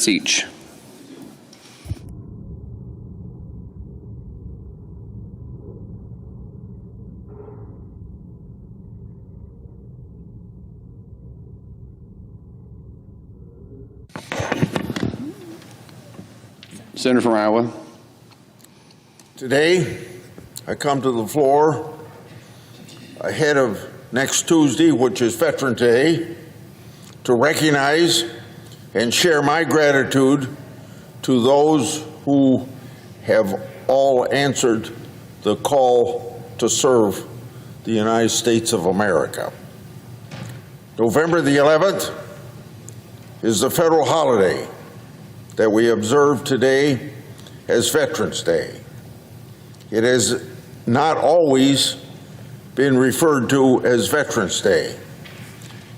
Each. Senator from Iowa. Today, I come to the floor ahead of next Tuesday, which is Veterans Day, to recognize and share my gratitude to those who have all answered the call to serve the United States of America. November the 11th is the federal holiday that we observe today as Veterans Day. It has not always been referred to as Veterans Day.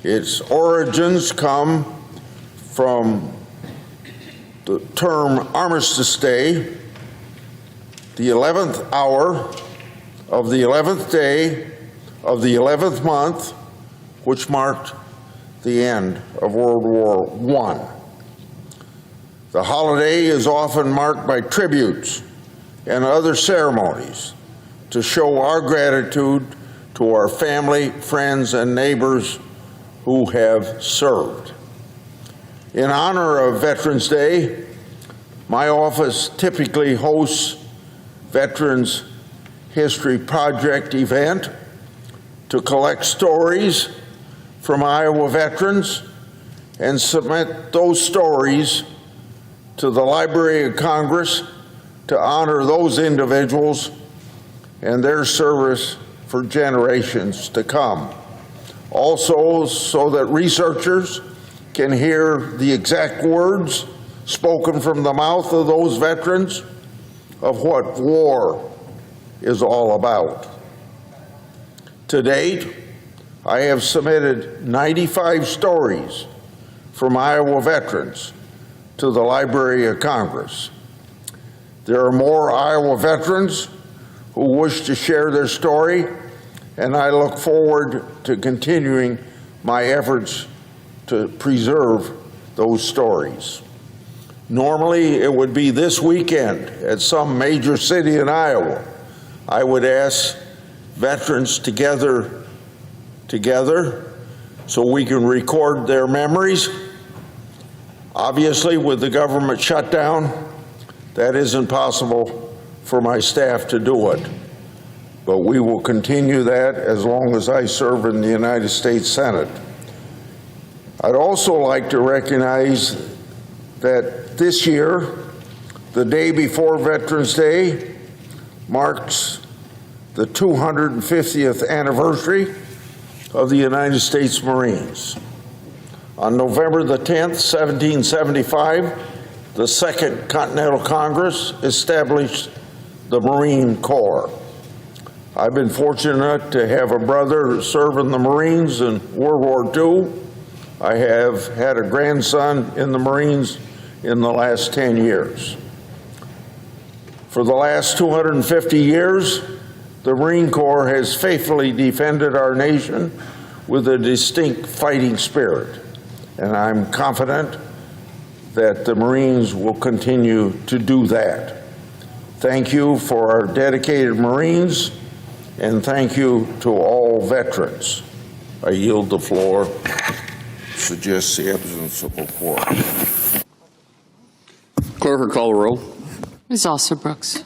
Its origins come from the term Armistice Day, the 11th hour of the 11th day of the 11th month, which marked the end of World War I. The holiday is often marked by tributes and other ceremonies to show our gratitude to our family, friends, and neighbors who have served. In honor of Veterans Day, my office typically hosts Veterans History Project event to collect stories from Iowa veterans and submit those stories to the Library of Congress to honor those individuals and their service for generations to come. Also, so that researchers can hear the exact words spoken from the mouth of those veterans of what war is all about. To date, I have submitted 95 stories from Iowa veterans to the Library of Congress. There are more Iowa veterans who wish to share their story, and I look forward to continuing my efforts to preserve those stories. Normally, it would be this weekend at some major city in Iowa. I would ask veterans to gather together so we can record their memories. Obviously, with the government shutdown, that isn't possible for my staff to do it. But we will continue that as long as I serve in the United States Senate. I'd also like to recognize that this year, the day before Veterans Day, marks the 250th anniversary of the United States Marines. On November the 10th, 1775, the Second Continental Congress established the Marine Corps. I've been fortunate to have a brother serve in the Marines in World War II. I have had a grandson in the Marines in the last 10 years. For the last 250 years, the Marine Corps has faithfully defended our nation with a distinct fighting spirit, and I'm confident that the Marines will continue to do that. Thank you for our dedicated Marines, and thank you to all veterans. I yield the floor. Suggest the absence of a quorum. Clerk will call the roll. Ms. Alston-Brooks.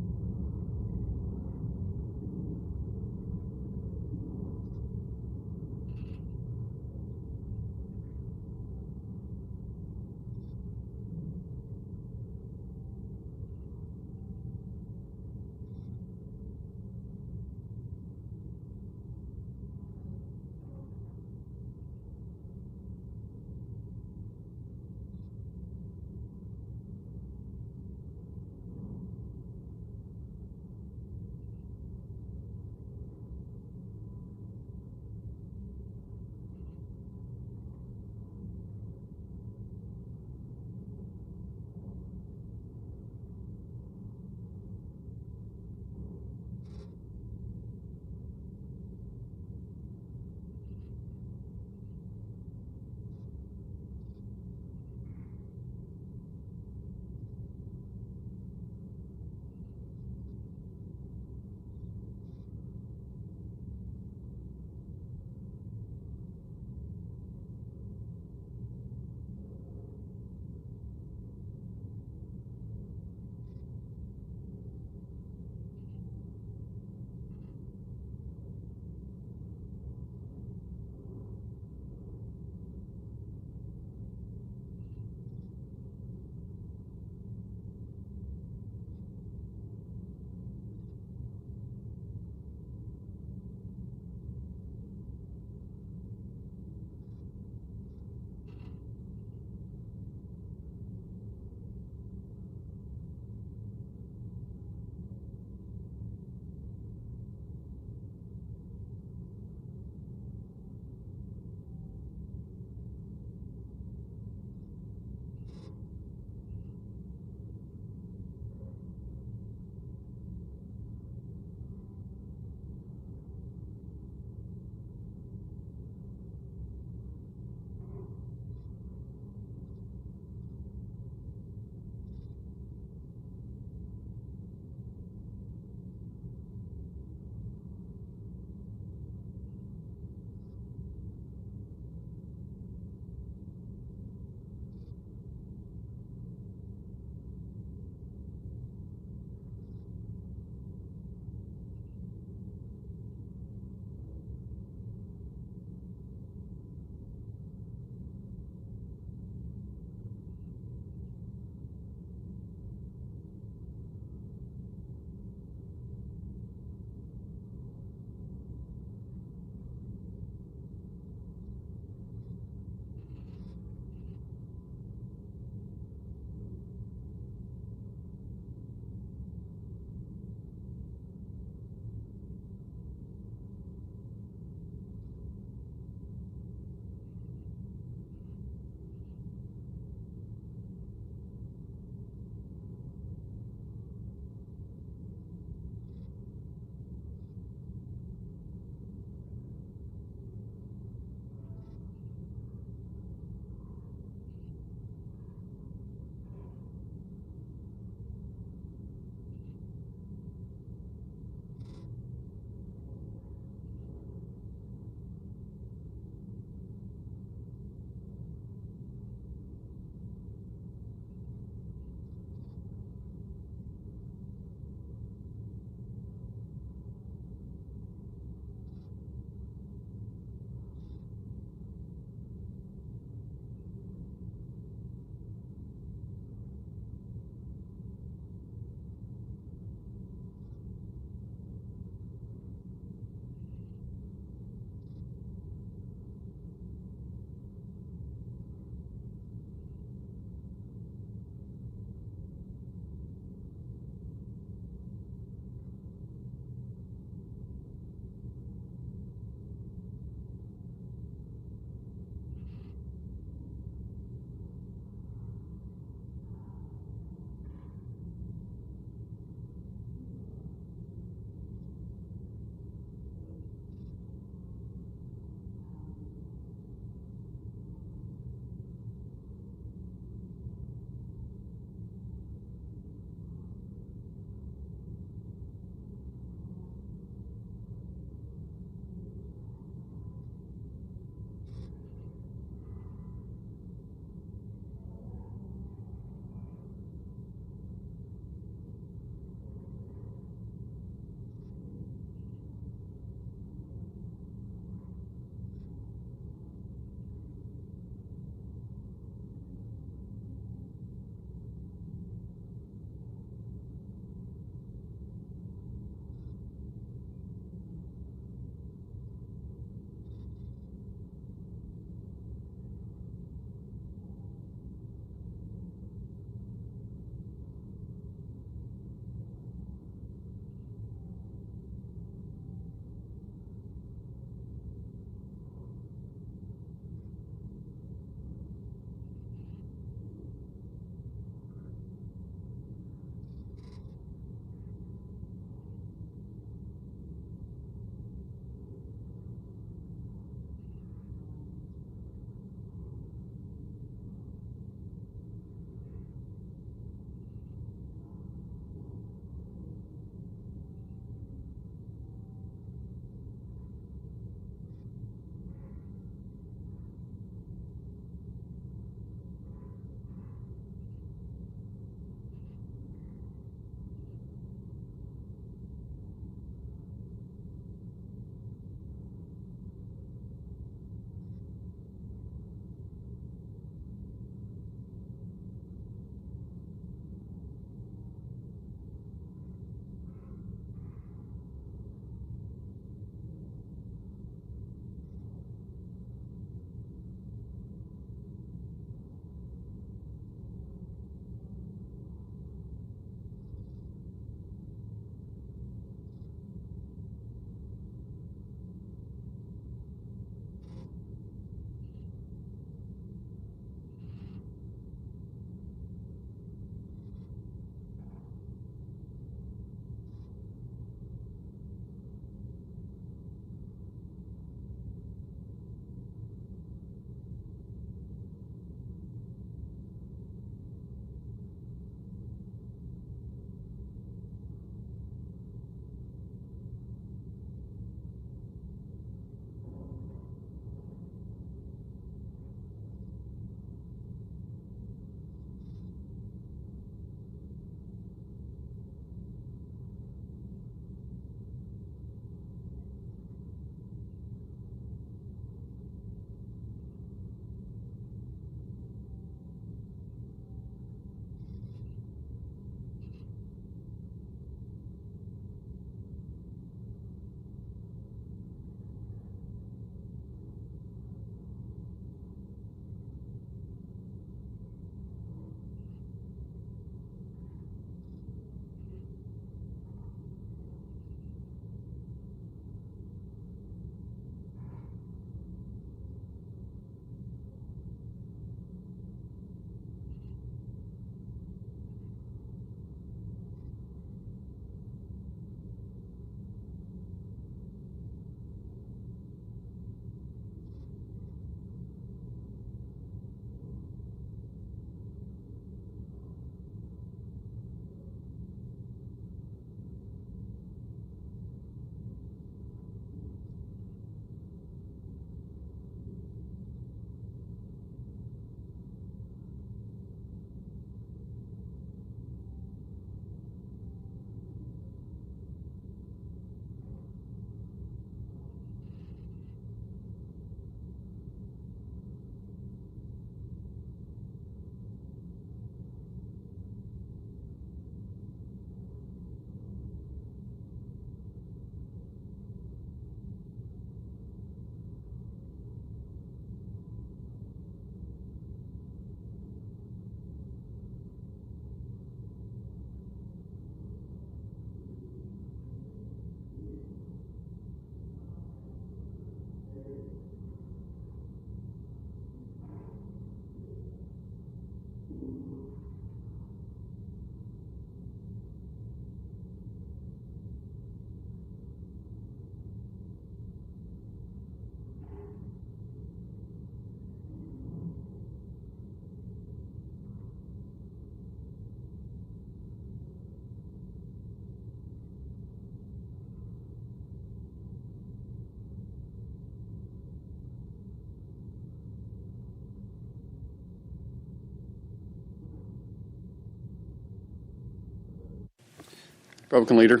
Republican leader.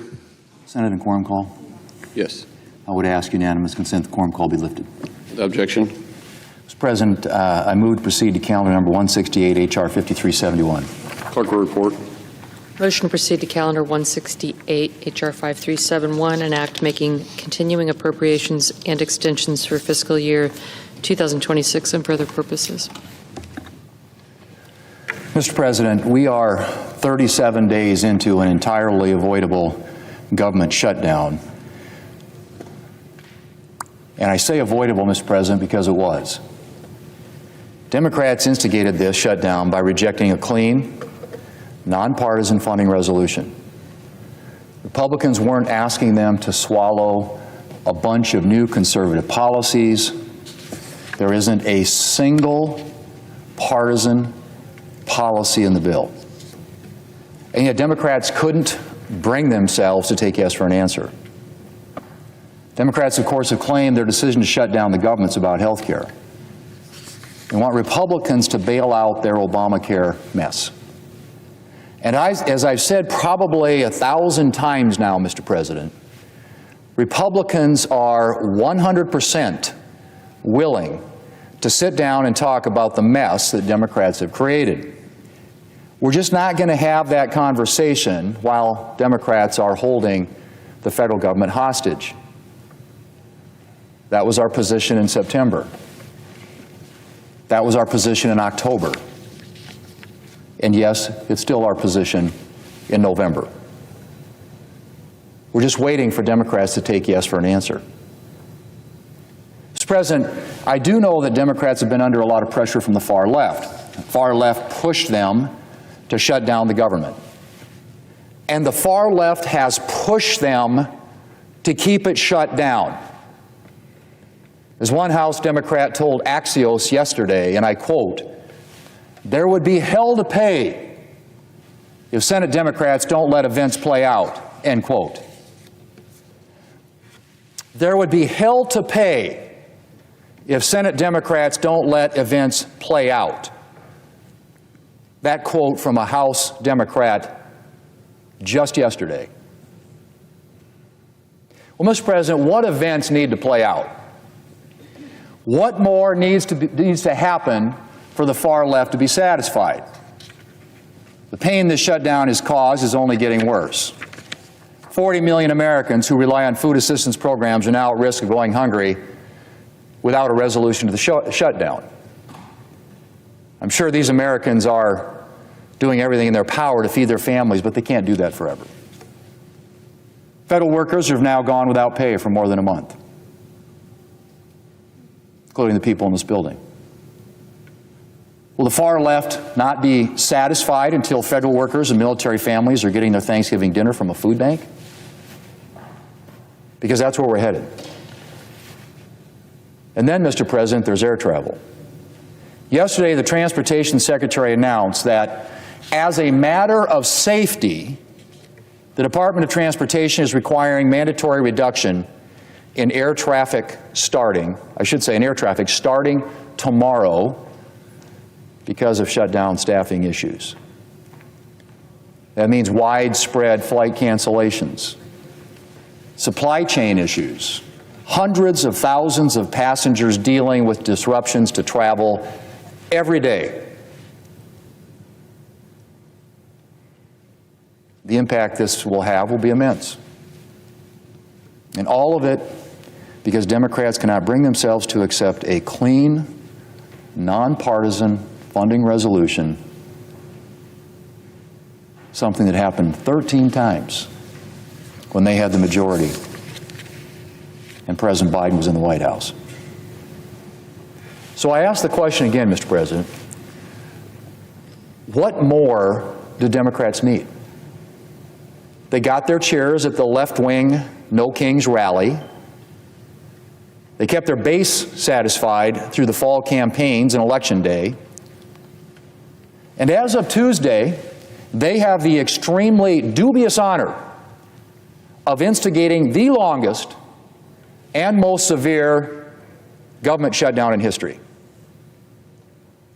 Senate and quorum call. Yes. I would ask unanimous consent the quorum call be lifted. Without objection. Mr. President, I move to proceed to calendar number 168, H.R. 5371. Clerk will report. Motion to proceed to calendar 168, H.R. 5371, an act making continuing appropriations and extensions for fiscal year 2026 and for other purposes. Mr. President, we are 37 days into an entirely avoidable government shutdown. And I say avoidable, Mr. President, because it was. Democrats instigated this shutdown by rejecting a clean, nonpartisan funding resolution. Republicans weren't asking them to swallow a bunch of new conservative policies. There isn't a single partisan policy in the bill. And yet Democrats couldn't bring themselves to take yes for an answer. Democrats, of course, have claimed their decision to shut down the government's about health care. They want Republicans to bail out their Obamacare mess. And as I've said probably 1,000 times now, Mr. President, Republicans are 100% willing to sit down and talk about the mess that Democrats have created. We're just not going to have that conversation while Democrats are holding the federal government hostage. That was our position in September. That was our position in October. And yes, it's still our position in November. We're just waiting for Democrats to take yes for an answer. Mr. President, I do know that Democrats have been under a lot of pressure from the far left. The far left pushed them to shut down the government. And the far left has pushed them to keep it shut down. As one House Democrat told Axios yesterday, and I quote, "There would be hell to pay if Senate Democrats don't let events play out," end quote. There would be hell to pay if Senate Democrats don't let events play out. That quote from a House Democrat just yesterday. Well, Mr. President, what events need to play out? What more needs to happen for the far left to be satisfied? The pain this shutdown has caused is only getting worse. 40 million Americans who rely on food assistance programs are now at risk of going hungry without a resolution to the shutdown. I'm sure these Americans are doing everything in their power to feed their families, but they can't do that forever. Federal workers have now gone without pay for more than a month, including the people in this building. Will the far left not be satisfied until federal workers and military families are getting their Thanksgiving dinner from a food bank? Because that's where we're headed. And then, Mr. President, there's air travel. Yesterday, the Transportation Secretary announced that as a matter of safety, the Department of Transportation is requiring mandatory reduction in air traffic starting tomorrow because of shutdown staffing issues. That means widespread flight cancellations, supply chain issues, hundreds of thousands of passengers dealing with disruptions to travel every day. The impact this will have will be immense. And all of it because Democrats cannot bring themselves to accept a clean, nonpartisan funding resolution, something that happened 13 times when they had the majority and President Biden was in the White House. So I ask the question again, Mr. President, what more do Democrats need? They got their chairs at the left-wing No Kings rally. They kept their base satisfied through the fall campaigns and Election Day. And as of Tuesday, they have the extremely dubious honor of instigating the longest and most severe government shutdown in history.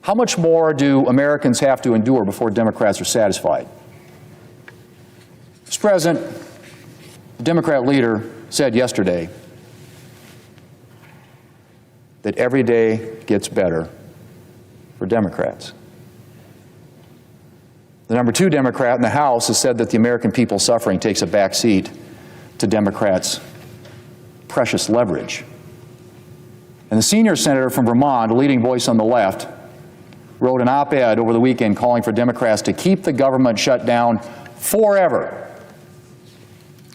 How much more do Americans have to endure before Democrats are satisfied? Mr. President, The Democrat leader said yesterday that every day gets better for Democrats. The number 2 Democrat in the House has said that the American people's suffering takes a back seat to Democrats' precious leverage. And the senior senator from Vermont, a leading voice on the left, wrote an op-ed over the weekend calling for Democrats to keep the government shut down forever,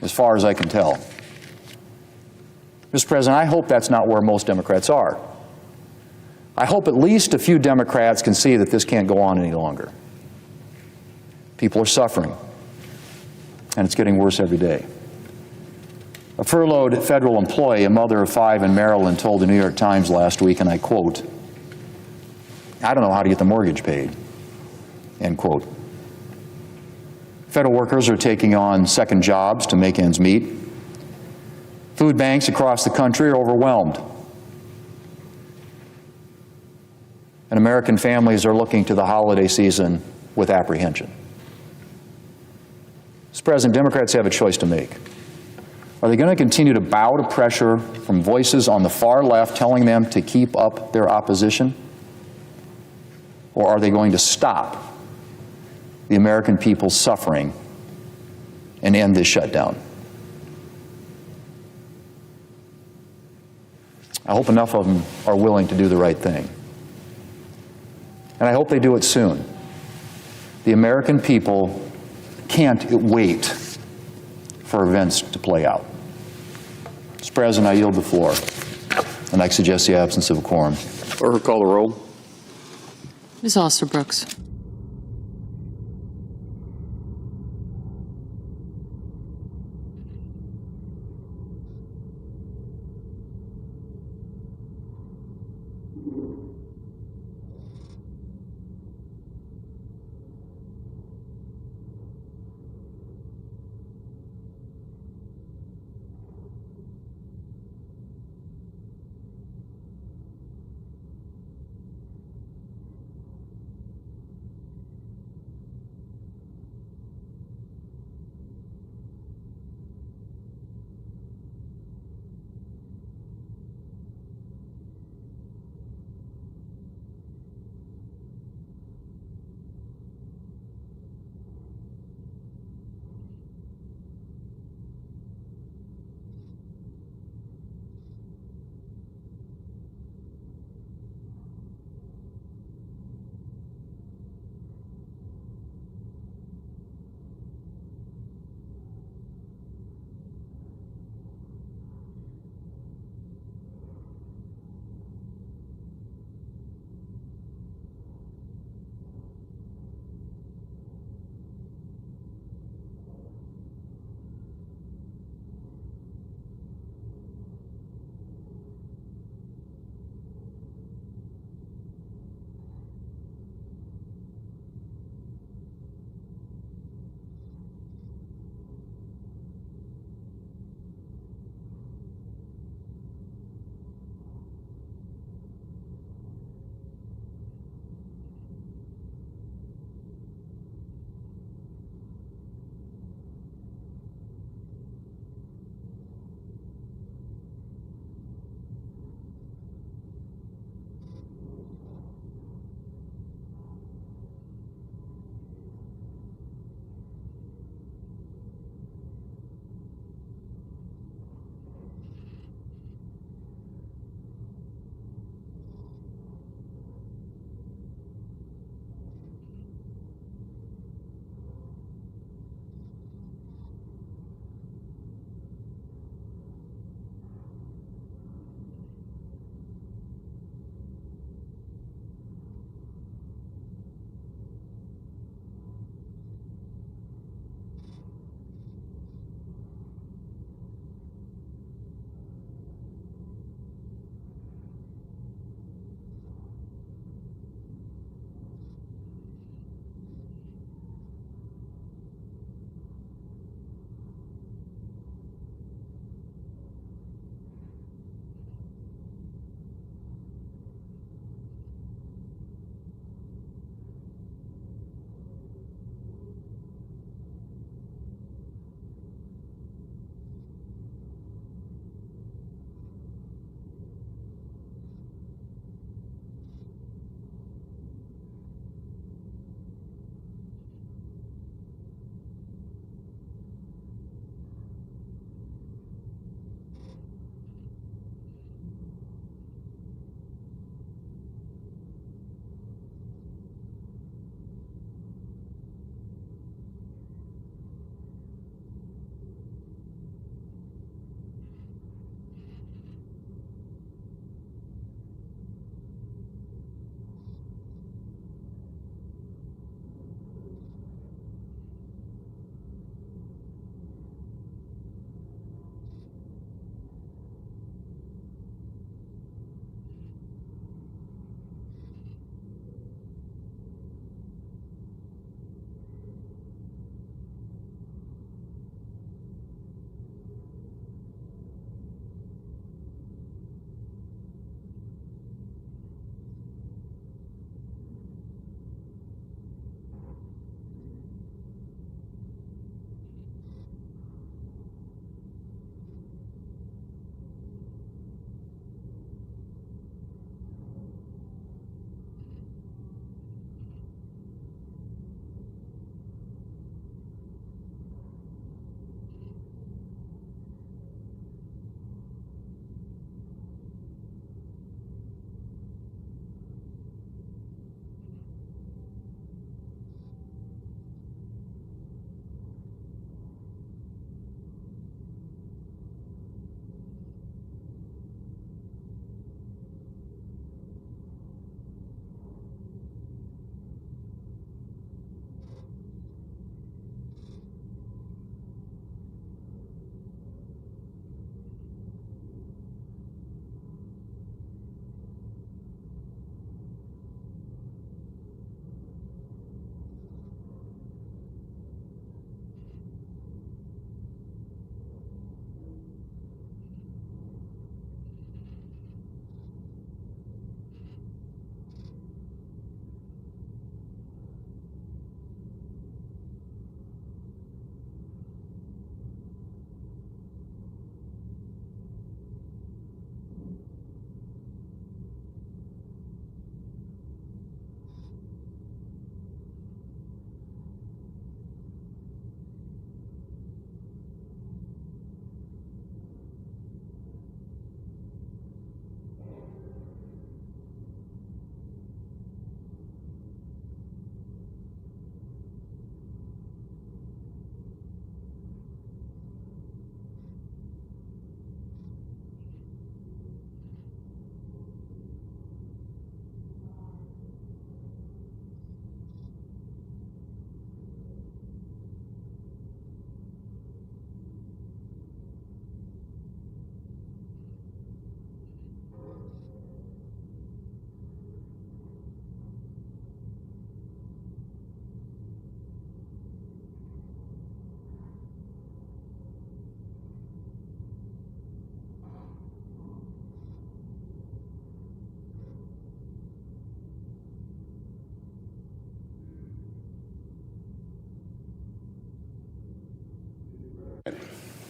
as far as I can tell. Mr. President, I hope that's not where most Democrats are. I hope at least a few Democrats can see that this can't go on any longer. People are suffering, and it's getting worse every day. A furloughed federal employee, a mother of 5 in Maryland, told the New York Times last week, and I quote, "I don't know how to get the mortgage paid," end quote. Federal workers are taking on second jobs to make ends meet. Food banks across the country are overwhelmed. And American families are looking to the holiday season with apprehension. Mr. President, Democrats have a choice to make. Are they going to continue to bow to pressure from voices on the far left telling them to keep up their opposition? Or are they going to stop the American people's suffering and end this shutdown? I hope enough of them are willing to do the right thing. And I hope they do it soon. The American people can't wait for events to play out. Mr. President, I yield the floor, and I suggest the absence of a quorum. Clerk, call the roll. Ms. Alster-Brooks.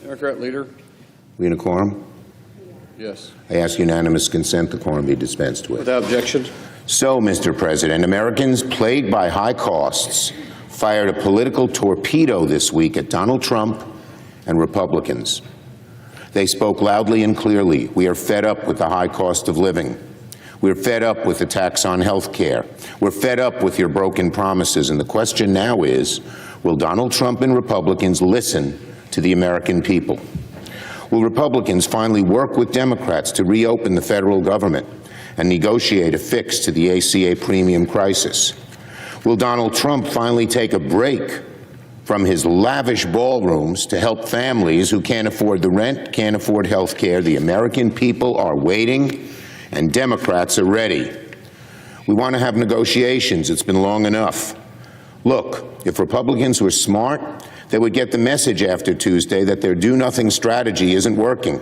Democrat leader? We in a quorum? Yes. I ask unanimous consent the quorum be dispensed with. Without objection? So, Mr. President, Americans plagued by high costs fired a political torpedo this week at Donald Trump and Republicans. They spoke loudly and clearly. We are fed up with the high cost of living. We're fed up with the tax on health care. We're fed up with your broken promises. And the question now is, will Donald Trump and Republicans listen to the American people? Will Republicans finally work with Democrats to reopen the federal government and negotiate a fix to the ACA premium crisis? Will Donald Trump finally take a break from his lavish ballrooms to help families who can't afford the rent, can't afford health care? The American people are waiting, and Democrats are ready. We want to have negotiations. It's been long enough. Look, if Republicans were smart, they would get the message after Tuesday that their do-nothing strategy isn't working.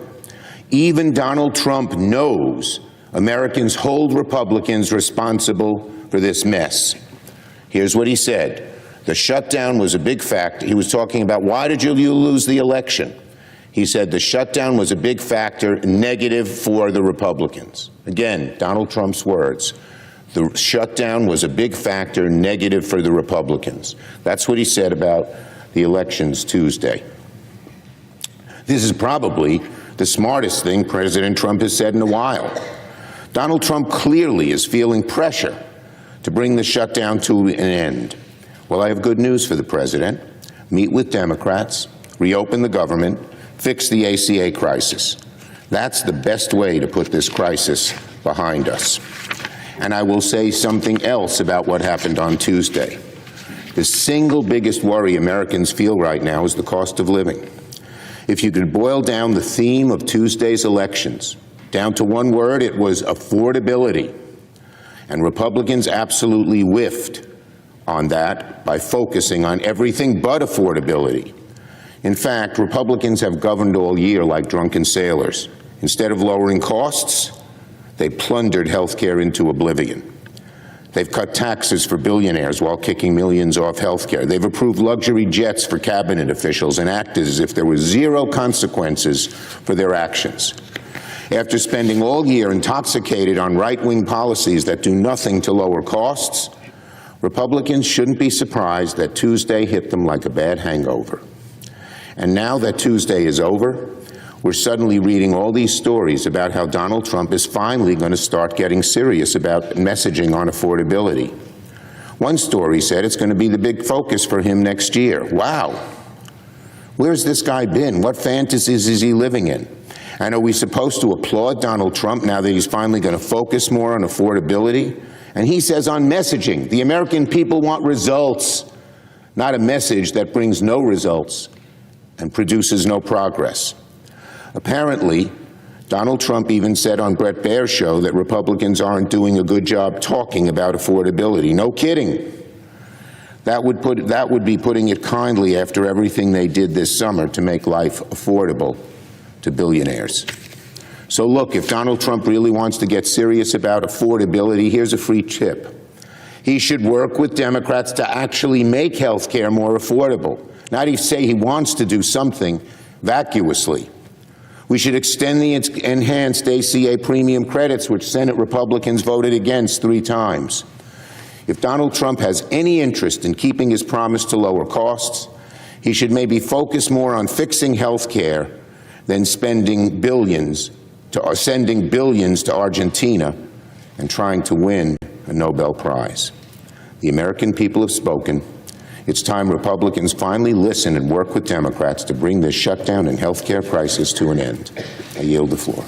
Even Donald Trump knows Americans hold Republicans responsible for this mess. Here's what he said. The shutdown was a big factor. He was talking about, why did you lose the election? He said the shutdown was a big factor, negative for the Republicans. Again, Donald Trump's words. The shutdown was a big factor, negative for the Republicans. That's what he said about the elections Tuesday. This is probably the smartest thing President Trump has said in a while. Donald Trump clearly is feeling pressure to bring the shutdown to an end. Well, I have good news for the president. Meet with Democrats, reopen the government, fix the ACA crisis. That's the best way to put this crisis behind us. And I will say something else about what happened on Tuesday. The single biggest worry Americans feel right now is the cost of living. If you could boil down the theme of Tuesday's elections down to one word, it was affordability. And Republicans absolutely whiffed on that by focusing on everything but affordability. In fact, Republicans have governed all year like drunken sailors. Instead of lowering costs, they plundered health care into oblivion. They've cut taxes for billionaires while kicking millions off health care. They've approved luxury jets for cabinet officials and acted as if there were zero consequences for their actions. After spending all year intoxicated on right-wing policies that do nothing to lower costs, Republicans shouldn't be surprised that Tuesday hit them like a bad hangover. And now that Tuesday is over, we're suddenly reading all these stories about how Donald Trump is finally going to start getting serious about messaging on affordability. One story said it's going to be the big focus for him next year. Wow. Where's this guy been? What fantasies is he living in? And are we supposed to applaud Donald Trump now that he's finally going to focus more on affordability? And he says on messaging, the American people want results, not a message that brings no results and produces no progress. Apparently, Donald Trump even said on Bret Baier's show that Republicans aren't doing a good job talking about affordability. No kidding. That would be putting it kindly after everything they did this summer to make life affordable to billionaires. So look, if Donald Trump really wants to get serious about affordability, here's a free tip. He should work with Democrats to actually make health care more affordable, not even say he wants to do something vacuously. We should extend the enhanced ACA premium credits, which Senate Republicans voted against 3 times. If Donald Trump has any interest in keeping his promise to lower costs, he should maybe focus more on fixing health care than sending billions to Argentina and trying to win a Nobel Prize. The American people have spoken. It's time Republicans finally listen and work with Democrats to bring this shutdown and health care crisis to an end. I yield the floor.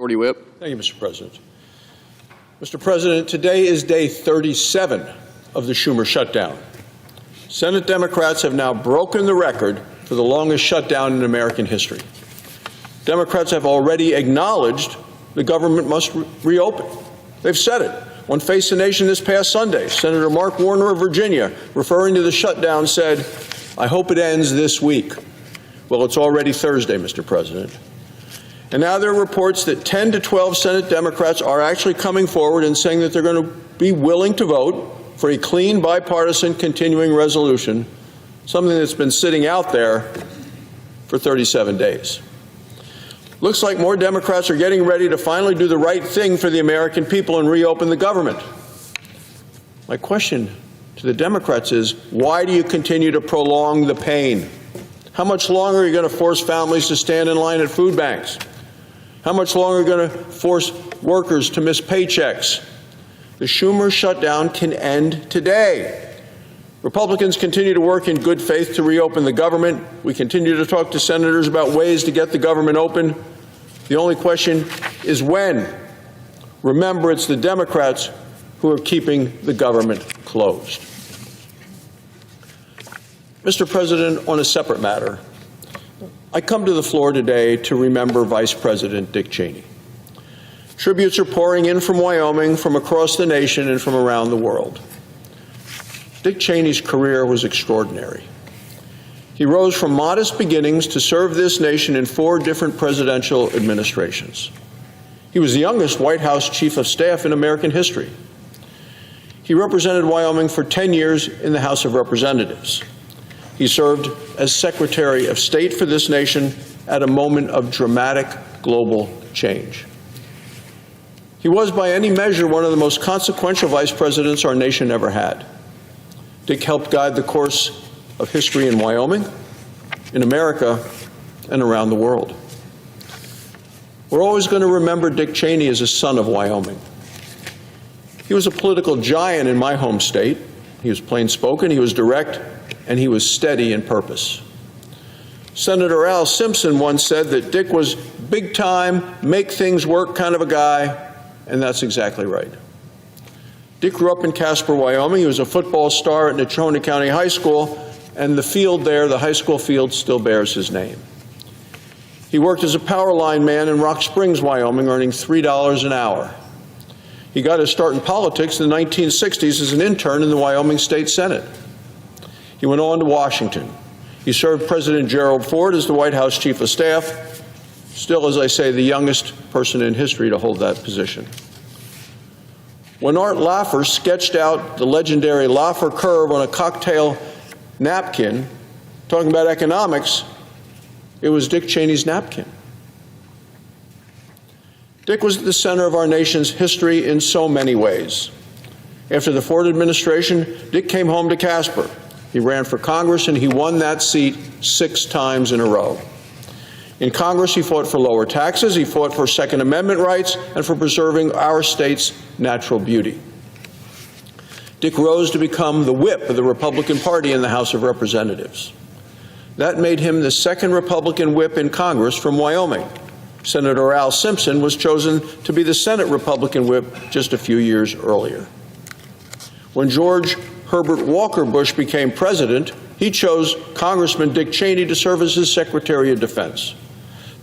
Majority Whip. Thank you, Mr. President. Mr. President, today is day 37 of the Schumer shutdown. Senate Democrats have now broken the record for the longest shutdown in American history. Democrats have already acknowledged the government must reopen. They've said it. On Face the Nation this past Sunday, Senator Mark Warner of Virginia, referring to the shutdown, said, "I hope it ends this week." Well, it's already Thursday, Mr. President. And now there are reports that 10 to 12 Senate Democrats are actually coming forward and saying that they're going to be willing to vote for a clean, bipartisan, continuing resolution, something that's been sitting out there for 37 days. Looks like more Democrats are getting ready to finally do the right thing for the American people and reopen the government. My question to the Democrats is, why do you continue to prolong the pain? How much longer are you going to force families to stand in line at food banks? How much longer are you going to force workers to miss paychecks? The Schumer shutdown can end today. Republicans continue to work in good faith to reopen the government. We continue to talk to senators about ways to get the government open. The only question is when. Remember, it's the Democrats who are keeping the government closed. Mr. President, on a separate matter, I come to the floor today to remember Vice President Dick Cheney. Tributes are pouring in from Wyoming, from across the nation, and from around the world. Dick Cheney's career was extraordinary. He rose from modest beginnings to serve this nation in 4 different presidential administrations. He was the youngest White House Chief of Staff in American history. He represented Wyoming for 10 years in the House of Representatives. He served as Secretary of State for this nation at a moment of dramatic global change. He was, by any measure, one of the most consequential vice presidents our nation ever had. Dick helped guide the course of history in Wyoming, in America, and around the world. We're always going to remember Dick Cheney as a son of Wyoming. He was a political giant in my home state. He was plain-spoken, he was direct, and he was steady in purpose. Senator Al Simpson once said that Dick was big-time, make-things-work kind of a guy, and that's exactly right. Dick grew up in Casper, Wyoming. He was a football star at Natrona County High School, and the field there, the high school field, still bears his name. He worked as a power line man in Rock Springs, Wyoming, earning $3 an hour. He got his start in politics in the 1960s as an intern in the Wyoming State Senate. He went on to Washington. He served President Gerald Ford as the White House Chief of Staff, still, as I say, the youngest person in history to hold that position. When Art Laffer sketched out the legendary Laffer curve on a cocktail napkin, talking about economics, it was Dick Cheney's napkin. Dick was at the center of our nation's history in so many ways. After the Ford administration, Dick came home to Casper. He ran for Congress, and he won that seat 6 times in a row. In Congress, he fought for lower taxes, he fought for Second Amendment rights, and for preserving our state's natural beauty. Dick rose to become the whip of the Republican Party in the House of Representatives. That made him the second Republican whip in Congress from Wyoming. Senator Al Simpson was chosen to be the Senate Republican whip just a few years earlier. When George Herbert Walker Bush became president, he chose Congressman Dick Cheney to serve as his Secretary of Defense.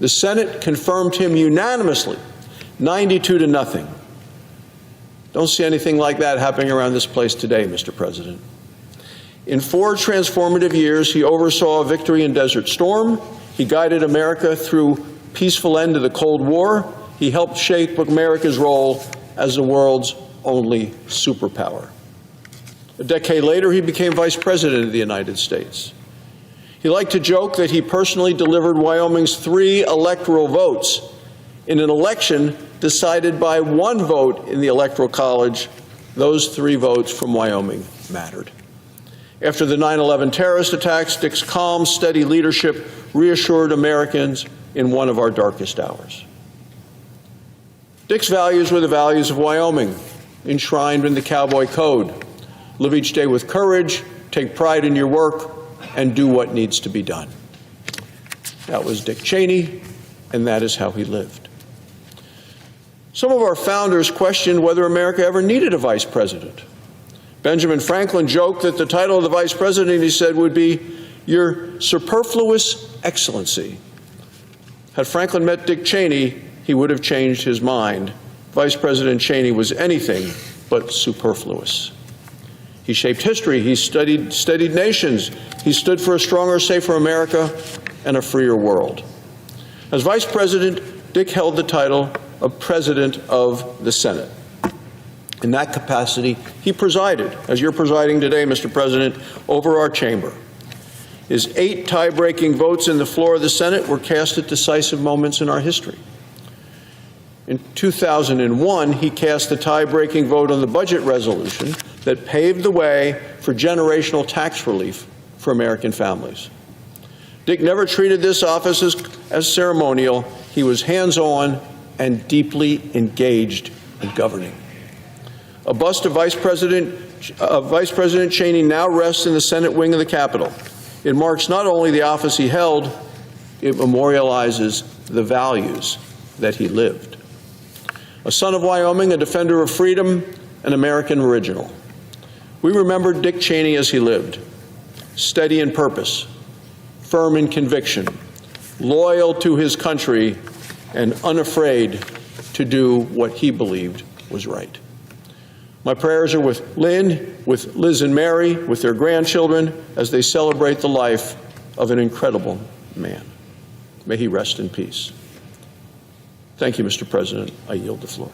The Senate confirmed him unanimously, 92-0. Don't see anything like that happening around this place today, Mr. President. In 4 transformative years, he oversaw a victory in Desert Storm. He guided America through peaceful end to the Cold War. He helped shape America's role as the world's only superpower. A decade later, he became Vice President of the United States. He liked to joke that he personally delivered Wyoming's 3 electoral votes in an election decided by 1 vote in the Electoral College. Those 3 votes from Wyoming mattered. After the 9/11 terrorist attacks, Dick's calm, steady leadership reassured Americans in one of our darkest hours. Dick's values were the values of Wyoming, enshrined in the Cowboy Code. Live each day with courage, take pride in your work, and do what needs to be done. That was Dick Cheney, and that is how he lived. Some of our founders questioned whether America ever needed a vice president. Benjamin Franklin joked that the title of the vice president, he said, would be Your Superfluous Excellency. Had Franklin met Dick Cheney, he would have changed his mind. Vice President Cheney was anything but superfluous. He shaped history. He steadied nations. He stood for a stronger, safer America and a freer world. As Vice President, Dick held the title of President of the Senate. In that capacity, he presided, as you're presiding today, Mr. President, over our chamber. His 8 tie-breaking votes in the floor of the Senate were cast at decisive moments in our history. In 2001, he cast the tie-breaking vote on the budget resolution that paved the way for generational tax relief for American families. Dick never treated this office as ceremonial. He was hands-on and deeply engaged in governing. A bust of Vice President Cheney now rests in the Senate wing of the Capitol. It marks not only the office he held, it memorializes the values that he lived. A son of Wyoming, a defender of freedom, an American original. We remember Dick Cheney as he lived, steady in purpose, firm in conviction, loyal to his country, and unafraid to do what he believed was right. My prayers are with Lynn, with Liz and Mary, with their grandchildren, as they celebrate the life of an incredible man. May he rest in peace. Thank you, Mr. President. I yield the floor.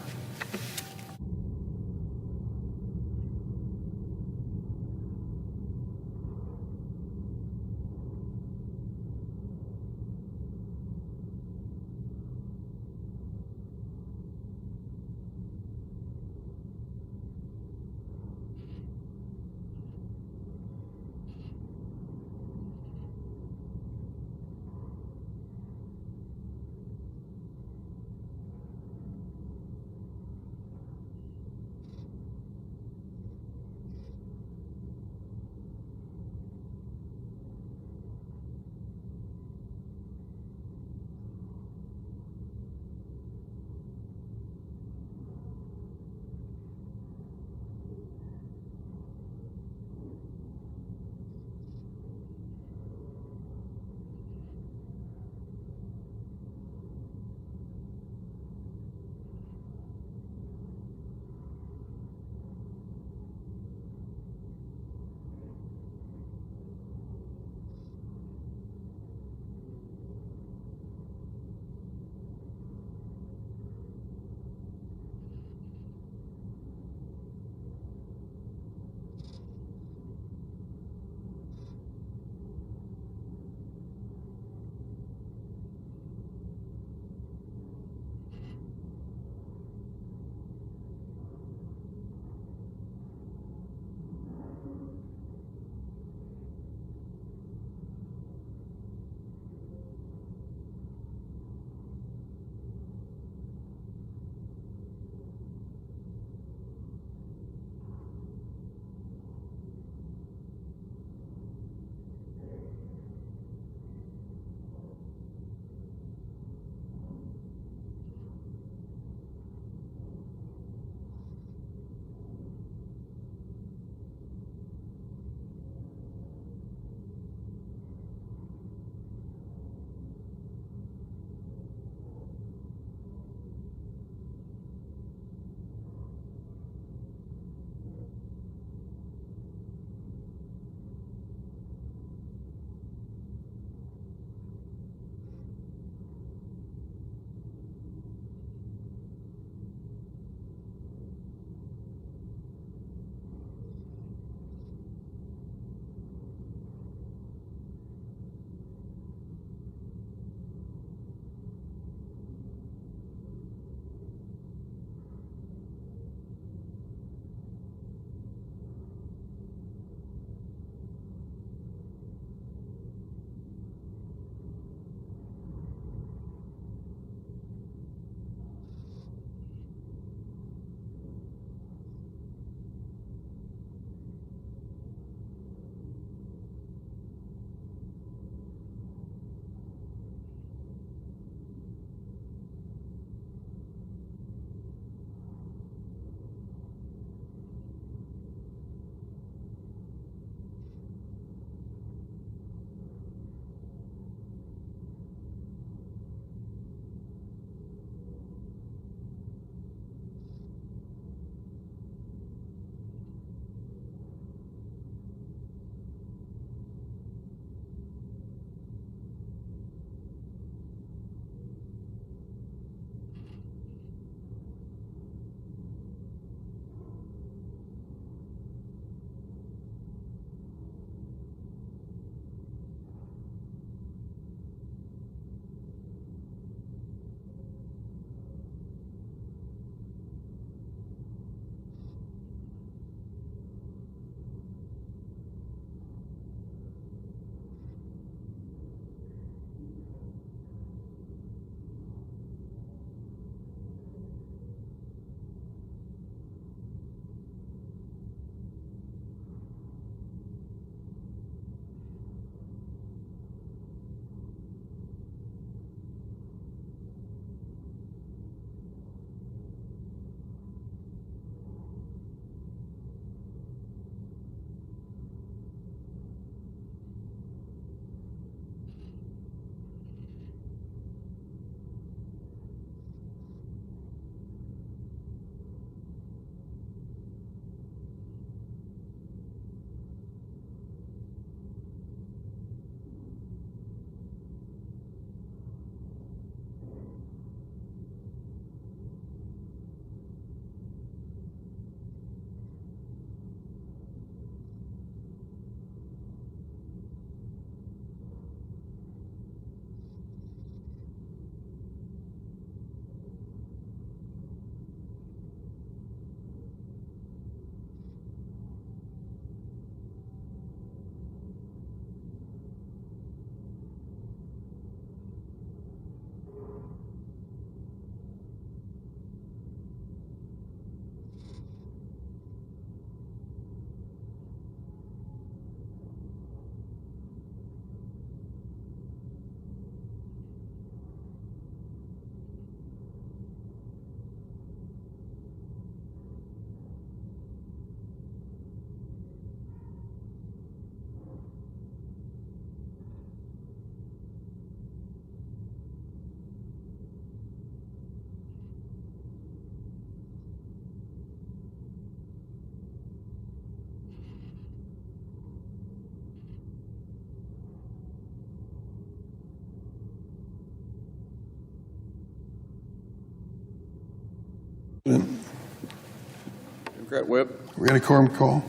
Democrat whip? We got a quorum call?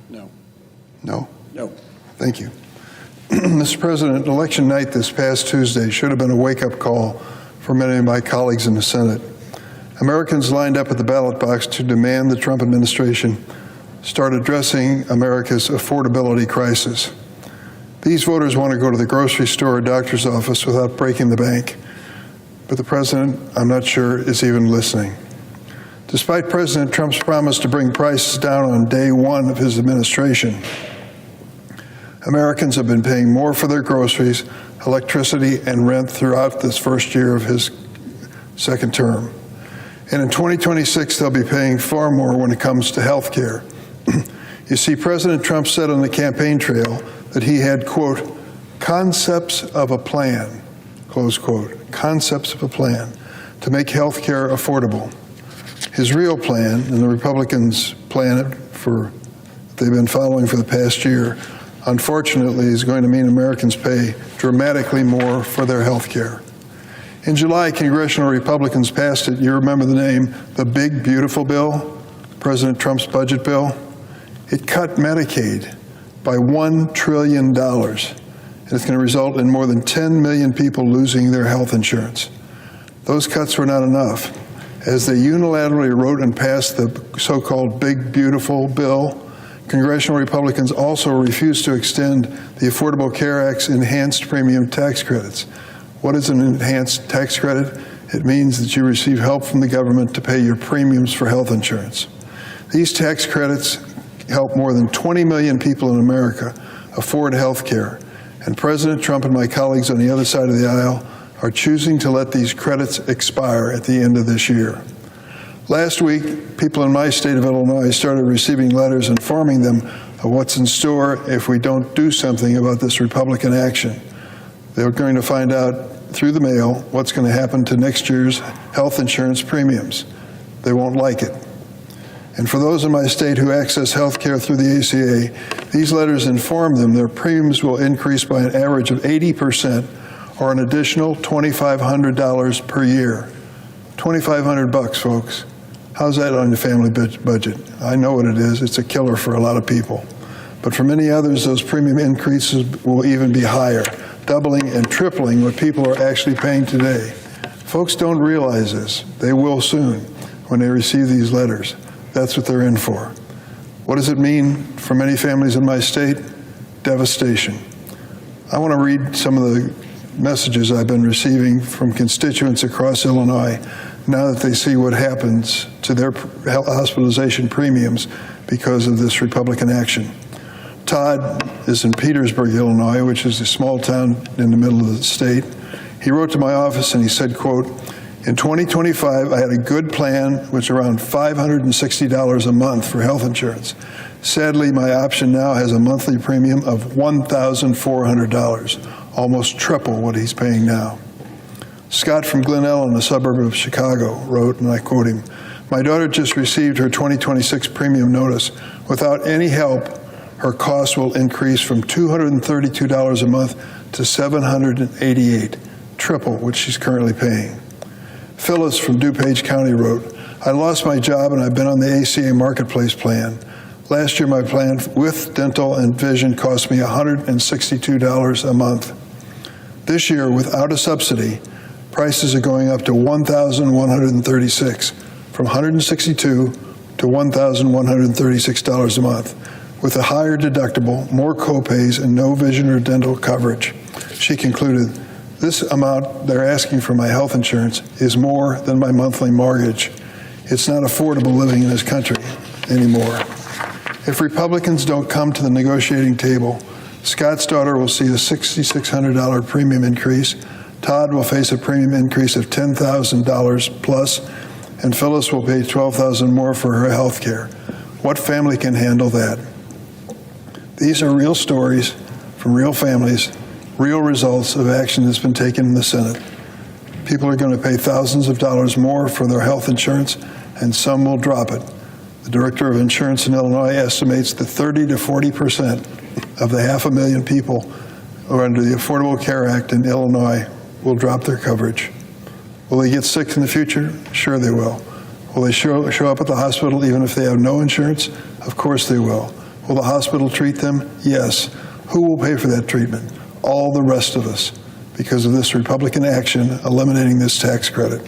No. No? No. Thank you. Mr. President, election night this past Tuesday should have been a wake-up call for many of my colleagues in the Senate. Americans lined up at the ballot box to demand the Trump administration start addressing America's affordability crisis. These voters want to go to the grocery store or doctor's office without breaking the bank. But the president, I'm not sure, is even listening. Despite President Trump's promise to bring prices down on day one of his administration, Americans have been paying more for their groceries, electricity, and rent throughout this first year of his second term. And in 2026, they'll be paying far more when it comes to health care. You see, President Trump said on the campaign trail that he had, quote, concepts of a plan, close quote, concepts of a plan to make health care affordable. His real plan, and the Republicans' plan they've been following for the past year, unfortunately is going to mean Americans pay dramatically more for their health care. In July, congressional Republicans passed it, you remember the name, the Big Beautiful Bill, President Trump's budget bill. It cut Medicaid by $1 trillion, and it's going to result in more than 10 million people losing their health insurance. Those cuts were not enough. As they unilaterally wrote and passed the so-called Big Beautiful Bill, congressional Republicans also refused to extend the Affordable Care Act's enhanced premium tax credits. What is an enhanced tax credit? It means that you receive help from the government to pay your premiums for health insurance. These tax credits help more than 20 million people in America afford health care, and President Trump and my colleagues on the other side of the aisle are choosing to let these credits expire at the end of this year. Last week, people in my state of Illinois started receiving letters informing them of what's in store if we don't do something about this Republican action. They're going to find out through the mail what's going to happen to next year's health insurance premiums. They won't like it. And for those in my state who access health care through the ACA, these letters inform them their premiums will increase by an average of 80%, or an additional $2,500 per year. $2,500, folks. How's that on your family budget? I know what it is. It's a killer for a lot of people. But for many others, those premium increases will even be higher, doubling and tripling what people are actually paying today. Folks don't realize this. They will soon when they receive these letters. That's what they're in for. What does it mean for many families in my state? Devastation. I want to read some of the messages I've been receiving from constituents across Illinois now that they see what happens to their hospitalization premiums because of this Republican action. Todd is in Petersburg, Illinois, which is a small town in the middle of the state. He wrote to my office and he said, quote, in 2025, I had a good plan, which is around $560 a month for health insurance. Sadly, my option now has a monthly premium of $1,400, almost triple what he's paying now. Scott from Glenelg, a suburb of Chicago, wrote, and I quote him, my daughter just received her 2026 premium notice. Without any help, her costs will increase from $232 a month to $788, triple what she's currently paying. Phyllis from DuPage County wrote, I lost my job and I've been on the ACA Marketplace plan. Last year, my plan with dental and vision cost me $162 a month. This year, without a subsidy, prices are going up to $1,136, from $162 to $1,136 a month, with a higher deductible, more copays, and no vision or dental coverage. She concluded, this amount they're asking for my health insurance is more than my monthly mortgage. It's not affordable living in this country anymore. If Republicans don't come to the negotiating table, Scott's daughter will see a $6,600 premium increase, Todd will face a premium increase of $10,000 plus, and Phyllis will pay $12,000 more for her health care. What family can handle that? These are real stories from real families, real results of action that's been taken in the Senate. People are going to pay thousands of dollars more for their health insurance, and some will drop it. The Director of Insurance in Illinois estimates that 30 to 40% of the 500,000 people who are under the Affordable Care Act in Illinois will drop their coverage. Will they get sick in the future? Sure they will. Will they show up at the hospital even if they have no insurance? Of course they will. Will the hospital treat them? Yes. Who will pay for that treatment? All the rest of us, because of this Republican action eliminating this tax credit.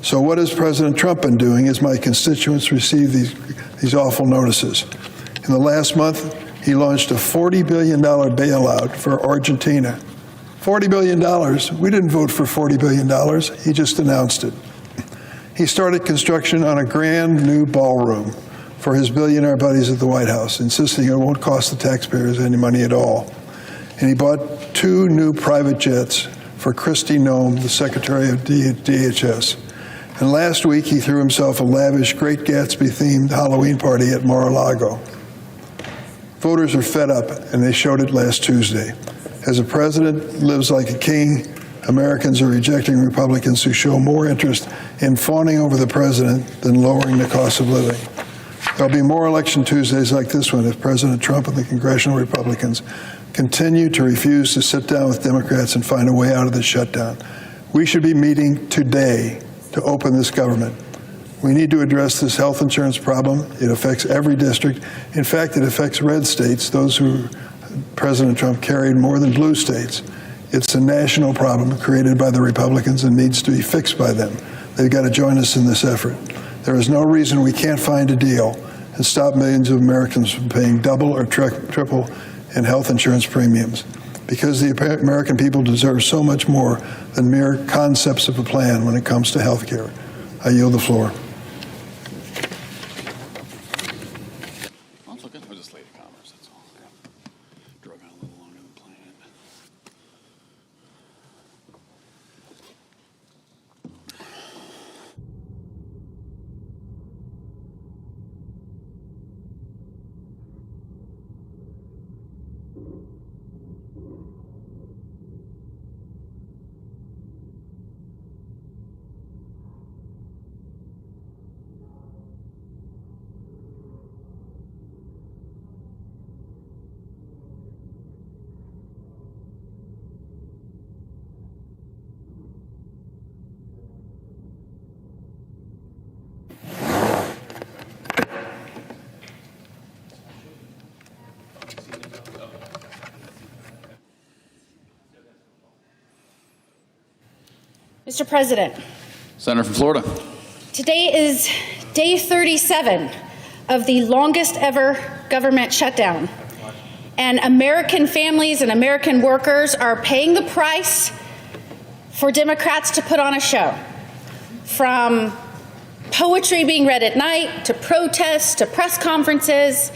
So what has President Trump been doing as my constituents receive these awful notices? In the last month, he launched a $40 billion bailout for Argentina. $40 billion. We didn't vote for $40 billion. He just announced it. He started construction on a grand new ballroom for his billionaire buddies at the White House, insisting it won't cost the taxpayers any money at all. And he bought 2 new private jets for Kristi Noem, the Secretary of DHS. And last week, he threw himself a lavish Great Gatsby-themed Halloween party at Mar-a-Lago. Voters are fed up, and they showed it last Tuesday. As a president lives like a king, Americans are rejecting Republicans who show more interest in fawning over the president than lowering the cost of living. There'll be more election Tuesdays like this one if President Trump and the congressional Republicans continue to refuse to sit down with Democrats and find a way out of the shutdown. We should be meeting today to open this government. We need to address this health insurance problem. It affects every district. In fact, it affects red states, those who President Trump carried more than blue states. It's a national problem created by the Republicans and needs to be fixed by them. They've got to join us in this effort. There is no reason we can't find a deal and stop millions of Americans from paying double or triple in health insurance premiums. Because the American people deserve so much more than mere concepts of a plan when it comes to health care. I yield the floor. I'll just lay the comments, that's all. Drug on a little longer than planned. Mr. President, Senator from Florida. today is day 37 of the longest ever government shutdown. And American families and American workers are paying the price for Democrats to put on a show. From poetry being read at night, to protests, to press conferences,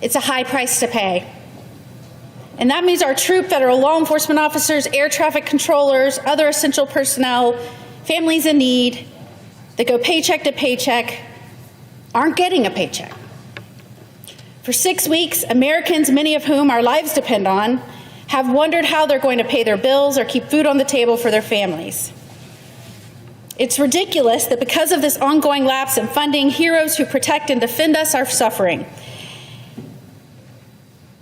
it's a high price to pay. And that means our troop, federal law enforcement officers, air traffic controllers, other essential personnel, families in need that go paycheck to paycheck aren't getting a paycheck. For 6 weeks, Americans, many of whom our lives depend on, have wondered how they're going to pay their bills or keep food on the table for their families. It's ridiculous that because of this ongoing lapse in funding, heroes who protect and defend us are suffering.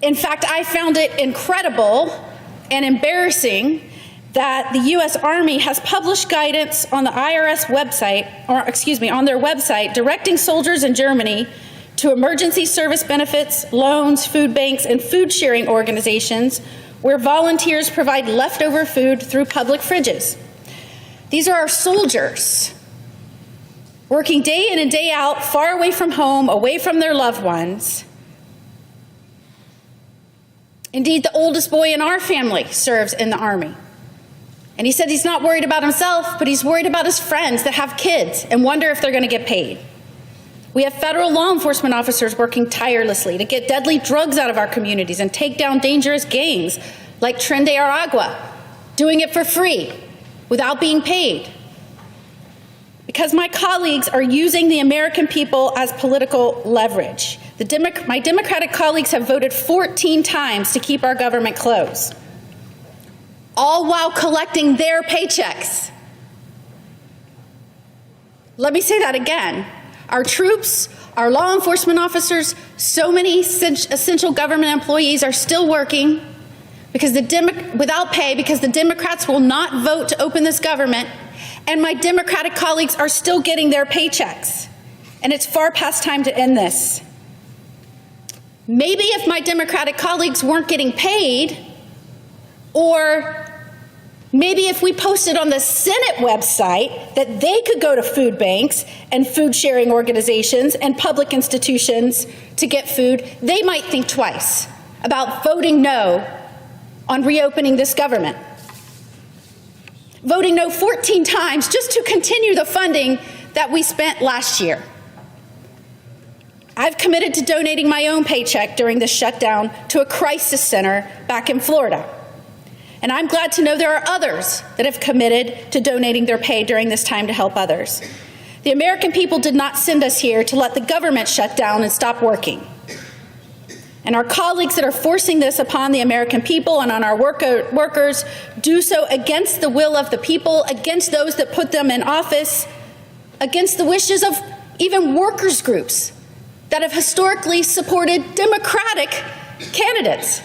In fact, I found it incredible and embarrassing that the U.S. Army has published guidance on the IRS website, on their website, directing soldiers in Germany to emergency service benefits, loans, food banks, and food sharing organizations where volunteers provide leftover food through public fridges. These are our soldiers working day in and day out, far away from home, away from their loved ones. Indeed, the oldest boy in our family serves in the Army. And he said he's not worried about himself, but he's worried about his friends that have kids and wonder if they're going to get paid. We have federal law enforcement officers working tirelessly to get deadly drugs out of our communities and take down dangerous gangs like Tren de Aragua, doing it for free without being paid. Because my colleagues are using the American people as political leverage. My Democratic colleagues have voted 14 times to keep our government closed, all while collecting their paychecks. Let me say that again. Our troops, our law enforcement officers, so many essential government employees are still working without pay because the Democrats will not vote to open this government, and my Democratic colleagues are still getting their paychecks. And it's far past time to end this. Maybe if my Democratic colleagues weren't getting paid, or maybe if we posted on the Senate website that they could go to food banks and food sharing organizations and public institutions to get food, they might think twice about voting no on reopening this government. Voting no 14 times just to continue the funding that we spent last year. I've committed to donating my own paycheck during this shutdown to a crisis center back in Florida. And I'm glad to know there are others that have committed to donating their pay during this time to help others. The American people did not send us here to let the government shut down and stop working. And our colleagues that are forcing this upon the American people and on our workers do so against the will of the people, against those that put them in office, against the wishes of even workers' groups that have historically supported Democratic candidates.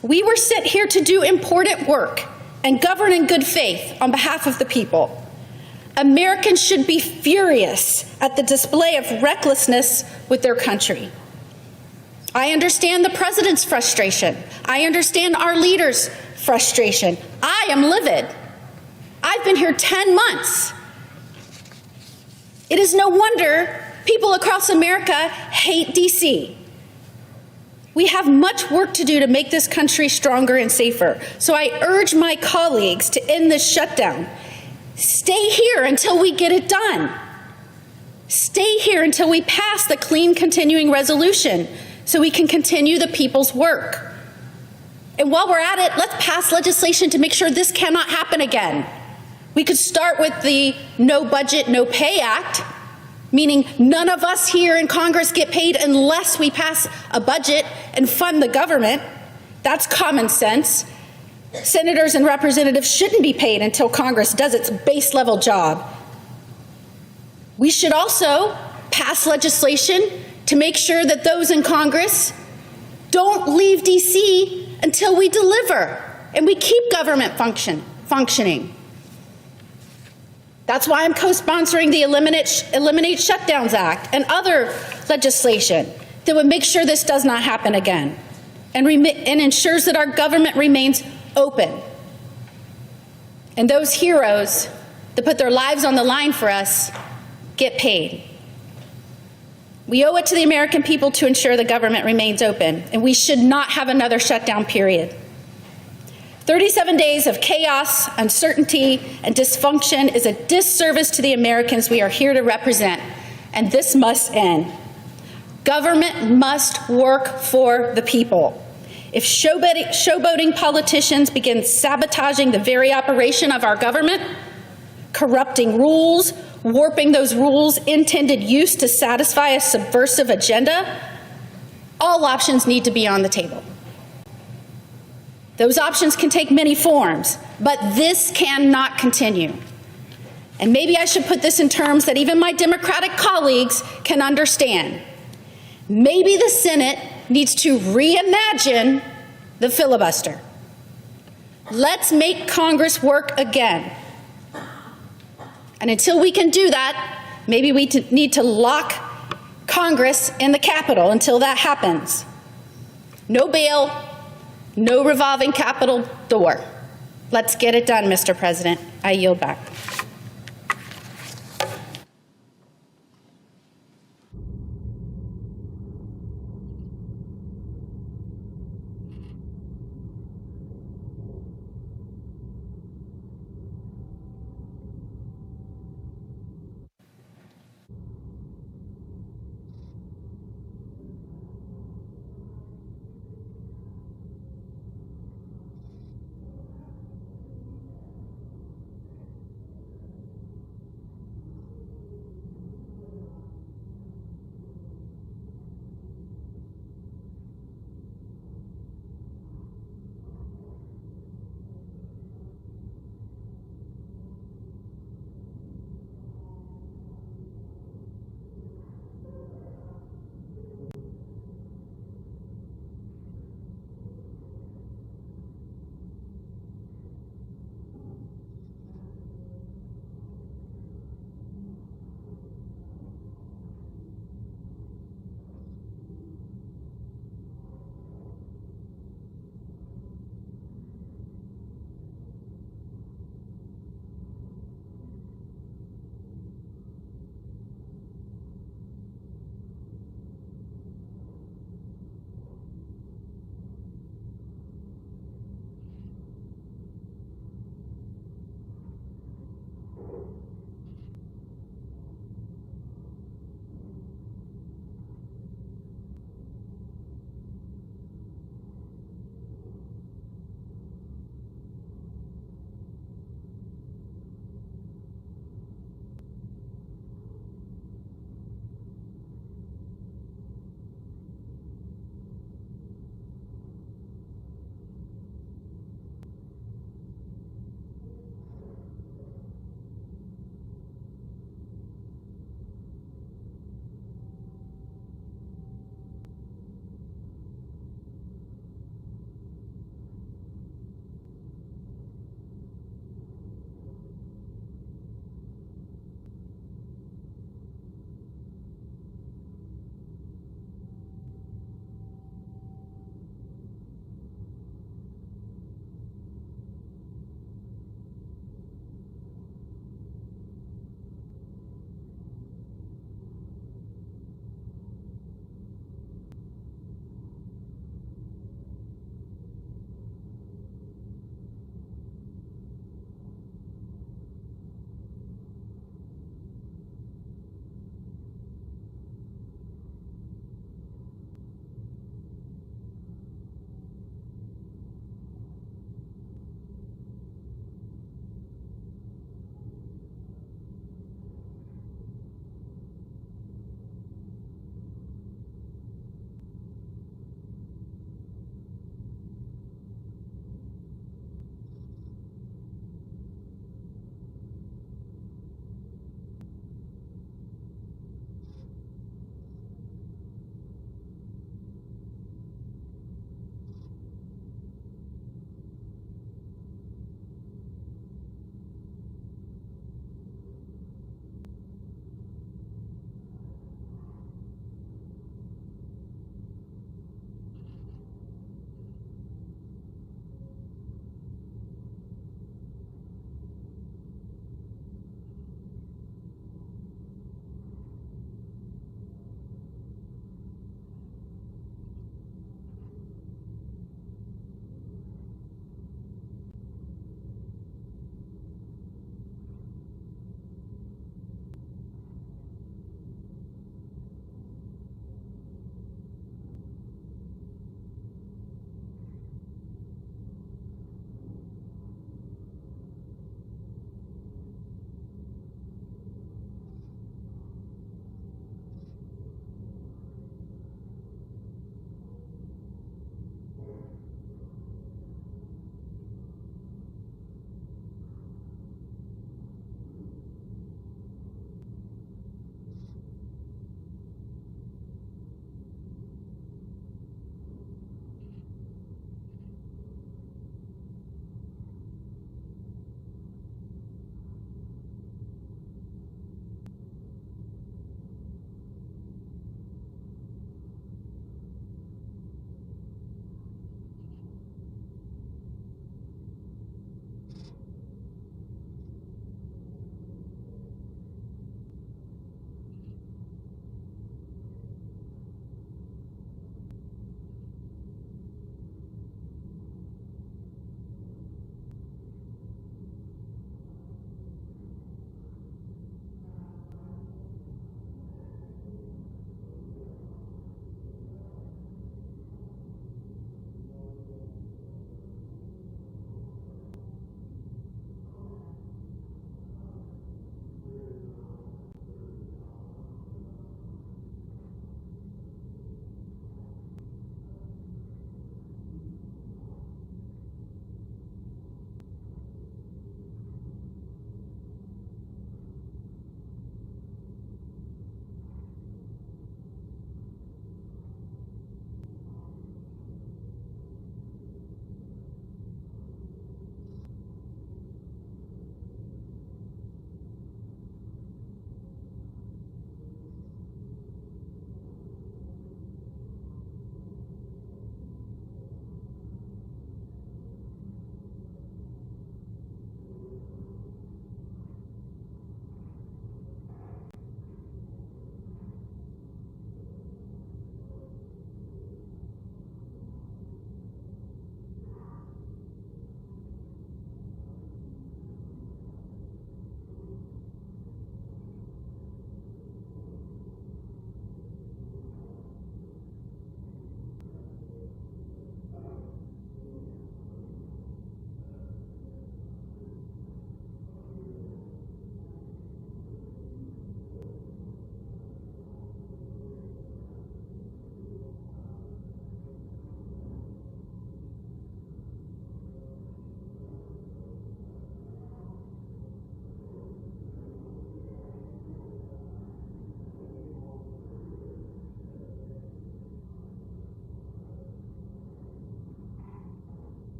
We were sent here to do important work and govern in good faith on behalf of the people. Americans should be furious at the display of recklessness with their country. I understand the president's frustration. I understand our leaders' frustration. I am livid. I've been here 10 months. It is no wonder people across America hate DC. We have much work to do to make this country stronger and safer. So I urge my colleagues to end this shutdown. Stay here until we get it done. Stay here until we pass the clean continuing resolution so we can continue the people's work. And while we're at it, let's pass legislation to make sure this cannot happen again. We could start with the No Budget, No Pay Act, meaning none of us here in Congress get paid unless we pass a budget and fund the government. That's common sense. Senators and representatives shouldn't be paid until Congress does its base level job. We should also pass legislation to make sure that those in Congress don't leave DC until we deliver and we keep government functioning. That's why I'm co-sponsoring the Eliminate Shutdowns Act and other legislation that would make sure this does not happen again and ensures that our government remains open. And those heroes that put their lives on the line for us get paid. We owe it to the American people to ensure the government remains open, and we should not have another shutdown period. 37 days of chaos, uncertainty, and dysfunction is a disservice to the Americans we are here to represent, and this must end. Government must work for the people. If showboating politicians begin sabotaging the very operation of our government, corrupting rules, warping those rules' intended use to satisfy a subversive agenda, all options need to be on the table. Those options can take many forms, but this cannot continue. And maybe I should put this in terms that even my Democratic colleagues can understand. Maybe the Senate needs to reimagine the filibuster. Let's make Congress work again. And until we can do that, maybe we need to lock Congress in the Capitol until that happens. No bail, no revolving Capitol door. Let's get it done, Mr. President. I yield back.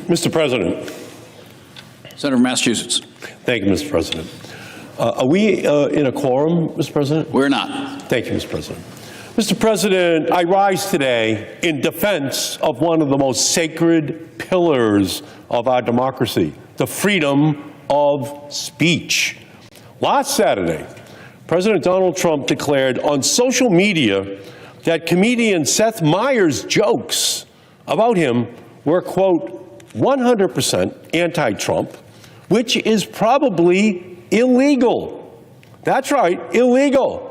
Mr. President. Senator from Massachusetts. Thank you, Mr. President. Are we in a quorum, Mr. President? We're not. Thank you, Mr. President. Mr. President, I rise today in defense of one of the most sacred pillars of our democracy, the freedom of speech. Last Saturday, President Donald Trump declared on social media that comedian Seth Meyers' jokes about him were, quote, 100% anti-Trump, which is probably illegal. That's right, illegal.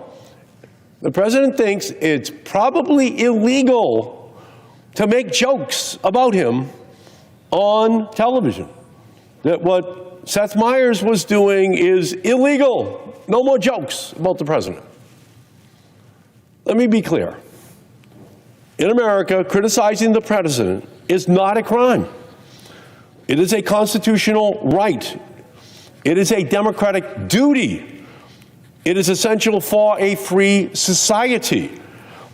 The president thinks it's probably illegal to make jokes about him on television. That what Seth Meyers was doing is illegal. No more jokes about the president. Let me be clear. In America, criticizing the president is not a crime. It is a constitutional right. It is a democratic duty. It is essential for a free society.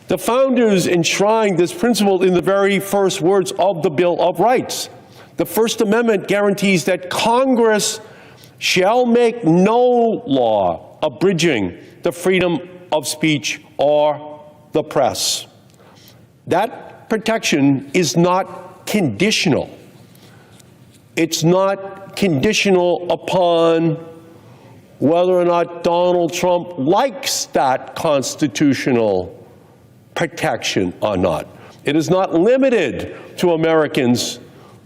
The founders enshrined this principle in the very first words of the Bill of Rights. The First Amendment guarantees that Congress shall make no law abridging the freedom of speech or the press. That protection is not conditional. It's not conditional upon whether or not Donald Trump likes that constitutional protection or not. It is not limited to Americans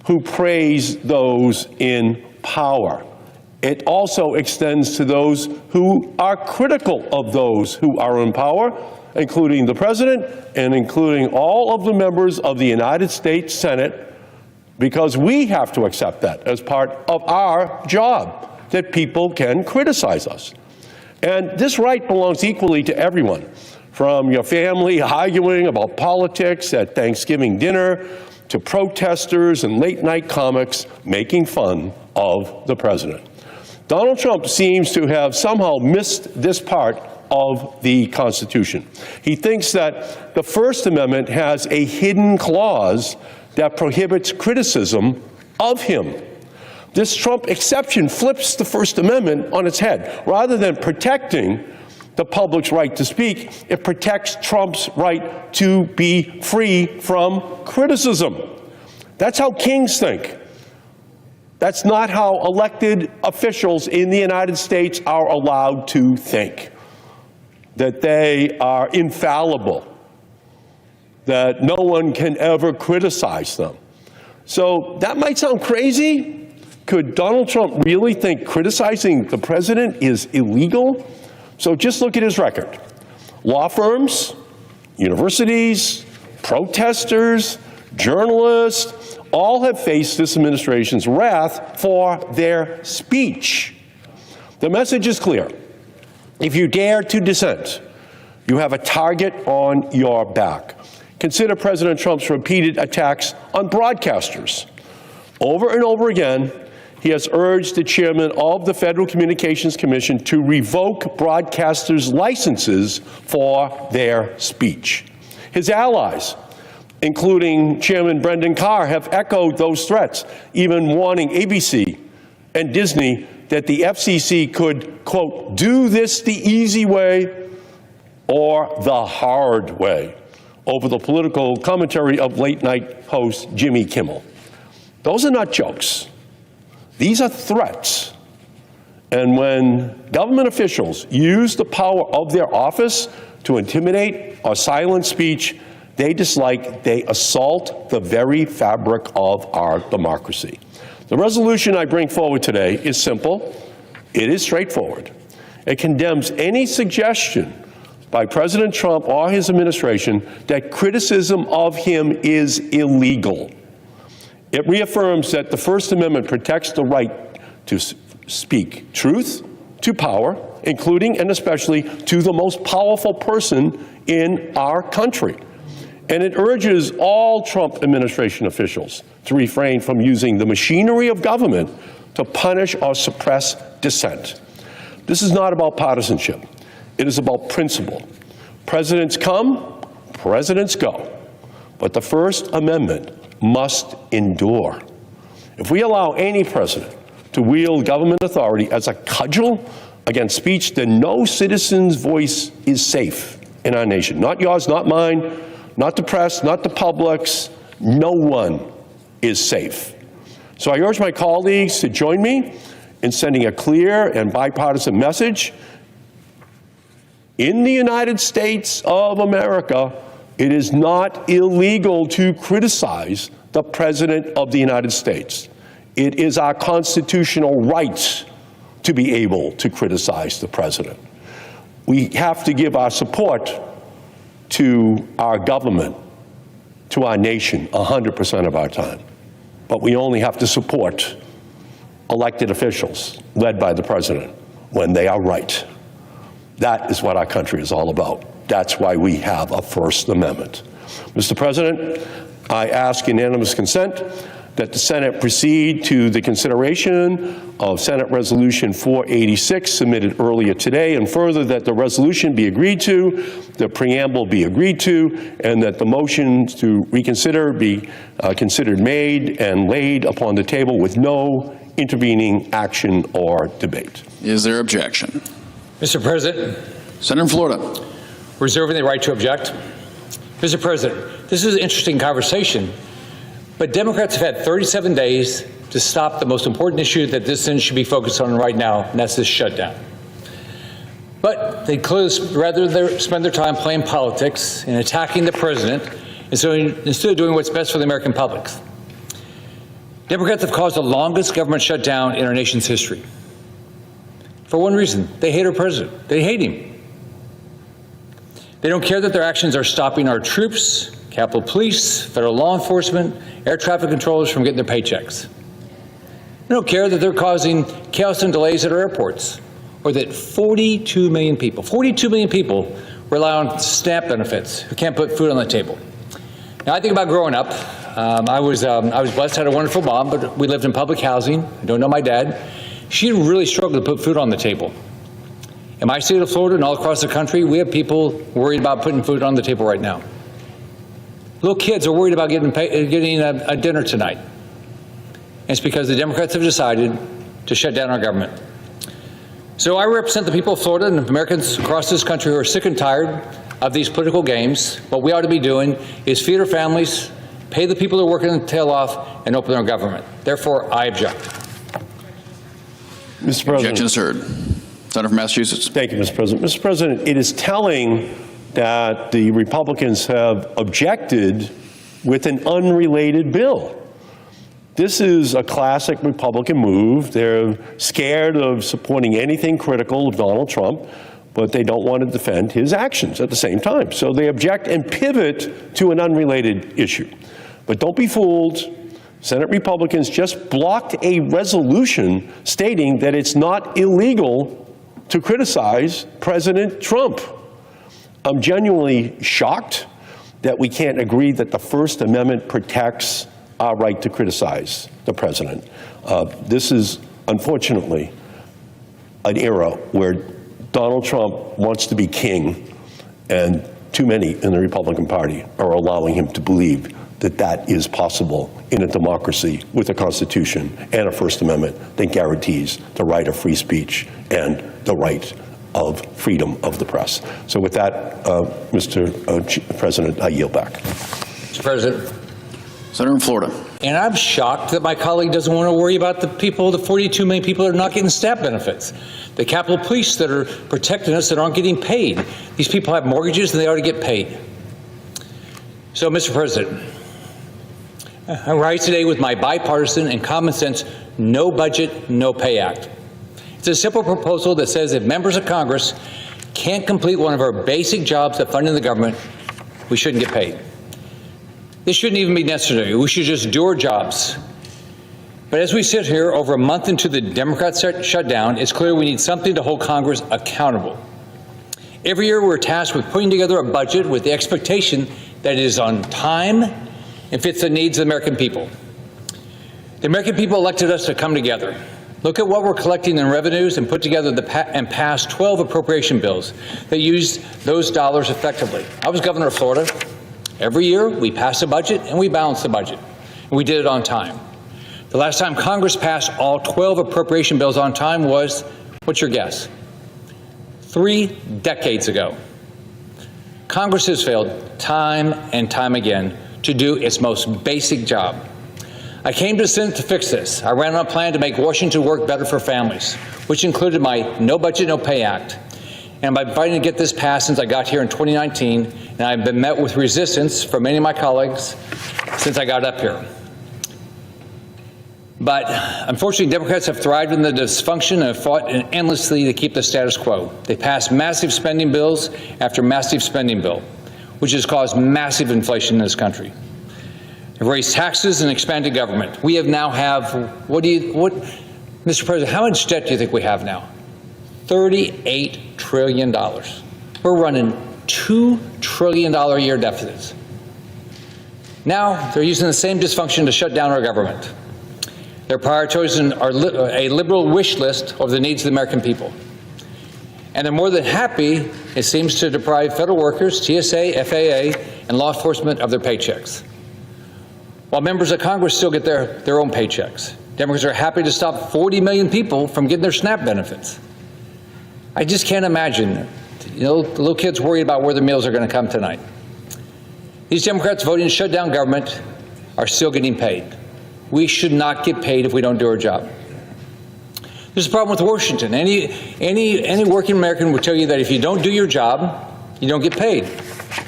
who praise those in power. It also extends to those who are critical of those who are in power, including the president and including all of the members of the United States Senate, because we have to accept that as part of our job, that people can criticize us. And this right belongs equally to everyone, from your family arguing about politics at Thanksgiving dinner to protesters and late-night comics making fun of the president. Donald Trump seems to have somehow missed this part of the Constitution. He thinks that the First Amendment has a hidden clause that prohibits criticism of him. This Trump exception flips the First Amendment on its head. Rather than protecting the public's right to speak, it protects Trump's right to be free from criticism. That's how kings think. That's not how elected officials in the United States are allowed to think. That they are infallible, that no one can ever criticize them. So that might sound crazy. Could Donald Trump really think criticizing the president is illegal? So just look at his record. Law firms, universities, protesters, journalists, all have faced this administration's wrath for their speech. The message is clear. If you dare to dissent, you have a target on your back. Consider President Trump's repeated attacks on broadcasters. Over and over again, he has urged the chairman of the Federal Communications Commission to revoke broadcasters' licenses for their speech. His allies, including Chairman Brendan Carr, have echoed those threats, even warning ABC and Disney that the FCC could, quote, do this the easy way or the hard way, over the political commentary of late-night host Jimmy Kimmel. Those are not jokes. These are threats. And when government officials use the power of their office to intimidate or silence speech, they assault the very fabric of our democracy. The resolution I bring forward today is simple. It is straightforward. It condemns any suggestion by President Trump or his administration that criticism of him is illegal. It reaffirms that the First Amendment protects the right to speak truth to power, including and especially to the most powerful person in our country. And it urges all Trump administration officials to refrain from using the machinery of government to punish or suppress dissent. This is not about partisanship. It is about principle. Presidents come, presidents go. But the First Amendment must endure. If we allow any president to wield government authority as a cudgel against speech, then no citizen's voice is safe in our nation. Not yours, not mine, not the press, not the public's. No one is safe. So I urge my colleagues to join me in sending a clear and bipartisan message. In the United States of America, it is not illegal to criticize the President of the United States. It is our constitutional right to be able to criticize the President. We have to give our support to our government, to our nation, 100% of our time. But we only have to support elected officials led by the President when they are right. That is what our country is all about. That's why we have a First Amendment. Mr. President, I ask unanimous consent that the Senate proceed to the consideration of Senate Resolution 486 submitted earlier today, and further that the resolution be agreed to, the preamble be agreed to, and that the motion to reconsider be considered made and laid upon the table with no intervening action or debate. Is there objection? Mr. President, Senator from Florida. reserving the right to object. Mr. President, this is an interesting conversation, but Democrats have had 37 days to stop the most important issue that this Senate should be focused on right now, and that's this shutdown. But they clearly rather spend their time playing politics and attacking the president, and so instead of doing what's best for the American public. Democrats have caused the longest government shutdown in our nation's history. For one reason, they hate our president. They hate him. They don't care that their actions are stopping our troops, Capitol Police, federal law enforcement, air traffic controllers from getting their paychecks. They don't care that they're causing chaos and delays at our airports, or that 42 million people rely on SNAP benefits who can't put food on the table. Now, I think about growing up. I was blessed, had a wonderful mom, but we lived in public housing. I don't know my dad. She really struggled to put food on the table. In my state of Florida and all across the country, we have people worried about putting food on the table right now. Little kids are worried about getting a dinner tonight. And it's because the Democrats have decided to shut down our government. So I represent the people of Florida and Americans across this country who are sick and tired of these political games. What we ought to be doing is feed our families, pay the people who are working their tail off, and open our government. Therefore, I object. Mr. President. Objection is heard. Senator from Massachusetts. Thank you, Mr. President. Mr. President, it is telling that the Republicans have objected with an unrelated bill. This is a classic Republican move. They're scared of supporting anything critical of Donald Trump, but they don't want to defend his actions at the same time. So they object and pivot to an unrelated issue. But don't be fooled. Senate Republicans just blocked a resolution stating that it's not illegal to criticize President Trump. I'm genuinely shocked that we can't agree that the First Amendment protects our right to criticize the president. This is, unfortunately, an era where Donald Trump wants to be king, and too many in the Republican Party are allowing him to believe that that is possible in a democracy with a Constitution and a First Amendment that guarantees the right of free speech and the right of freedom of the press. So with that, Mr. President, I yield back. Mr. President. Senator from Florida. And I'm shocked that my colleague doesn't want to worry about the people, the 42 million people that are not getting SNAP benefits, the Capitol Police that are protecting us that aren't getting paid. These people have mortgages and they ought to get paid. So, Mr. President, I rise today with my bipartisan and common sense no budget, no pay act. It's a simple proposal that says if members of Congress can't complete one of our basic jobs of funding the government, we shouldn't get paid. This shouldn't even be necessary. We should just do our jobs. But as we sit here over a month into the Democrat shutdown, it's clear we need something to hold Congress accountable. Every year we're tasked with putting together a budget with the expectation that it is on time and fits the needs of the American people. The American people elected us to come together. Look at what we're collecting in revenues and put together and pass 12 appropriation bills that use those dollars effectively. I was governor of Florida. Every year we pass a budget and we balance the budget. And we did it on time. The last time Congress passed all 12 appropriation bills on time was, what's your guess? 3 decades ago. Congress has failed time and time again to do its most basic job. I came to the Senate to fix this. I ran on a plan to make Washington work better for families, which included my No Budget, No Pay Act. And I've been fighting to get this passed since I got here in 2019, and I've been met with resistance from many of my colleagues since I got up here. But unfortunately, Democrats have thrived in the dysfunction and have fought endlessly to keep the status quo. They passed massive spending bills after massive spending bill, which has caused massive inflation in this country. They've raised taxes and expanded government. We have now Mr. President, how much debt do you think we have now? $38 trillion. We're running $2 trillion a year deficits. Now they're using the same dysfunction to shut down our government. They're prioritizing a liberal wish list of the needs of the American people. And they're more than happy, it seems, to deprive federal workers, TSA, FAA, and law enforcement of their paychecks, while members of Congress still get their own paychecks. Democrats are happy to stop 40 million people from getting their SNAP benefits. I just can't imagine, the little kids worried about where the meals are going to come tonight. These Democrats voting to shut down government are still getting paid. We should not get paid if we don't do our job. There's a problem with Washington. Any working American will tell you that if you don't do your job, you don't get paid,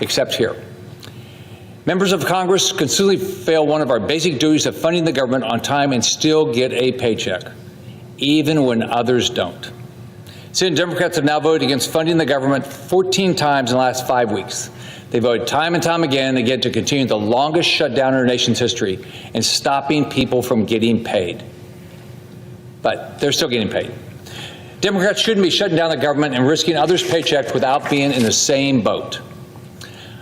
except here. Members of Congress consistently fail one of our basic duties of funding the government on time and still get a paycheck, even when others don't. Senate Democrats have now voted against funding the government 14 times in the last 5 weeks. They voted time and time again to continue the longest shutdown in our nation's history and stopping people from getting paid. But they're still getting paid. Democrats shouldn't be shutting down the government and risking others' paychecks without being in the same boat.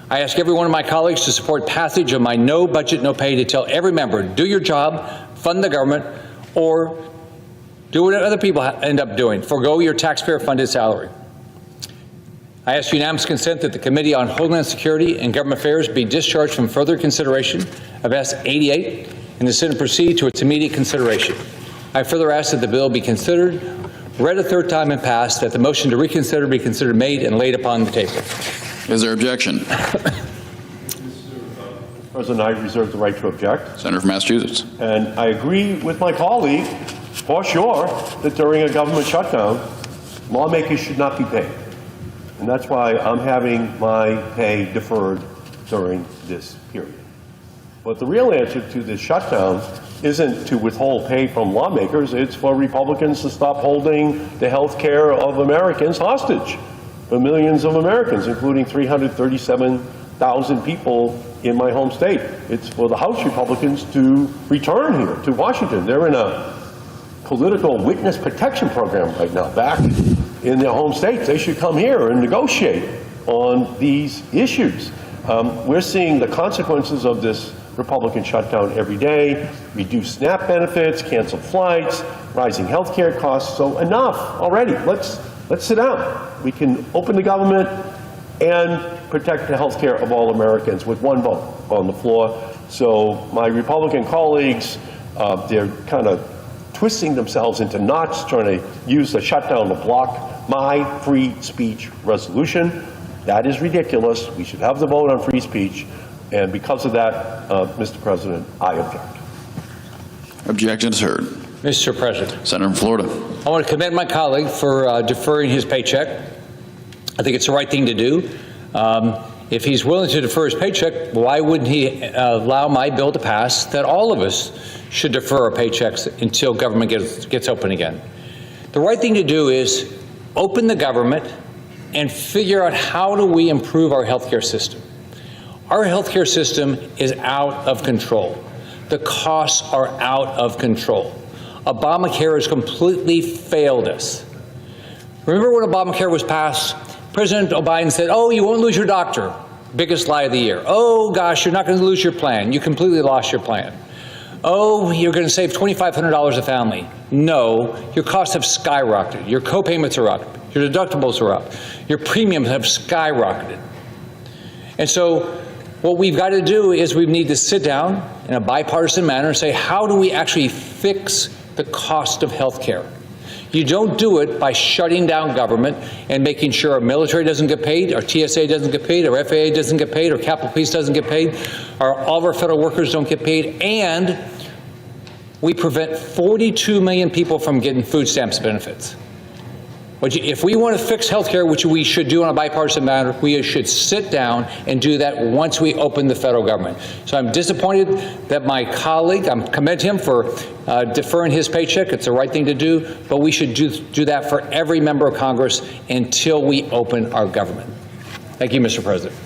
I ask every one of my colleagues to support passage of my No Budget, No Pay to tell every member, do your job, fund the government, or do what other people end up doing, forego your taxpayer-funded salary. I ask unanimous consent that the Committee on Homeland Security and Government Affairs be discharged from further consideration of S-88 and the Senate proceed to its immediate consideration. I further ask that the bill be considered, read a third time and passed, that the motion to reconsider be considered made and laid upon the table. Is there objection? President, I reserve the right to object. Senator from Massachusetts. And I agree with my colleague, for sure, that during a government shutdown, lawmakers should not be paid. And that's why I'm having my pay deferred during this period. But the real answer to this shutdown isn't to withhold pay from lawmakers. It's for Republicans to stop holding the health care of Americans hostage for millions of Americans, including 337,000 people in my home state. It's for the House Republicans to return here to Washington. They're in a political witness protection program right now, back in their home states. They should come here and negotiate on these issues. We're seeing the consequences of this Republican shutdown every day: reduced SNAP benefits, canceled flights, rising health care costs. So enough already. Let's sit down. We can open the government and protect the health care of all Americans with one vote on the floor. So my Republican colleagues, they're kind of twisting themselves into knots, trying to use the shutdown to block my free speech resolution. That is ridiculous. We should have the vote on free speech. And because of that, Mr. President, I object. Objection is heard. Mr. President. Senator from Florida. I want to commend my colleague for deferring his paycheck. I think it's the right thing to do. If he's willing to defer his paycheck, why wouldn't he allow my bill to pass that all of us should defer our paychecks until government gets open again? The right thing to do is open the government and figure out how do we improve our healthcare system. Our healthcare system is out of control. The costs are out of control. Obamacare has completely failed us. Remember when Obamacare was passed? President Biden said, oh, you won't lose your doctor. Biggest lie of the year. Oh, gosh, you're not going to lose your plan. You completely lost your plan. Oh, you're going to save $2,500 a family. No, your costs have skyrocketed. Your co-payments are up. Your deductibles are up. Your premiums have skyrocketed. And so What we've got to do is we need to sit down in a bipartisan manner and say, how do we actually fix the cost of health care? You don't do it by shutting down government and making sure our military doesn't get paid, our TSA doesn't get paid, our FAA doesn't get paid, our Capitol Police doesn't get paid, all of our federal workers don't get paid, and we prevent 42 million people from getting food stamps benefits. But if we want to fix health care, which we should do on a bipartisan matter, we should sit down and do that once we open the federal government. So I'm disappointed that my colleague, I commend him for deferring his paycheck. It's the right thing to do, but we should do that for every member of Congress until we open our government. Thank you, Mr. President.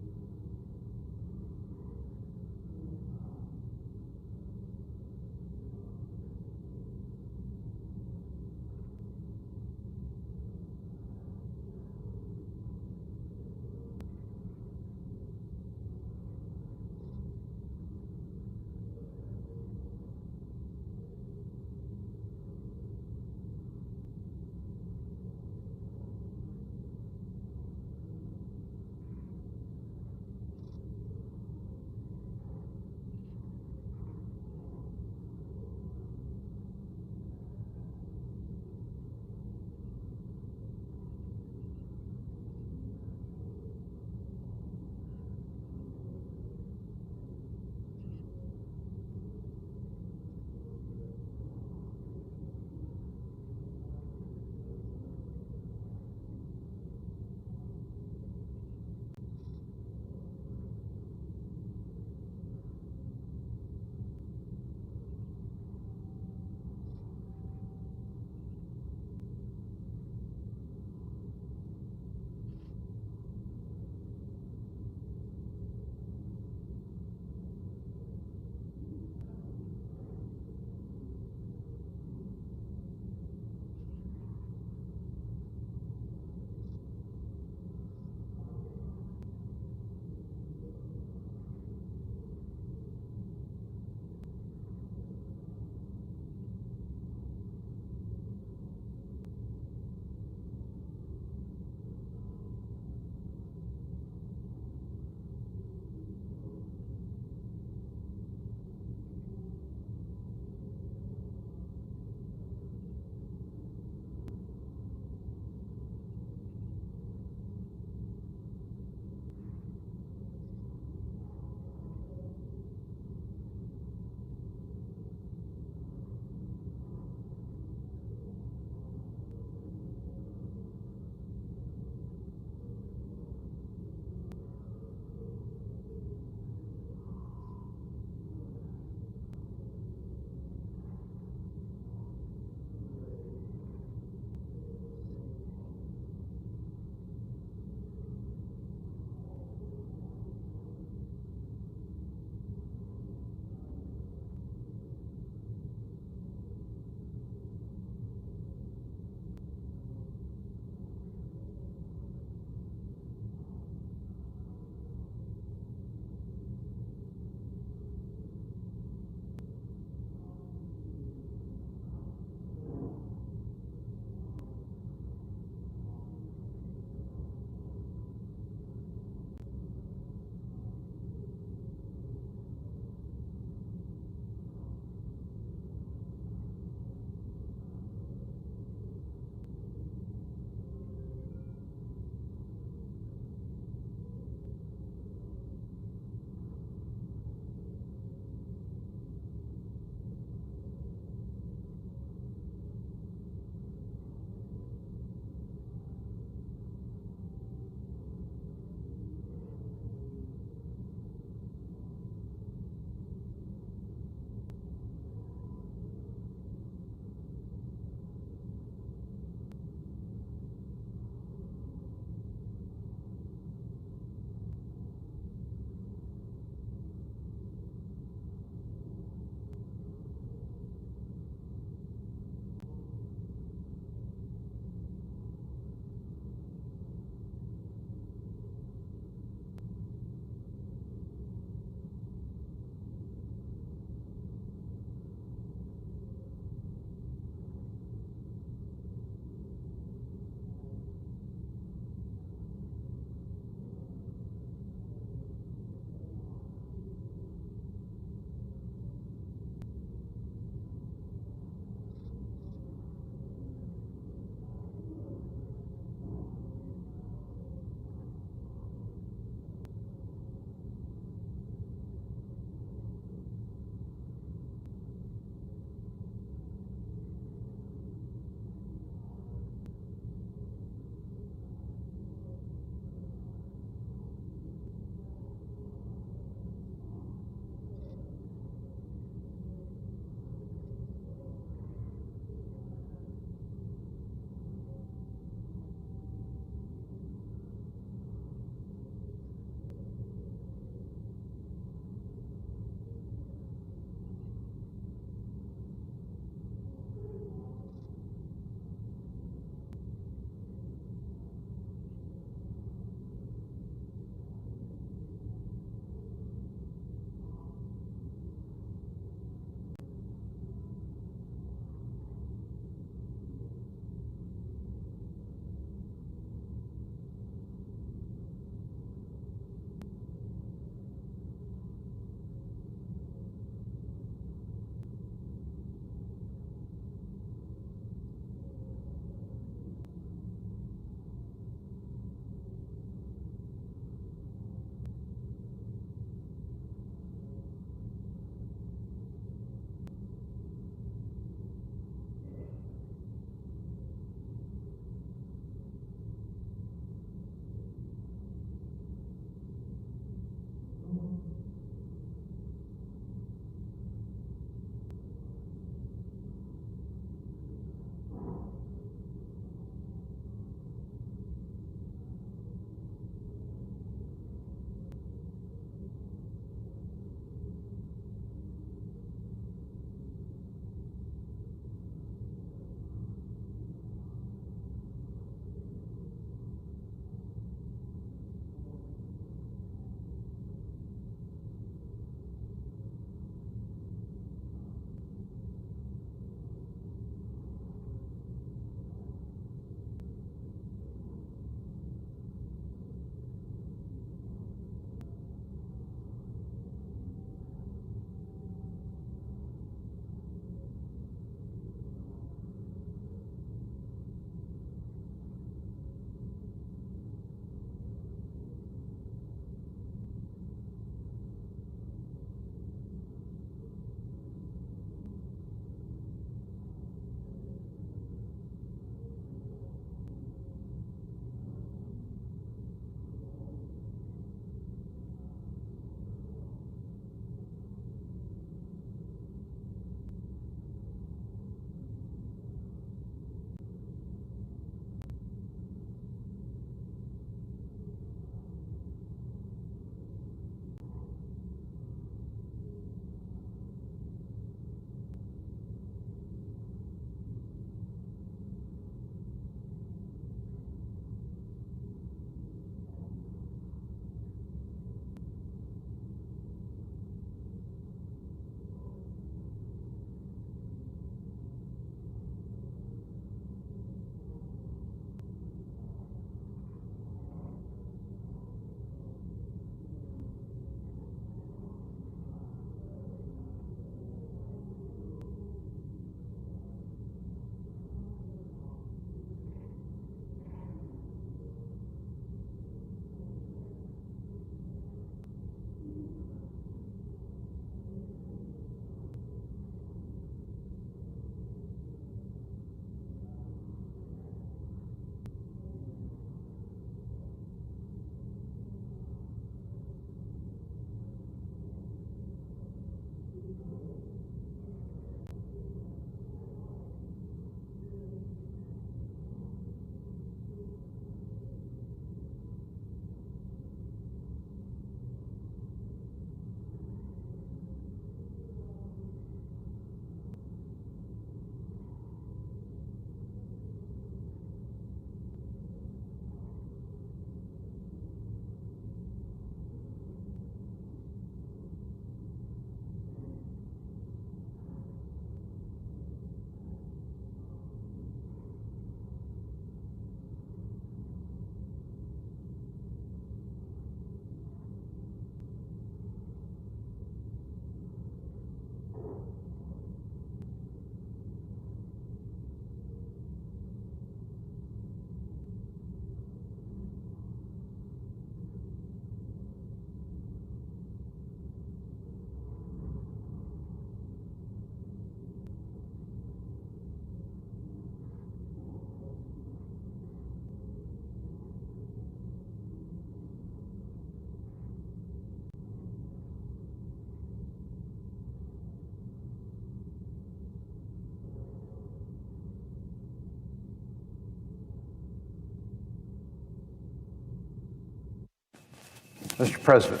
Mr. President.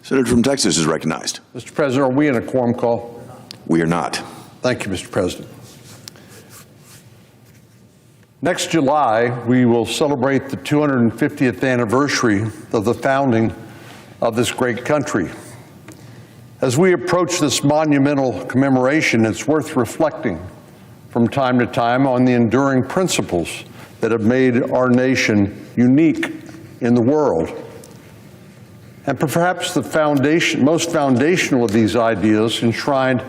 Senator from Texas is recognized. Mr. President, are we in a quorum call? We are not. Thank you, Mr. President. Next July, we will celebrate the 250th anniversary of the founding of this great country. As we approach this monumental commemoration, it's worth reflecting from time to time on the enduring principles that have made our nation unique in the world. And perhaps the most foundational of these ideas enshrined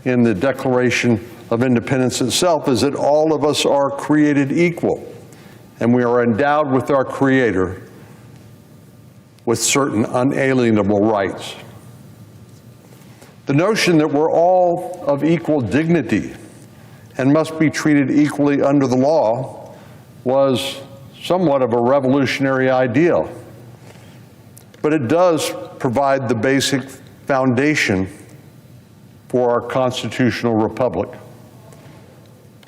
in the Declaration of Independence itself is that all of us are created equal, and we are endowed with our Creator with certain unalienable rights. The notion that we're all of equal dignity and must be treated equally under the law was somewhat of a revolutionary idea, but it does provide the basic foundation for our constitutional republic.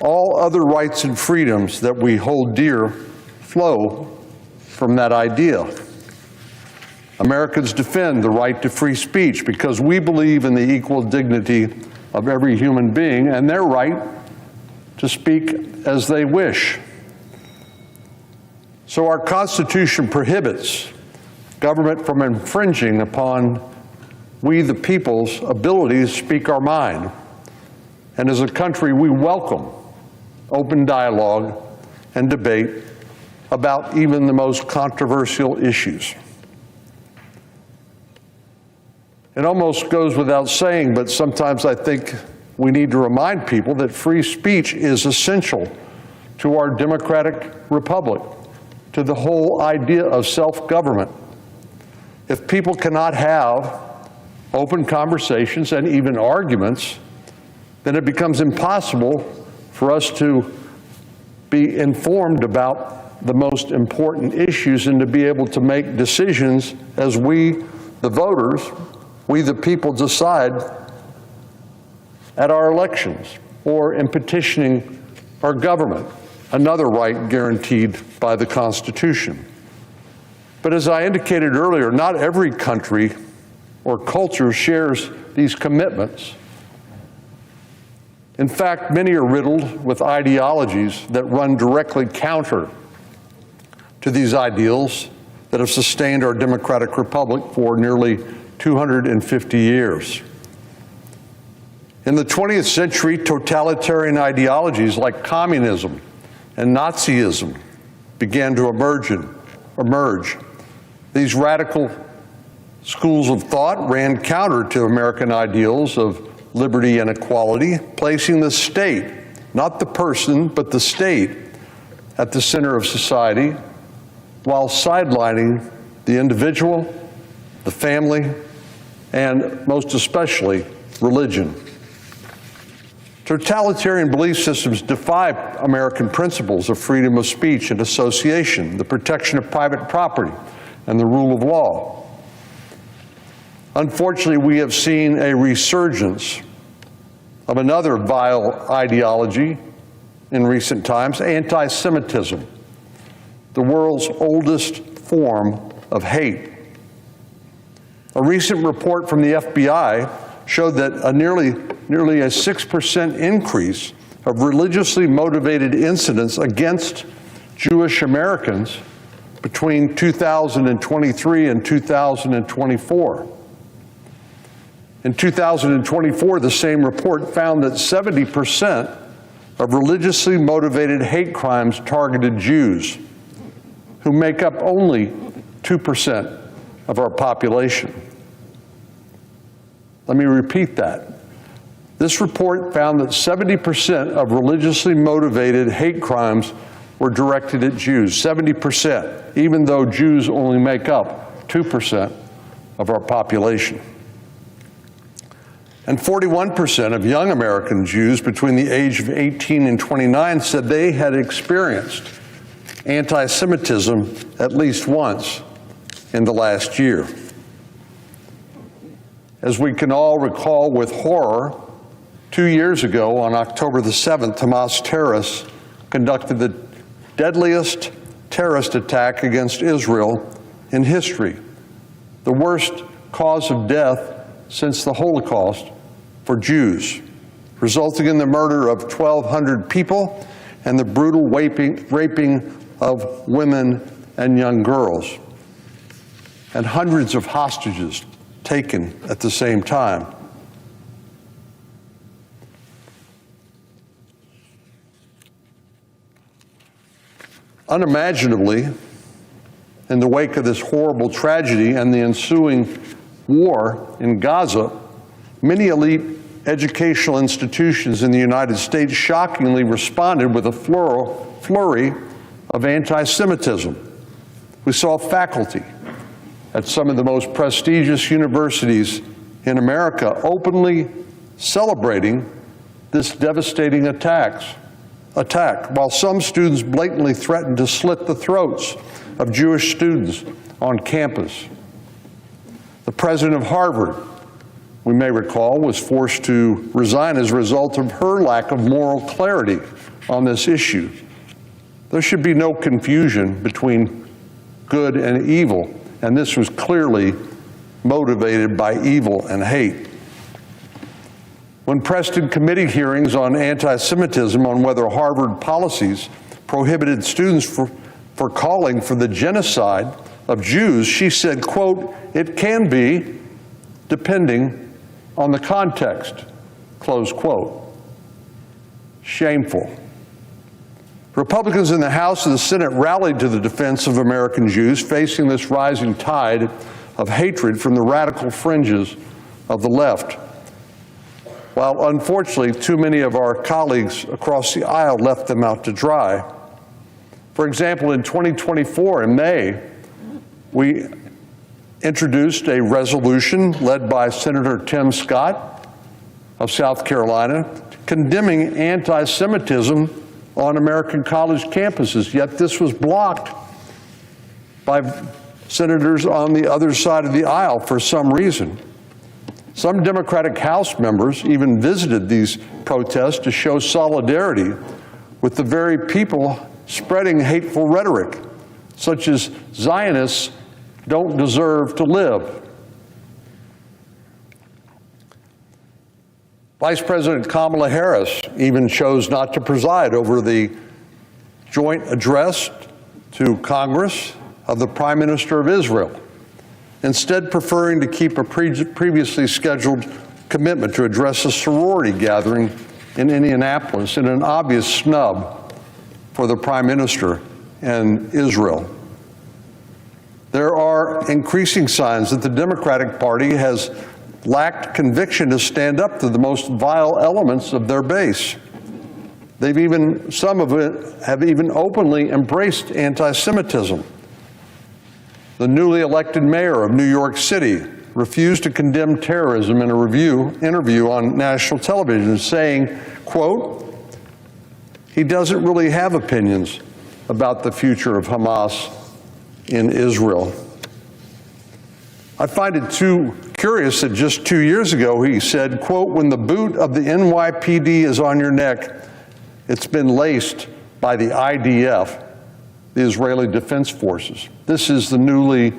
All other rights and freedoms that we hold dear flow from that idea. Americans defend the right to free speech because we believe in the equal dignity of every human being and their right to speak as they wish. So our Constitution prohibits government from infringing upon we the people's ability to speak our mind. And as a country, we welcome open dialogue and debate about even the most controversial issues. It almost goes without saying, but sometimes I think we need to remind people that free speech is essential to our democratic republic, to the whole idea of self-government. If people cannot have open conversations and even arguments, then it becomes impossible for us to be informed about the most important issues and to be able to make decisions as we, the voters, we the people, decide at our elections or in petitioning our government, another right guaranteed by the Constitution. But as I indicated earlier, not every country or culture shares these commitments. In fact, many are riddled with ideologies that run directly counter to these ideals that have sustained our democratic republic for nearly 250 years. In the 20th century, totalitarian ideologies like communism and Nazism began to emerge. These radical schools of thought ran counter to American ideals of liberty and equality, placing the state, not the person, but the state, at the center of society, while sidelining the individual, the family, and most especially religion. Totalitarian belief systems defy American principles of freedom of speech and association, the protection of private property, and the rule of law. Unfortunately, we have seen a resurgence of another vile ideology in recent times, anti-Semitism, the world's oldest form of hate. A recent report from the FBI showed that nearly a 6% increase of religiously motivated incidents against Jewish Americans between 2023 and 2024. In 2024, the same report found that 70% of religiously motivated hate crimes targeted Jews, who make up only 2% of our population. Let me repeat that. This report found that 70% of religiously motivated hate crimes were directed at Jews, 70%, even though Jews only make up 2% of our population. And 41% of young American Jews between the age of 18 and 29 said they had experienced anti-Semitism at least once in the last year. As we can all recall with horror, 2 years ago on October the 7th, Hamas terrorists conducted the deadliest terrorist attack against Israel in history, the worst cause of death since the Holocaust for Jews, resulting in the murder of 1,200 people and the brutal raping of women and young girls, and hundreds of hostages taken at the same time. Unimaginably, in the wake of this horrible tragedy and the ensuing war in Gaza, many elite educational institutions in the United States shockingly responded with a flurry of anti-Semitism. We saw faculty at some of the most prestigious universities in America openly celebrating this devastating attack, while some students blatantly threatened to slit the throats of Jewish students on campus. The president of Harvard, we may recall, was forced to resign as a result of her lack of moral clarity on this issue. There should be no confusion between good and evil, and this was clearly motivated by evil and hate. When pressed in committee hearings on anti-Semitism on whether Harvard policies prohibited students for calling for the genocide of Jews, she said, quote, "It can be, depending on the context," close quote. Shameful. Republicans in the House and the Senate rallied to the defense of American Jews facing this rising tide of hatred from the radical fringes of the left. While unfortunately too many of our colleagues across the aisle left them out to dry. For example, in 2024, in May, we introduced a resolution led by Senator Tim Scott of South Carolina condemning anti-Semitism on American college campuses, yet this was blocked by senators on the other side of the aisle for some reason. Some Democratic House members even visited these protests to show solidarity with the very people spreading hateful rhetoric, such as Zionists don't deserve to live. Vice President Kamala Harris even chose not to preside over the joint address to Congress of the Prime Minister of Israel, instead preferring to keep a previously scheduled commitment to address a sorority gathering in Indianapolis in an obvious snub for the Prime Minister and Israel. There are increasing signs that the Democratic Party has lacked conviction to stand up to the most vile elements of their base. Some of it have even openly embraced anti-Semitism. The newly elected mayor of New York City refused to condemn terrorism in a interview on national television, saying, quote, he doesn't really have opinions about the future of Hamas in Israel. I find it too curious that just 2 years ago he said, quote, when the boot of the NYPD is on your neck, it's been laced by the IDF, the Israeli Defense Forces. This is the newly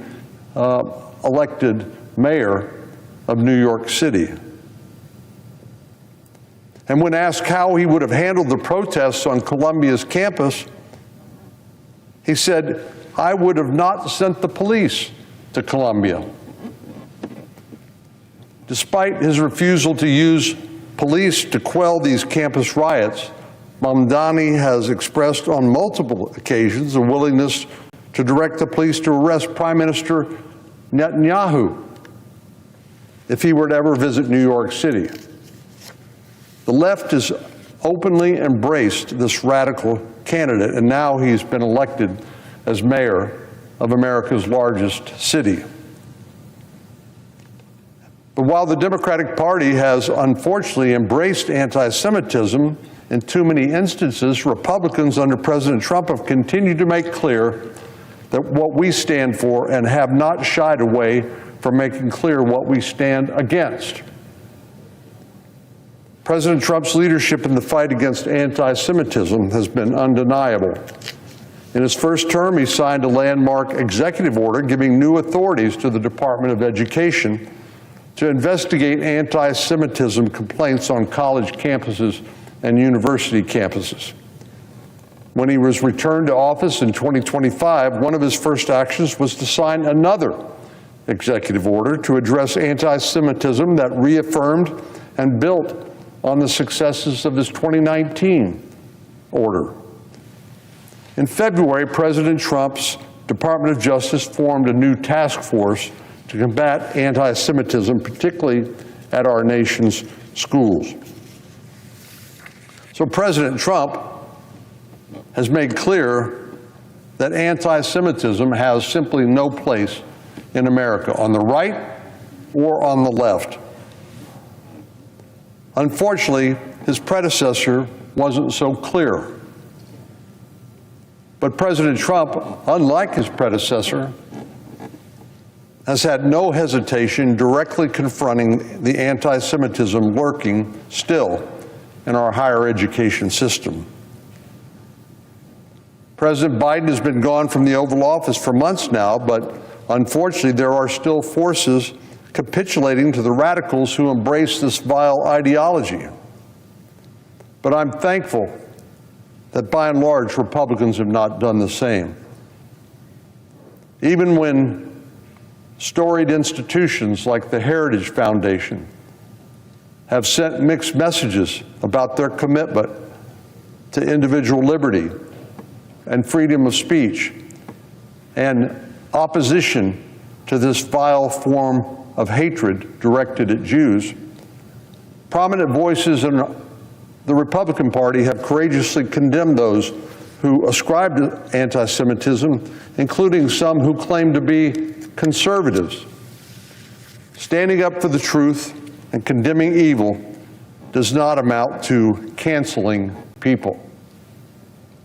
elected mayor of New York City. And when asked how he would have handled the protests on Columbia's campus, he said, I would have not sent the police to Columbia. Despite his refusal to use police to quell these campus riots, Mamdani has expressed on multiple occasions a willingness to direct the police to arrest Prime Minister Netanyahu if he were to ever visit New York City. The left has openly embraced this radical candidate, and now he's been elected as mayor of America's largest city. But while the Democratic Party has unfortunately embraced anti-Semitism in too many instances, Republicans under President Trump have continued to make clear that what we stand for and have not shied away from making clear what we stand against. President Trump's leadership in the fight against anti-Semitism has been undeniable. In his first term, he signed a landmark executive order giving new authorities to the Department of Education to investigate anti-Semitism complaints on college campuses and university campuses. When he was returned to office in 2025, one of his first actions was to sign another executive order to address anti-Semitism that reaffirmed and built on the successes of his 2019 order. In February, President Trump's Department of Justice formed a new task force to combat anti-Semitism, particularly at our nation's schools. So President Trump has made clear that anti-Semitism has simply no place in America, on the right or on the left. Unfortunately, his predecessor wasn't so clear. But President Trump, unlike his predecessor, has had no hesitation directly confronting the anti-Semitism lurking still in our higher education system. President Biden has been gone from the Oval Office for months now, but unfortunately there are still forces capitulating to the radicals who embrace this vile ideology. But I'm thankful that by and large Republicans have not done the same. Even when storied institutions like the Heritage Foundation have sent mixed messages about their commitment to individual liberty and freedom of speech and opposition to this vile form of hatred directed at Jews, prominent voices in the Republican Party have courageously condemned those who ascribe to anti-Semitism, including some who claim to be conservatives. Standing up for the truth and condemning evil does not amount to canceling people.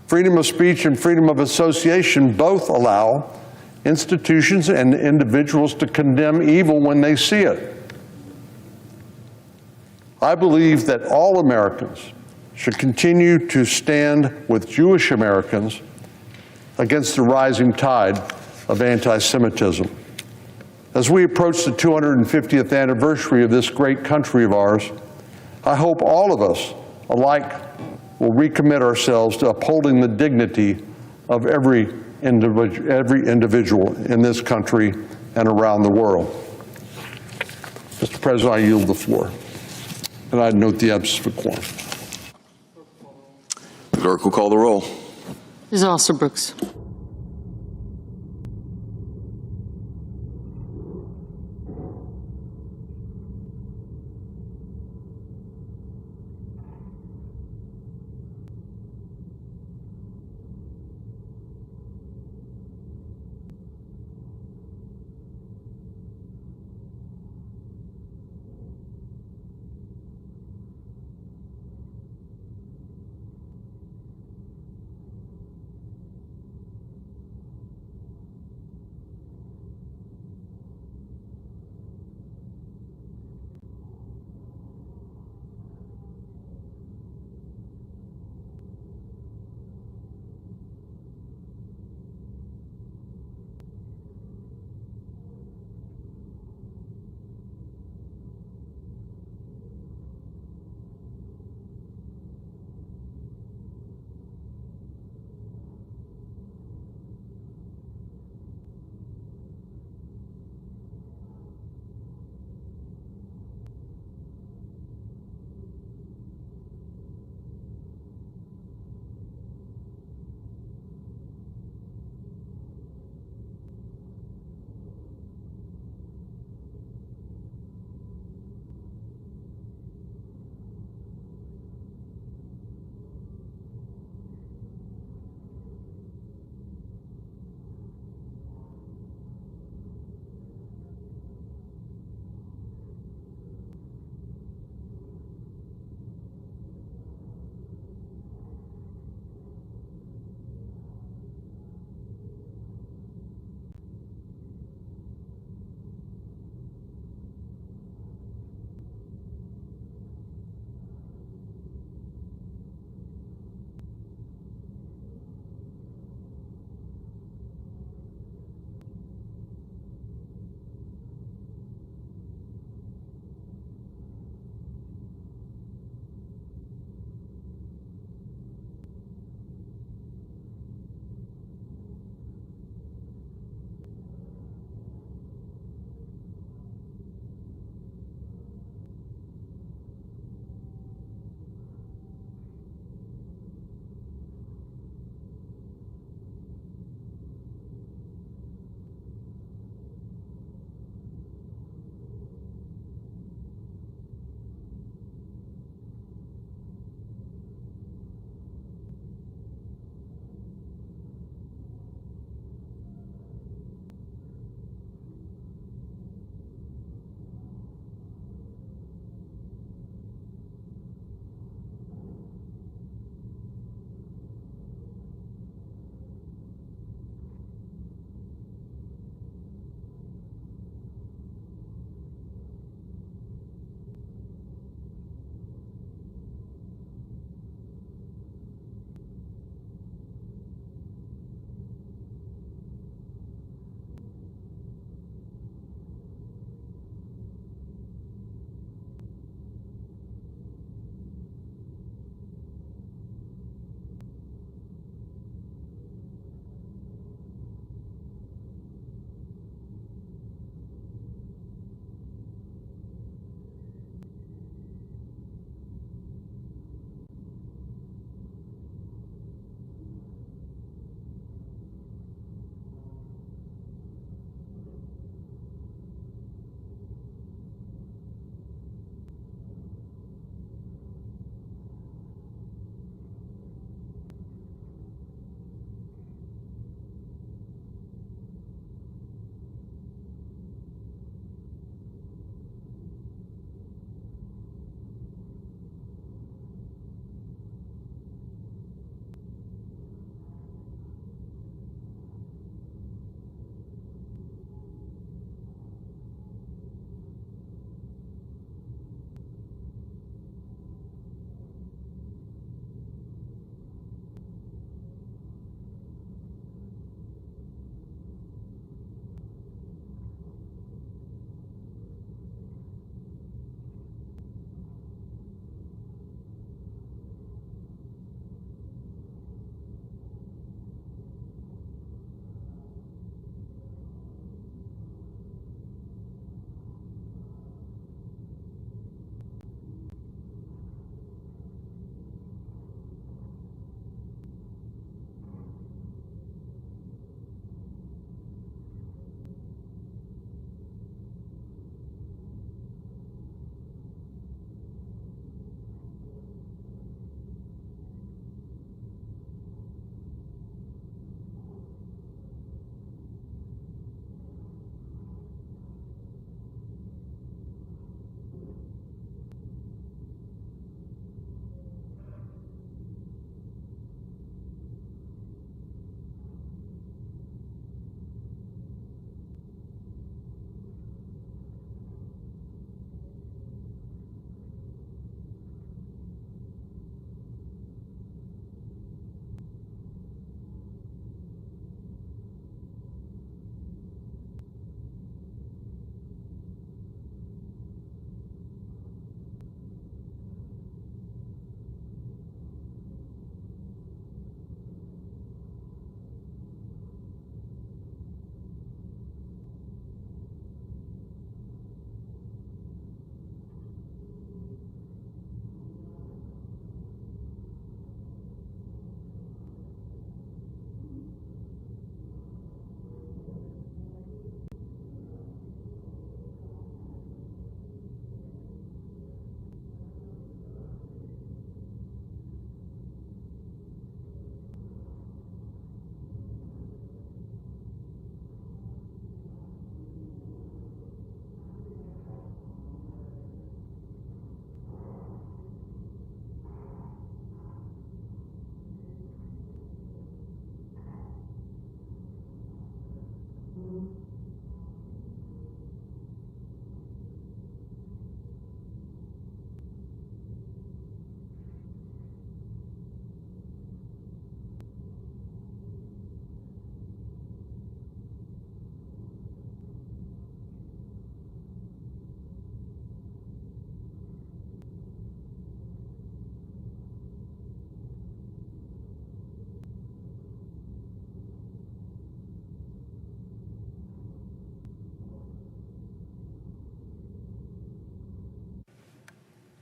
Freedom of speech and freedom of association both allow institutions and individuals to condemn evil when they see it. I believe that all Americans should continue to stand with Jewish Americans against the rising tide of anti-Semitism. As we approach the 250th anniversary of this great country of ours, I hope all of us alike will recommit ourselves to upholding the dignity of every individual in this country and around the world. Mr. President, I yield the floor. And I note the absence of a quorum. The clerk will call the roll. Ms. Alston-Brooks.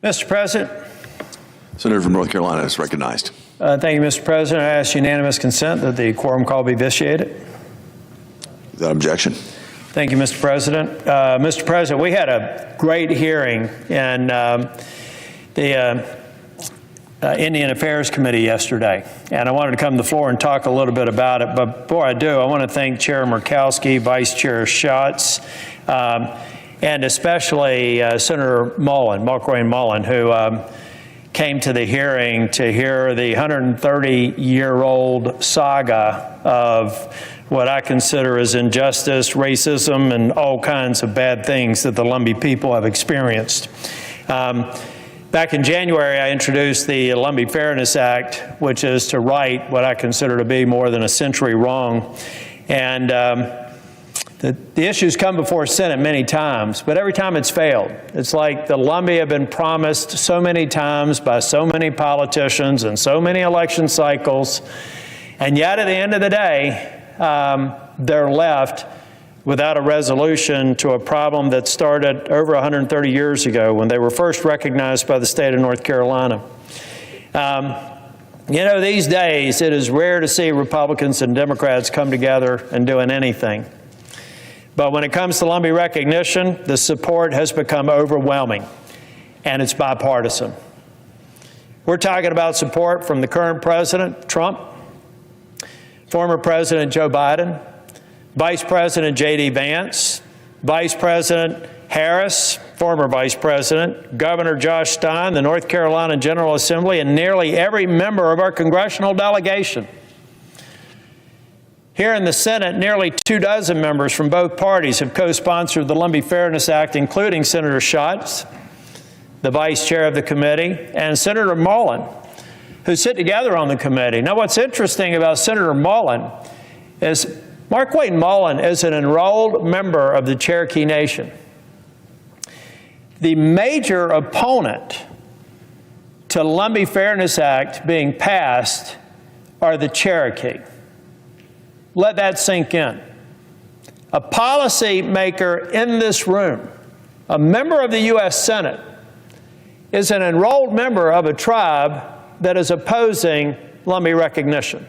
Mr. President. Senator from North Carolina is recognized. Thank you, Mr. President. I ask unanimous consent that the quorum call be vitiated. Without objection. Thank you, Mr. President. Mr. President, we had a great hearing in the Indian Affairs Committee yesterday, and I wanted to come to the floor and talk a little bit about it. But before I do, I want to thank Chair Murkowski, Vice Chair Schatz, and especially Senator Mullen, Markwayne Mullen, who came to the hearing to hear the 130-year-old saga of what I consider as injustice, racism, and all kinds of bad things that the Lumbee people have experienced. Back in January, I introduced the Lumbee Fairness Act, which is to right what I consider to be more than a century wrong. And the issue's come before Senate many times, but every time it's failed. It's like the Lumbee have been promised so many times by so many politicians and so many election cycles, and yet at the end of the day, they're left without a resolution to a problem that started over 130 years ago when they were first recognized by the state of North Carolina. You know, these days, it is rare to see Republicans and Democrats come together and doing anything. But when it comes to Lumbee recognition, the support has become overwhelming, and it's bipartisan. We're talking about support from the current president, Trump, former President Joe Biden, Vice President J.D. Vance, Vice President Harris, former Vice President, Governor Josh Stein, the North Carolina General Assembly, and nearly every member of our congressional delegation. Here in the Senate, nearly 24 members from both parties have co-sponsored the Lumbee Fairness Act, including Senator Schatz, the Vice Chair of the committee, and Senator Mullen, who sit together on the committee. Now, what's interesting about Senator Mullen is Markwayne Mullen is an enrolled member of the Cherokee Nation. The major opponent to Lumbee Fairness Act being passed are the Cherokee. Let that sink in. A policy maker in this room, a member of the U.S. Senate, is an enrolled member of a tribe that is opposing Lumbee recognition.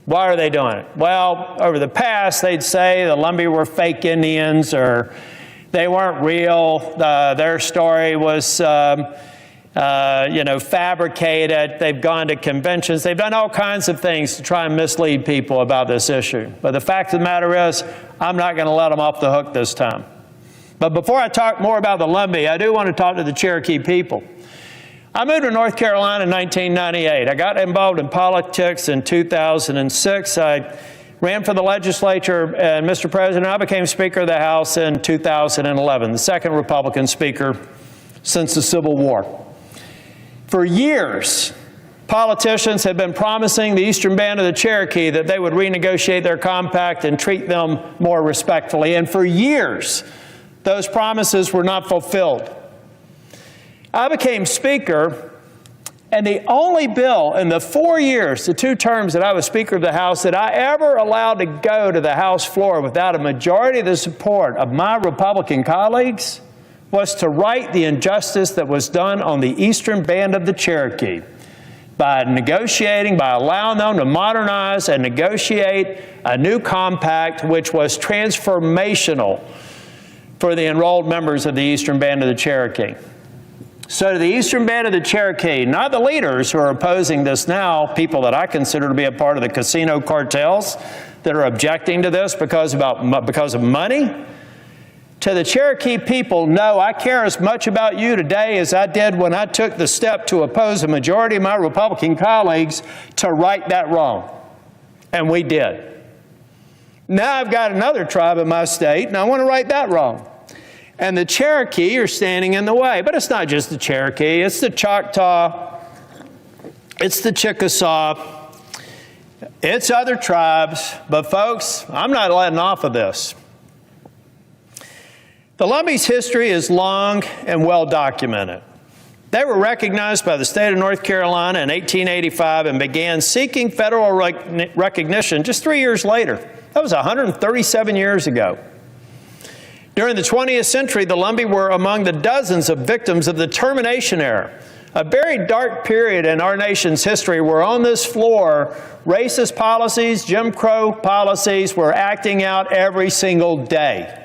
Why are they doing it? Well, over the past, they'd say the Lumbee were fake Indians or they weren't real. Their story was, fabricated. They've gone to conventions. They've done all kinds of things to try and mislead people about this issue. But the fact of the matter is, I'm not going to let them off the hook this time. But before I talk more about the Lumbee, I do want to talk to the Cherokee people. I moved to North Carolina in 1998. I got involved in politics in 2006. I ran for the legislature, and Mr. President, I became Speaker of the House in 2011, the second Republican Speaker since the Civil War. For years, politicians have been promising the Eastern Band of the Cherokee that they would renegotiate their compact and treat them more respectfully. And for years, those promises were not fulfilled. I became Speaker, and the only bill in the 4 years, the 2 terms that I was Speaker of the House, that I ever allowed to go to the House floor without a majority of the support of my Republican colleagues was to right the injustice that was done on the Eastern Band of the Cherokee by negotiating, by allowing them to modernize and negotiate a new compact which was transformational for the enrolled members of the Eastern Band of the Cherokee. So to the Eastern Band of the Cherokee, not the leaders who are opposing this now, people that I consider to be a part of the casino cartels that are objecting to this because of money, to the Cherokee people, no, I care as much about you today as I did when I took the step to oppose a majority of my Republican colleagues to right that wrong. And we did. Now I've got another tribe in my state, and I want to right that wrong. And the Cherokee are standing in the way. But it's not just the Cherokee. It's the Choctaw. It's the Chickasaw. It's other tribes. But folks, I'm not letting off of this. The Lumbee's history is long and well documented. They were recognized by the state of North Carolina in 1885 and began seeking federal recognition just 3 years later. That was 137 years ago. During the 20th century, the Lumbee were among the dozens of victims of the termination era, a very dark period in our nation's history where on this floor, racist policies, Jim Crow policies were acting out every single day.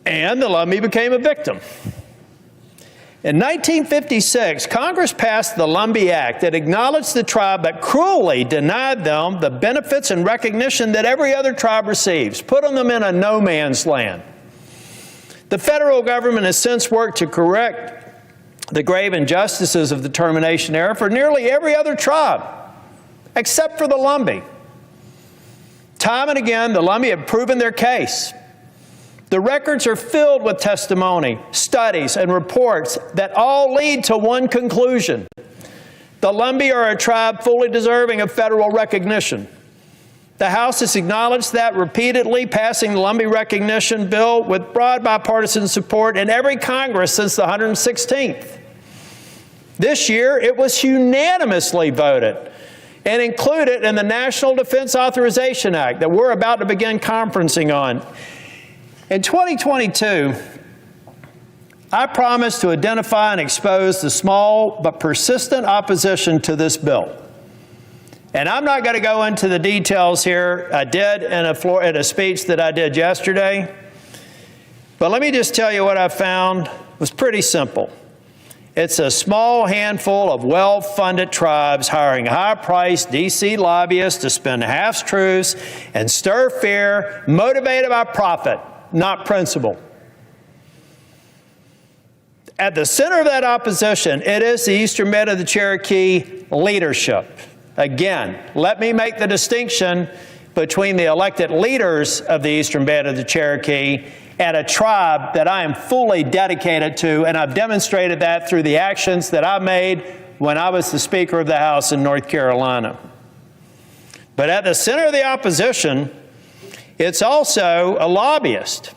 And the Lumbee became a victim. In 1956, Congress passed the Lumbee Act that acknowledged the tribe but cruelly denied them the benefits and recognition that every other tribe receives, putting them in a no man's land. The federal government has since worked to correct the grave injustices of the termination era for nearly every other tribe, except for the Lumbee. Time and again, the Lumbee have proven their case. The records are filled with testimony, studies, and reports that all lead to one conclusion. The Lumbee are a tribe fully deserving of federal recognition. The House has acknowledged that repeatedly, passing the Lumbee recognition bill with broad bipartisan support in every Congress since the 116th. This year, it was unanimously voted and included in the National Defense Authorization Act that we're about to begin conferencing on. In 2022, I promised to identify and expose the small but persistent opposition to this bill. And I'm not going to go into the details here. I did in a speech that I did yesterday. But let me just tell you what I found was pretty simple. It's a small handful of well-funded tribes hiring high-priced D.C. lobbyists to spin half-truths and stir fear, motivated by profit, not principle. At the center of that opposition, it is the Eastern Band of the Cherokee leadership. Again, let me make the distinction between the elected leaders of the Eastern Band of the Cherokee and a tribe that I am fully dedicated to, and I've demonstrated that through the actions that I made when I was the Speaker of the House in North Carolina. But at the center of the opposition, it's also a lobbyist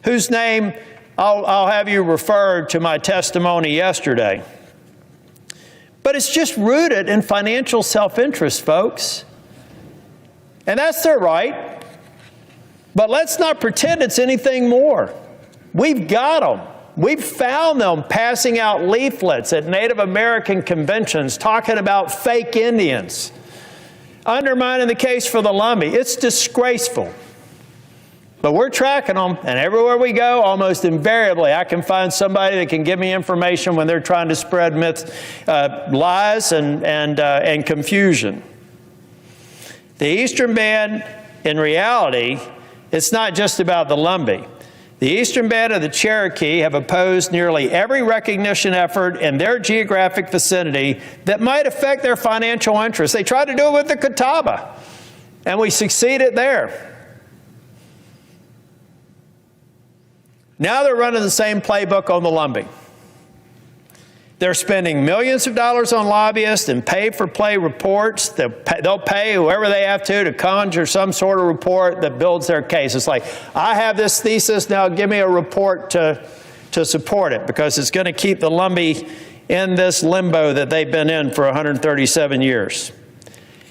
whose name I'll have you refer to my testimony yesterday. But it's just rooted in financial self-interest, folks. And that's their right. But let's not pretend it's anything more. We've got them. We've found them passing out leaflets at Native American conventions talking about fake Indians, undermining the case for the Lumbee. It's disgraceful. But we're tracking them, and everywhere we go, almost invariably, I can find somebody that can give me information when they're trying to spread myths, lies, and confusion. The Eastern Band, in reality, it's not just about the Lumbee. The Eastern Band of the Cherokee have opposed nearly every recognition effort in their geographic vicinity that might affect their financial interests. They tried to do it with the Catawba, and we succeeded there. Now they're running the same playbook on the Lumbee. They're spending millions of dollars on lobbyists and pay-for-play reports. They'll pay whoever they have to conjure some sort of report that builds their case. It's like, I have this thesis, now give me a report to support it, because it's going to keep the Lumbee in this limbo that they've been in for 137 years.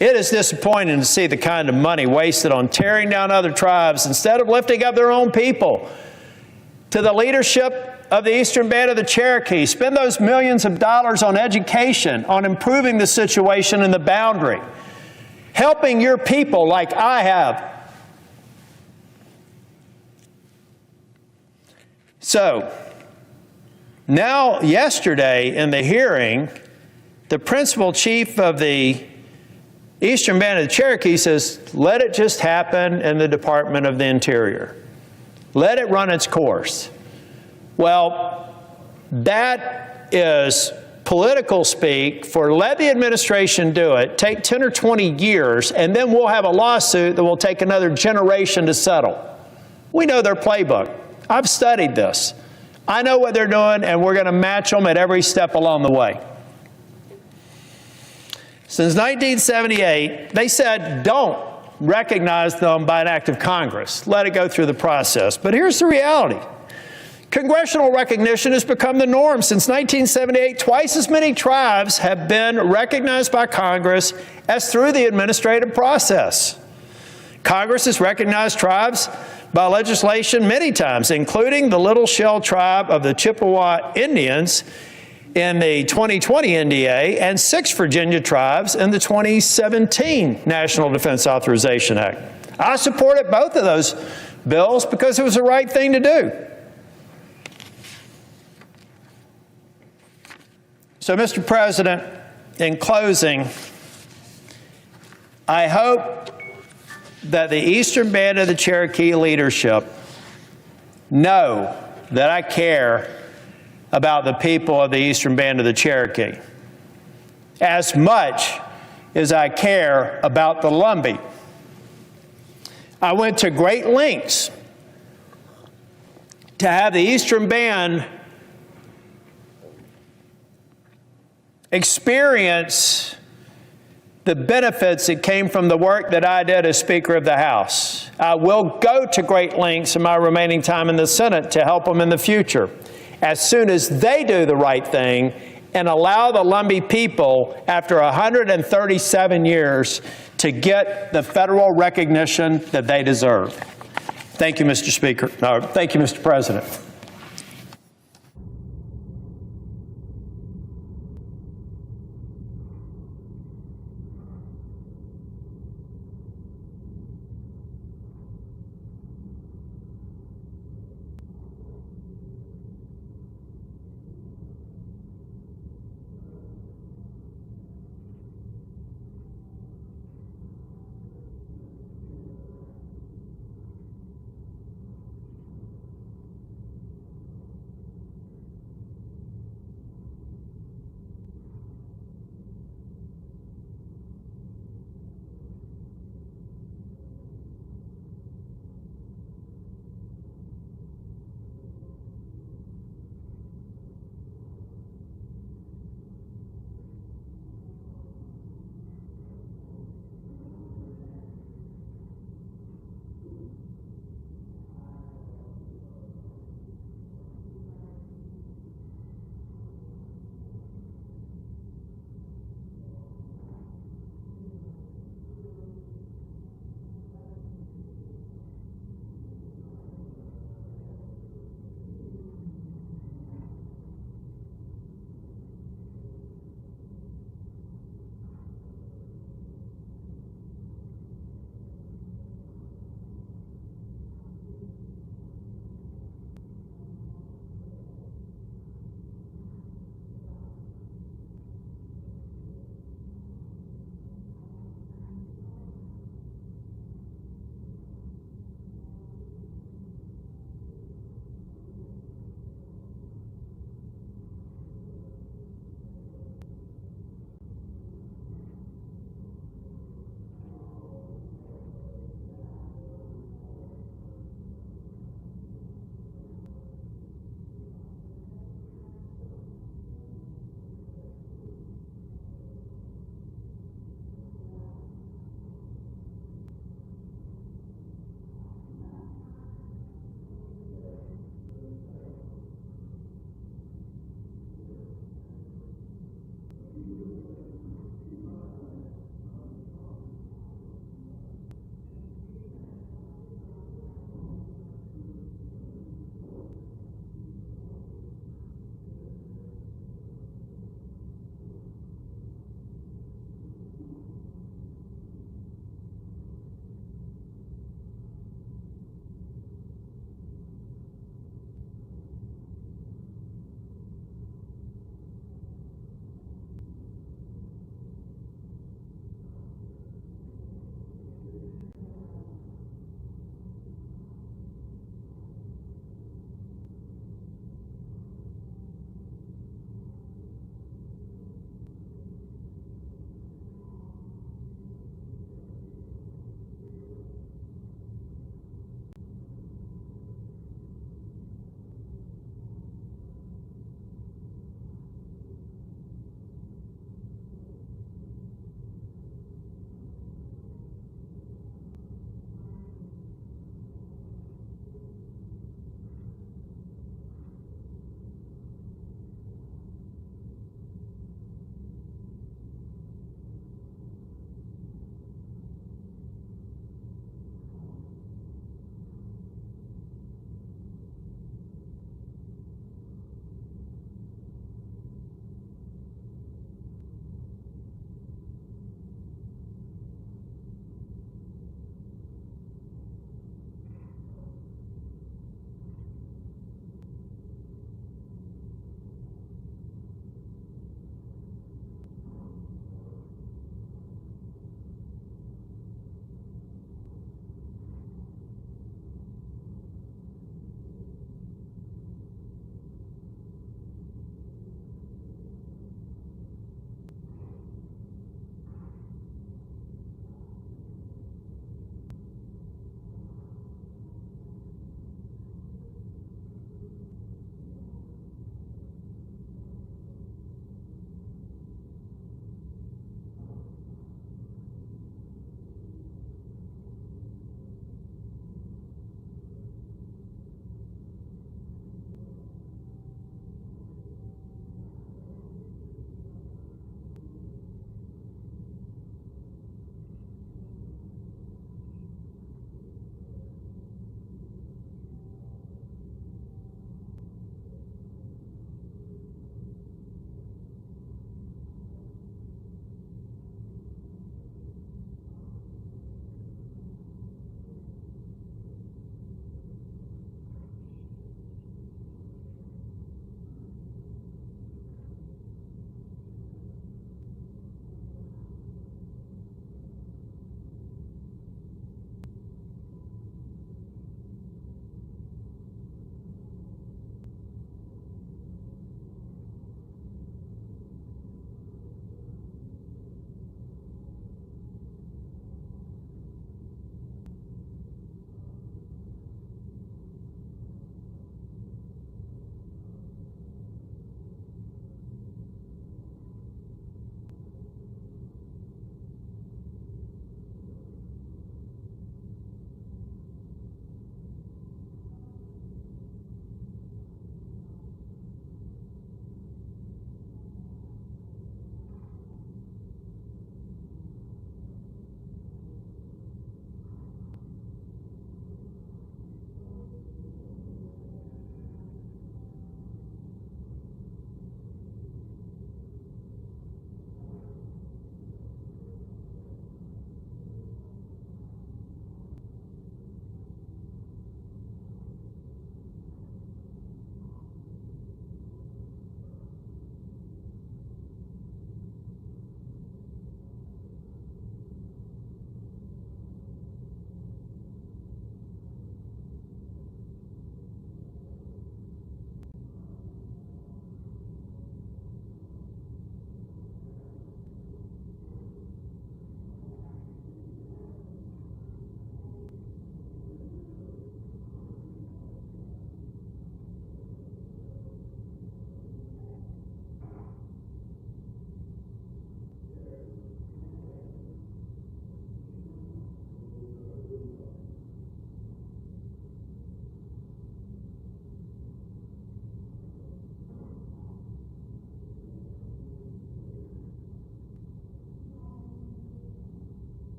It is disappointing to see the kind of money wasted on tearing down other tribes instead of lifting up their own people. To the leadership of the Eastern Band of the Cherokee, spend those millions of dollars on education, on improving the situation in the boundary, helping your people like I have. So, now yesterday in the hearing, the principal chief of the Eastern Band of the Cherokee says, let it just happen in the Department of the Interior. Let it run its course. Well, that is political speak for let the administration do it, take 10 or 20 years, and then we'll have a lawsuit that will take another generation to settle. We know their playbook. I've studied this. I know what they're doing, and we're going to match them at every step along the way. Since 1978, they said don't recognize them by an act of Congress. Let it go through the process. But here's the reality. Congressional recognition has become the norm. Since 1978, twice as many tribes have been recognized by Congress as through the administrative process. Congress has recognized tribes by legislation many times, including the Little Shell tribe of the Chippewa Indians in the 2020 NDA and 6 Virginia tribes in the 2017 National Defense Authorization Act. I supported both of those bills because it was the right thing to do. So, Mr. President, in closing, I hope that the Eastern Band of the Cherokee leadership know that I care about the people of the Eastern Band of the Cherokee as much as I care about the Lumbee. I went to great lengths to have the Eastern Band experience the benefits that came from the work that I did as Speaker of the House. I will go to great lengths in my remaining time in the Senate to help them in the future, as soon as they do the right thing and allow the Lumbee people, after 137 years, to get the federal recognition that they deserve. Thank you, Mr. Speaker. No, thank you, Mr. President.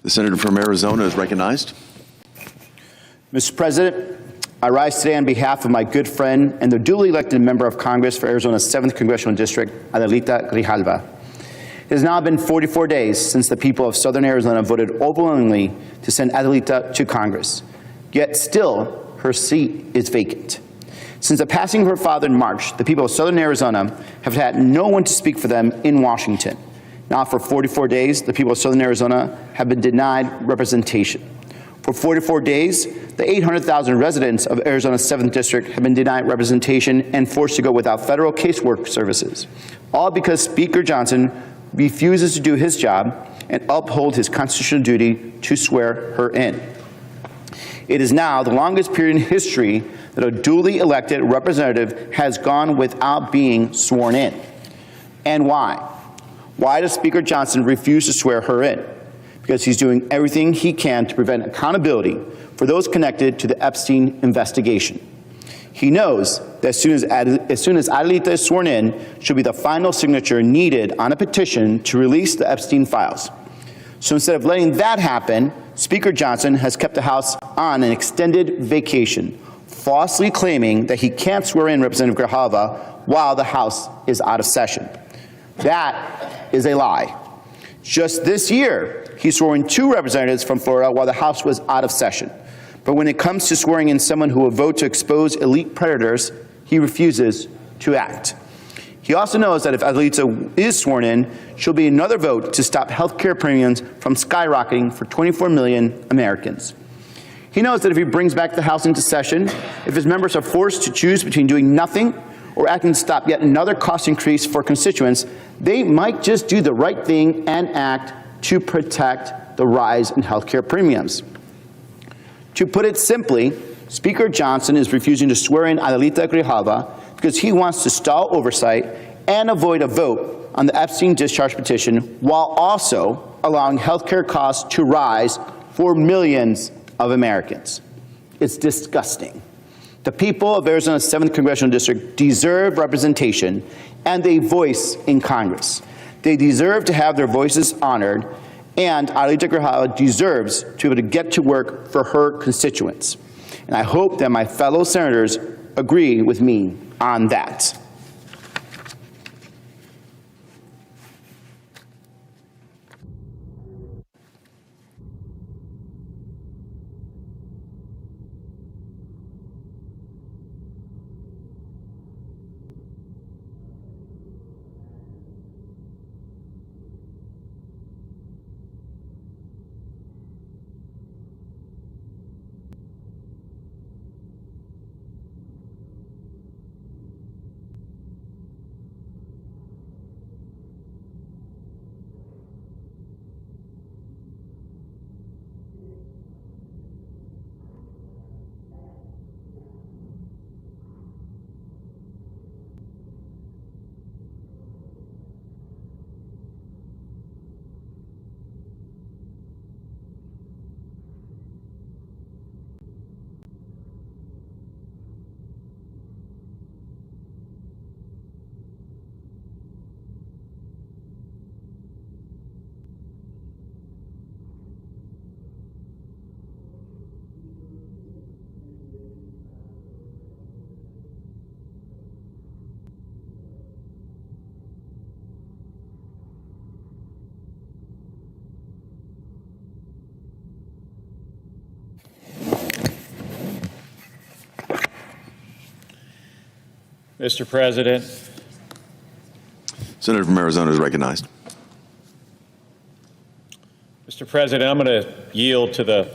The senator from Arizona is recognized. Mr. President, I rise today on behalf of my good friend and the duly elected member of Congress for Arizona's 7th Congressional District, Adelita Grijalva. It has now been 44 days since the people of Southern Arizona voted overwhelmingly to send Adelita to Congress, yet still her seat is vacant. Since the passing of her father in March, the people of Southern Arizona have had no one to speak for them in Washington. Now for 44 days, the people of Southern Arizona have been denied representation. For 44 days, the 800,000 residents of Arizona's 7th District have been denied representation and forced to go without federal casework services, all because Speaker Johnson refuses to do his job and uphold his constitutional duty to swear her in. It is now the longest period in history that a duly elected representative has gone without being sworn in. And why? Why does Speaker Johnson refuse to swear her in? Because he's doing everything he can to prevent accountability for those connected to the Epstein investigation. He knows that as soon as Adelita is sworn in, she'll be the final signature needed on a petition to release the Epstein files. So instead of letting that happen, Speaker Johnson has kept the House on an extended vacation, falsely claiming that he can't swear in Representative Grijalva while the House is out of session. That is a lie. Just this year, he swore in 2 representatives from Florida while the House was out of session. But when it comes to swearing in someone who will vote to expose elite predators, he refuses to act. He also knows that if Adelita is sworn in, she'll be another vote to stop health care premiums from skyrocketing for 24 million Americans. He knows that if he brings back the House into session, if his members are forced to choose between doing nothing or acting to stop yet another cost increase for constituents, they might just do the right thing and act to protect the rise in health care premiums. To put it simply, Speaker Johnson is refusing to swear in Adelita Grijalva because he wants to stall oversight and avoid a vote on the Epstein discharge petition while also allowing health care costs to rise for millions of Americans. It's disgusting. The people of Arizona's 7th Congressional District deserve representation and a voice in Congress. They deserve to have their voices honored, and Adelita Grijalva deserves to be able to get to work for her constituents. And I hope that my fellow senators agree with me on that. Mr. President. Senator from Arizona is recognized. Mr. President, I'm going to yield to the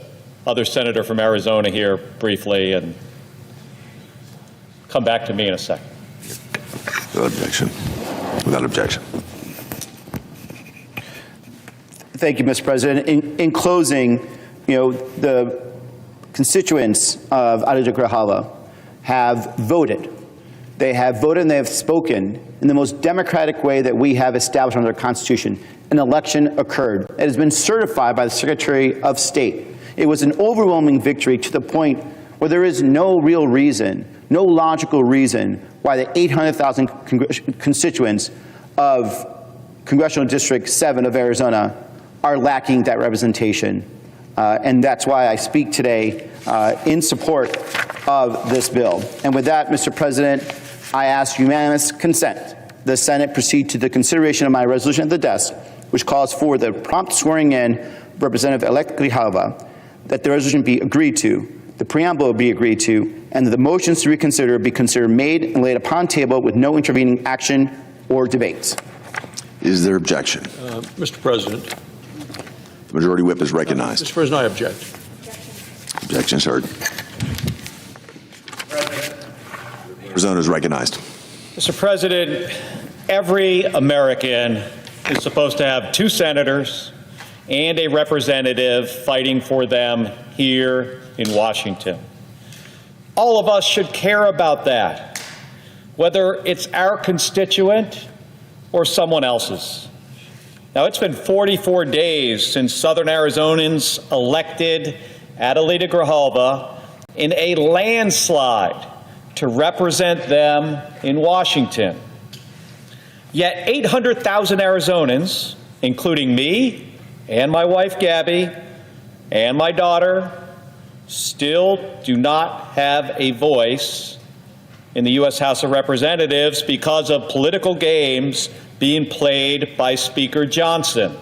other senator from Arizona here briefly and come back to me in a second. Without objection. Without objection. Thank you, Mr. President. In closing, the constituents of Adelita Grijalva have voted. They have voted and they have spoken in the most democratic way that we have established under the Constitution. An election occurred. It has been certified by the Secretary of State. It was an overwhelming victory to the point where there is no real reason, no logical reason why the 800,000 constituents of Congressional District 7 of Arizona are lacking that representation. And that's why I speak today in support of this bill. And with that, Mr. President, I ask unanimous consent the Senate proceed to the consideration of my resolution at the desk, which calls for the prompt swearing in Representative-elect Grijalva, that the resolution be agreed to, the preamble be agreed to, and that the motions to reconsider be considered made and laid upon table with no intervening action or debates. Is there objection? Mr. President. The Majority Whip is recognized. Mr. President, I object. Objection is heard. Arizona is recognized. Mr. President, every American is supposed to have 2 senators and a representative fighting for them here in Washington. All of us should care about that, whether it's our constituent or someone else's. Now, it's been 44 days since Southern Arizonans elected Adelita Grijalva in a landslide to represent them in Washington. Yet 800,000 Arizonans, including me and my wife Gabby and my daughter, still do not have a voice in the U.S. House of Representatives because of political games being played by Speaker Johnson.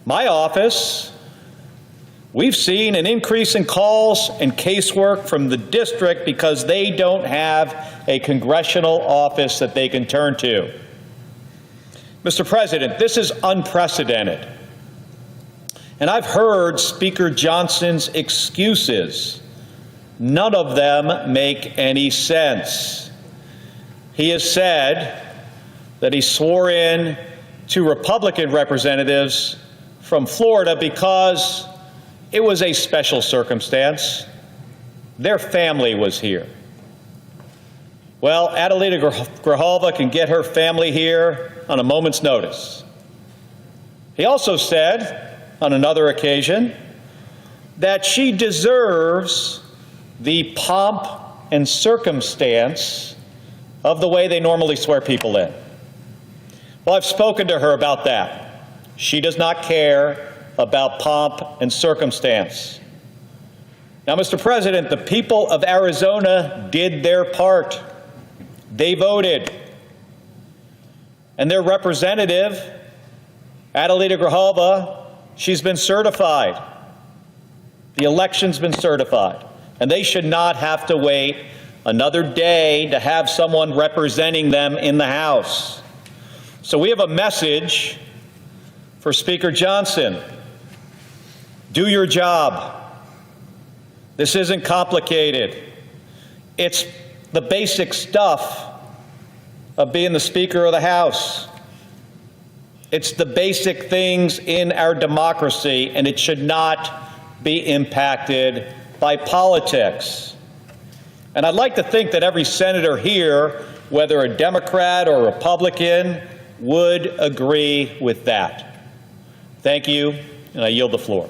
My office, we've seen an increase in calls and casework from the district because they don't have a congressional office that they can turn to. Mr. President, this is unprecedented. And I've heard Speaker Johnson's excuses. None of them make any sense. He has said that he swore in 2 Republican representatives from Florida because it was a special circumstance. Their family was here. Well, Adelita Grijalva can get her family here on a moment's notice. He also said on another occasion that she deserves the pomp and circumstance of the way they normally swear people in. Well, I've spoken to her about that. She does not care about pomp and circumstance. Now, Mr. President, the people of Arizona did their part. They voted. And their representative, Adelita Grijalva, she's been certified. The election's been certified. And they should not have to wait another day to have someone representing them in the House. So we have a message for Speaker Johnson. Do your job. This isn't complicated. It's the basic stuff of being the Speaker of the House. It's the basic things in our democracy, and it should not be impacted by politics. And I'd like to think that every senator here, whether a Democrat or Republican, would agree with that. Thank you, and I yield the floor.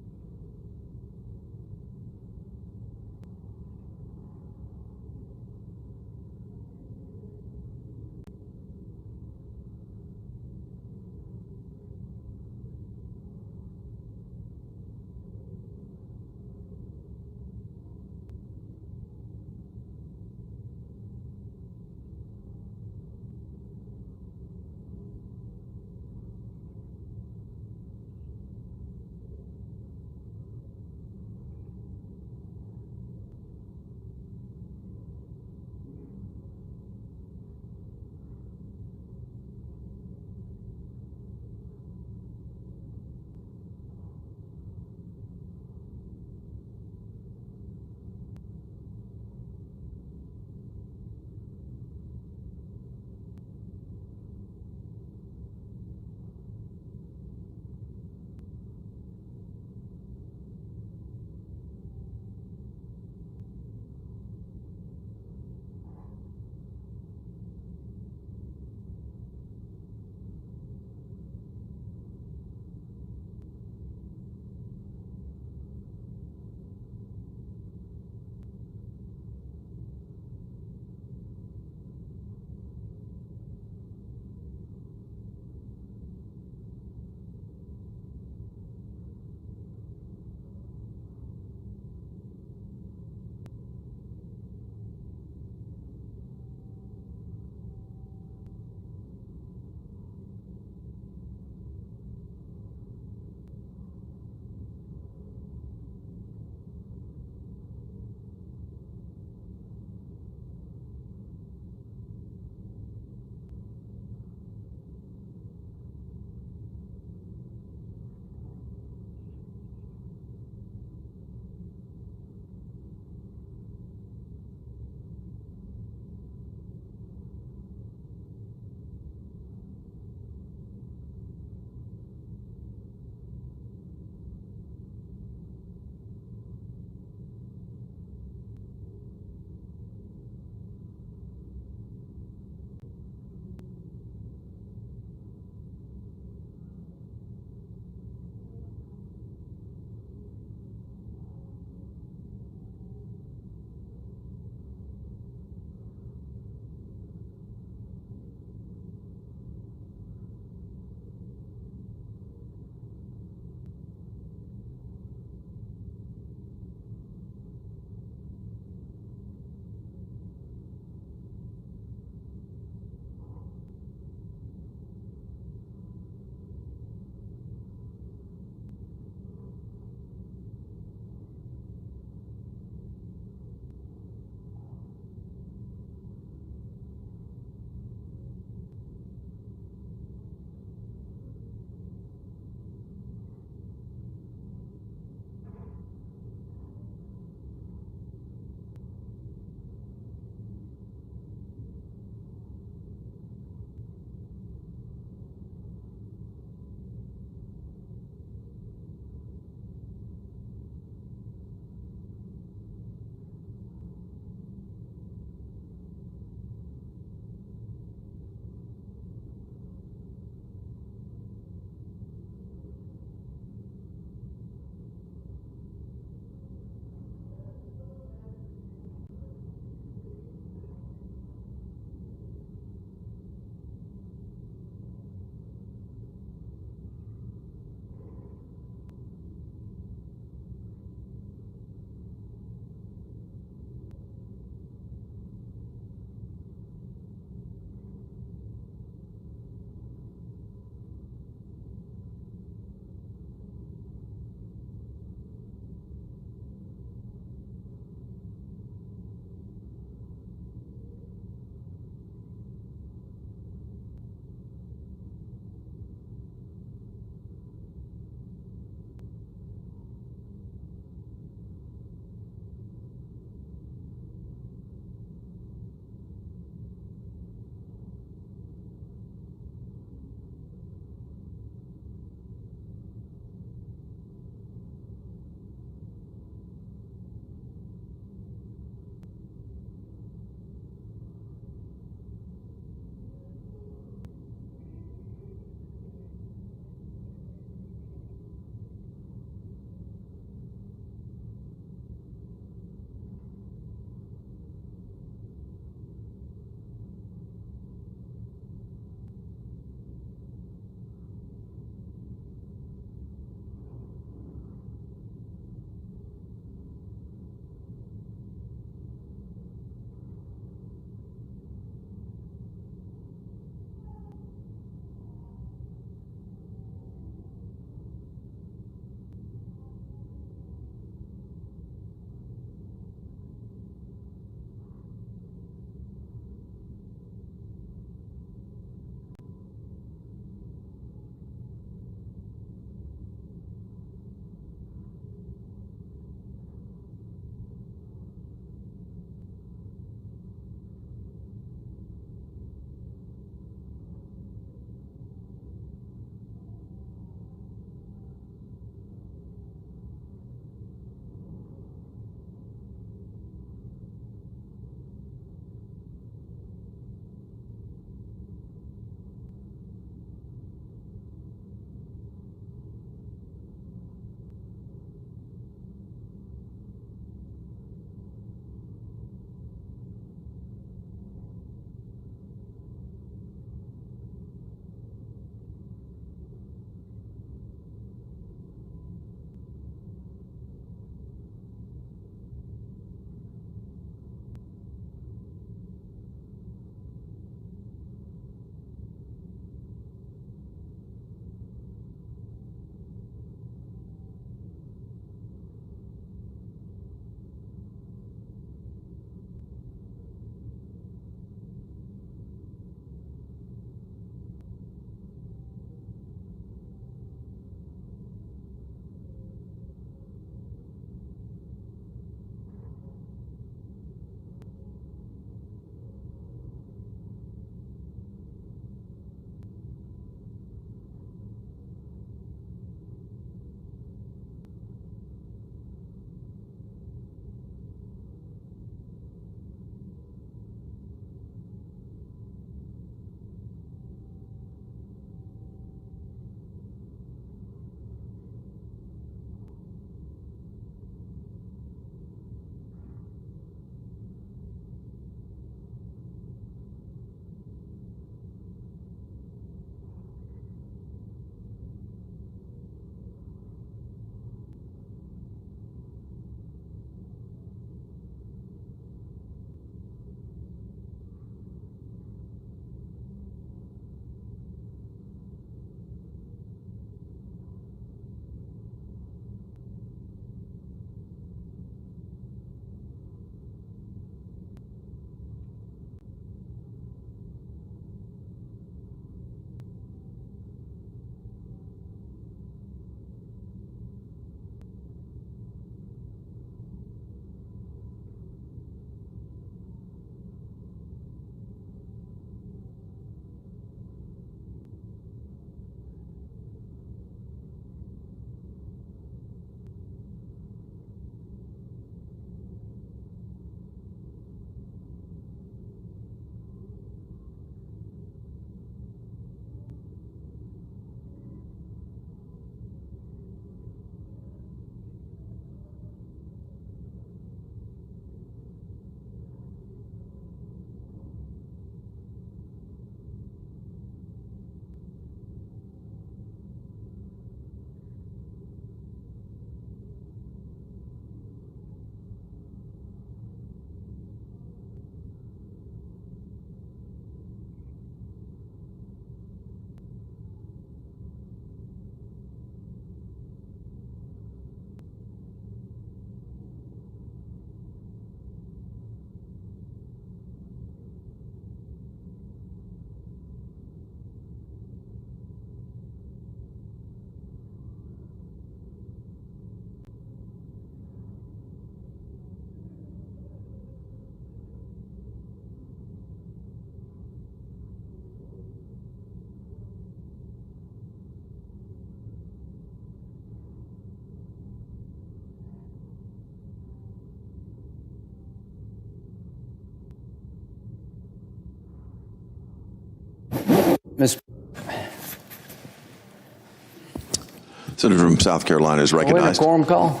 Senator from South Carolina is Are we in a recognized. quorum call?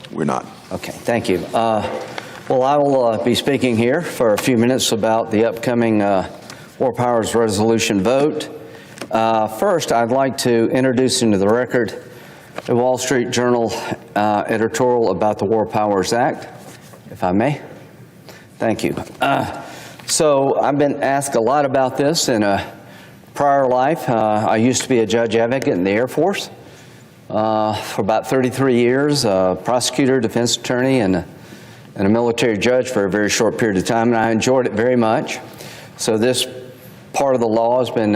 We're not. Okay, thank you. Well, I will be speaking here for a few minutes about the upcoming War Powers Resolution vote. First, I'd like to introduce into the record the Wall Street Journal editorial about the War Powers Act, if I may. Thank you. So I've been asked a lot about this in a prior life. I used to be a judge advocate in the Air Force for about 33 years, prosecutor, defense attorney, and a military judge for a very short period of time, and I enjoyed it very much. So this part of the law has been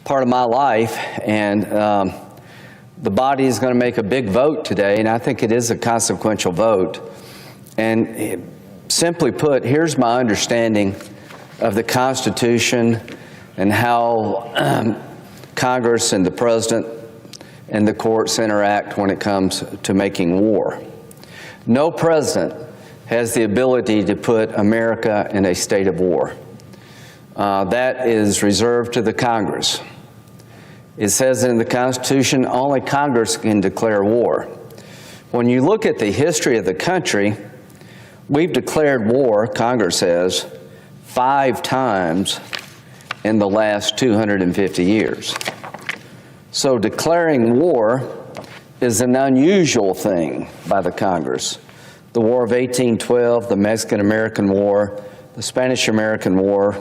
part of my life, and the body is going to make a big vote today, and I think it is a consequential vote. And simply put, here's my understanding of the Constitution and how Congress and the President and the courts interact when it comes to making war. No president has the ability to put America in a state of war. That is reserved to the Congress. It says in the Constitution, only Congress can declare war. When you look at the history of the country, we've declared war, Congress has, 5 times in the last 250 years. So declaring war is an unusual thing by the Congress. The War of 1812, the Mexican-American War, the Spanish-American War,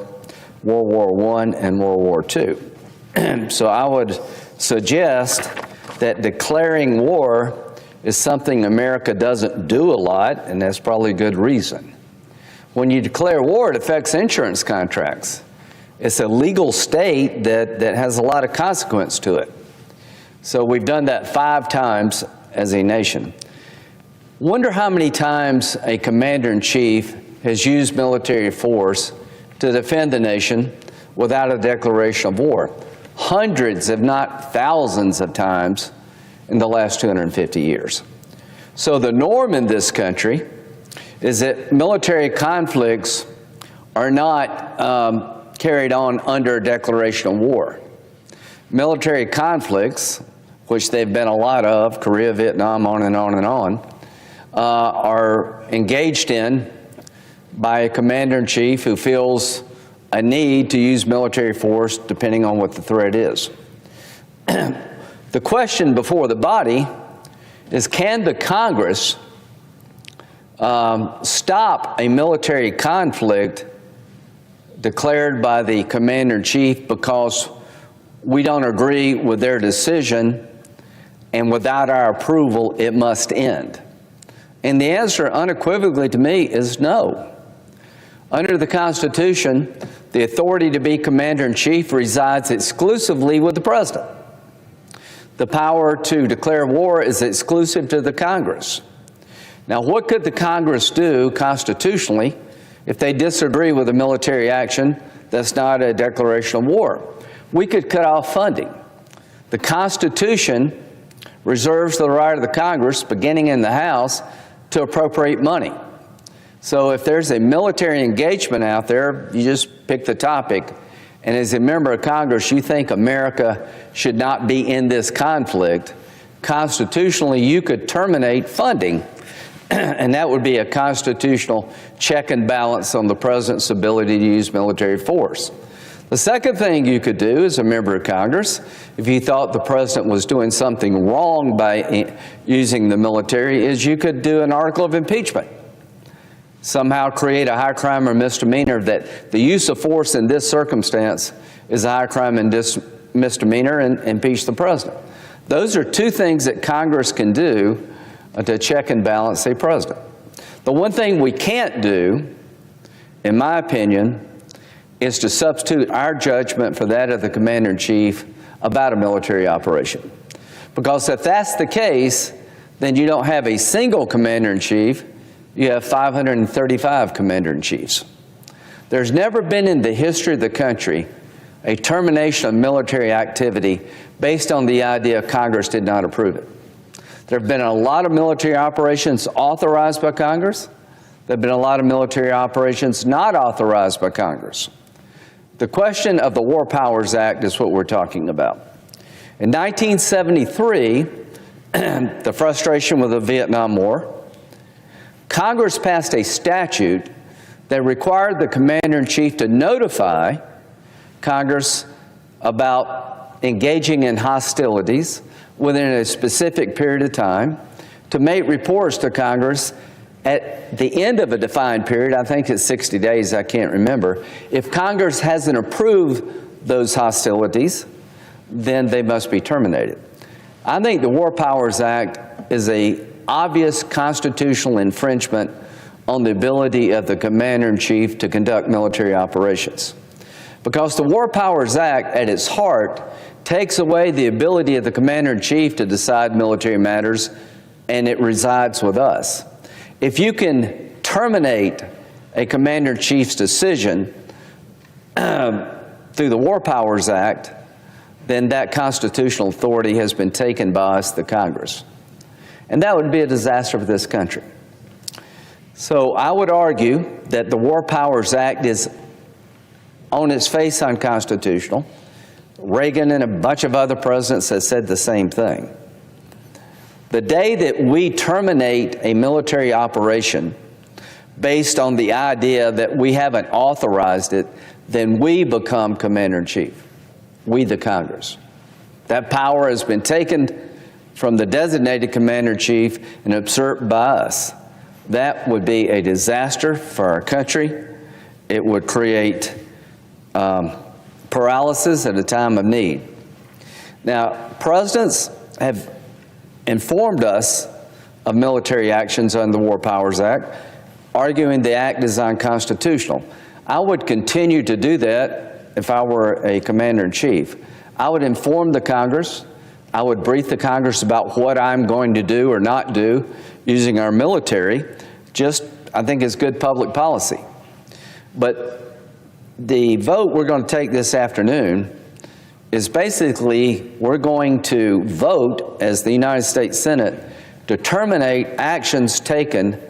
World War I, and World War II. So I would suggest that declaring war is something America doesn't do a lot, and that's probably a good reason. When you declare war, it affects insurance contracts. It's a legal state that has a lot of consequence to it. So we've done that 5 times as a nation. Wonder how many times a commander-in-chief has used military force to defend the nation without a declaration of war. Hundreds, if not thousands of times in the last 250 years. So the norm in this country is that military conflicts are not carried on under a declaration of war. Military conflicts, which they've been a lot of, Korea, Vietnam, on and on and on, are engaged in by a commander-in-chief who feels a need to use military force depending on what the threat is. The question before the body is, can the Congress stop a military conflict declared by the commander-in-chief because we don't agree with their decision, and without our approval, it must end? And the answer unequivocally to me is no. Under the Constitution, the authority to be commander-in-chief resides exclusively with the President. The power to declare war is exclusive to the Congress. Now, what could the Congress do constitutionally if they disagree with a military action that's not a declaration of war? We could cut off funding. The Constitution reserves the right of the Congress, beginning in the House, to appropriate money. So if there's a military engagement out there, you just pick the topic, and as a member of Congress, you think America should not be in this conflict, constitutionally you could terminate funding, and that would be a constitutional check and balance on the President's ability to use military force. The second thing you could do as a member of Congress, if you thought the President was doing something wrong by using the military, is you could do an article of impeachment. Somehow create a high crime or misdemeanor that the use of force in this circumstance is a high crime and misdemeanor, and impeach the President. Those are 2 things that Congress can do to check and balance a President. The one thing we can't do, in my opinion, is to substitute our judgment for that of the Commander-in-Chief about a military operation. Because if that's the case, then you don't have a single Commander-in-Chief, you have 535 Commander-in-Chiefs. There's never been in the history of the country a termination of military activity based on the idea Congress did not approve it. There have been a lot of military operations authorized by Congress. There have been a lot of military operations not authorized by Congress. The question of the War Powers Act is what we're talking about. In 1973, the frustration with the Vietnam War, Congress passed a statute that required the commander-in-chief to notify Congress about engaging in hostilities within a specific period of time, to make reports to Congress at the end of a defined period. I think it's 60 days, I can't remember. If Congress hasn't approved those hostilities, then they must be terminated. I think the War Powers Act is an obvious constitutional infringement on the ability of the commander-in-chief to conduct military operations. Because the War Powers Act, at its heart, takes away the ability of the commander-in-chief to decide military matters, and it resides with us. If you can terminate a commander-in-chief's decision through the War Powers Act, then that constitutional authority has been taken by us, the Congress. And that would be a disaster for this country. So I would argue that the War Powers Act is on its face unconstitutional. Reagan and a bunch of other presidents have said the same thing. The day that we terminate a military operation based on the idea that we haven't authorized it, then we become commander-in-chief. We, the Congress. That power has been taken from the designated commander-in-chief and usurped by us. That would be a disaster for our country. It would create paralysis at a time of need. Now, presidents have informed us of military actions under the War Powers Act, arguing the act is unconstitutional. I would continue to do that if I were a commander-in-chief. I would inform the Congress. I would brief the Congress about what I'm going to do or not do using our military. I think it's good public policy. But the vote we're going to take this afternoon is basically we're going to vote as the United States Senate to terminate actions taken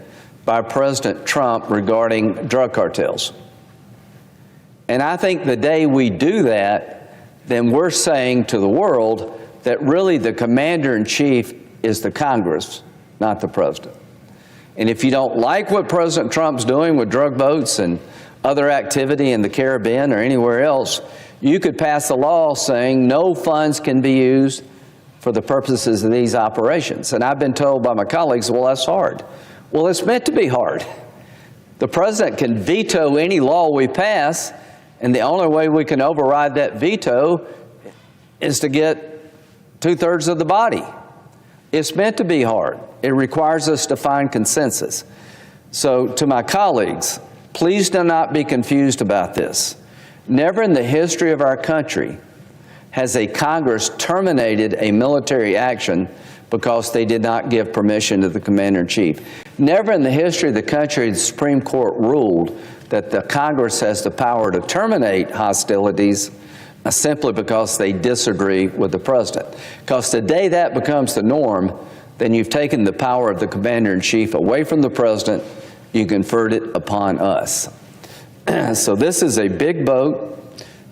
by President Trump regarding drug cartels. And I think the day we do that, then we're saying to the world that really the commander-in-chief is the Congress, not the president. And if you don't like what President Trump's doing with drug boats and other activity in the Caribbean or anywhere else, you could pass a law saying no funds can be used for the purposes of these operations. And I've been told by my colleagues, well, that's hard. Well, it's meant to be hard. The president can veto any law we pass, and the only way we can override that veto is to get 2/3 of the body. It's meant to be hard. It requires us to find consensus. So to my colleagues, please do not be confused about this. Never in the history of our country has a Congress terminated a military action because they did not give permission to the commander-in-chief. Never in the history of the country has the Supreme Court ruled that the Congress has the power to terminate hostilities simply because they disagree with the president. Because today that becomes the norm, then you've taken the power of the commander-in-chief away from the president, you conferred it upon us. So this is a big vote.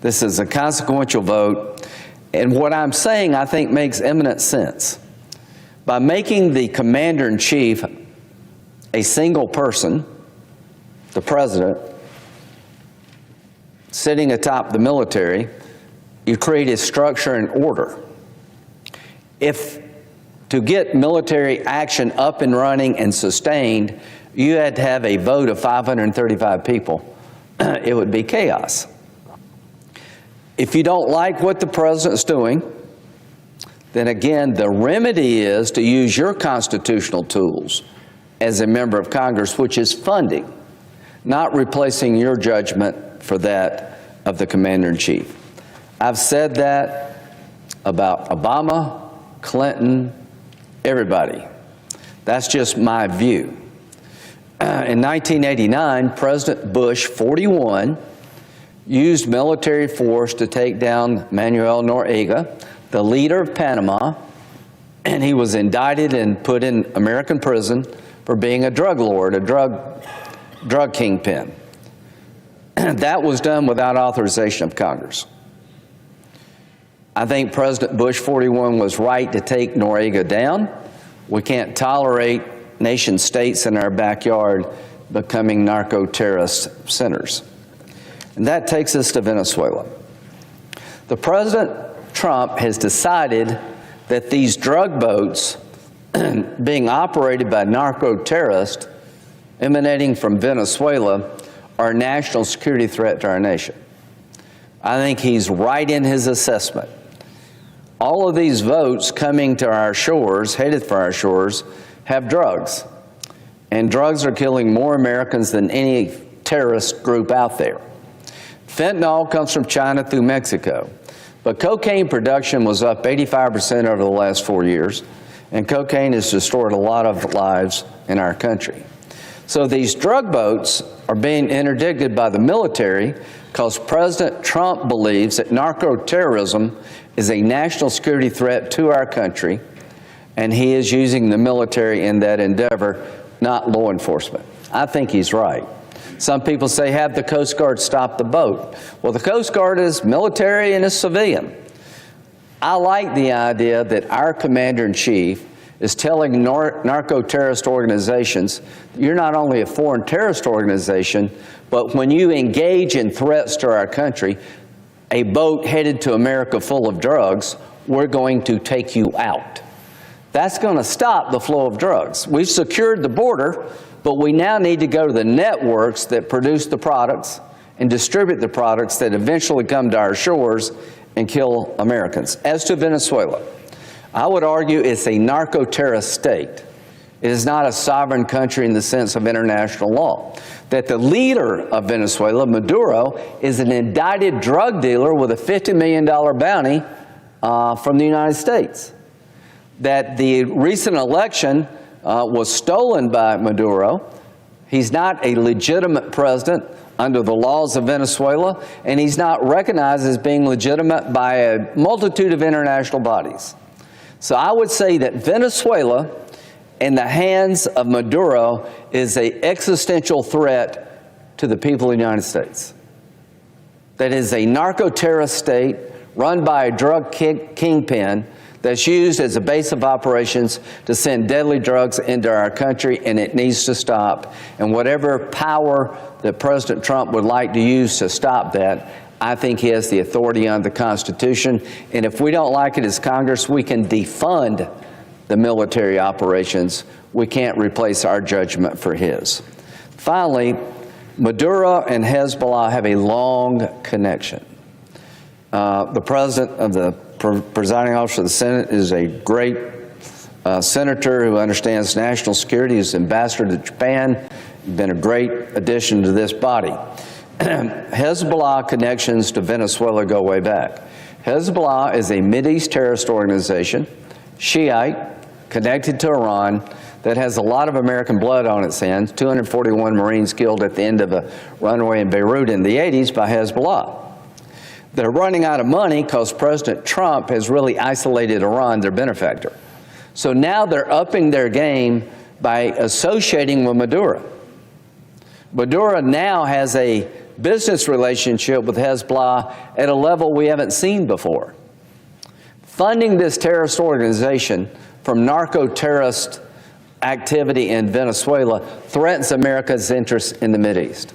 This is a consequential vote. And what I'm saying, I think, makes eminent sense. By making the commander-in-chief a single person, the president, sitting atop the military, you create a structure and order. If to get military action up and running and sustained, you had to have a vote of 535 people, it would be chaos. If you don't like what the president's doing, then again, the remedy is to use your constitutional tools as a member of Congress, which is funding, not replacing your judgment for that of the commander-in-chief. I've said that about Obama, Clinton, everybody. That's just my view. In 1989, President Bush, 41, used military force to take down Manuel Noriega, the leader of Panama, and he was indicted and put in American prison for being a drug lord, a drug kingpin. That was done without authorization of Congress. I think President Bush 41 was right to take Noriega down. We can't tolerate nation states in our backyard becoming narco-terrorist centers. And that takes us to Venezuela. The President Trump has decided that these drug boats being operated by narco-terrorists emanating from Venezuela are a national security threat to our nation. I think he's right in his assessment. All of these boats coming to our shores, headed for our shores, have drugs. And drugs are killing more Americans than any terrorist group out there. Fentanyl comes from China through Mexico. But cocaine production was up 85% over the last 4 years, and cocaine has destroyed a lot of lives in our country. So these drug boats are being interdicted by the military because President Trump believes that narco-terrorism is a national security threat to our country, and he is using the military in that endeavor, not law enforcement. I think he's right. Some people say, have the Coast Guard stop the boat. Well, the Coast Guard is military and is civilian. I like the idea that our commander-in-chief is telling narco-terrorist organizations, you're not only a foreign terrorist organization, but when you engage in threats to our country, a boat headed to America full of drugs, we're going to take you out. That's going to stop the flow of drugs. We've secured the border, but we now need to go to the networks that produce the products and distribute the products that eventually come to our shores and kill Americans. As to Venezuela, I would argue it's a narco-terrorist state. It is not a sovereign country in the sense of international law. That the leader of Venezuela, Maduro, is an indicted drug dealer with a $50 million bounty from the United States. That the recent election was stolen by Maduro. He's not a legitimate president under the laws of Venezuela, and he's not recognized as being legitimate by a multitude of international bodies. So I would say that Venezuela, in the hands of Maduro, is an existential threat to the people of the United States. That is a narco-terrorist state run by a drug kingpin that's used as a base of operations to send deadly drugs into our country, and it needs to stop. And whatever power that President Trump would like to use to stop that, I think he has the authority under the Constitution. And if we don't like it as Congress, we can defund the military operations. We can't replace our judgment for his. Finally, Maduro and Hezbollah have a long connection. The president of the presiding officer of the Senate is a great senator who understands national security. He's ambassador to Japan. Been a great addition to this body. Hezbollah connections to Venezuela go way back. Hezbollah is a Mideast terrorist organization, Shiite, connected to Iran, that has a lot of American blood on its hands. 241 Marines killed at the end of a runway in Beirut in the 80s by Hezbollah. They're running out of money because President Trump has really isolated Iran, their benefactor. So now they're upping their game by associating with Maduro. Maduro now has a business relationship with Hezbollah at a level we haven't seen before. Funding this terrorist organization from narco-terrorist activity in Venezuela threatens America's interests in the Mideast.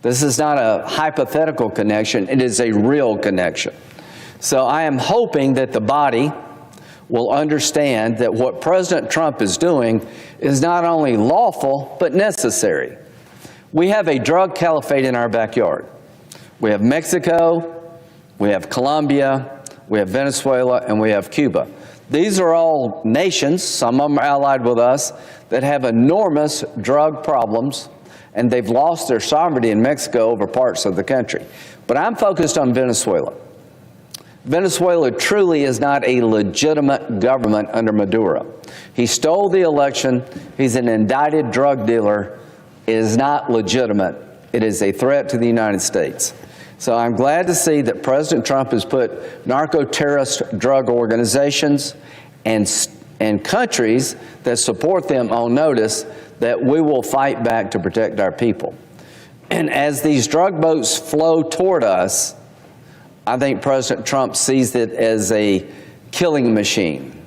This is not a hypothetical connection, it is a real connection. So I am hoping that the body will understand that what President Trump is doing is not only lawful, but necessary. We have a drug caliphate in our backyard. We have Mexico, we have Colombia, we have Venezuela, and we have Cuba. These are all nations, some of them are allied with us, that have enormous drug problems, and they've lost their sovereignty in Mexico over parts of the country. But I'm focused on Venezuela. Venezuela truly is not a legitimate government under Maduro. He stole the election. He's an indicted drug dealer. It is not legitimate. It is a threat to the United States. So I'm glad to see that President Trump has put narco-terrorist drug organizations and countries that support them on notice that we will fight back to protect our people. And as these drug boats flow toward us, I think President Trump sees it as a killing machine.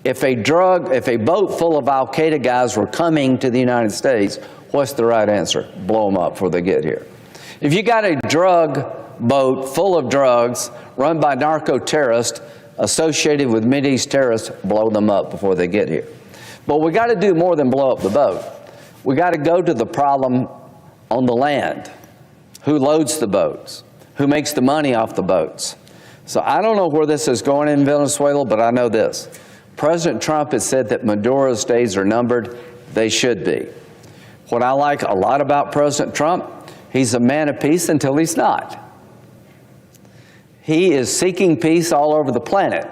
If a boat full of al-Qaeda guys were coming to the United States, what's the right answer? Blow them up before they get here. If you got a drug boat full of drugs run by narco-terrorists associated with Mideast terrorists, blow them up before they get here. But we got to do more than blow up the boat. We got to go to the problem on the land. Who loads the boats? Who makes the money off the boats? So I don't know where this is going in Venezuela, but I know this. President Trump has said that Maduro's days are numbered. They should be. What I like a lot about President Trump, he's a man of peace until he's not. He is seeking peace all over the planet.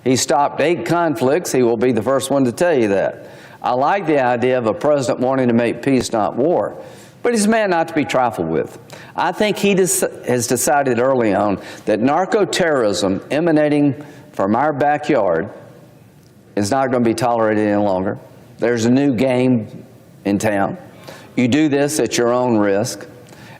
He stopped 8 conflicts. He will be the first one to tell you that. I like the idea of a president wanting to make peace, not war. But he's a man not to be trifled with. I think he has decided early on that narco-terrorism emanating from our backyard is not going to be tolerated any longer. There's a new game in town. You do this at your own risk.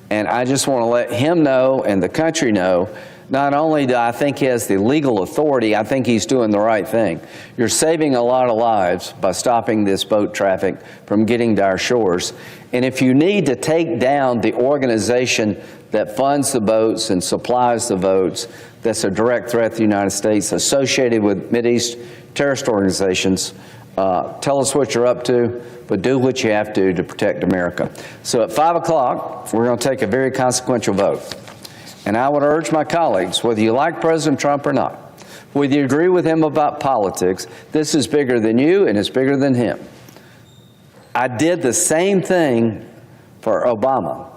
And I just want to let him know and the country know, not only do I think he has the legal authority, I think he's doing the right thing. You're saving a lot of lives by stopping this boat traffic from getting to our shores. And if you need to take down the organization that funds the boats and supplies the boats, that's a direct threat to the United States associated with Mideast terrorist organizations, tell us what you're up to, but do what you have to protect America. So at 5 o'clock, we're going to take a very consequential vote. And I would urge my colleagues, whether you like President Trump or not, whether you agree with him about politics, this is bigger than you and it's bigger than him. I did the same thing for Obama.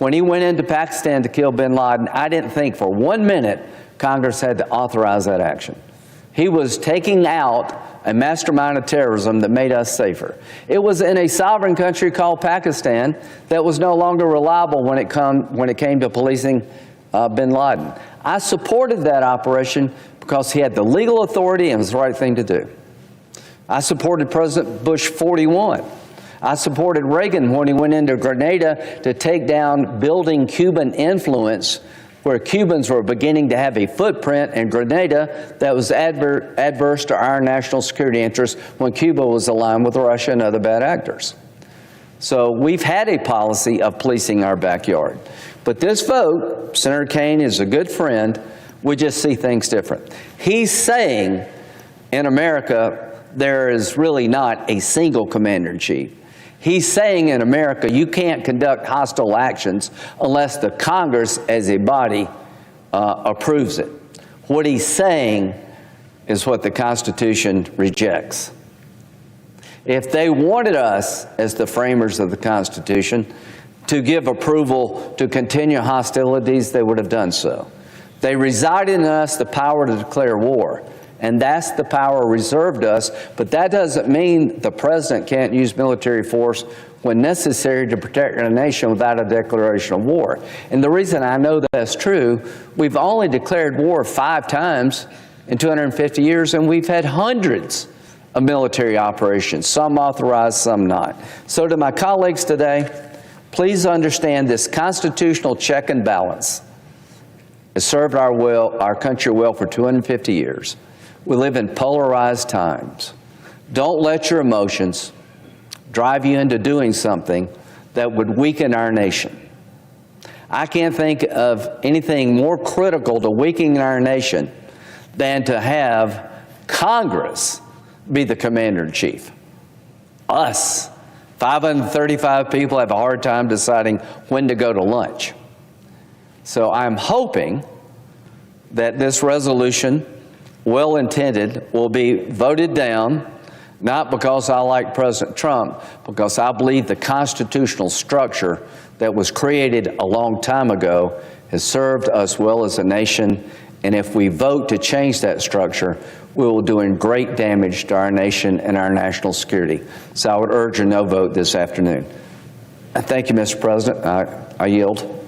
When he went into Pakistan to kill bin Laden, I didn't think for 1 minute Congress had to authorize that action. He was taking out a mastermind of terrorism that made us safer. It was in a sovereign country called Pakistan that was no longer reliable when it came to policing bin Laden. I supported that operation because he had the legal authority and it was the right thing to do. I supported President Bush 41. I supported Reagan when he went into Grenada to take down building Cuban influence, where Cubans were beginning to have a footprint in Grenada that was adverse to our national security interests when Cuba was aligned with Russia and other bad actors. So we've had a policy of policing our backyard. But this vote, Senator Kaine is a good friend, we just see things different. He's saying in America there is really not a single commander-in-chief. He's saying in America you can't conduct hostile actions unless the Congress as a body approves it. What he's saying is what the Constitution rejects. If they wanted us, as the framers of the Constitution, to give approval to continue hostilities, they would have done so. They resided in us the power to declare war. And that's the power reserved us, but that doesn't mean the president can't use military force when necessary to protect our nation without a declaration of war. And the reason I know that's true, we've only declared war 5 times in 250 years, and we've had hundreds of military operations, some authorized, some not. So to my colleagues today, please understand this constitutional check and balance has served our country well for 250 years. We live in polarized times. Don't let your emotions drive you into doing something that would weaken our nation. I can't think of anything more critical to weakening our nation than to have Congress be the commander-in-chief. Us, 535 people, have a hard time deciding when to go to lunch. So I'm hoping that this resolution, well-intended, will be voted down, not because I like President Trump, because I believe the constitutional structure that was created a long time ago has served us well as a nation, and if we vote to change that structure, we will do great damage to our nation and our national security. So I would urge a no vote this afternoon. Thank you, Mr. President. I yield.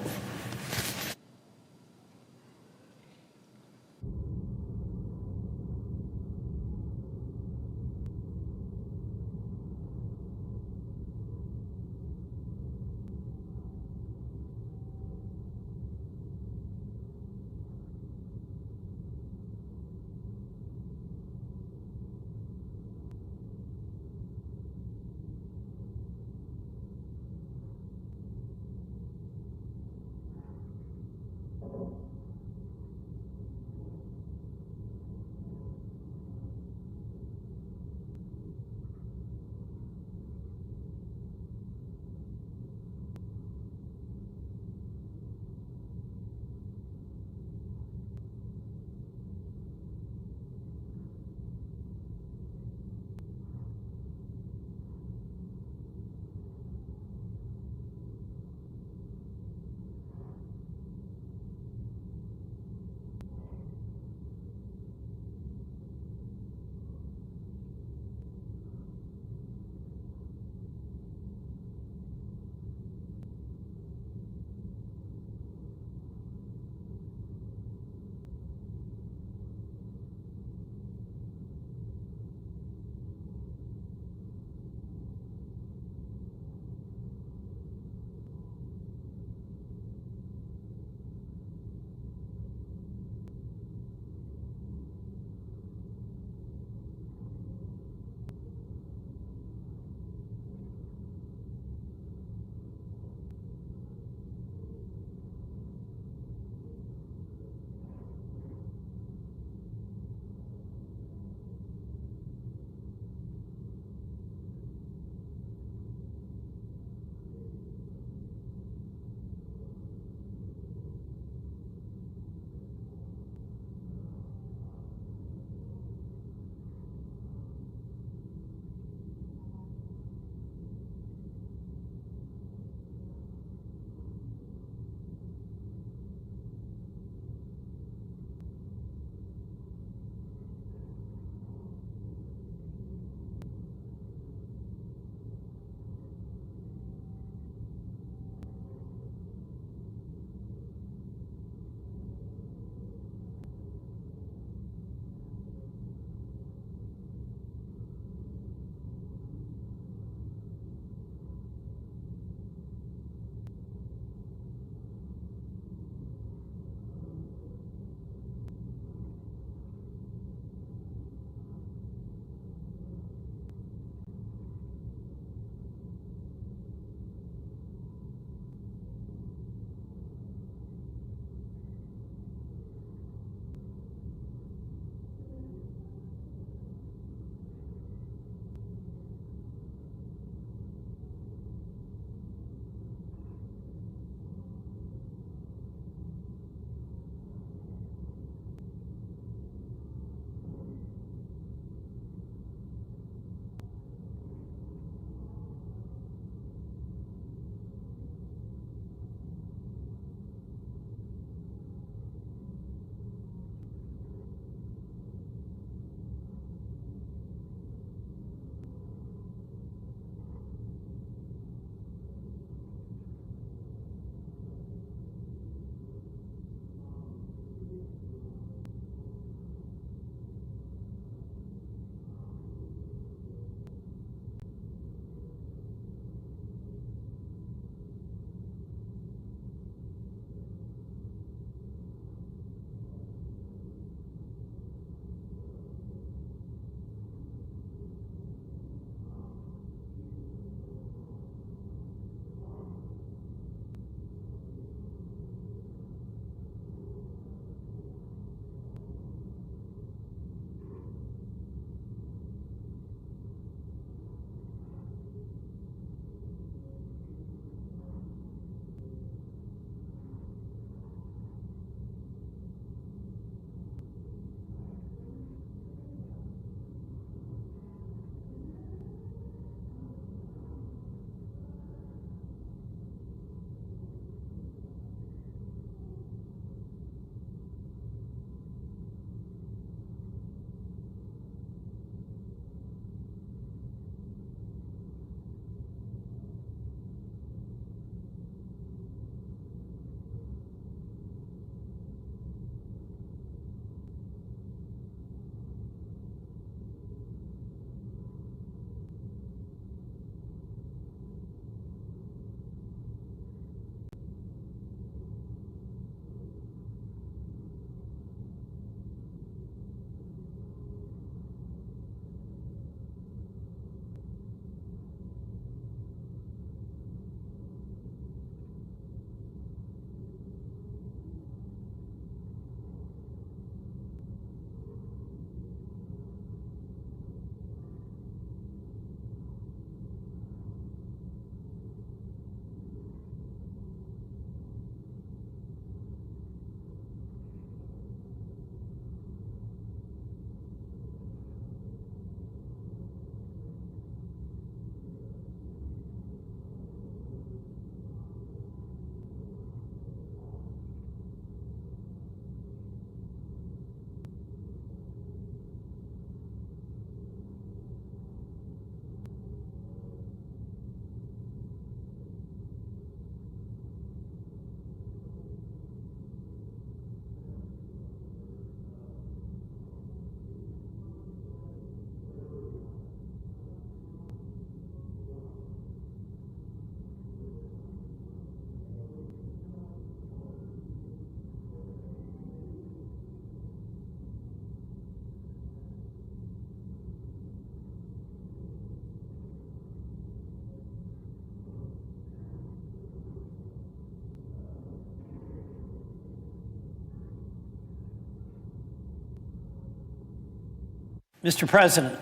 Mr. President,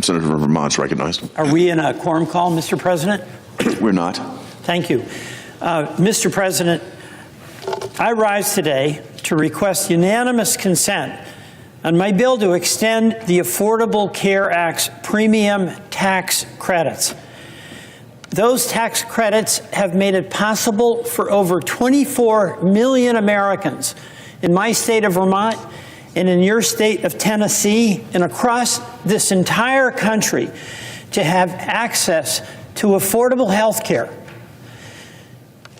Senator from Vermont's recognized. are we in a quorum call, Mr. President? We're not. Thank you. Mr. President, I rise today to request unanimous consent on my bill to extend the Affordable Care Act's premium tax credits. Those tax credits have made it possible for over 24 million Americans in my state of Vermont and in your state of Tennessee and across this entire country to have access to affordable health care.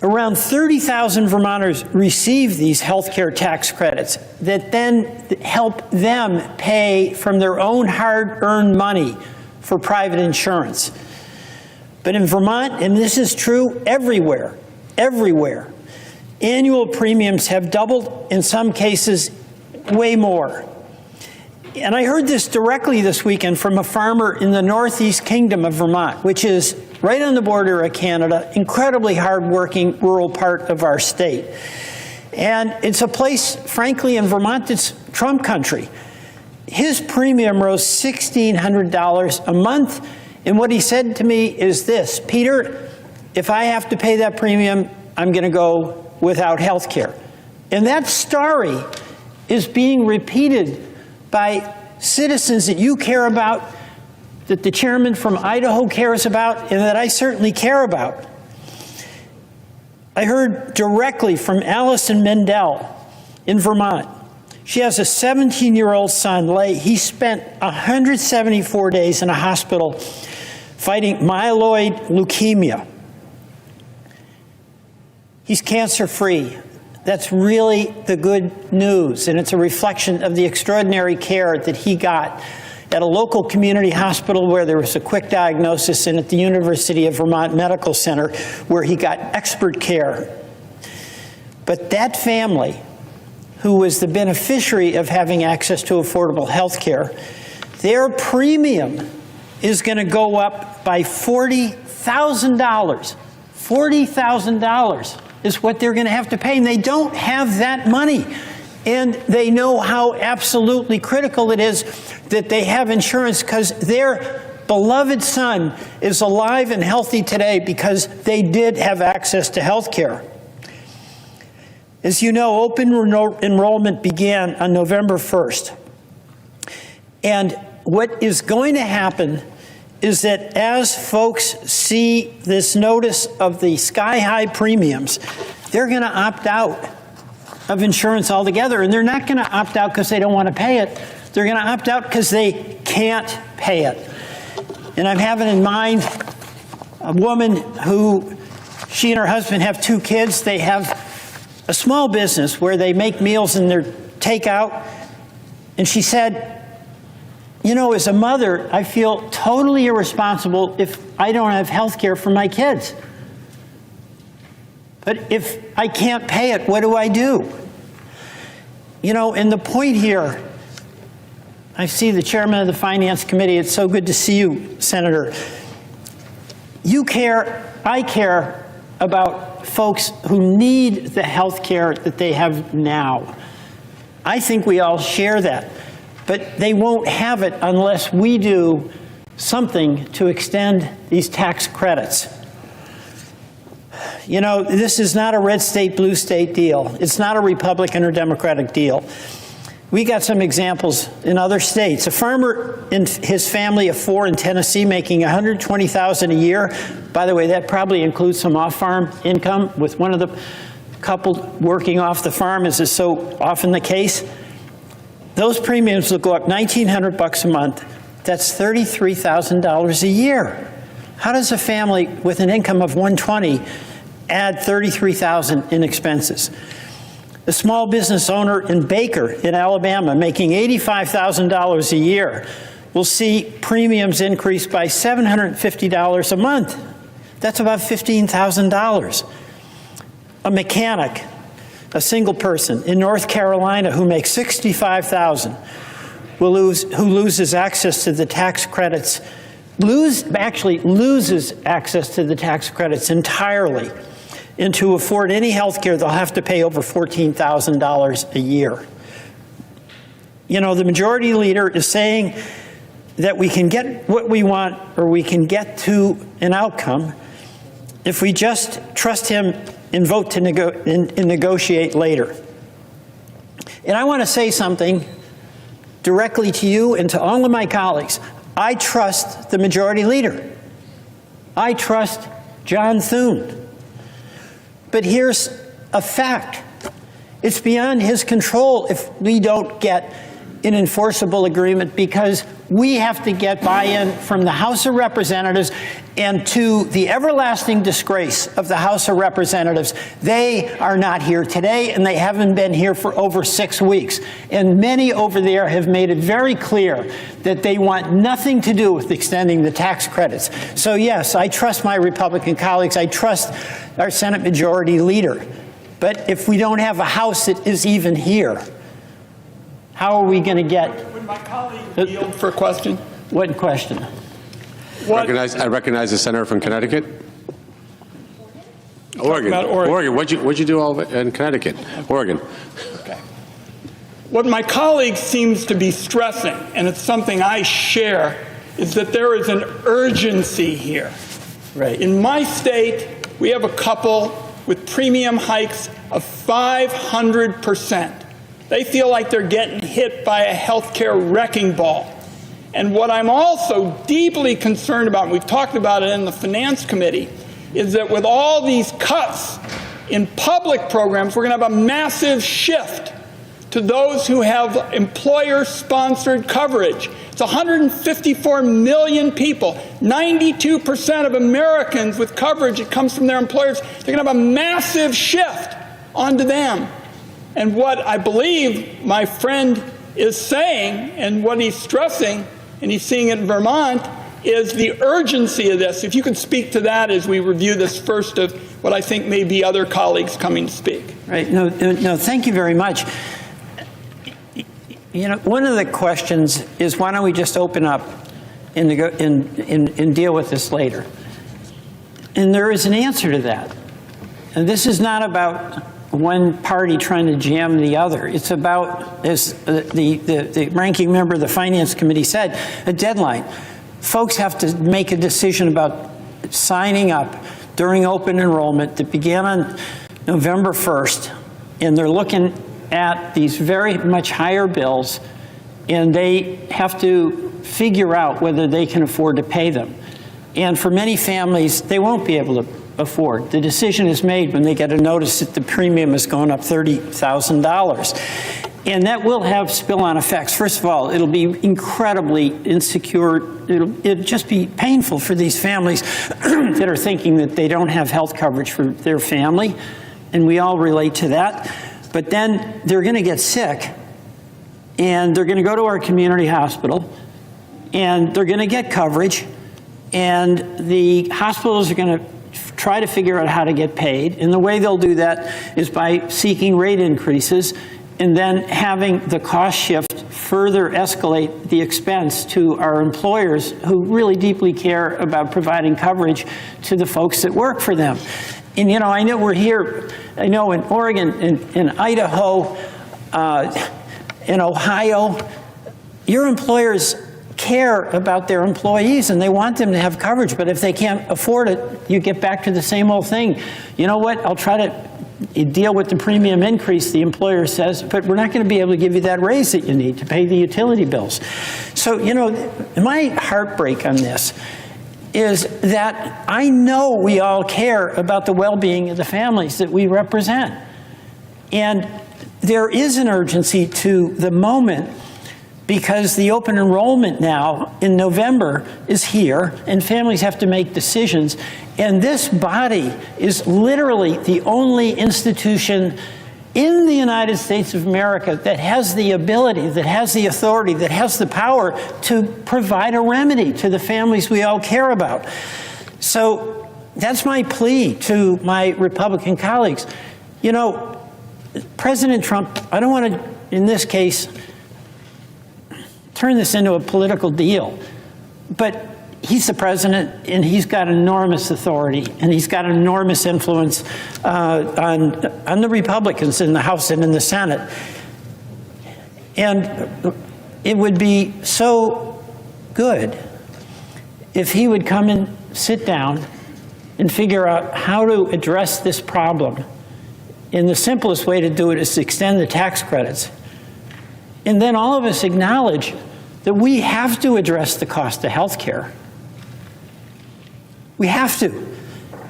Around 30,000 Vermonters receive these health care tax credits that then help them pay from their own hard-earned money for private insurance. But in Vermont, and this is true everywhere, annual premiums have doubled, in some cases, way more. And I heard this directly this weekend from a farmer in the Northeast Kingdom of Vermont, which is right on the border of Canada, incredibly hardworking rural part of our state. And it's a place, frankly, in Vermont that's Trump country. His premium rose $1,600 a month, and what he said to me is this: Peter, if I have to pay that premium, I'm going to go without health care. And that story is being repeated by citizens that you care about, that the chairman from Idaho cares about, and that I certainly care about. I heard directly from Allison Mendel in Vermont. She has a 17-year-old son, Lay. He spent 174 days in a hospital fighting myeloid leukemia. He's cancer-free. That's really the good news, and it's a reflection of the extraordinary care that he got at a local community hospital where there was a quick diagnosis, and at the University of Vermont Medical Center where he got expert care. But that family, who was the beneficiary of having access to affordable health care, their premium is going to go up by $40,000. $40,000 is what they're going to have to pay, and they don't have that money. And they know how absolutely critical it is that they have insurance, because their beloved son is alive and healthy today because they did have access to health care. As you know, open enrollment began on November 1st. And what is going to happen is that as folks see this notice of the sky-high premiums, they're going to opt out of insurance altogether. And they're not going to opt out because they don't want to pay it. They're going to opt out because they can't pay it. And I'm having in mind a woman who, she and her husband have 2 kids. They have a small business where they make meals in their takeout. And she said, you know, as a mother, I feel totally irresponsible if I don't have health care for my kids. But if I can't pay it, what do I do? You know, and the point here, I see the chairman of the Finance Committee. It's so good to see you, Senator. You care, I care about folks who need the health care that they have now. I think we all share that. But they won't have it unless we do something to extend these tax credits. You know, this is not a red state, blue state deal. It's not a Republican or Democratic deal. We got some examples in other states. A farmer and his family of 4 in Tennessee making $120,000 a year. By the way, that probably includes some off-farm income with one of the couple working off the farm, as is so often the case. Those premiums will go up $1,900 a month. That's $33,000 a year. How does a family with an income of $120,000 add $33,000 in expenses? A small business owner in Baker, in Alabama, making $85,000 a year will see premiums increase by $750 a month. That's about $15,000. A mechanic, a single person in North Carolina who makes $65,000 who loses access to the tax credits, loses access to the tax credits entirely. And to afford any health care, they'll have to pay over $14,000 a year. You know, the majority leader is saying that we can get what we want, or we can get to an outcome if we just trust him and vote to negotiate later. And I want to say something directly to you and to all of my colleagues. I trust the majority leader. I trust John Thune. But here's a fact. It's beyond his control if we don't get an enforceable agreement, because we have to get buy-in from the House of Representatives, and to the everlasting disgrace of the House of Representatives, they are not here today, and they haven't been here for over 6 weeks. And many over there have made it very clear that they want nothing to do with extending the tax credits. So yes, I trust my Republican colleagues. I trust our Senate Majority Leader. But if we don't have a House that is even here, how are we going to get? Would my colleague yield for a question? What question? I recognize the senator from Connecticut. Oregon. Oregon. What'd you do all in Connecticut? Oregon. Okay. What my colleague seems to be stressing, and it's something I share, is that there is an urgency here. Right. In my state, we have a couple with premium hikes of 500%. They feel like they're getting hit by a healthcare wrecking ball. And what I'm also deeply concerned about, and we've talked about it in the Finance Committee, is that with all these cuts in public programs, we're going to have a massive shift to those who have employer-sponsored coverage. It's 154 million people, 92% of Americans with coverage that comes from their employers. They're going to have a massive shift onto them. And what I believe my friend is saying, and what he's stressing, and he's seeing it in Vermont, is the urgency of this. If you could speak to that as we review this first of what I think may be other colleagues coming to speak. Right. No, thank you very much. You know, one of the questions is, why don't we just open up and deal with this later? And there is an answer to that. And this is not about one party trying to jam the other. It's about, as the ranking member of the Finance Committee said, a deadline. Folks have to make a decision about signing up during open enrollment that began on November 1st, and they're looking at these very much higher bills, and they have to figure out whether they can afford to pay them. And for many families, they won't be able to afford. The decision is made when they get a notice that the premium is going up $30,000. And that will have spill-on effects. First of all, it'll be incredibly insecure. It'll just be painful for these families that are thinking that they don't have health coverage for their family, and we all relate to that. But then they're going to get sick, and they're going to go to our community hospital, and they're going to get coverage, and the hospitals are going to try to figure out how to get paid. And the way they'll do that is by seeking rate increases and then having the cost shift further escalate the expense to our employers, who really deeply care about providing coverage to the folks that work for them. And, you know, I know we're here, I know in Oregon, in Idaho, in Ohio, your employers care about their employees and they want them to have coverage, but if they can't afford it, you get back to the same old thing. You know what, I'll try to deal with the premium increase, the employer says, but we're not going to be able to give you that raise that you need to pay the utility bills. So, you know, my heartbreak on this is that I know we all care about the well-being of the families that we represent. And there is an urgency to the moment, because the open enrollment now in November is here, and families have to make decisions. And this body is literally the only institution in the United States of America that has the ability, that has the authority, that has the power to provide a remedy to the families we all care about. So that's my plea to my Republican colleagues. You know, President Trump, I don't want to, in this case, turn this into a political deal, but he's the president and he's got enormous authority and he's got enormous influence on the Republicans in the House and in the Senate. And it would be so good if he would come and sit down and figure out how to address this problem. And the simplest way to do it is to extend the tax credits. And then all of us acknowledge that we have to address the cost of health care. We have to.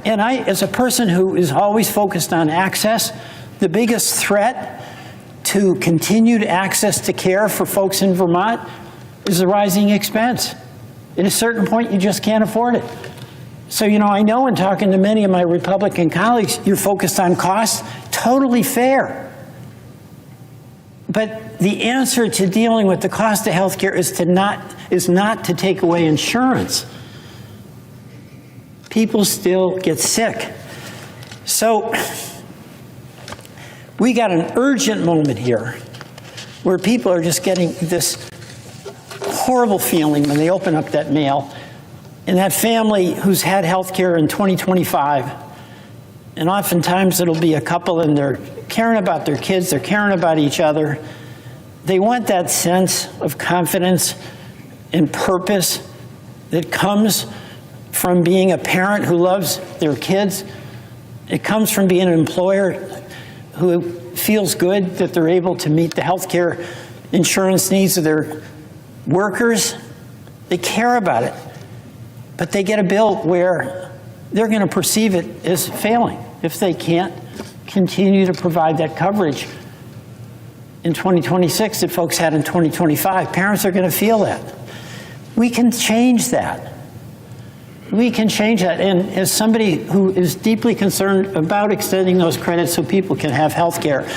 And I, as a person who is always focused on access, the biggest threat to continued access to care for folks in Vermont is the rising expense. At a certain point, you just can't afford it. So, you know, I know in talking to many of my Republican colleagues, you're focused on costs. Totally fair. But the answer to dealing with the cost of health care is not to take away insurance. People still get sick. So we got an urgent moment here where people are just getting this horrible feeling when they open up that mail, and that family who's had health care in 2025, and oftentimes it'll be a couple and they're caring about their kids, they're caring about each other. They want that sense of confidence and purpose that comes from being a parent who loves their kids. It comes from being an employer who feels good that they're able to meet the health care insurance needs of their workers. They care about it, but they get a bill where they're going to perceive it as failing if they can't continue to provide that coverage in 2026 that folks had in 2025. Parents are going to feel that. We can change that. We can change that. And as somebody who is deeply concerned about extending those credits so people can have health care,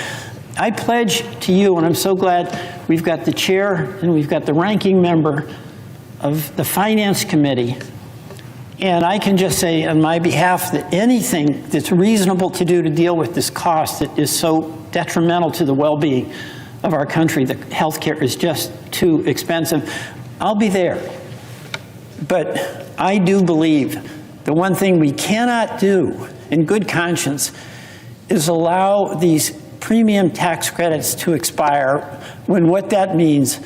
I pledge to you, and I'm so glad we've got the chair and we've got the ranking member of the Finance Committee. And I can just say on my behalf that anything that's reasonable to do to deal with this cost that is so detrimental to the well-being of our country, the health care is just too expensive, I'll be there. But I do believe the one thing we cannot do in good conscience is allow these premium tax credits to expire when what that means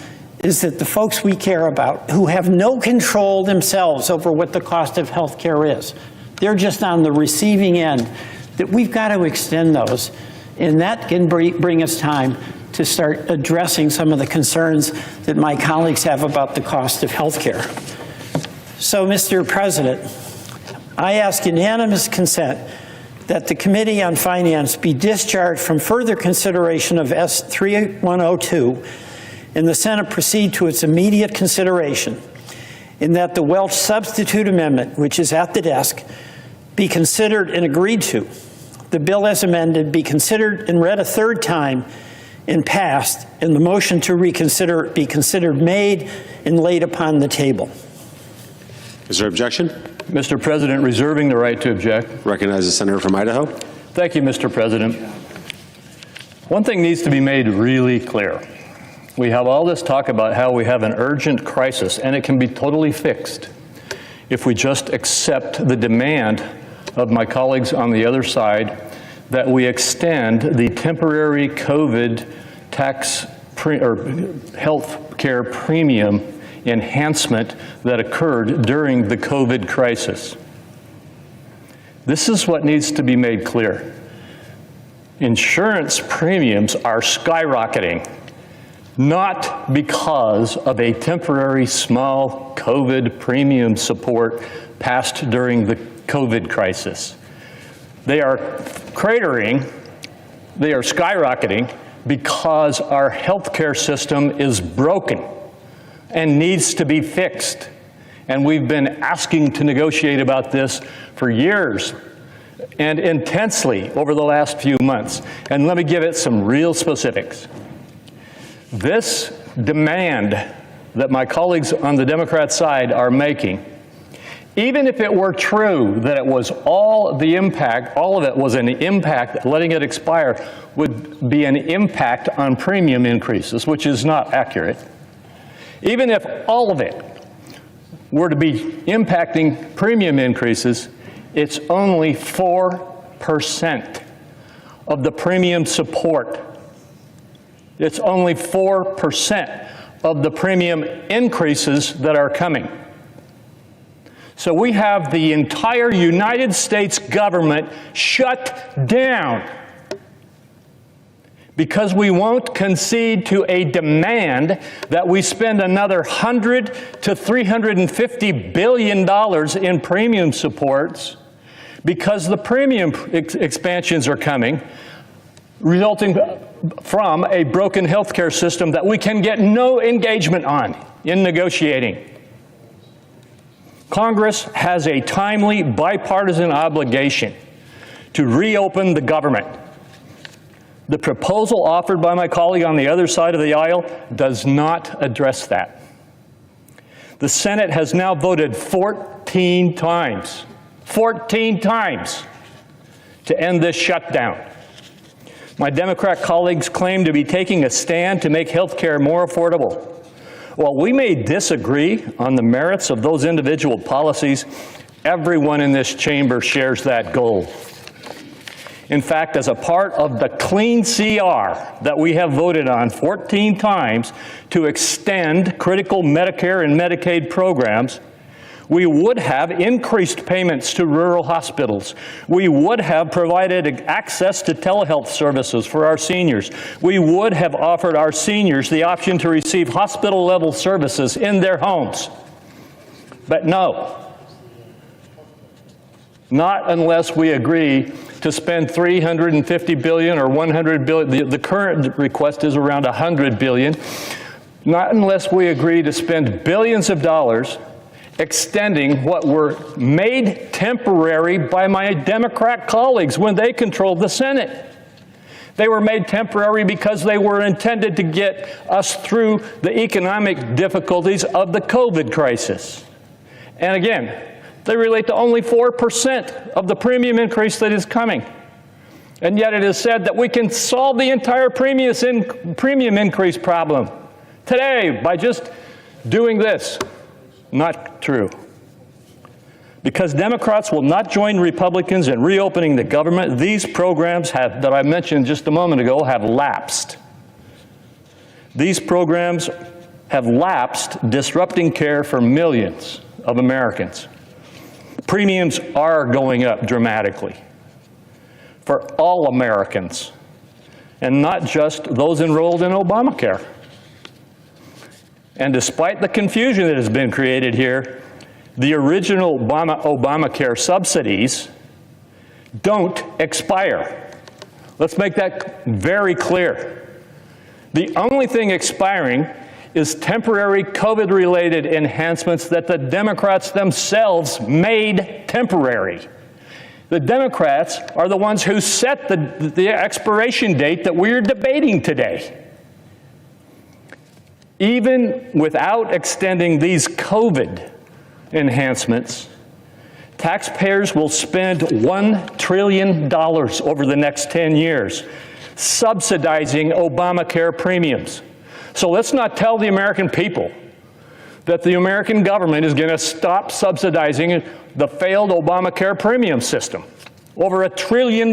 is that the folks we care about who have no control themselves over what the cost of health care is, they're just on the receiving end, that we've got to extend those. And that can bring us time to start addressing some of the concerns that my colleagues have about the cost of health care. So, Mr. President, I ask unanimous consent that the Committee on Finance be discharged from further consideration of S3102 and the Senate proceed to its immediate consideration, and that the Welch substitute amendment, which is at the desk, be considered and agreed to. The bill as amended be considered and read a third time and passed, and the motion to reconsider be considered made and laid upon the table. Is there objection? Mr. President, reserving the right to object. Recognize the senator from Idaho. Thank you, Mr. President. One thing needs to be made really clear. We have all this talk about how we have an urgent crisis, and it can be totally fixed if we just accept the demand of my colleagues on the other side that we extend the temporary COVID tax health care premium enhancement that occurred during the COVID crisis. This is what needs to be made clear. Insurance premiums are skyrocketing, not because of a temporary small COVID premium support passed during the COVID crisis. They are cratering, they are skyrocketing because our healthcare system is broken and needs to be fixed. And we've been asking to negotiate about this for years and intensely over the last few months. And let me give it some real specifics. This demand that my colleagues on the Democrat side are making, even if it were true that it was all of it was an impact, letting it expire would be an impact on premium increases, which is not accurate. Even if all of it were to be impacting premium increases, it's only 4% of the premium support. It's only 4% of the premium increases that are coming. So we have the entire United States government shut down because we won't concede to a demand that we spend another $100 to $350 billion in premium supports because the premium expansions are coming, resulting from a broken healthcare system that we can get no engagement on in negotiating. Congress has a timely bipartisan obligation to reopen the government. The proposal offered by my colleague on the other side of the aisle does not address that. The Senate has now voted 14 times to end this shutdown. My Democrat colleagues claim to be taking a stand to make health care more affordable. While we may disagree on the merits of those individual policies, everyone in this chamber shares that goal. In fact, as a part of the clean CR that we have voted on 14 times to extend critical Medicare and Medicaid programs, we would have increased payments to rural hospitals. We would have provided access to telehealth services for our seniors. We would have offered our seniors the option to receive hospital-level services in their homes. But no, not unless we agree to spend $350 billion or $100 billion. The current request is around $100 billion. Not unless we agree to spend billions of dollars extending what were made temporary by my Democrat colleagues when they controlled the Senate. They were made temporary because they were intended to get us through the economic difficulties of the COVID crisis. And again, they relate to only 4% of the premium increase that is coming. And yet it is said that we can solve the entire premium increase problem today by just doing this. Not true. Because Democrats will not join Republicans in reopening the government, these programs that I mentioned just a moment ago have lapsed. These programs have lapsed, disrupting care for millions of Americans. Premiums are going up dramatically for all Americans, and not just those enrolled in Obamacare. And despite the confusion that has been created here, the original Obamacare subsidies don't expire. Let's make that very clear. The only thing expiring is temporary COVID-related enhancements that the Democrats themselves made temporary. The Democrats are the ones who set the expiration date that we're debating today. Even without extending these COVID enhancements, taxpayers will spend $1 trillion over the next 10 years subsidizing Obamacare premiums. So let's not tell the American people that the American government is going to stop subsidizing the failed Obamacare premium system. Over $1 trillion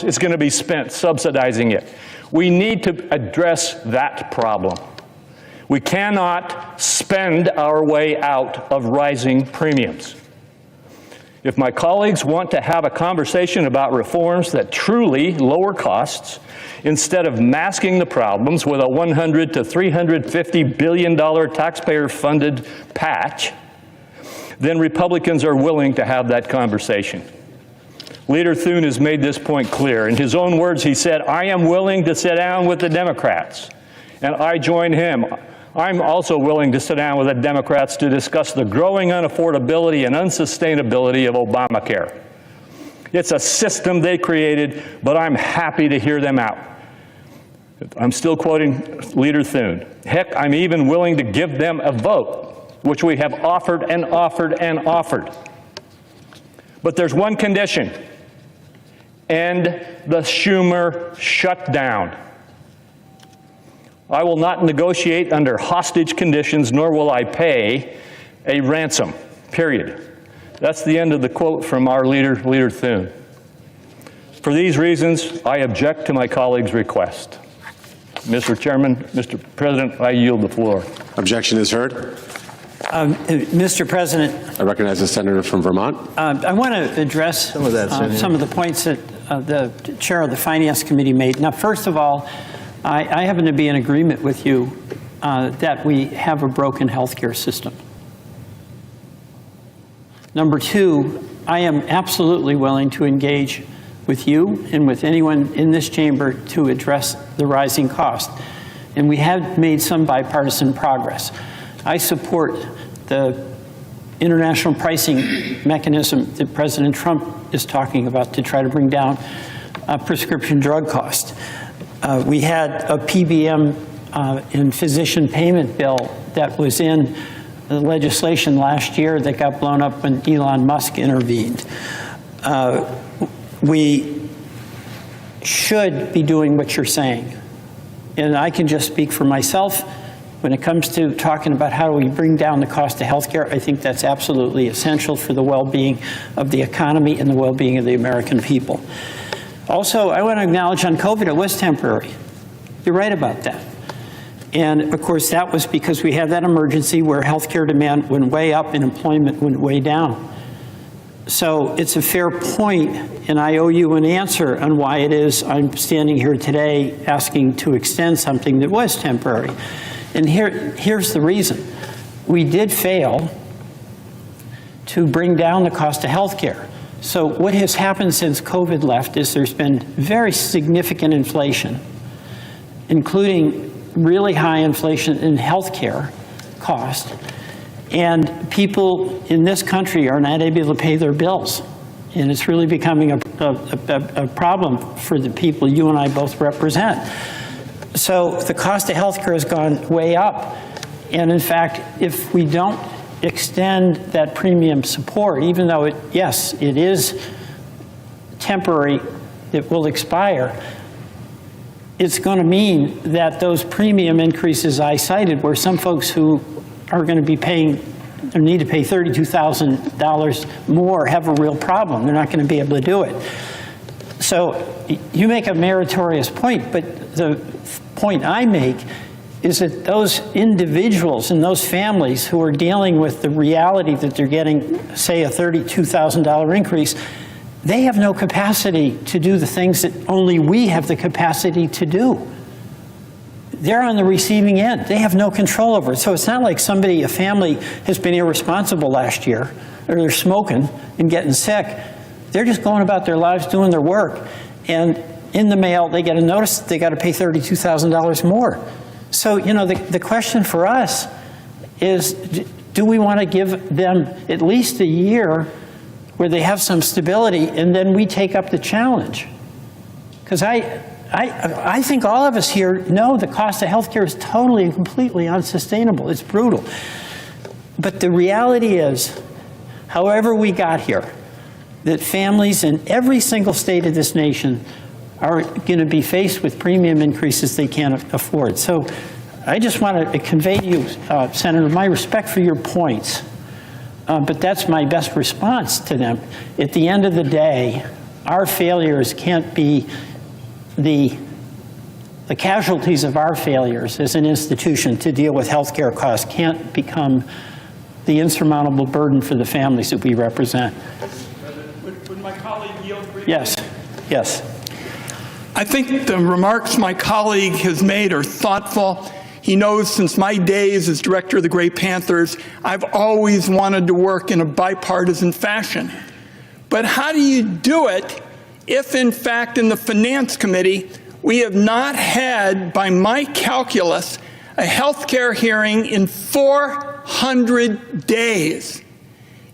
is going to be spent subsidizing it. We need to address that problem. We cannot spend our way out of rising premiums. If my colleagues want to have a conversation about reforms that truly lower costs, instead of masking the problems with a $100 to $350 billion taxpayer-funded patch, then Republicans are willing to have that conversation. Leader Thune has made this point clear. In his own words, he said, "I am willing to sit down with the Democrats," and I join him. I'm also willing to sit down with the Democrats to discuss the growing unaffordability and unsustainability of Obamacare. It's a system they created, but I'm happy to hear them out. I'm still quoting Leader Thune. Heck, I'm even willing to give them a vote, which we have offered and offered and offered. But there's one condition: end the Schumer shutdown. I will not negotiate under hostage conditions, nor will I pay a ransom, period. That's the end of the quote from our leader, Leader Thune. For these reasons, I object to my colleague's request. Mr. Chairman, Mr. President, I yield the floor. Objection is heard. Mr. President, I recognize the senator from Vermont. I want to address some of the points that the chair of the Finance Committee made. Now, first of all, I happen to be in agreement with you that we have a broken healthcare system. Number two, I am absolutely willing to engage with you and with anyone in this chamber to address the rising cost. And we have made some bipartisan progress. I support the international pricing mechanism that President Trump is talking about to try to bring down prescription drug costs. We had a PBM and physician payment bill that was in the legislation last year that got blown up when Elon Musk intervened. We should be doing what you're saying. And I can just speak for myself. When it comes to talking about how do we bring down the cost of healthcare, I think that's absolutely essential for the well-being of the economy and the well-being of the American people. Also, I want to acknowledge on COVID, it was temporary. You're right about that. And of course, that was because we had that emergency where healthcare demand went way up and employment went way down. So it's a fair point, and I owe you an answer on why it is I'm standing here today asking to extend something that was temporary. And here's the reason. We did fail to bring down the cost of healthcare. So what has happened since COVID left is there's been very significant inflation, including really high inflation in healthcare cost. And people in this country are not able to pay their bills. And it's really becoming a problem for the people you and I both represent. So the cost of healthcare has gone way up. And in fact, if we don't extend that premium support, even though yes, it is temporary, it will expire, it's going to mean that those premium increases I cited, where some folks who are going to be paying or need to pay $32,000 more have a real problem. They're not going to be able to do it. So you make a meritorious point, but the point I make is that those individuals and those families who are dealing with the reality that they're getting, say, a $32,000 increase, they have no capacity to do the things that only we have the capacity to do. They're on the receiving end. They have no control over it. So it's not like a family has been irresponsible last year, or they're smoking and getting sick. They're just going about their lives doing their work. And in the mail, they get a notice that they got to pay $32,000 more. So, you know, the question for us is, do we want to give them at least a year where they have some stability, and then we take up the challenge? Because I think all of us here know the cost of healthcare is totally and completely unsustainable. It's brutal. But the reality is, however we got here, that families in every single state of this nation are going to be faced with premium increases they can't afford. So I just want to convey to you, Senator, my respect for your points. But that's my best response to them. At the end of the day, our failures can't be the casualties of our failures as an institution to deal with healthcare costs can't become the insurmountable burden for the families that we represent. Would my colleague yield briefly? Yes, yes. I think the remarks my colleague has made are thoughtful. He knows since my days as director of the Grey Panthers, I've always wanted to work in a bipartisan fashion. But how do you do it if, in fact, in the Finance Committee, we have not had, by my calculus, a healthcare hearing in 400 days?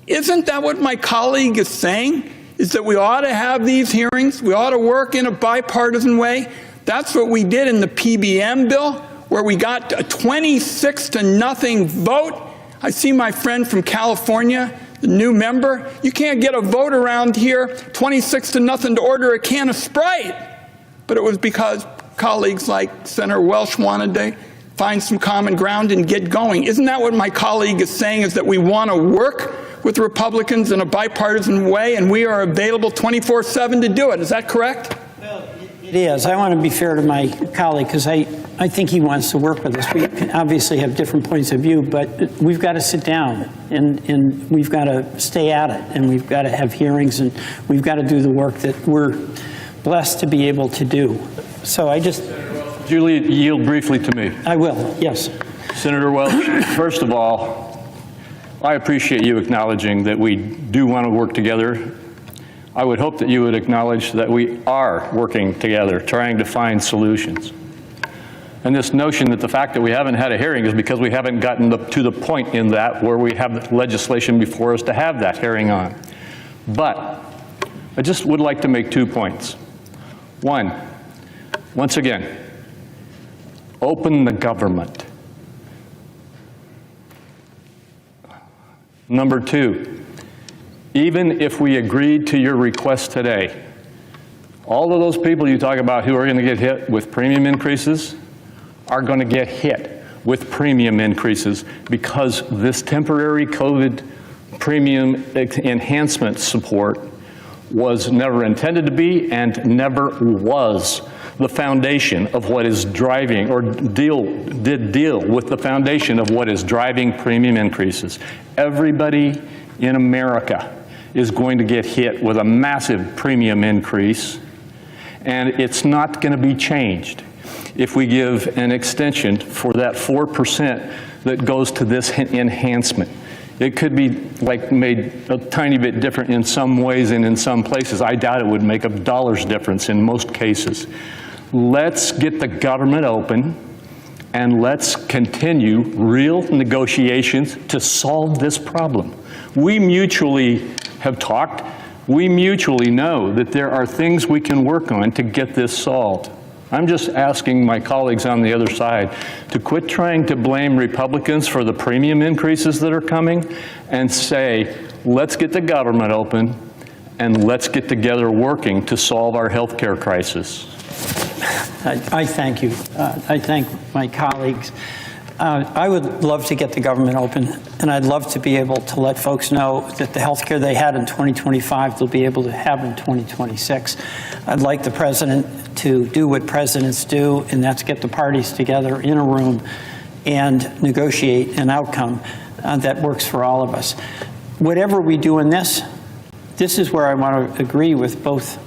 Isn't that what my colleague is saying? Is that we ought to have these hearings? We ought to work in a bipartisan way? That's what we did in the PBM bill, where we got a 26-0 vote. I see my friend from California, the new member. You can't get a vote around here, 26-0 to order a can of Sprite. But it was because colleagues like Senator Welch wanted to find some common ground and get going. Isn't that what my colleague is saying, is that we want to work with Republicans in a bipartisan way, and we are available 24/7 to do it? Is that correct? Well, It is. I want to be fair to my colleague because I think he wants to work with us. We obviously have different points of view, but we've got to sit down and we've got to stay at it, and we've got to have hearings, and we've got to do the work that we're blessed to be able to do. So I just... Julie, yield briefly to me. I will, yes. Senator Welch, first of all, I appreciate you acknowledging that we do want to work together. I would hope that you would acknowledge that we are working together, trying to find solutions. And this notion that the fact that we haven't had a hearing is because we haven't gotten to the point in that where we have legislation before us to have that hearing on. But I just would like to make 2 points. One, once again, open the government. Number 2, even if we agreed to your request today, all of those people you talk about who are going to get hit with premium increases are going to get hit with premium increases because this temporary COVID premium enhancement support was never intended to be and never was the foundation of what is driving, or did deal with the foundation of what is driving premium increases. Everybody in America is going to get hit with a massive premium increase, and it's not going to be changed if we give an extension for that 4% that goes to this enhancement. It could be like made a tiny bit different in some ways and in some places. I doubt it would make a dollar's difference in most cases. Let's get the government open and let's continue real negotiations to solve this problem. We mutually have talked. We mutually know that there are things we can work on to get this solved. I'm just asking my colleagues on the other side to quit trying to blame Republicans for the premium increases that are coming and say, let's get the government open and let's get together working to solve our health care crisis. I thank you. I thank my colleagues. I would love to get the government open, and I'd love to be able to let folks know that the health care they had in 2025, they'll be able to have in 2026. I'd like the president to do what presidents do, and that's get the parties together in a room and negotiate an outcome that works for all of us. Whatever we do in this is where I want to agree with both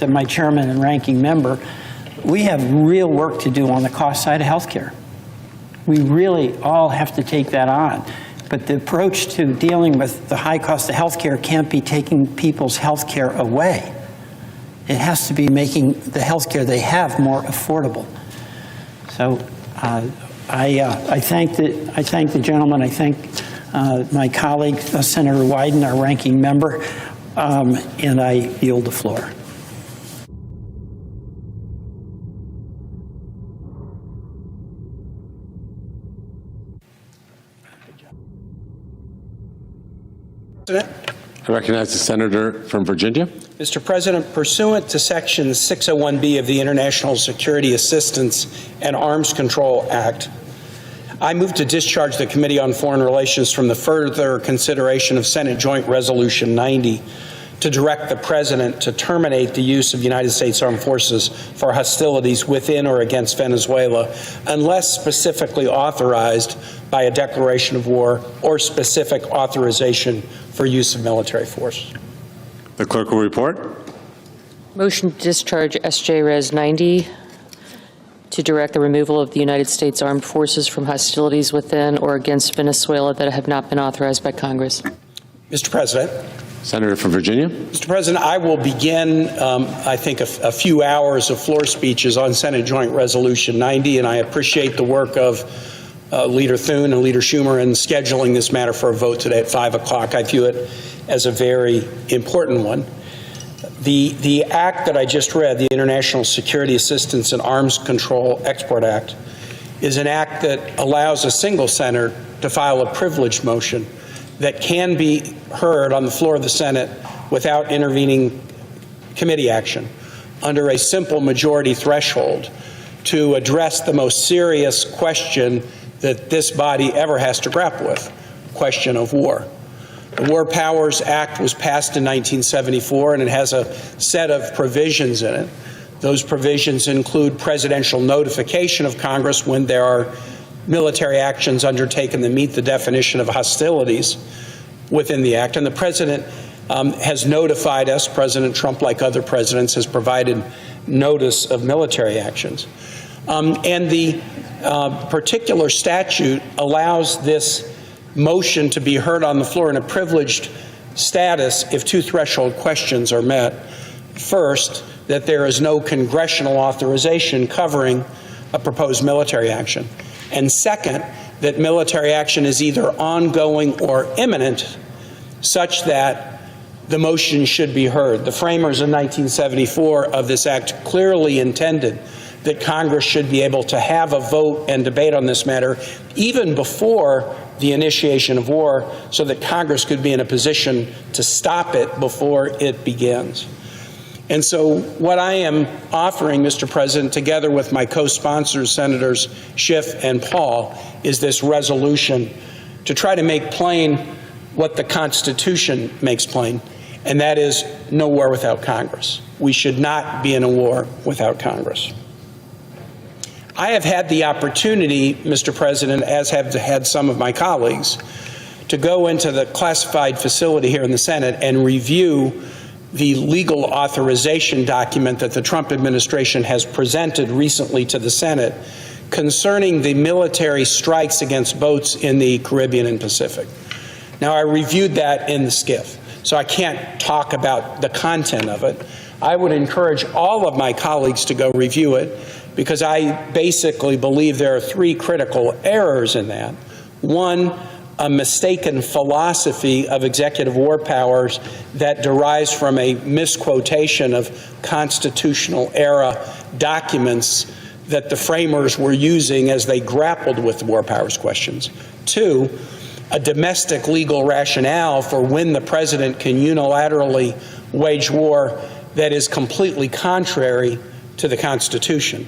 my chairman and ranking member. We have real work to do on the cost side of health care. We really all have to take that on. But the approach to dealing with the high cost of health care can't be taking people's health care away. It has to be making the health care they have more affordable. So I thank the gentleman. I thank my colleague, Senator Wyden, our ranking member, and I yield the floor. I recognize the senator from Virginia. Mr. President, pursuant to Section 601B of the International Security Assistance and Arms Control Act, I move to discharge the Committee on Foreign Relations from the further consideration of Senate Joint Resolution 90 to direct the President to terminate the use of United States Armed Forces for hostilities within or against Venezuela unless specifically authorized by a declaration of war or specific authorization for use of military force. The clerk will report. Motion to discharge SJ Res 90 to direct the removal of the United States Armed Forces from hostilities within or against Venezuela that have not been authorized by Congress. Mr. President. Senator from Virginia. Mr. President, I will begin, I think, a few hours of floor speeches on Senate Joint Resolution 90, and I appreciate the work of Leader Thune and Leader Schumer in scheduling this matter for a vote today at 5 o'clock. I view it as a very important one. The act that I just read, the International Security Assistance and Arms Control Export Act, is an act that allows a single senator to file a privileged motion that can be heard on the floor of the Senate without intervening committee action under a simple majority threshold to address the most serious question that this body ever has to grapple with, question of war. The War Powers Act was passed in 1974, and it has a set of provisions in it Those provisions include presidential notification of Congress when there are military actions undertaken that meet the definition of hostilities within the act. And the president has notified us. President Trump, like other presidents, has provided notice of military actions. And the particular statute allows this motion to be heard on the floor in a privileged status if two threshold questions are met. First, that there is no congressional authorization covering a proposed military action. And second, that military action is either ongoing or imminent, such that the motion should be heard. The framers in 1974 of this act clearly intended that Congress should be able to have a vote and debate on this matter even before the initiation of war, so that Congress could be in a position to stop it before it begins. And so what I am offering, Mr. President, together with my co-sponsors, Senators Schiff and Paul, is this resolution to try to make plain what the Constitution makes plain, and that is no war without Congress. We should not be in a war without Congress. I have had the opportunity, Mr. President, as have had some of my colleagues, to go into the classified facility here in the Senate and review the legal authorization document that the Trump administration has presented recently to the Senate concerning the military strikes against boats in the Caribbean and Pacific. Now, I reviewed that in the SCIF, so I can't talk about the content of it. I would encourage all of my colleagues to go review it, because I basically believe there are three critical errors in that. One, a mistaken philosophy of executive war powers that derives from a misquotation of constitutional era documents that the framers were using as they grappled with the war powers questions. Two, a domestic legal rationale for when the president can unilaterally wage war that is completely contrary to the Constitution.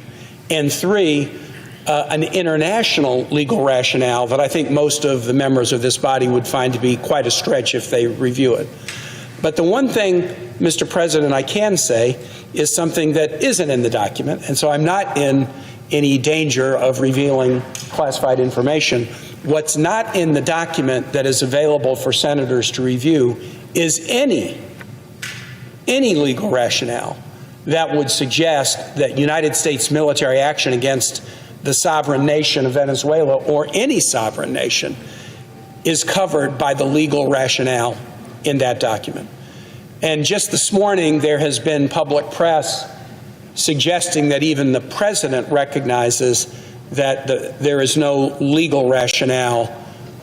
And three, an international legal rationale that I think most of the members of this body would find to be quite a stretch if they review it. But the one thing, Mr. President, I can say is something that isn't in the document, and so I'm not in any danger of revealing classified information. What's not in the document that is available for senators to review is any legal rationale that would suggest that United States military action against the sovereign nation of Venezuela, or any sovereign nation, is covered by the legal rationale in that document. And just this morning, there has been public press suggesting that even the president recognizes that there is no legal rationale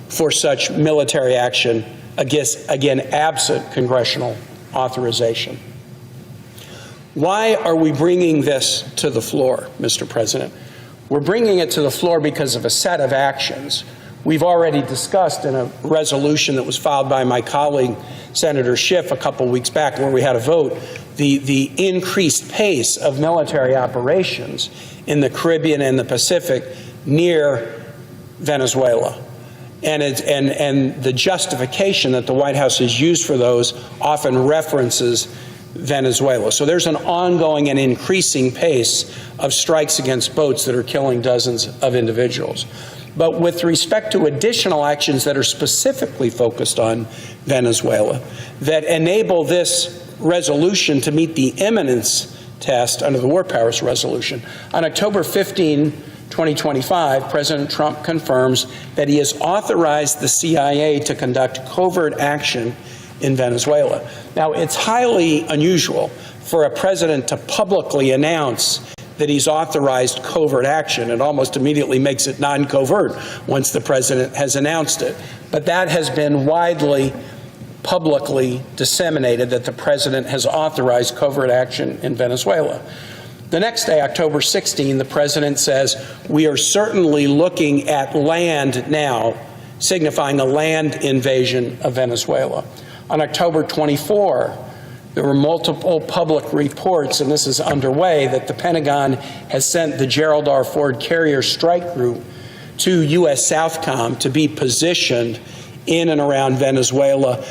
for such military action, again, absent congressional authorization. Why are we bringing this to the floor, Mr. President? We're bringing it to the floor because of a set of actions we've already discussed in a resolution that was filed by my colleague, Senator Schiff, a couple weeks back, where we had a vote. The increased pace of military operations in the Caribbean and the Pacific near Venezuela. And the justification that the White House has used for those often references Venezuela. So there's an ongoing and increasing pace of strikes against boats that are killing dozens of individuals. But with respect to additional actions that are specifically focused on Venezuela, that enable this resolution to meet the imminence test under the War Powers Resolution, on October 15, 2025, President Trump confirms that he has authorized the CIA to conduct covert action in Venezuela. Now, it's highly unusual for a president to publicly announce that he's authorized covert action. It almost immediately makes it non-covert once the president has announced it. But that has been widely, publicly disseminated, that the president has authorized covert action in Venezuela. The next day, October 16, the president says, we are certainly looking at land now, signifying a land invasion of Venezuela. On October 24, there were multiple public reports, and this is underway, that the Pentagon has sent the Gerald R. Ford Carrier Strike Group to U.S. Southcom to be positioned in and around Venezuela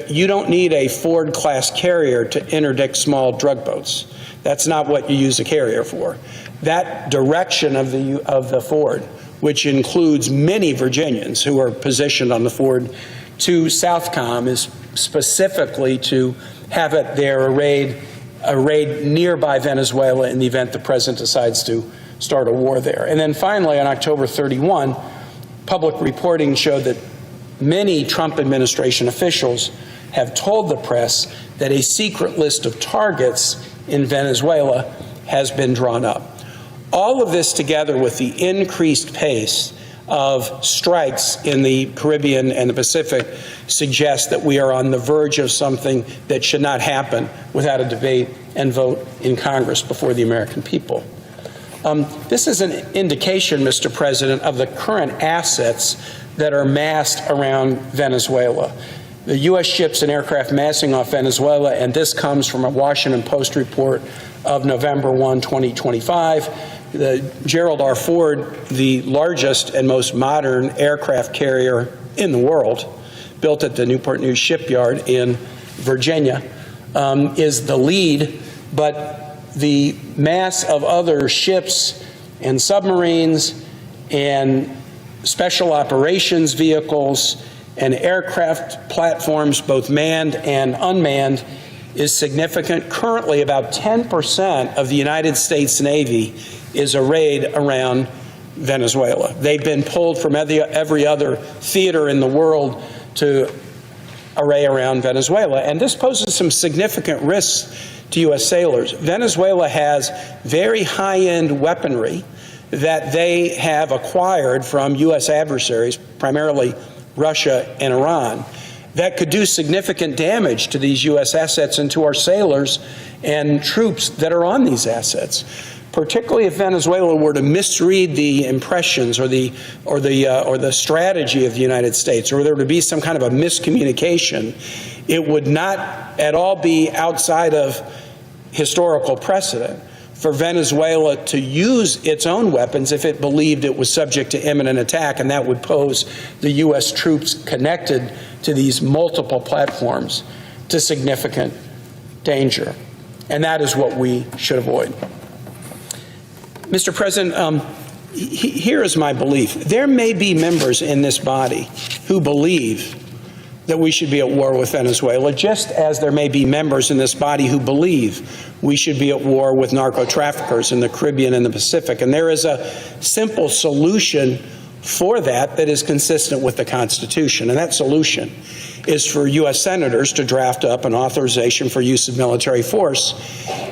You don't need a Ford-class carrier to interdict small drug boats. That's not what you use a carrier for. That direction of the Ford, which includes many Virginians who are positioned on the Ford to Southcom, is specifically to have it there arrayed nearby Venezuela in the event the president decides to start a war there. And then finally, on October 31, public reporting showed that many Trump administration officials have told the press that a secret list of targets in Venezuela has been drawn up. All of this, together with the increased pace of strikes in the Caribbean and the Pacific, suggests that we are on the verge of something that should not happen without a debate and vote in Congress before the American people. This is an indication, Mr. President, of the current assets that are massed around Venezuela. The U.S. ships and aircraft massing off Venezuela, and this comes from a Washington Post report of November 1, 2025. The Gerald R. Ford, the largest and most modern aircraft carrier in the world, built at the Newport News shipyard in Virginia, is the lead, but the mass of other ships and submarines and special operations vehicles and aircraft platforms, both manned and unmanned, is significant. Currently, about 10% of the United States Navy is arrayed around Venezuela. They've been pulled from every other theater in the world to array around Venezuela. And this poses some significant risks to U.S. sailors. Venezuela has very high-end weaponry that they have acquired from U.S. adversaries, primarily Russia and Iran, that could do significant damage to these U.S. assets and to our sailors and troops that are on these assets. Particularly if Venezuela were to misread the impressions or the strategy of the United States, or there were to be some kind of a miscommunication, it would not at all be outside of historical precedent for Venezuela to use its own weapons if it believed it was subject to imminent attack, and that would pose the U.S. troops connected to these multiple platforms to significant danger. And that is what we should avoid. Mr. President, here is my belief. There may be members in this body who believe that we should be at war with Venezuela, just as there may be members in this body who believe we should be at war with narco-traffickers in the Caribbean and the Pacific. And there is a simple solution for that is consistent with the Constitution. And that solution is for U.S. senators to draft up an authorization for use of military force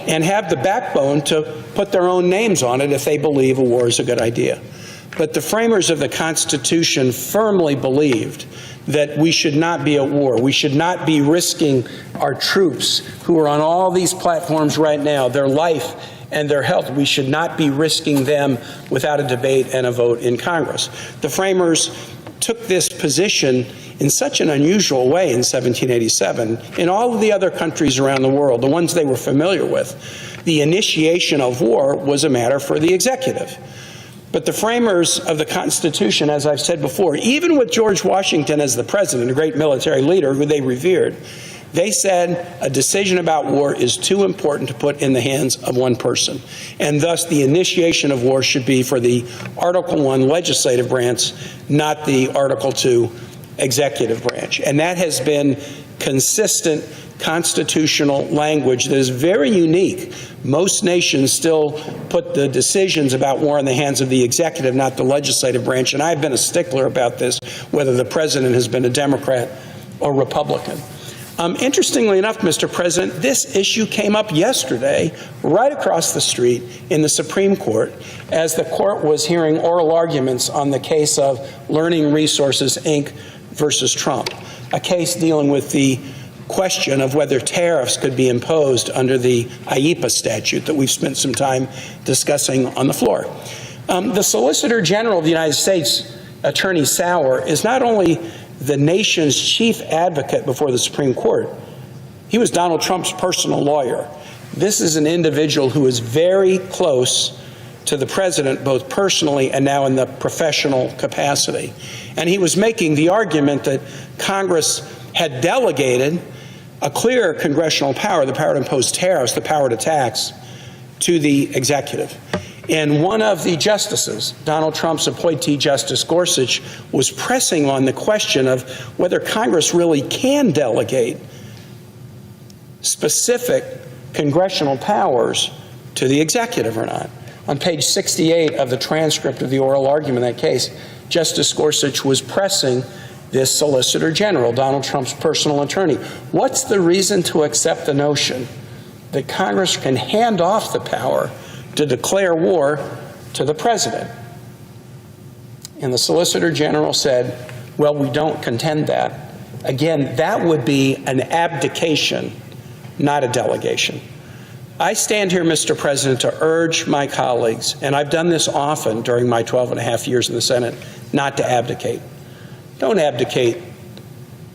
and have the backbone to put their own names on it if they believe a war is a good idea. But the framers of the Constitution firmly believed that we should not be at war. We should not be risking our troops who are on all these platforms right now, their life and their health. We should not be risking them without a debate and a vote in Congress. The framers took this position in such an unusual way in 1787. In all of the other countries around the world, the ones they were familiar with, the initiation of war was a matter for the executive. But the framers of the Constitution, as I've said before, even with George Washington as the president, a great military leader who they revered, they said a decision about war is too important to put in the hands of one person. And thus the initiation of war should be for the Article I legislative branch, not the Article II executive branch. And that has been consistent constitutional language that is very unique. Most nations still put the decisions about war in the hands of the executive, not the legislative branch. And I've been a stickler about this, whether the president has been a Democrat or Republican. Interestingly enough, Mr. President, this issue came up yesterday right across the street in the Supreme Court as the court was hearing oral arguments on the case of Learning Resources, Inc. versus Trump, a case dealing with the question of whether tariffs could be imposed under the IEEPA statute that we've spent some time discussing on the floor. The Solicitor General of the United States, Attorney Sauer, is not only the nation's chief advocate before the Supreme Court, he was Donald Trump's personal lawyer. This is an individual who is very close to the president, both personally and now in the professional capacity. And he was making the argument that Congress had delegated a clear congressional power, the power to impose tariffs, the power to tax, to the executive. And one of the justices, Donald Trump's appointee, Justice Gorsuch, was pressing on the question of whether Congress really can delegate specific congressional powers to the executive or not. On page 68 of the transcript of the oral argument in that case, Justice Gorsuch was pressing this Solicitor General, Donald Trump's personal attorney. What's the reason to accept the notion that Congress can hand off the power to declare war to the president? And the Solicitor General said, well, we don't contend that. Again, that would be an abdication, not a delegation. I stand here, Mr. President, to urge my colleagues, and I've done this often during my 12 and a half years in the Senate, not to abdicate. Don't abdicate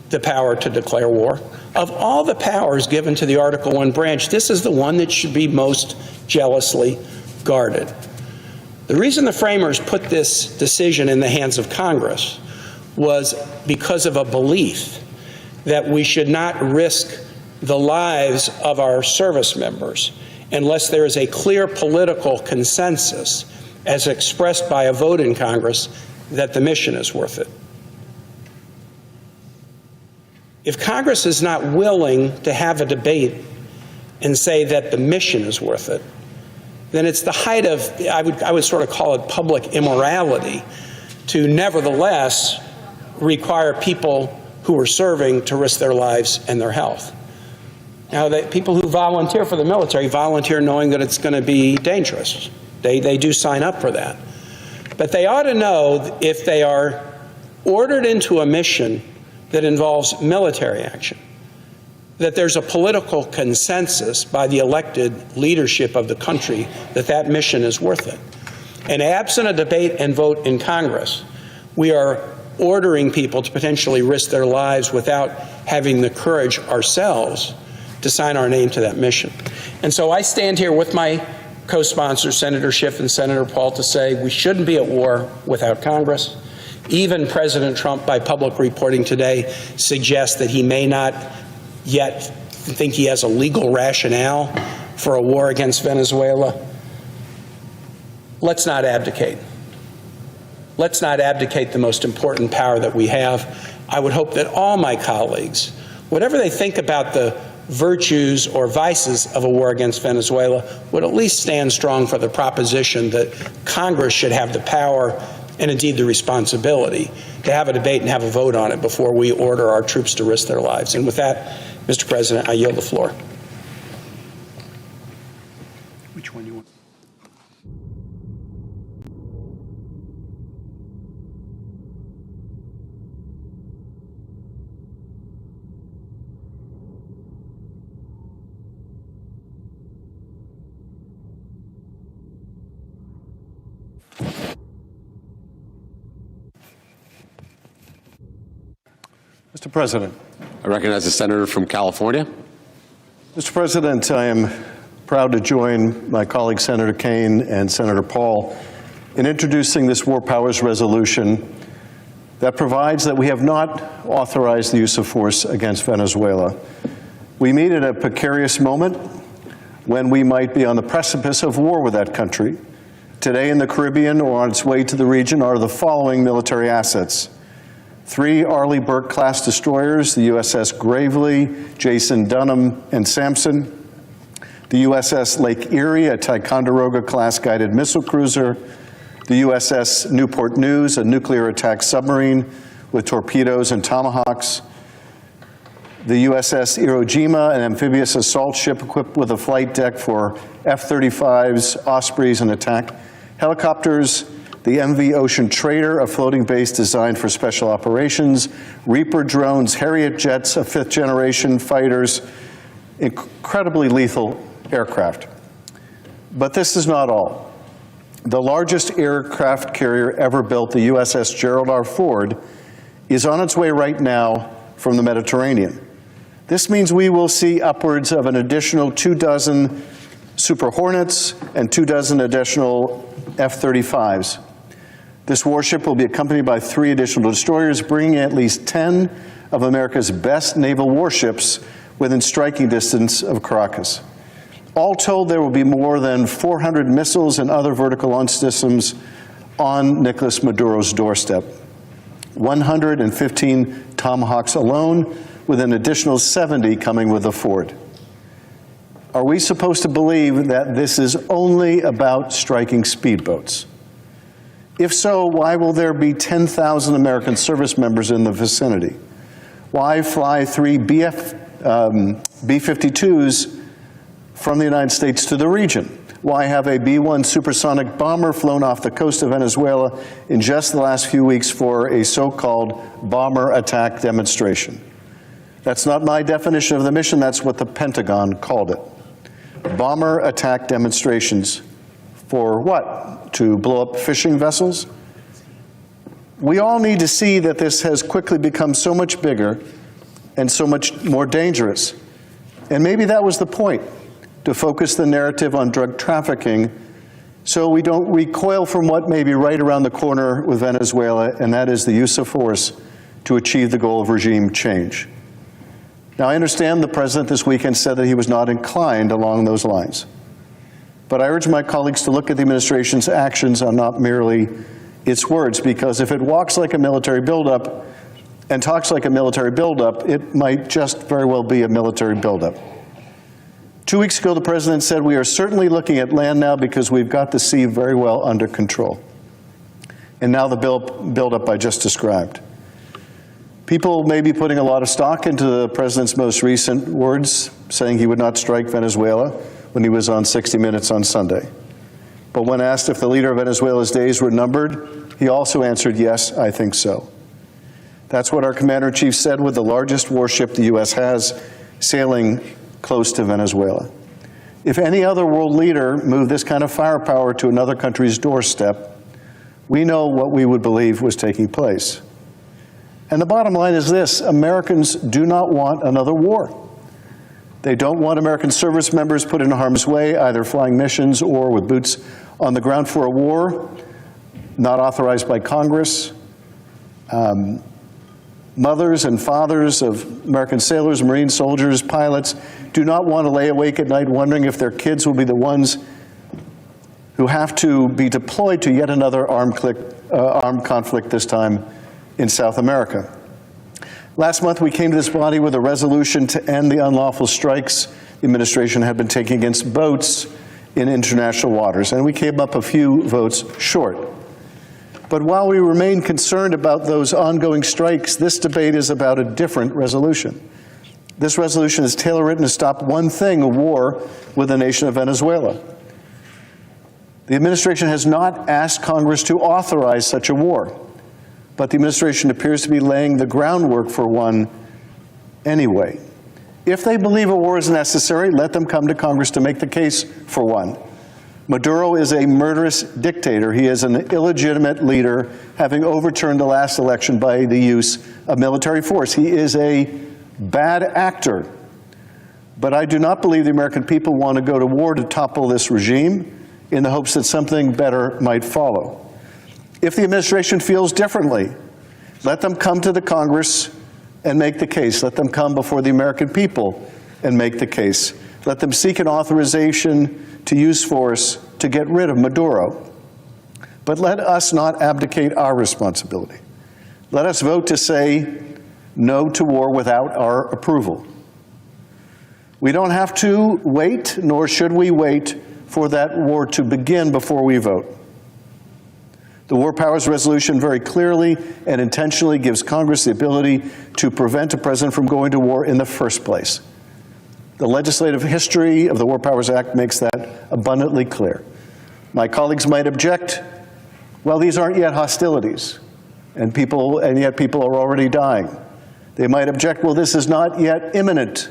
the power to declare war. Of all the powers given to the Article I branch, this is the one that should be most jealously guarded. The reason the framers put this decision in the hands of Congress was because of a belief that we should not risk the lives of our service members unless there is a clear political consensus, as expressed by a vote in Congress, that the mission is worth it. If Congress is not willing to have a debate and say that the mission is worth it, then it's the height of, I would sort of call it public immorality, to nevertheless require people who are serving to risk their lives and their health. Now, people who volunteer for the military volunteer knowing that it's going to be dangerous. They do sign up for that. But they ought to know if they are ordered into a mission that involves military action, that there's a political consensus by the elected leadership of the country that that mission is worth it. And absent a debate and vote in Congress, we are ordering people to potentially risk their lives without having the courage ourselves to sign our name to that mission. And so I stand here with my co-sponsors, Senator Schiff and Senator Paul, to say we shouldn't be at war without Congress. Even President Trump, by public reporting today, suggests that he may not yet think he has a legal rationale for a war against Venezuela. Let's not abdicate. Let's not abdicate the most important power that we have. I would hope that all my colleagues, whatever they think about the virtues or vices of a war against Venezuela, would at least stand strong for the proposition that Congress should have the power and indeed the responsibility to have a debate and have a vote on it before we order our troops to risk their lives. And with that, Mr. President, I yield the floor. Which one do you want? Mr. President. I recognize the senator from California. Mr. President, I am proud to join my colleagues Senator Kaine and Senator Paul in introducing this War Powers Resolution that provides that we have not authorized the use of force against Venezuela. We meet at a precarious moment when we might be on the precipice of war with that country. Today in the Caribbean or on its way to the region are the following military assets: 3 Arleigh Burke-class destroyers, the USS Gravely, Jason Dunham, and Sampson, the USS Lake Erie, a Ticonderoga-class guided missile cruiser, the USS Newport News, a nuclear attack submarine with torpedoes and tomahawks, the USS Iwo Jima, an amphibious assault ship equipped with a flight deck for F-35s, Ospreys, and attack helicopters, the MV Ocean Trader, a floating base designed for special operations, Reaper drones, Harriet jets, a 5th-generation fighters, incredibly lethal aircraft. But this is not all. The largest aircraft carrier ever built, the USS Gerald R. Ford, is on its way right now from the Mediterranean. This means we will see upwards of an additional 24 Super Hornets and 24 additional F-35s. This warship will be accompanied by 3 additional destroyers, bringing at least 10 of America's best naval warships within striking distance of Caracas. All told, there will be more than 400 missiles and other vertical launch systems on Nicolas Maduro's doorstep. 115 Tomahawks alone, with an additional 70 coming with the Ford. Are we supposed to believe that this is only about striking speedboats? If so, why will there be 10,000 American service members in the vicinity? Why fly 3 B-52s from the United States to the region? Why have a B-1 supersonic bomber flown off the coast of Venezuela in just the last few weeks for a so-called bomber attack demonstration? That's not my definition of the mission, that's what the Pentagon called it. Bomber attack demonstrations for what? To blow up fishing vessels? We all need to see that this has quickly become so much bigger and so much more dangerous. And maybe that was the point, to focus the narrative on drug trafficking so we don't recoil from what may be right around the corner with Venezuela, and that is the use of force to achieve the goal of regime change. Now, I understand the president this weekend said that he was not inclined along those lines. But I urge my colleagues to look at the administration's actions and not merely its words, because if it walks like a military buildup and talks like a military buildup, it might just very well be a military buildup. 2 weeks ago, the president said, "We are certainly looking at land now because we've got the sea very well under control." And now the buildup I just described. People may be putting a lot of stock into the president's most recent words, saying he would not strike Venezuela when he was on 60 Minutes on Sunday. But when asked if the leader of Venezuela's days were numbered, he also answered, "Yes, I think so." That's what our commander-in-chief said with the largest warship the U.S. has sailing close to Venezuela. If any other world leader moved this kind of firepower to another country's doorstep, we know what we would believe was taking place. And the bottom line is this: Americans do not want another war. They don't want American service members put in harm's way, either flying missions or with boots on the ground for a war not authorized by Congress. Mothers and fathers of American sailors, Marine soldiers, pilots do not want to lay awake at night wondering if their kids will be the ones who have to be deployed to yet another armed conflict, this time in South America. Last month, we came to this body with a resolution to end the unlawful strikes the administration had been taking against boats in international waters, and we came up a few votes short. But while we remain concerned about those ongoing strikes, this debate is about a different resolution. This resolution is tailor-written to stop one thing: a war with the nation of Venezuela. The administration has not asked Congress to authorize such a war, but the administration appears to be laying the groundwork for one anyway. If they believe a war is necessary, let them come to Congress to make the case for one. Maduro is a murderous dictator. He is an illegitimate leader, having overturned the last election by the use of military force. He is a bad actor. But I do not believe the American people want to go to war to topple this regime in the hopes that something better might follow. If the administration feels differently, let them come to the Congress and make the case. Let them come before the American people and make the case. Let them seek an authorization to use force to get rid of Maduro. But let us not abdicate our responsibility. Let us vote to say no to war without our approval. We don't have to wait, nor should we wait for that war to begin before we vote. The War Powers Resolution very clearly and intentionally gives Congress the ability to prevent a president from going to war in the first place. The legislative history of the War Powers Act makes that abundantly clear. My colleagues might object, well, these aren't yet hostilities, and yet people are already dying. They might object, well, this is not yet imminent,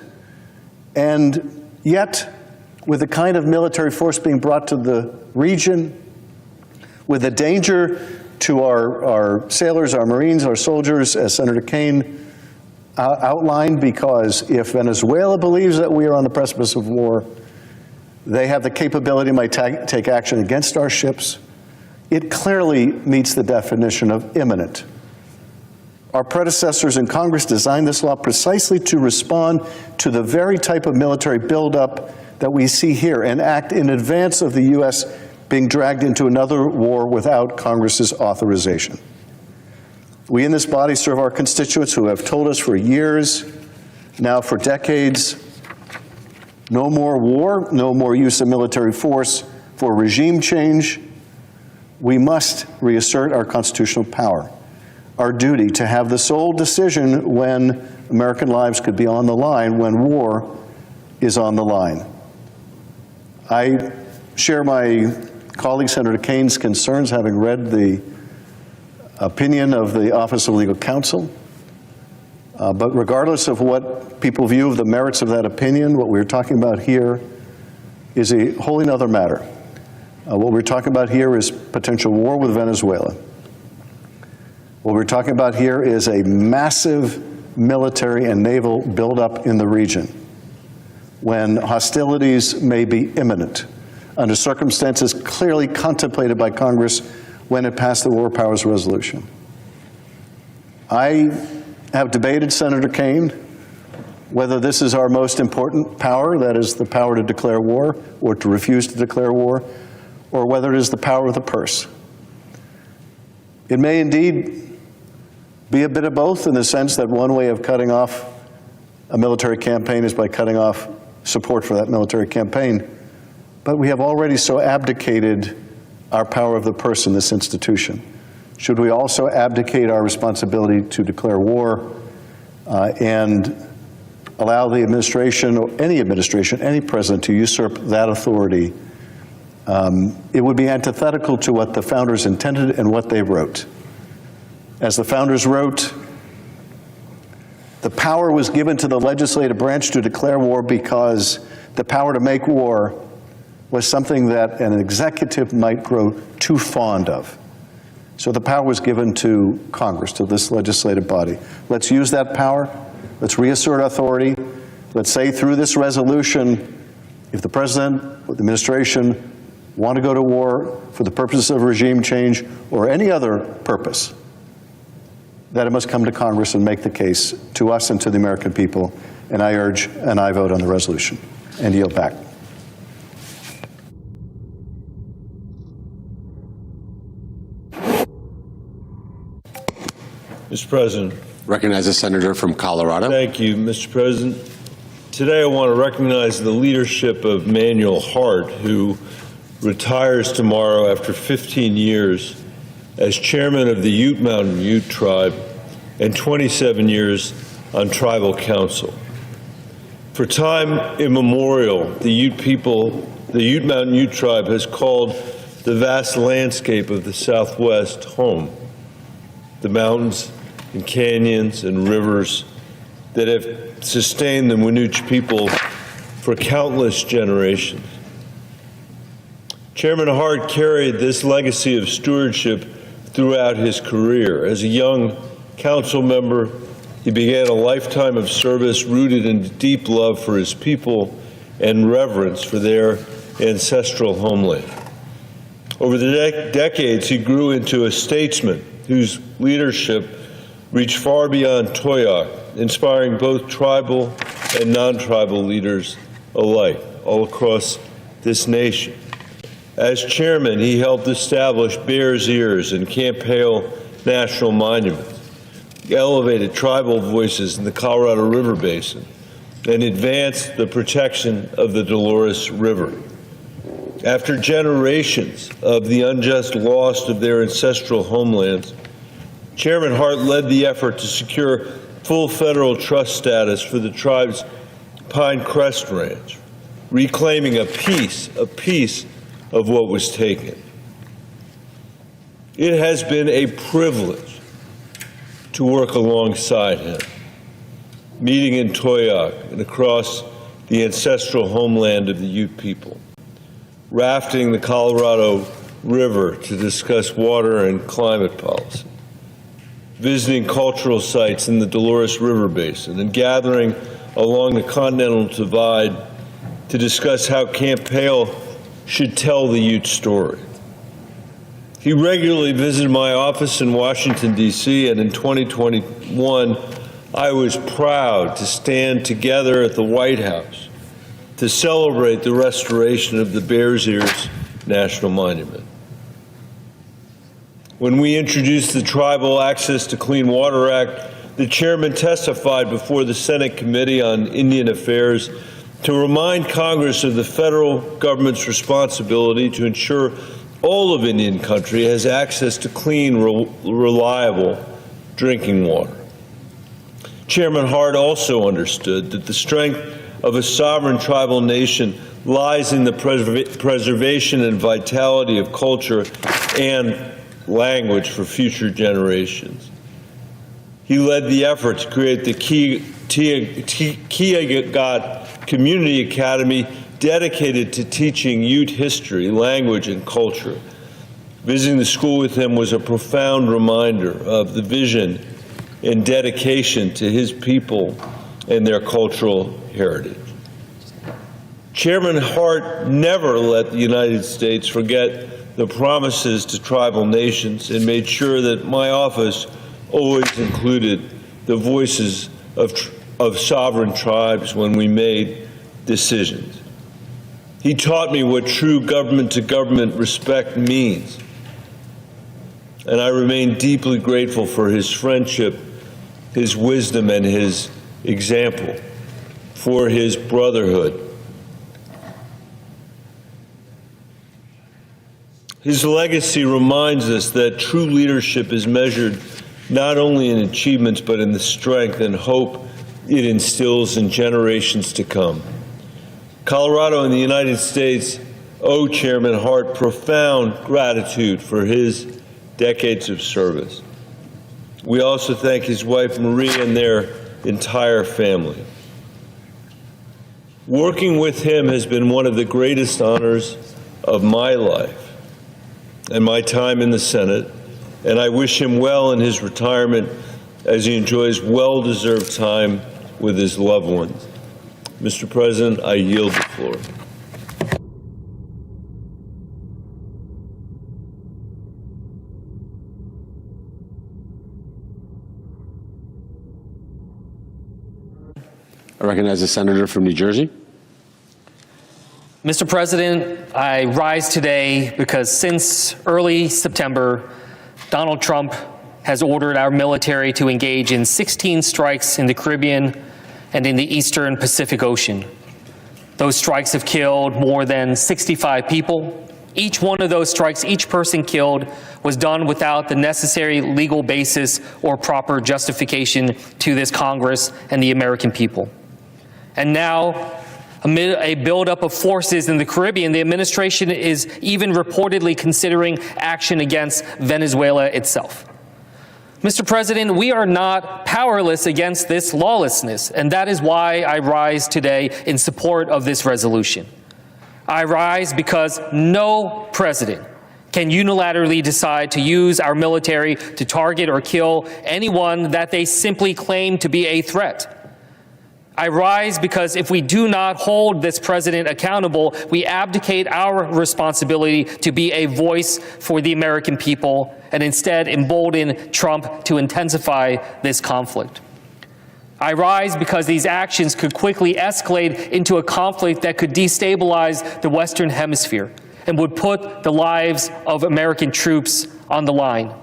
and yet, with the kind of military force being brought to the region, with the danger to our sailors, our Marines, our soldiers, as Senator Kaine outlined, because if Venezuela believes that we are on the precipice of war, they have the capability might take action against our ships. It clearly meets the definition of imminent. Our predecessors in Congress designed this law precisely to respond to the very type of military buildup that we see here and act in advance of the U.S. being dragged into another war without Congress's authorization. We in this body serve our constituents who have told us for years, now for decades, no more war, no more use of military force for regime change. We must reassert our constitutional power, our duty to have the sole decision when American lives could be on the line, when war is on the line. I share my colleague Senator Kane's concerns, having read the opinion of the Office of Legal Counsel. But regardless of what people view of the merits of that opinion, what we're talking about here is a wholly other matter. What we're talking about here is potential war with Venezuela. What we're talking about here is a massive military and naval buildup in the region when hostilities may be imminent under circumstances clearly contemplated by Congress when it passed the War Powers Resolution. I have debated, Senator Kane, whether this is our most important power, that is the power to declare war or to refuse to declare war, or whether it is the power of the purse. It may indeed be a bit of both, in the sense that one way of cutting off a military campaign is by cutting off support for that military campaign. But we have already so abdicated our power of the purse in this institution. Should we also abdicate our responsibility to declare war and allow the administration, or any president, to usurp that authority? It would be antithetical to what the founders intended and what they wrote. As the founders wrote, the power was given to the legislative branch to declare war because the power to make war was something that an executive might grow too fond of. So the power was given to Congress, to this legislative body. Let's use that power. Let's reassert authority. Let's say through this resolution, if the president or the administration want to go to war for the purposes of regime change or any other purpose, that it must come to Congress and make the case to us and to the American people. And I urge an aye vote on the resolution and yield back. Mr. President. Recognize a senator from Colorado. Thank you, Mr. President. Today I want to recognize the leadership of Manuel Hart, who retires tomorrow after 15 years as chairman of the Ute Mountain Ute Tribe and 27 years on tribal council. For time immemorial, the Ute Mountain Ute Tribe has called the vast landscape of the Southwest home. The mountains and canyons and rivers that have sustained the Winooch people for countless generations. Chairman Hart carried this legacy of stewardship throughout his career. As a young council member, he began a lifetime of service rooted in deep love for his people and reverence for their ancestral homeland. Over the decades, he grew into a statesman whose leadership reached far beyond Toyoak, inspiring both tribal and non-tribal leaders alike all across this nation. As chairman, he helped establish Bears Ears and Camp Hale National Monuments, elevated tribal voices in the Colorado River Basin, and advanced the protection of the Dolores River. After generations of the unjust loss of their ancestral homelands, Chairman Hart led the effort to secure full federal trust status for the tribe's Pine Crest Ranch, reclaiming a piece of what was taken. It has been a privilege to work alongside him, meeting in Toyoak and across the ancestral homeland of the Ute people, rafting the Colorado River to discuss water and climate policy, visiting cultural sites in the Dolores River Basin, and gathering along the Continental Divide to discuss how Camp Hale should tell the Ute story. He regularly visited my office in Washington, D.C., and in 2021, I was proud to stand together at the White House to celebrate the restoration of the Bears Ears National Monument. When we introduced the Tribal Access to Clean Water Act, the chairman testified before the Senate Committee on Indian Affairs to remind Congress of the federal government's responsibility to ensure all of Indian country has access to clean, reliable drinking water. Chairman Hart also understood that the strength of a sovereign tribal nation lies in the preservation and vitality of culture and language for future generations. He led the effort to create the Kiagat Community Academy dedicated to teaching Ute history, language, and culture. Visiting the school with him was a profound reminder of the vision and dedication to his people and their cultural heritage. Chairman Hart never let the United States forget the promises to tribal nations and made sure that my office always included the voices of sovereign tribes when we made decisions. He taught me what true government-to-government respect means, and I remain deeply grateful for his friendship, his wisdom, and his example, for his brotherhood. His legacy reminds us that true leadership is measured not only in achievements, but in the strength and hope it instills in generations to come. Colorado and the United States owe Chairman Hart profound gratitude for his decades of service. We also thank his wife, Marie, and their entire family. Working with him has been one of the greatest honors of my life and my time in the Senate, and I wish him well in his retirement as he enjoys well-deserved time with his loved ones. Mr. President, I yield the floor. I recognize the senator from New Jersey. Mr. President, I rise today because since early September, Donald Trump has ordered our military to engage in 16 strikes in the Caribbean and in the Eastern Pacific Ocean. Those strikes have killed more than 65 people. Each one of those strikes, each person killed, was done without the necessary legal basis or proper justification to this Congress and the American people. And now, amid a buildup of forces in the Caribbean, the administration is even reportedly considering action against Venezuela itself. Mr. President, we are not powerless against this lawlessness, and that is why I rise today in support of this resolution. I rise because no president can unilaterally decide to use our military to target or kill anyone that they simply claim to be a threat. I rise because if we do not hold this president accountable, we abdicate our responsibility to be a voice for the American people and instead embolden Trump to intensify this conflict. I rise because these actions could quickly escalate into a conflict that could destabilize the Western Hemisphere and would put the lives of American troops on the line.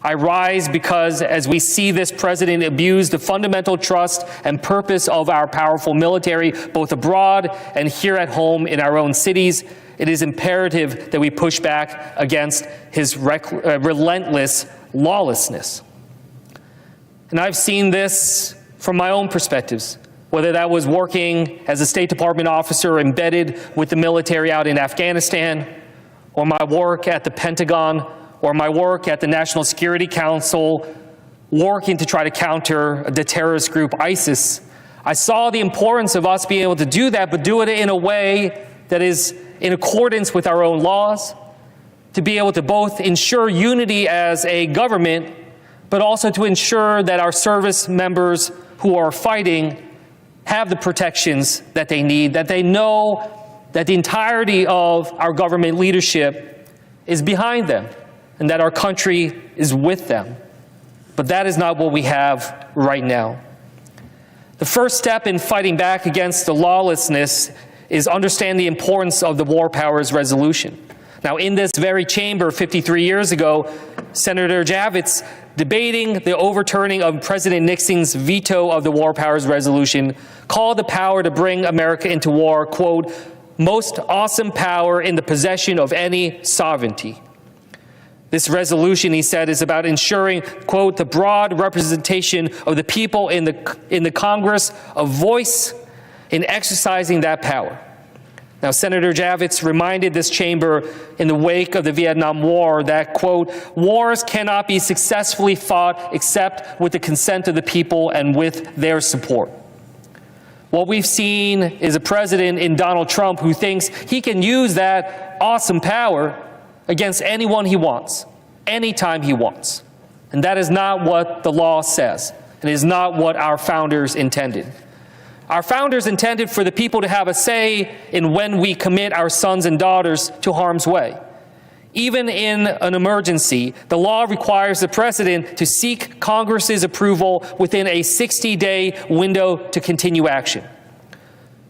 I rise because as we see this president abuse the fundamental trust and purpose of our powerful military, both abroad and here at home in our own cities, it is imperative that we push back against his relentless lawlessness. And I've seen this from my own perspectives, whether that was working as a State Department officer embedded with the military out in Afghanistan, or my work at the Pentagon, or my work at the National Security Council, working to try to counter the terrorist group ISIS. I saw the importance of us being able to do that, but do it in a way that is in accordance with our own laws, to be able to both ensure unity as a government, but also to ensure that our service members who are fighting have the protections that they need, that they know that the entirety of our government leadership is behind them, and that our country is with them. But that is not what we have right now. The first step in fighting back against the lawlessness is understand the importance of the War Powers Resolution. Now, in this very chamber 53 years ago, Senator Chavez, debating the overturning of President Nixon's veto of the War Powers Resolution, called the power to bring America into war, quote, most awesome power in the possession of any sovereignty. This resolution, he said, is about ensuring, quote, the broad representation of the people in the Congress, a voice in exercising that power. Now, Senator Chavez reminded this chamber in the wake of the Vietnam War that, quote, wars cannot be successfully fought except with the consent of the people and with their support. What we've seen is a president in Donald Trump who thinks he can use that awesome power against anyone he wants, anytime he wants. And that is not what the law says. It is not what our founders intended. Our founders intended for the people to have a say in when we commit our sons and daughters to harm's way. Even in an emergency, the law requires the president to seek Congress's approval within a 60-day window to continue action.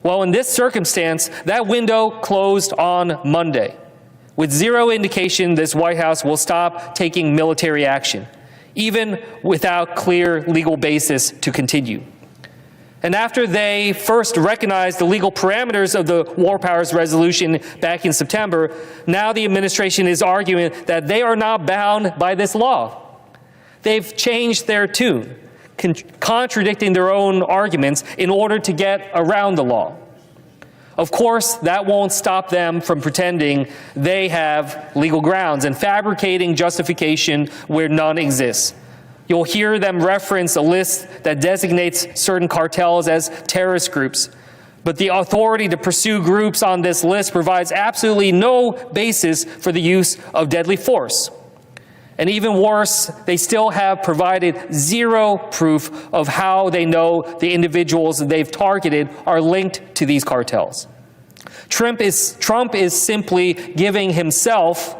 Well, in this circumstance, that window closed on Monday, with zero indication this White House will stop taking military action, even without clear legal basis to continue. And after they first recognized the legal parameters of the War Powers Resolution back in September, now the administration is arguing that they are not bound by this law. They've changed their tune, contradicting their own arguments in order to get around the law. Of course, that won't stop them from pretending they have legal grounds and fabricating justification where none exists. You'll hear them reference a list that designates certain cartels as terrorist groups, but the authority to pursue groups on this list provides absolutely no basis for the use of deadly force. And even worse, they still have provided zero proof of how they know the individuals that they've targeted are linked to these cartels. Trump is simply giving himself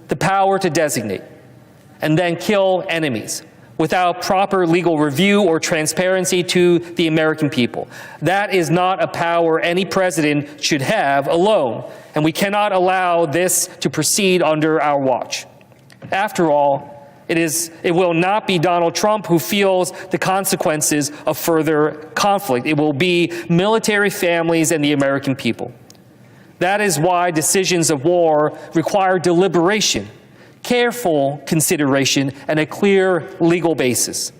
the power to designate and then kill enemies without proper legal review or transparency to the American people. That is not a power any president should have alone, and we cannot allow this to proceed under our watch. After all, it will not be Donald Trump who feels the consequences of further conflict. It will be military families and the American people. That is why decisions of war require deliberation, careful consideration, and a clear legal basis.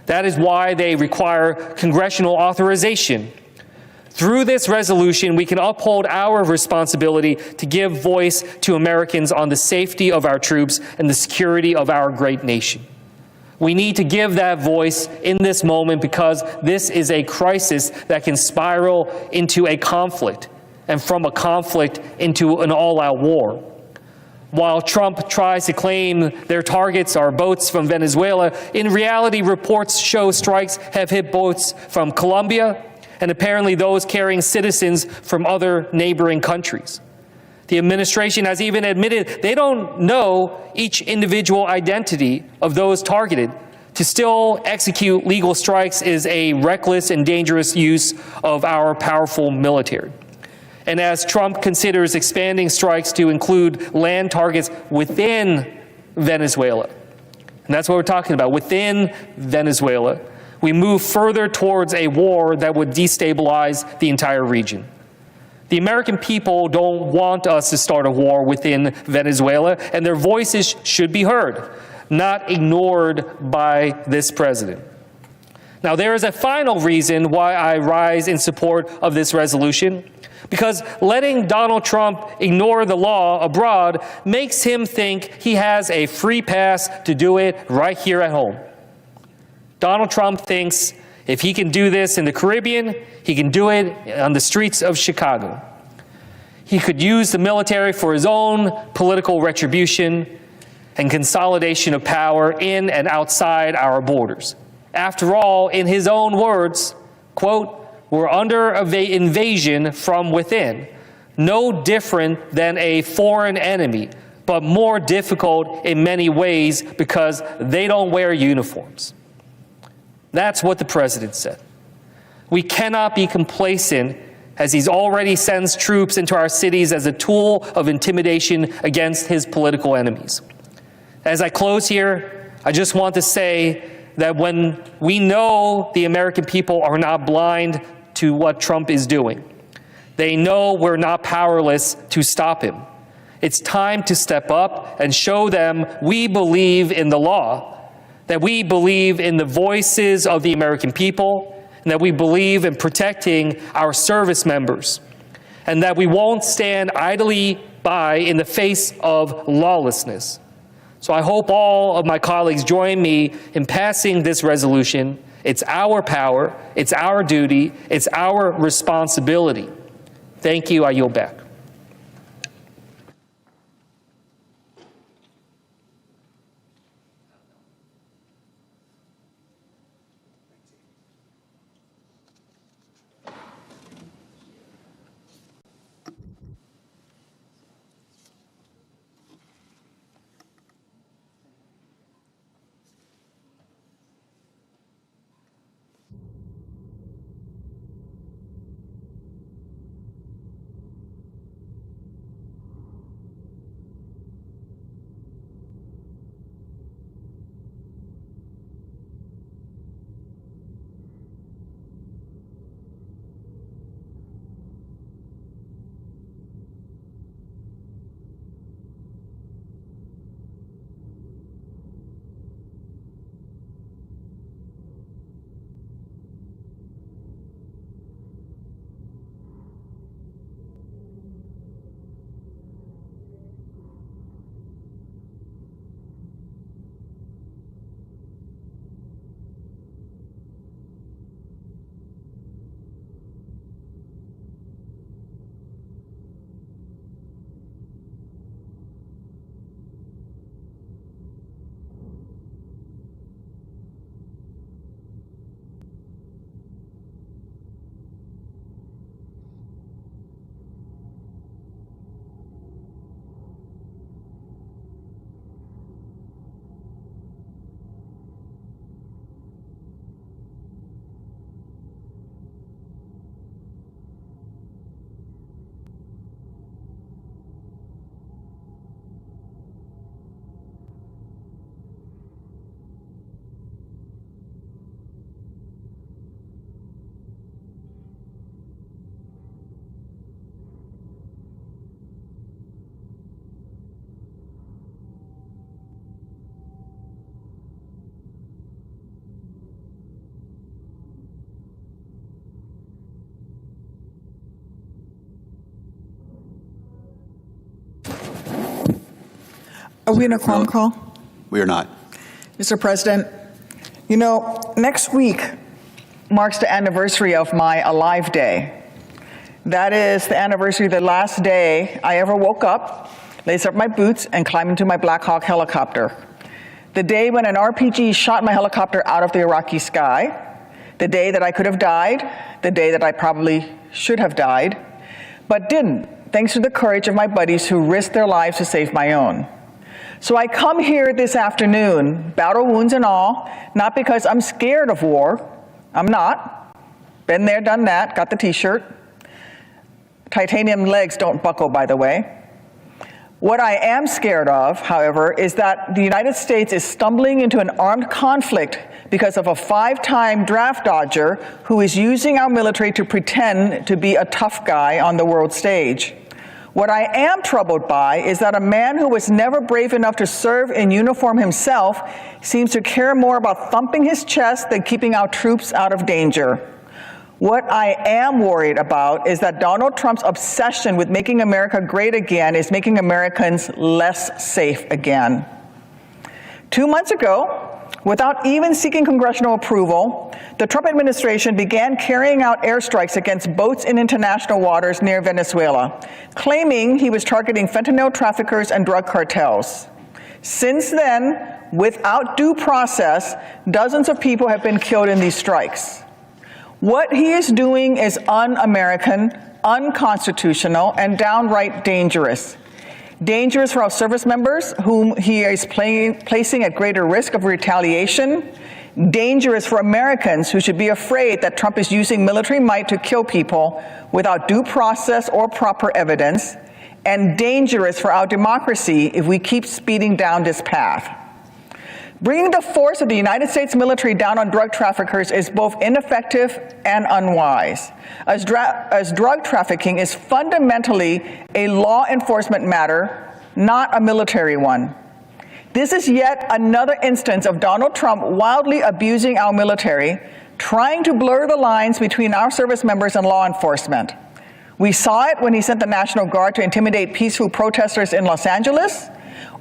That is why they require congressional authorization. Through this resolution, we can uphold our responsibility to give voice to Americans on the safety of our troops and the security of our great nation. We need to give that voice in this moment because this is a crisis that can spiral into a conflict, and from a conflict into an all-out war. While Trump tries to claim their targets are boats from Venezuela, in reality, reports show strikes have hit boats from Colombia and apparently those carrying citizens from other neighboring countries. The administration has even admitted they don't know each individual identity of those targeted. To still execute legal strikes is a reckless and dangerous use of our powerful military. And as Trump considers expanding strikes to include land targets within Venezuela, and that's what we're talking about, within Venezuela, we move further towards a war that would destabilize the entire region. The American people don't want us to start a war within Venezuela, and their voices should be heard, not ignored by this president. Now, there is a final reason why I rise in support of this resolution, because letting Donald Trump ignore the law abroad makes him think he has a free pass to do it right here at home. Donald Trump thinks if he can do this in the Caribbean, he can do it on the streets of Chicago. He could use the military for his own political retribution and consolidation of power in and outside our borders. After all, in his own words, quote, "We're under invasion from within, no different than a foreign enemy, but more difficult in many ways because they don't wear uniforms. That's what the president said. We cannot be complacent as he already sends troops into our cities as a tool of intimidation against his political enemies. As I close here, I just want to say that when we know the American people are not blind to what Trump is doing, they know we're not powerless to stop him. It's time to step up and show them we believe in the law, that we believe in the voices of the American people, and that we believe in protecting our service members, and that we won't stand idly by in the face of lawlessness. So I hope all of my colleagues join me in passing this resolution. It's our power, it's our duty, it's our responsibility. Thank you. I yield back. Are we in a quorum call? We are not. Mr. President, you know, next week marks the anniversary of my Alive Day. That is the anniversary of the last day I ever woke up, laced up my boots, and climbed into my Black Hawk helicopter. The day when an RPG shot my helicopter out of the Iraqi sky. The day that I could have died. The day that I probably should have died, but didn't, thanks to the courage of my buddies who risked their lives to save my own. So I come here this afternoon, battle wounds and all, not because I'm scared of war. I'm not. Been there, done that, got the t-shirt. Titanium legs don't buckle, by the way. What I am scared of, however, is that the United States is stumbling into an armed conflict because of a 5-time draft dodger who is using our military to pretend to be a tough guy on the world stage. What I am troubled by is that a man who was never brave enough to serve in uniform himself seems to care more about thumping his chest than keeping our troops out of danger. What I am worried about is that Donald Trump's obsession with making America great again is making Americans less safe again. 2 months ago, without even seeking congressional approval, the Trump administration began carrying out airstrikes against boats in international waters near Venezuela, claiming he was targeting fentanyl traffickers and drug cartels. Since then, without due process, dozens of people have been killed in these strikes. What he is doing is un-American, unconstitutional, and downright dangerous. dangerous for our service members, whom he is placing at greater risk of retaliation, dangerous for Americans who should be afraid that Trump is using military might to kill people without due process or proper evidence, and dangerous for our democracy if we keep speeding down this path. Bringing the force of the United States military down on drug traffickers is both ineffective and unwise, as drug trafficking is fundamentally a law enforcement matter, not a military one. This is yet another instance of Donald Trump wildly abusing our military, trying to blur the lines between our service members and law enforcement. We saw it when he sent the National Guard to intimidate peaceful protesters in Los Angeles,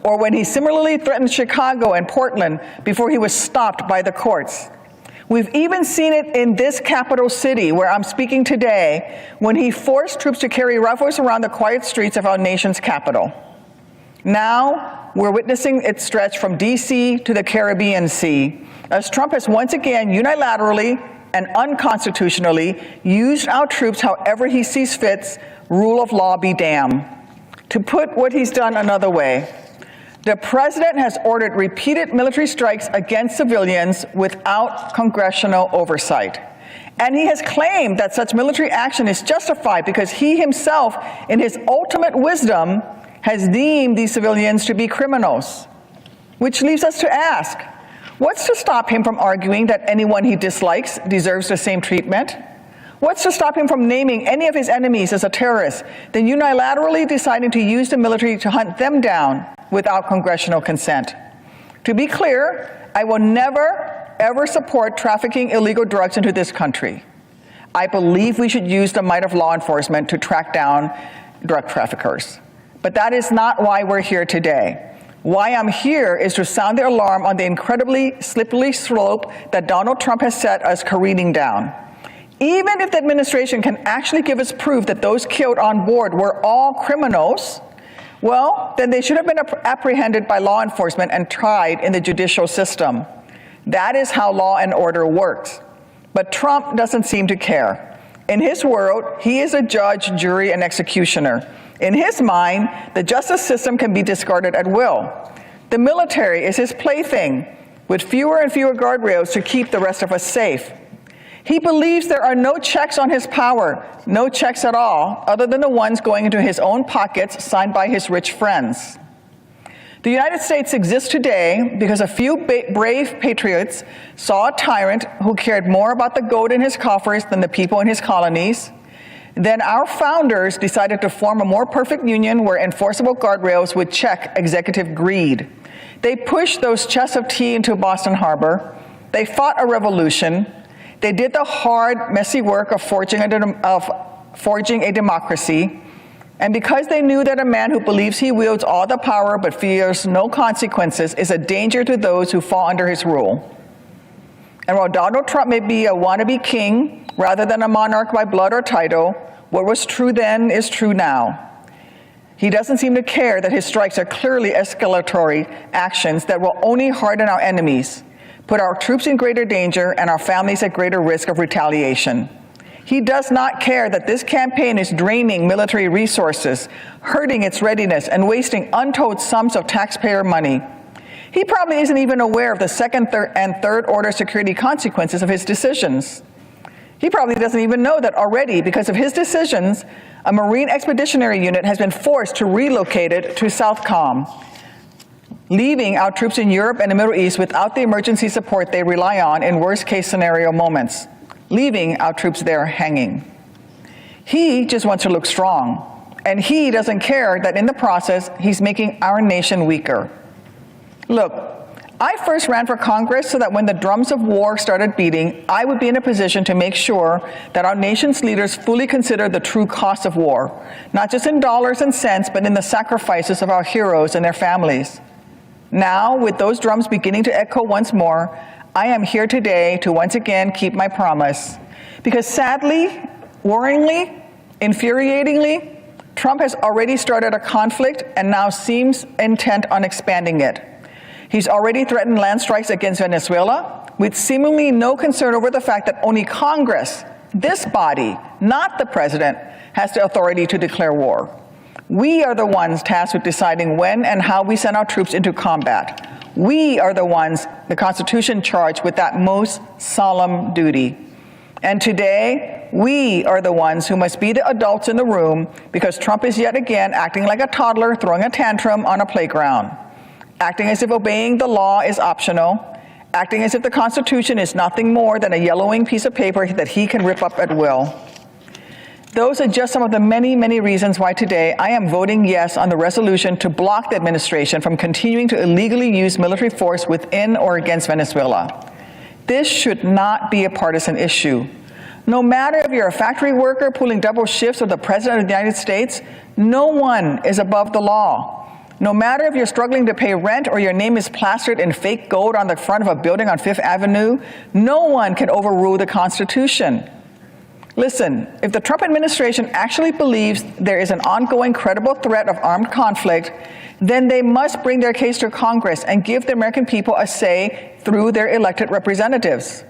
or when he similarly threatened Chicago and Portland before he was stopped by the courts. We've even seen it in this capital city where I'm speaking today, when he forced troops to carry rifles around the quiet streets of our nation's capital. Now, we're witnessing it stretch from DC to the Caribbean Sea, as Trump has once again unilaterally and unconstitutionally used our troops however he sees fit, rule of law be damned. To put what he's done another way, the president has ordered repeated military strikes against civilians without congressional oversight. And he has claimed that such military action is justified because he himself, in his ultimate wisdom, has deemed these civilians to be criminals. Which leaves us to ask, what's to stop him from arguing that anyone he dislikes deserves the same treatment? What's to stop him from naming any of his enemies as a terrorist, then unilaterally deciding to use the military to hunt them down without congressional consent? To be clear, I will never, ever support trafficking illegal drugs into this country. I believe we should use the might of law enforcement to track down drug traffickers. But that is not why we're here today. Why I'm here is to sound the alarm on the incredibly slippery slope that Donald Trump has set us careening down. Even if the administration can actually give us proof that those killed on board were all criminals, well, then they should have been apprehended by law enforcement and tried in the judicial system. That is how law and order works. But Trump doesn't seem to care. In his world, he is a judge, jury, and executioner. In his mind, the justice system can be discarded at will. The military is his plaything, with fewer and fewer guardrails to keep the rest of us safe. He believes there are no checks on his power, no checks at all, other than the ones going into his own pockets signed by his rich friends. The United States exists today because a few brave patriots saw a tyrant who cared more about the gold in his coffers than the people in his colonies. Then our founders decided to form a more perfect union where enforceable guardrails would check executive greed. They pushed those chests of tea into Boston Harbor. They fought a revolution. They did the hard, messy work of forging a democracy. And because they knew that a man who believes he wields all the power but fears no consequences is a danger to those who fall under his rule. And while Donald Trump may be a wannabe king rather than a monarch by blood or title, what was true then is true now. He doesn't seem to care that his strikes are clearly escalatory actions that will only harden our enemies, put our troops in greater danger and our families at greater risk of retaliation. He does not care that this campaign is draining military resources, hurting its readiness, and wasting untold sums of taxpayer money. He probably isn't even aware of the second and third order security consequences of his decisions. He probably doesn't even know that already, because of his decisions, a Marine Expeditionary Unit has been forced to relocate it to Southcom, leaving our troops in Europe and the Middle East without the emergency support they rely on in worst-case scenario moments, leaving our troops there hanging. He just wants to look strong, and he doesn't care that in the process, he's making our nation weaker. Look, I first ran for Congress so that when the drums of war started beating, I would be in a position to make sure that our nation's leaders fully consider the true cost of war, not just in dollars and cents, but in the sacrifices of our heroes and their families. Now, with those drums beginning to echo once more, I am here today to once again keep my promise. Because sadly, worryingly, infuriatingly, Trump has already started a conflict and now seems intent on expanding it. He's already threatened land strikes against Venezuela, with seemingly no concern over the fact that only Congress, this body, not the president, has the authority to declare war. We are the ones tasked with deciding when and how we send our troops into combat. We are the ones the Constitution charged with that most solemn duty. And today, we are the ones who must be the adults in the room because Trump is yet again acting like a toddler throwing a tantrum on a playground, acting as if obeying the law is optional, acting as if the Constitution is nothing more than a yellowing piece of paper that he can rip up at will. Those are just some of the many, many reasons why today I am voting yes on the resolution to block the administration from continuing to illegally use military force within or against Venezuela. This should not be a partisan issue. No matter if you're a factory worker pulling double shifts or the President of the United States, no one is above the law. No matter if you're struggling to pay rent or your name is plastered in fake gold on the front of a building on Fifth Avenue, no one can overrule the Constitution. Listen, if the Trump administration actually believes there is an ongoing credible threat of armed conflict, then they must bring their case to Congress and give the American people a say through their elected representatives.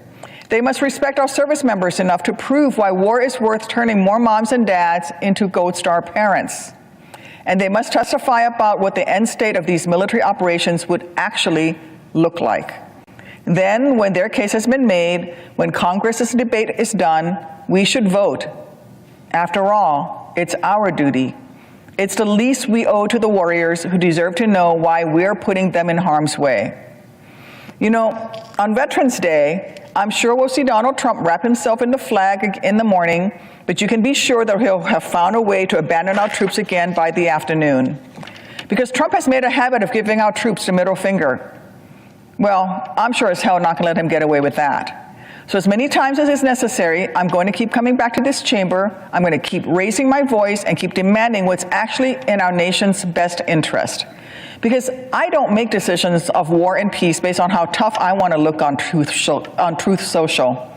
They must respect our service members enough to prove why war is worth turning more moms and dads into Gold Star parents. And they must testify about what the end state of these military operations would actually look like. Then, when their case has been made, when Congress's debate is done, we should vote. After all, it's our duty. It's the least we owe to the warriors who deserve to know why we're putting them in harm's way. You know, on Veterans Day, I'm sure we'll see Donald Trump wrap himself in the flag in the morning, but you can be sure that he'll have found a way to abandon our troops again by the afternoon. Because Trump has made a habit of giving our troops the middle finger. Well, I'm sure as hell not going to let him get away with that. So as many times as is necessary, I'm going to keep coming back to this chamber. I'm going to keep raising my voice and keep demanding what's actually in our nation's best interest. Because I don't make decisions of war and peace based on how tough I want to look on Truth Social.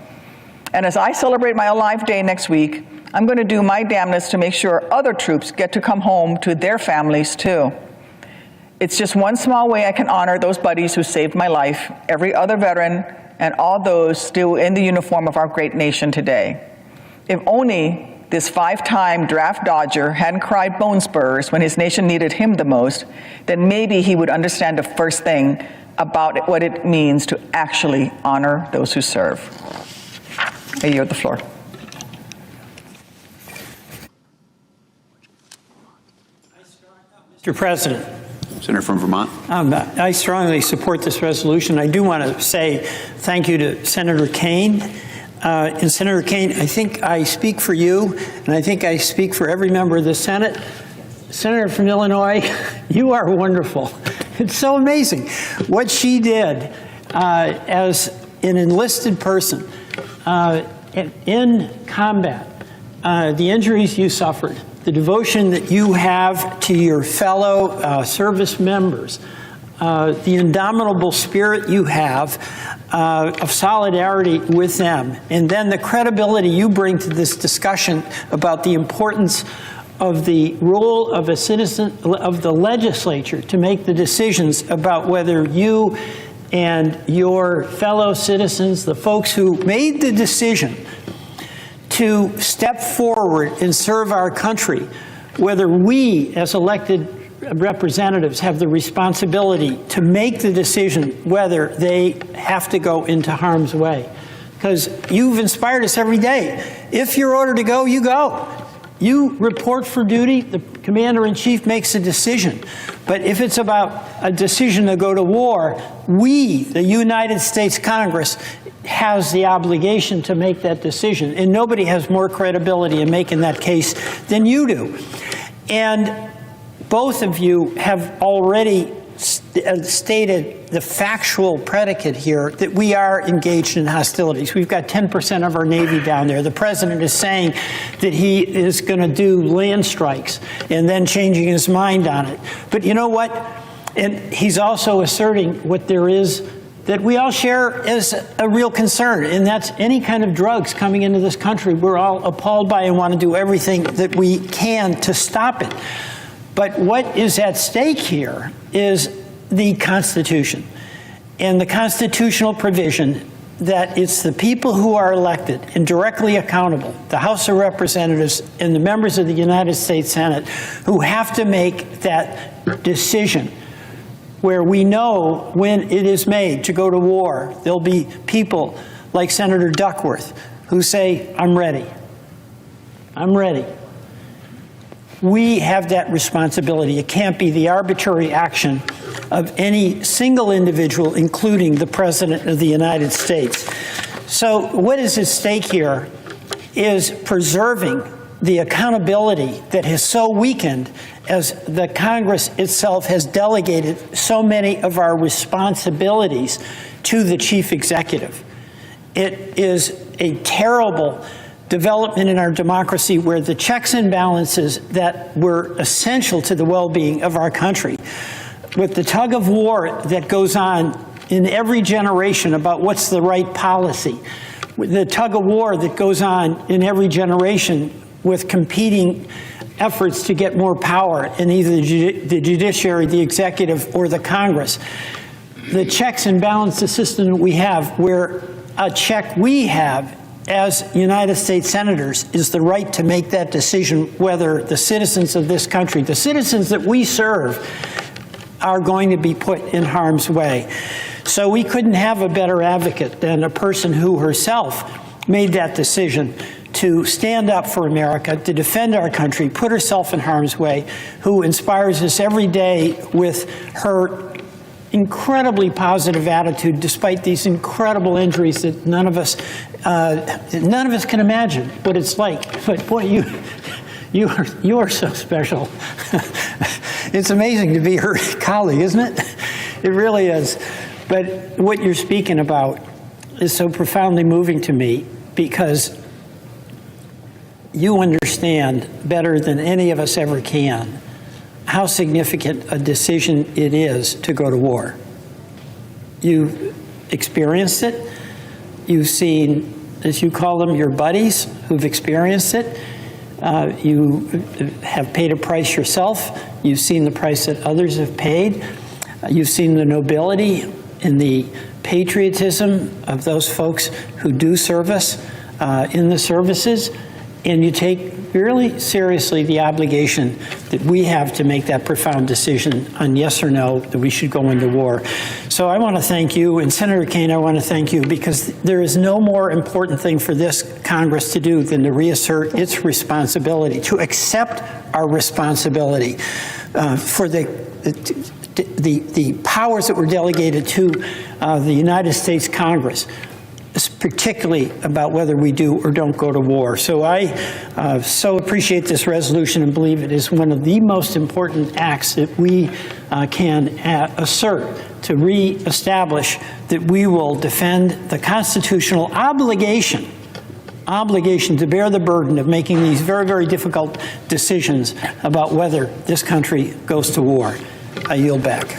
And as I celebrate my Alive Day next week, I'm going to do my damnedest to make sure other troops get to come home to their families too. It's just one small way I can honor those buddies who saved my life, every other veteran, and all those still in the uniform of our great nation today. If only this 5-time draft dodger hadn't cried bone spurs when his nation needed him the most, then maybe he would understand the first thing about what it means to actually honor those who serve. I yield the floor. Mr. President. Senator from Vermont. I strongly support this resolution. I do want to say thank you to Senator Kaine. And Senator Kaine, I think I speak for you, and I think I speak for every member of the Senate. Senator from Illinois, you are wonderful. It's so amazing what she did as an enlisted person in combat, the injuries you suffered, the devotion that you have to your fellow service members, the indomitable spirit you have of solidarity with them, and then the credibility you bring to this discussion about the importance of the role of a citizen, of the legislature to make the decisions about whether you and your fellow citizens, the folks who made the decision to step forward and serve our country, whether we as elected representatives have the responsibility to make the decision whether they have to go into harm's way. Because you've inspired us every day. If you're ordered to go, you go. You report for duty, the commander-in-chief makes a decision. But if it's about a decision to go to war, we, the United States Congress, has the obligation to make that decision. And nobody has more credibility in making that case than you do. And both of you have already stated the factual predicate here that we are engaged in hostilities. We've got 10% of our Navy down there. The president is saying that he is going to do land strikes and then changing his mind on it. But you know what? And he's also asserting what there is that we all share as a real concern, and that's any kind of drugs coming into this country. We're all appalled by and want to do everything that we can to stop it. But what is at stake here is the Constitution. And the constitutional provision that it's the people who are elected and directly accountable, the House of Representatives and the members of the United States Senate, who have to make that decision where we know when it is made to go to war. There'll be people like Senator Duckworth who say, I'm ready. I'm ready. We have that responsibility. It can't be the arbitrary action of any single individual, including the President of the United States. So what is at stake here is preserving the accountability that has so weakened as the Congress itself has delegated so many of our responsibilities to the chief executive. It is a terrible development in our democracy where the checks and balances that were essential to the well-being of our country, with the tug of war that goes on in every generation about what's the right policy, with the tug of war that goes on in every generation with competing efforts to get more power in either the judiciary, the executive, or the Congress. The checks and balances system that we have, where a check we have as United States senators is the right to make that decision whether the citizens of this country, the citizens that we serve, are going to be put in harm's way. So we couldn't have a better advocate than a person who herself made that decision to stand up for America, to defend our country, put herself in harm's way, who inspires us every day with her incredibly positive attitude despite these incredible injuries that none of us can imagine what it's like. But boy, you are so special. It's amazing to be her colleague, isn't it? It really is. But what you're speaking about is so profoundly moving to me because you understand better than any of us ever can how significant a decision it is to go to war. You've experienced it. You've seen, as you call them, your buddies who've experienced it. You have paid a price yourself. You've seen the price that others have paid. You've seen the nobility and the patriotism of those folks who do service in the services. And you take really seriously the obligation that we have to make that profound decision on yes or no, that we should go into war. So I want to thank you, and Senator Kaine, I want to thank you, because there is no more important thing for this Congress to do than to reassert its responsibility, to accept our responsibility for the powers that were delegated to the United States Congress, particularly about whether we do or don't go to war. So I so appreciate this resolution and believe it is one of the most important acts that we can assert to reestablish that we will defend the constitutional obligation to bear the burden of making these very, very difficult decisions about whether this country goes to war. I yield back.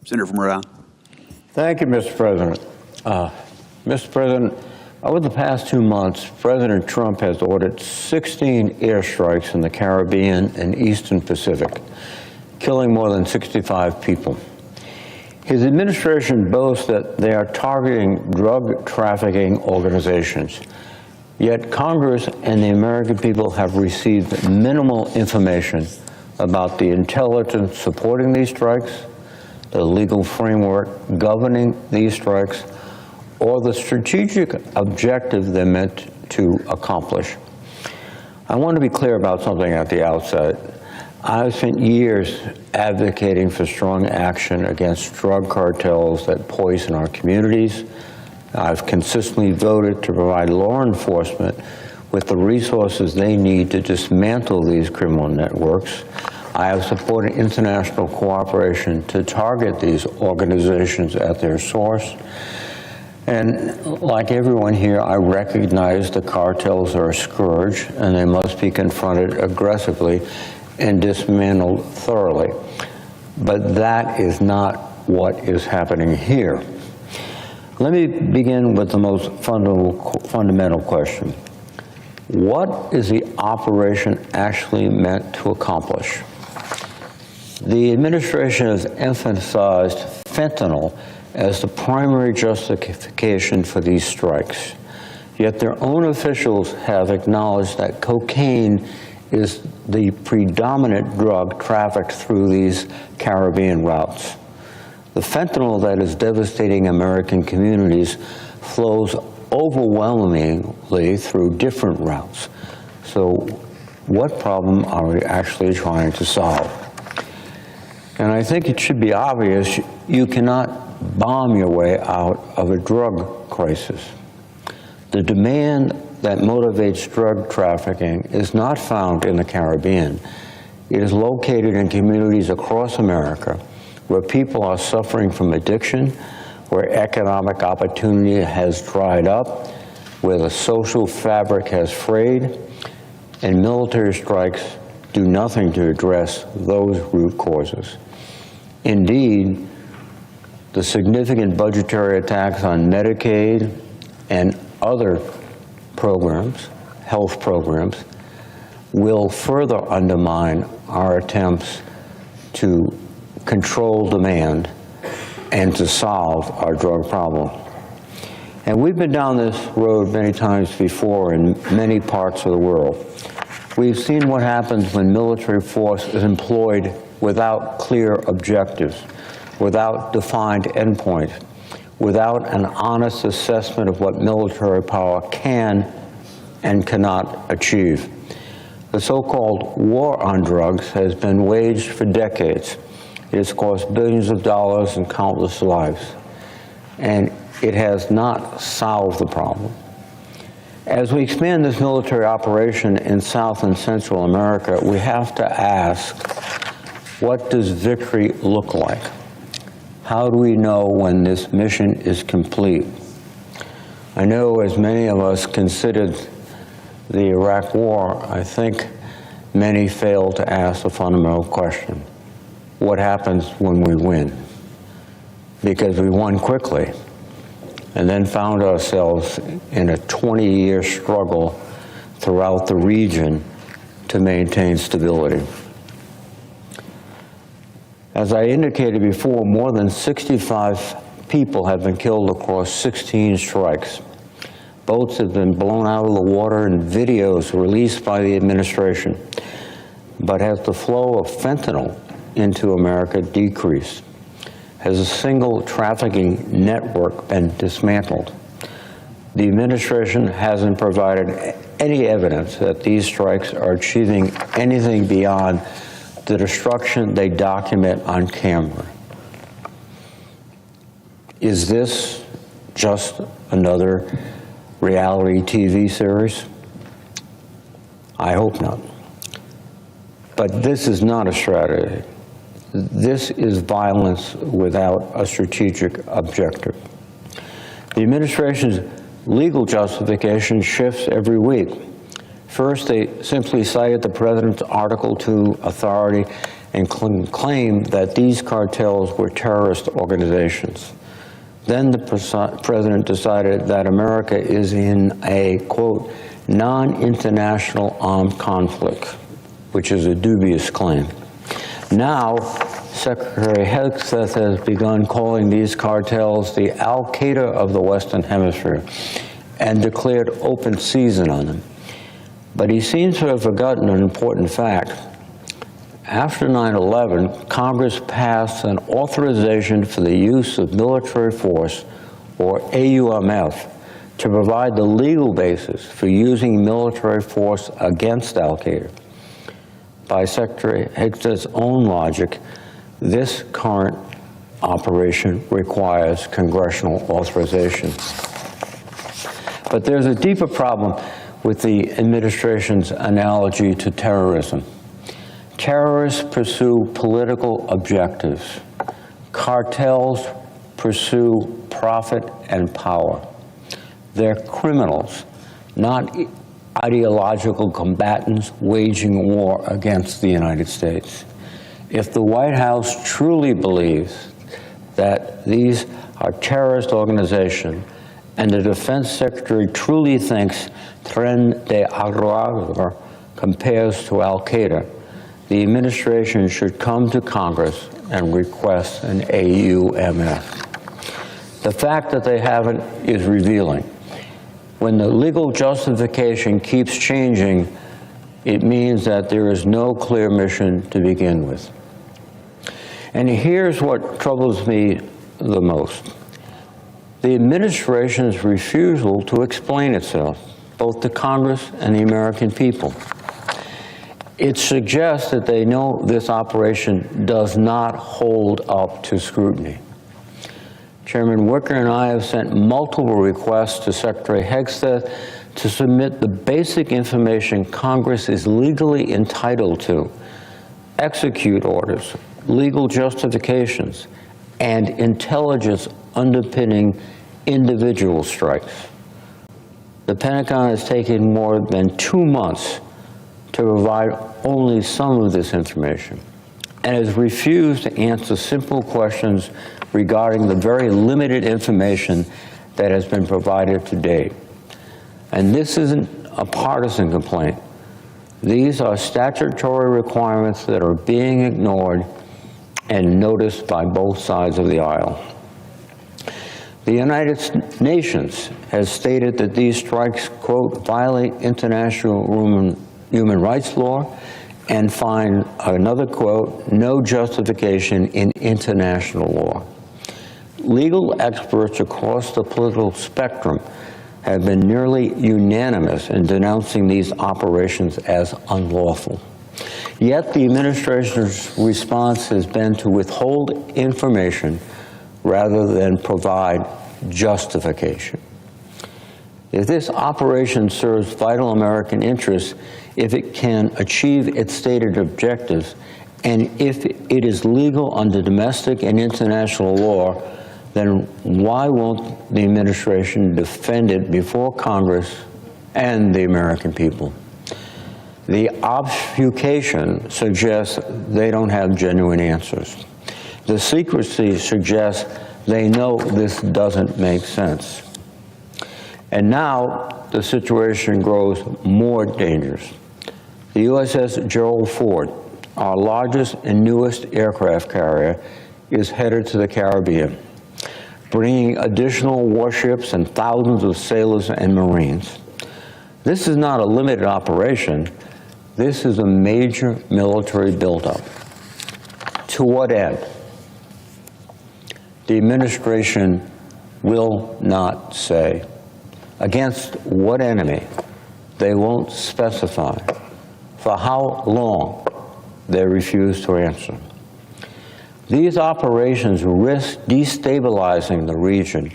Senator from Rhode Island. Thank you, Mr. President. Mr. President, over the past 2 months, President Trump has ordered 16 airstrikes in the Caribbean and Eastern Pacific, killing more than 65 people. His administration boasts that they are targeting drug trafficking organizations. Yet Congress and the American people have received minimal information about the intelligence supporting these strikes, the legal framework governing these strikes, or the strategic objective they're meant to accomplish. I want to be clear about something at the outset. I've spent years advocating for strong action against drug cartels that poison our communities. I've consistently voted to provide law enforcement with the resources they need to dismantle these criminal networks. I have supported international cooperation to target these organizations at their source. And like everyone here, I recognize the cartels are a scourge and they must be confronted aggressively and dismantled thoroughly. But that is not what is happening here. Let me begin with the most fundamental question. What is the operation actually meant to accomplish? The administration has emphasized fentanyl as the primary justification for these strikes. Yet their own officials have acknowledged that cocaine is the predominant drug trafficked through these Caribbean routes. The fentanyl that is devastating American communities flows overwhelmingly through different routes. So what problem are we actually trying to solve? And I think it should be obvious you cannot bomb your way out of a drug crisis. The demand that motivates drug trafficking is not found in the Caribbean. It is located in communities across America where people are suffering from addiction, where economic opportunity has dried up, where the social fabric has frayed, and military strikes do nothing to address those root causes. Indeed, the significant budgetary attacks on Medicaid and other programs, health programs, will further undermine our attempts to control demand and to solve our drug problem. And we've been down this road many times before in many parts of the world. We've seen what happens when military force is employed without clear objectives, without defined endpoints, without an honest assessment of what military power can and cannot achieve. The so-called war on drugs has been waged for decades. It has cost billions of dollars and countless lives, and it has not solved the problem. As we expand this military operation in South and Central America, we have to ask, what does victory look like? How do we know when this mission is complete? I know as many of us considered the Iraq War, I think many failed to ask the fundamental question: what happens when we win? Because we won quickly and then found ourselves in a 20-year struggle throughout the region to maintain stability. As I indicated before, more than 65 people have been killed across 16 strikes. Boats have been blown out of the water and videos released by the administration. But has the flow of fentanyl into America decreased? Has a single trafficking network been dismantled? The administration hasn't provided any evidence that these strikes are achieving anything beyond the destruction they document on camera. Is this just another reality TV series? I hope not. But this is not a strategy. This is violence without a strategic objective. The administration's legal justification shifts every week. First, they simply cited the president's Article II authority and claimed that these cartels were terrorist organizations. Then the president decided that America is in a, quote, non-international armed conflict, which is a dubious claim. Now, Secretary Hegseth has begun calling these cartels the Al-Qaeda of the Western Hemisphere and declared open season on them. But he seems to have forgotten an important fact. After 9/11, Congress passed an authorization for the use of military force, or AUMF, to provide the legal basis for using military force against Al-Qaeda. By Secretary Hegseth's own logic, this current operation requires congressional authorization. But there's a deeper problem with the administration's analogy to terrorism. Terrorists pursue political objectives. Cartels pursue profit and power. They're criminals, not ideological combatants waging war against the United States. If the White House truly believes that these are terrorist organizations, and the Defense Secretary truly thinks Tren de Aragua compares to Al-Qaeda, the administration should come to Congress and request an AUMF. The fact that they haven't is revealing. When the legal justification keeps changing, it means that there is no clear mission to begin with. And here's what troubles me the most. The administration's refusal to explain itself, both to Congress and the American people. It suggests that they know this operation does not hold up to scrutiny. Chairman Wicker and I have sent multiple requests to Secretary Hegseth to submit the basic information Congress is legally entitled to, execute orders, legal justifications, and intelligence underpinning individual strikes. The Pentagon has taken more than 2 months to provide only some of this information and has refused to answer simple questions regarding the very limited information that has been provided to date. And this isn't a partisan complaint. These are statutory requirements that are being ignored and noticed by both sides of the aisle. The United Nations has stated that these strikes, quote, violate international human rights law and find, another quote, no justification in international law. Legal experts across the political spectrum have been nearly unanimous in denouncing these operations as unlawful. Yet the administration's response has been to withhold information rather than provide justification. If this operation serves vital American interests, if it can achieve its stated objectives, and if it is legal under domestic and international law, then why won't the administration defend it before Congress and the American people? The obfuscation suggests they don't have genuine answers. The secrecy suggests they know this doesn't make sense. And now the situation grows more dangerous. The USS Gerald Ford, our largest and newest aircraft carrier, is headed to the Caribbean, bringing additional warships and thousands of sailors and Marines. This is not a limited operation. This is a major military buildup. To what end? The administration will not say. Against what enemy? They won't specify. For how long? They refuse to answer. These operations risk destabilizing the region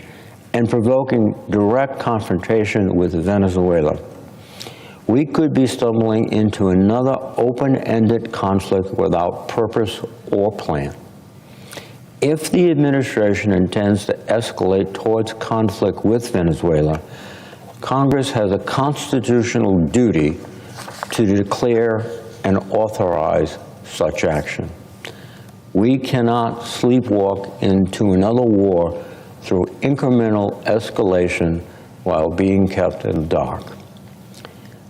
and provoking direct confrontation with Venezuela. We could be stumbling into another open-ended conflict without purpose or plan. If the administration intends to escalate towards conflict with Venezuela, Congress has a constitutional duty to declare and authorize such action. We cannot sleepwalk into another war through incremental escalation while being kept in the dark.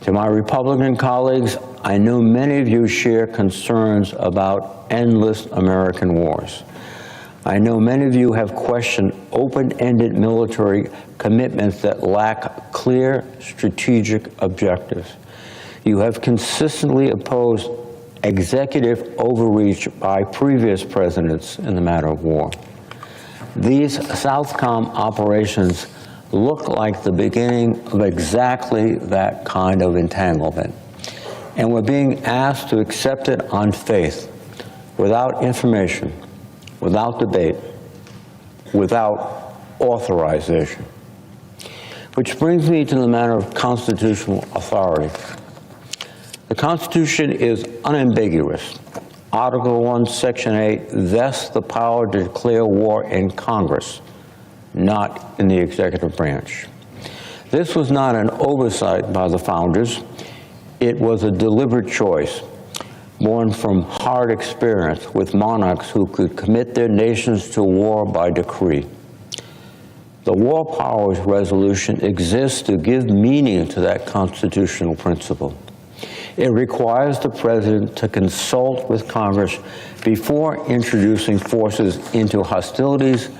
To my Republican colleagues, I know many of you share concerns about endless American wars. I know many of you have questioned open-ended military commitments that lack clear strategic objectives. You have consistently opposed executive overreach by previous presidents in the matter of war. These Southcom operations look like the beginning of exactly that kind of entanglement. And we're being asked to accept it on faith, without information, without debate, without authorization. Which brings me to the matter of constitutional authority. The Constitution is unambiguous. Article 1, Section 8 vests the power to declare war in Congress, not in the executive branch. This was not an oversight by the founders. It was a deliberate choice, born from hard experience with monarchs who could commit their nations to war by decree. The War Powers Resolution exists to give meaning to that constitutional principle. It requires the President to consult with Congress before introducing forces into hostilities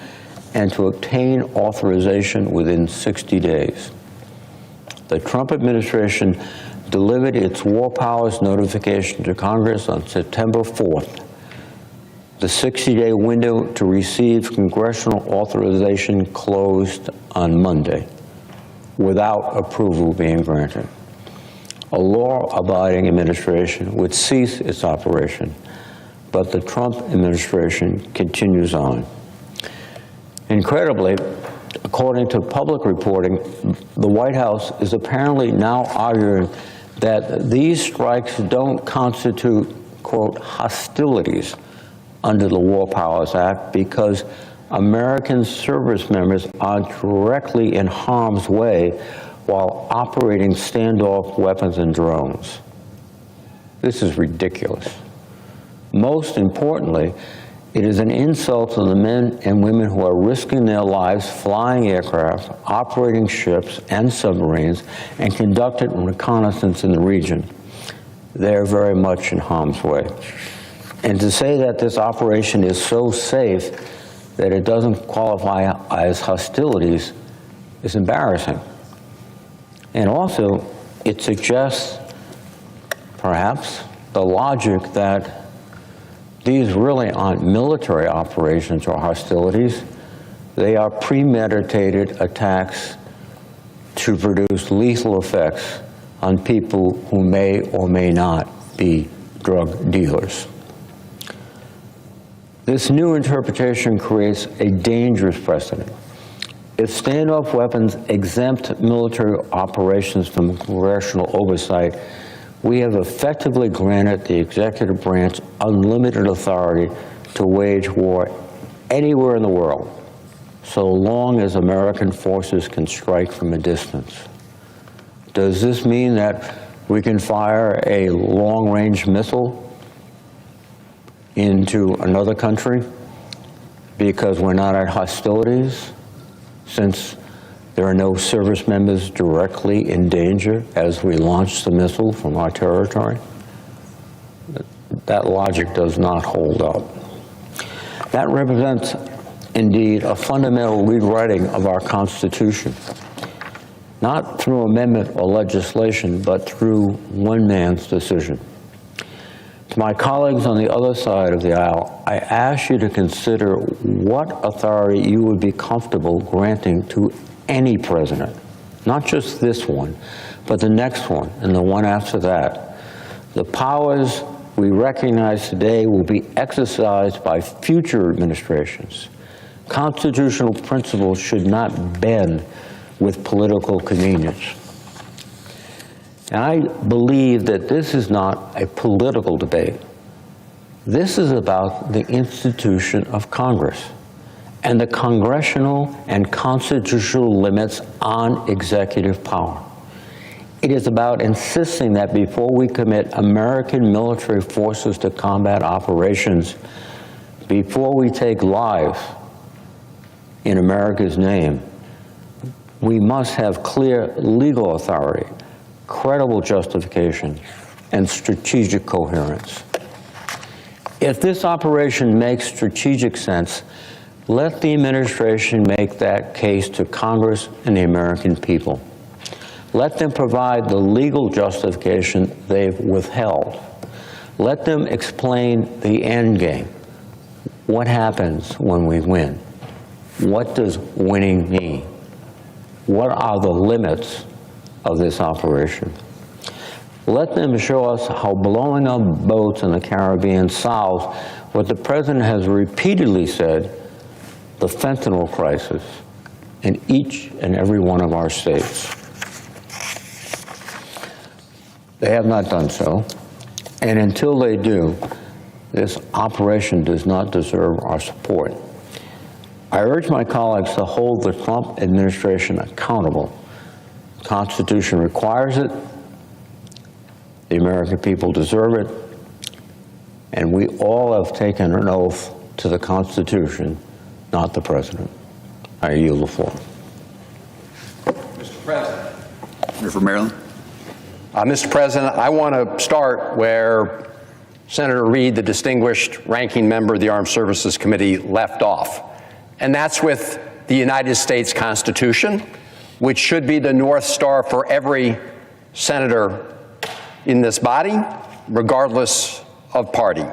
and to obtain authorization within 60 days. The Trump administration delivered its War Powers notification to Congress on September 4th. The 60-day window to receive congressional authorization closed on Monday, without approval being granted. A law-abiding administration would cease its operation, but the Trump administration continues on. Incredibly, according to public reporting, the White House is apparently now arguing that these strikes don't constitute, quote, hostilities under the War Powers Act because American service members are directly in harm's way while operating standoff weapons and drones. This is ridiculous. Most importantly, it is an insult to the men and women who are risking their lives flying aircraft, operating ships and submarines, and conducting reconnaissance in the region. They're very much in harm's way. And to say that this operation is so safe that it doesn't qualify as hostilities is embarrassing. And also, it suggests, perhaps, the logic that these really aren't military operations or hostilities. They are premeditated attacks to produce lethal effects on people who may or may not be drug dealers. This new interpretation creates a dangerous precedent. If standoff weapons exempt military operations from congressional oversight, we have effectively granted the executive branch unlimited authority to wage war anywhere in the world, so long as American forces can strike from a distance. Does this mean that we can fire a long-range missile into another country because we're not at hostilities, since there are no service members directly in danger as we launch the missile from our territory? That logic does not hold up. That represents, indeed, a fundamental rewriting of our Constitution, not through amendment or legislation, but through one man's decision. To my colleagues on the other side of the aisle, I ask you to consider what authority you would be comfortable granting to any president, not just this one, but the next one and the one after that. The powers we recognize today will be exercised by future administrations. Constitutional principles should not bend with political convenience. And I believe that this is not a political debate. This is about the institution of Congress and the congressional and constitutional limits on executive power. It is about insisting that before we commit American military forces to combat operations, before we take lives in America's name, we must have clear legal authority, credible justification, and strategic coherence. If this operation makes strategic sense, let the administration make that case to Congress and the American people. Let them provide the legal justification they've withheld. Let them explain the end game. What happens when we win? What does winning mean? What are the limits of this operation? Let them show us how blowing up boats in the Caribbean solves what the president has repeatedly said, the fentanyl crisis in each and every one of our states. They have not done so, and until they do, this operation does not deserve our support. I urge my colleagues to hold the Trump administration accountable. The Constitution requires it, the American people deserve it, and we all have taken an oath to the Constitution, not the president. I yield the floor. Mr. President. Senator from Maryland. Mr. President, I want to start where Senator Reid, the distinguished ranking member of the Armed Services Committee, left off. And that's with the United States Constitution, which should be the North Star for every senator in this body, regardless of party.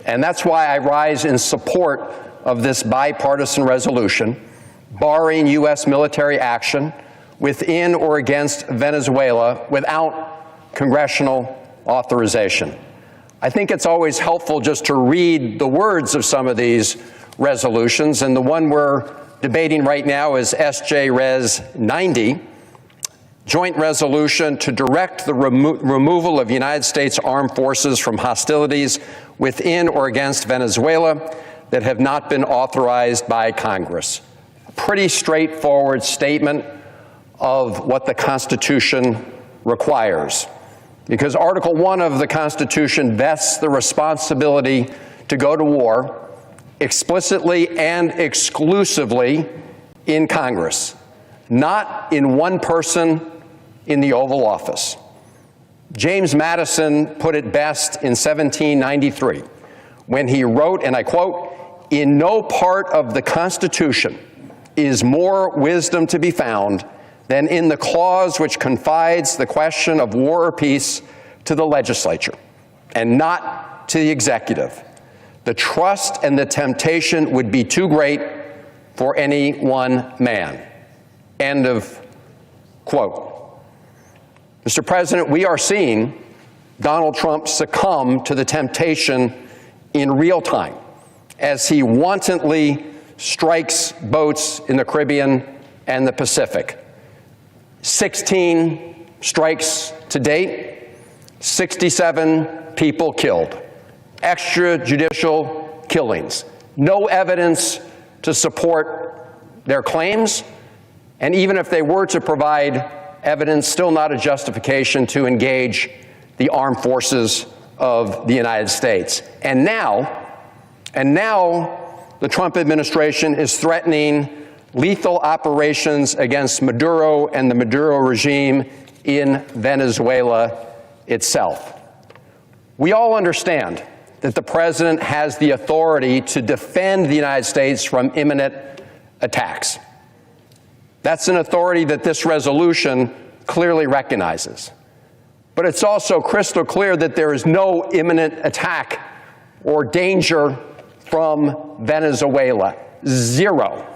And that's why I rise in support of this bipartisan resolution, barring U.S. military action within or against Venezuela without congressional authorization. I think it's always helpful just to read the words of some of these resolutions, and the one we're debating right now is SJ Res 90, joint resolution to direct the removal of United States armed forces from hostilities within or against Venezuela that have not been authorized by Congress. A pretty straightforward statement of what the Constitution requires, because Article 1 of the Constitution vests the responsibility to go to war explicitly and exclusively in Congress, not in one person in the Oval Office. James Madison put it best in 1793 when he wrote, and I quote, "In no part of the Constitution is more wisdom to be found than in the clause which confides the question of war or peace to the legislature and not to the executive. The trust and the temptation would be too great for any one man." End of quote. Mr. President, we are seeing Donald Trump succumb to the temptation in real time as he wantonly strikes boats in the Caribbean and the Pacific. 16 strikes to date, 67 people killed, extrajudicial killings, no evidence to support their claims, and even if they were to provide evidence, still not a justification to engage the armed forces of the United States. And now the Trump administration is threatening lethal operations against Maduro and the Maduro regime in Venezuela itself. We all understand that the president has the authority to defend the United States from imminent attacks. That's an authority that this resolution clearly recognizes. But it's also crystal clear that there is no imminent attack or danger from Venezuela. Zero.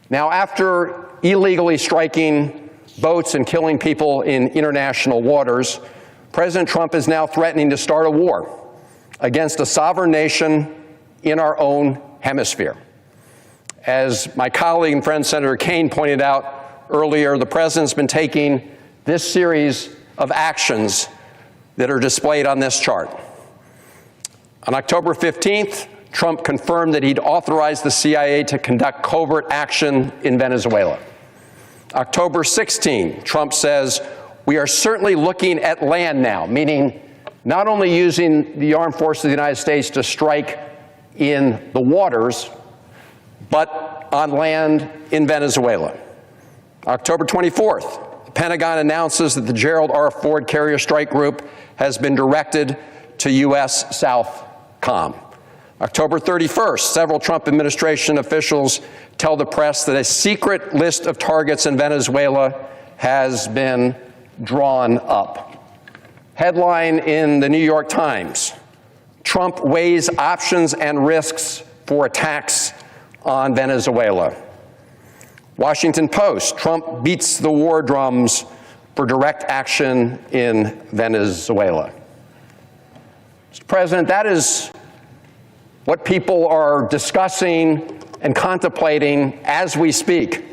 Now, after illegally striking boats and killing people in international waters, President Trump is now threatening to start a war against a sovereign nation in our own hemisphere. As my colleague and friend Senator Kaine pointed out earlier, the president's been taking this series of actions that are displayed on this chart. On October 15th, Trump confirmed that he'd authorized the CIA to conduct covert action in Venezuela. October 16, Trump says, "We are certainly looking at land now," meaning not only using the armed forces of the United States to strike in the waters, but on land in Venezuela. October 24th, the Pentagon announces that the Gerald R. Ford Carrier Strike Group has been directed to U.S. Southcom. October 31st, several Trump administration officials tell the press that a secret list of targets in Venezuela has been drawn up. Headline in the New York Times: Trump weighs options and risks for attacks on Venezuela. Washington Post: Trump beats the war drums for direct action in Venezuela. Mr. President, that is what people are discussing and contemplating as we speak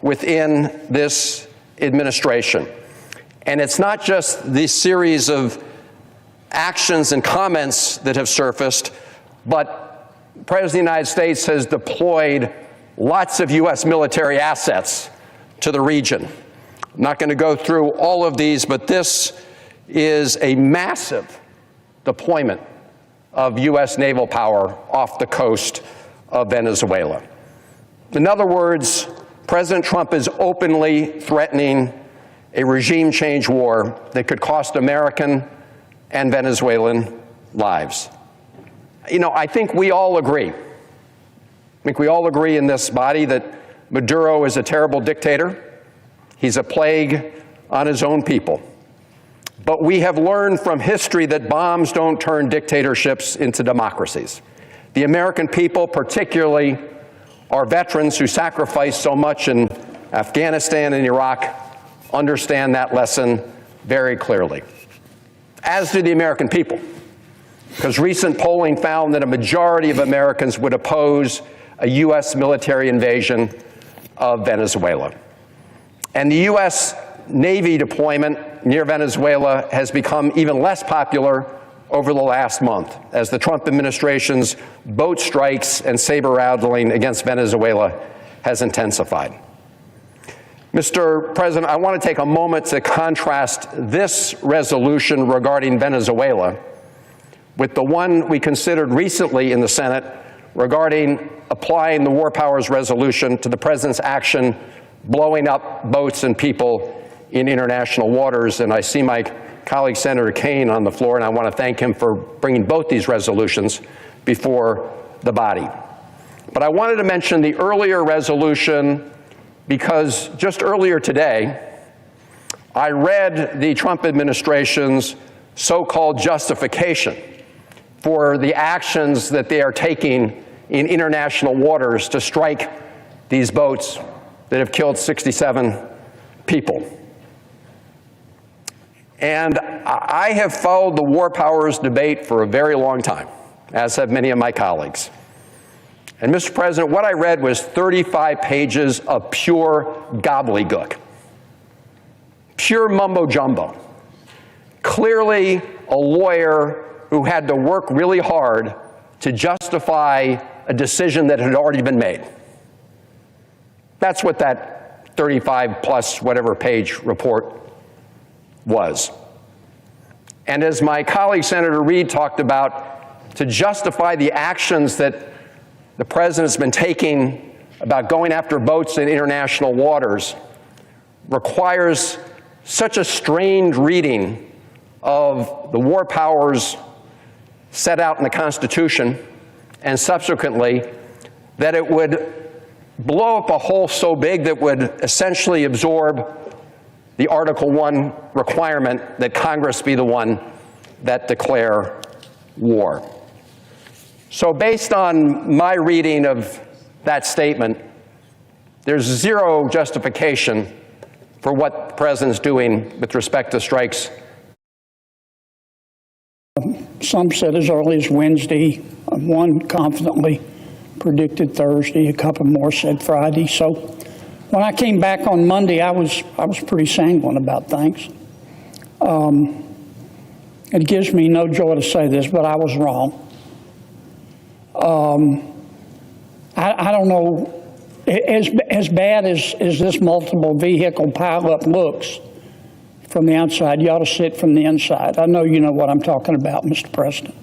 within this administration. And it's not just the series of actions and comments that have surfaced, but the President of the United States has deployed lots of U.S. military assets to the region. I'm not going to go through all of these, but this is a massive deployment of U.S. naval power off the coast of Venezuela. In other words, President Trump is openly threatening a regime change war that could cost American and Venezuelan lives. You know, I think we all agree. I think we all agree in this body that Maduro is a terrible dictator. He's a plague on his own people. But we have learned from history that bombs don't turn dictatorships into democracies. The American people, particularly our veterans who sacrificed so much in Afghanistan and Iraq, understand that lesson very clearly. As do the American people, because recent polling found that a majority of Americans would oppose a U.S. military invasion of Venezuela. And the U.S. Navy deployment near Venezuela has become even less popular over the last month as the Trump administration's boat strikes and saber-rattling against Venezuela has intensified. Mr. President, I want to take a moment to contrast this resolution regarding Venezuela with the one we considered recently in the Senate regarding applying the War Powers Resolution to the President's action blowing up boats and people in international waters. And I see my colleague Senator Kaine on the floor, and I want to thank him for bringing both these resolutions before the body. But I wanted to mention the earlier resolution because just earlier today, I read the Trump administration's so-called justification for the actions that they are taking in international waters to strike these boats that have killed 67 people. And I have followed the war powers debate for a very long time, as have many of my colleagues. And Mr. President, what I read was 35 pages of pure gobbledygook, pure mumbo jumbo. Clearly a lawyer who had to work really hard to justify a decision that had already been made. That's what that 35 plus whatever page report was. And as my colleague Senator Reid talked about, to justify the actions that the President's been taking about going after boats in international waters requires such a strained reading of the war powers set out in the Constitution and subsequently that it would blow up a hole so big that would essentially absorb the Article 1 requirement that Congress be the one that declare war. So based on my reading of that statement, there's zero justification for what the President's doing with respect to strikes. Some said as early as Wednesday, one confidently predicted Thursday, a couple more said Friday. So when I came back on Monday, I was pretty sanguine about things. It gives me no joy to say this, but I was wrong. I don't know, as bad as this multiple vehicle pileup looks from the outside, you ought to see it from the inside. I know you know what I'm talking about, Mr. President.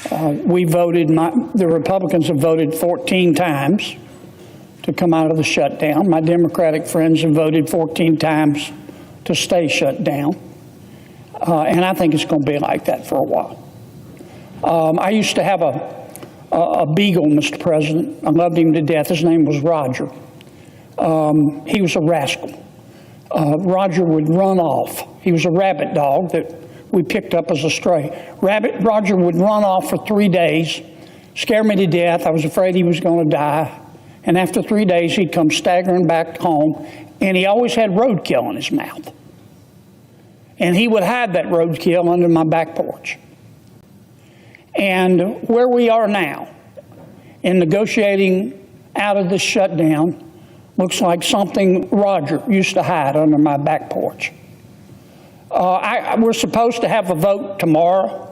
The Republicans have voted 14 times to come out of the shutdown. My Democratic friends have voted 14 times to stay shut down. And I think it's going to be like that for a while. I used to have a beagle, Mr. President. I loved him to death. His name was Roger. He was a rascal. Roger would run off. He was a rabbit dog that we picked up as a stray. Roger would run off for 3 days, scare me to death. I was afraid he was going to die. And after 3 days, he'd come staggering back home, and he always had roadkill in his mouth. And he would hide that roadkill under my back porch. And where we are now, in negotiating out of this shutdown, looks like something Roger used to hide under my back porch. We're supposed to have a vote tomorrow.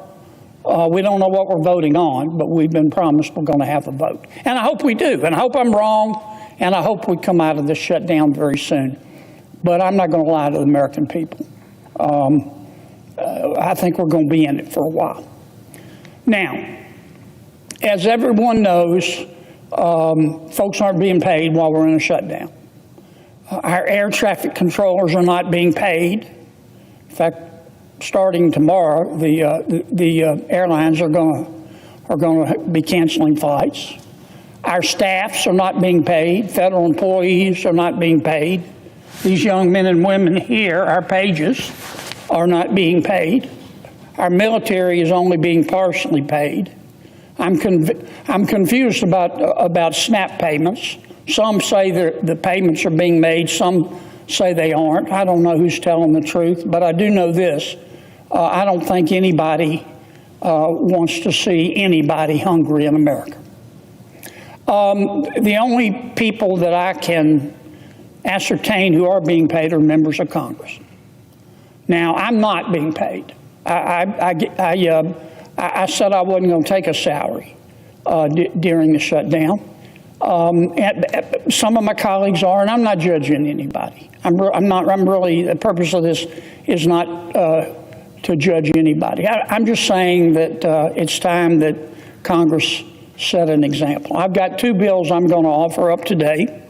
We don't know what we're voting on, but we've been promised we're going to have a vote. And I hope we do, and I hope I'm wrong, and I hope we come out of this shutdown very soon. But I'm not going to lie to the American people. I think we're going to be in it for a while. Now, as everyone knows, folks aren't being paid while we're in a shutdown. Our air traffic controllers are not being paid. In fact, starting tomorrow, the airlines are going to be canceling flights. Our staffs are not being paid. Federal employees are not being paid. These young men and women here, our pages, are not being paid. Our military is only being partially paid. I'm confused about SNAP payments. Some say the payments are being made. Some say they aren't. I don't know who's telling the truth, but I do know this. I don't think anybody wants to see anybody hungry in America. The only people that I can ascertain who are being paid are members of Congress. Now, I'm not being paid. I said I wasn't going to take a salary during the shutdown. Some of my colleagues are, and I'm not judging anybody. The purpose of this is not to judge anybody. I'm just saying that it's time that Congress set an example. I've got 2 bills I'm going to offer up today.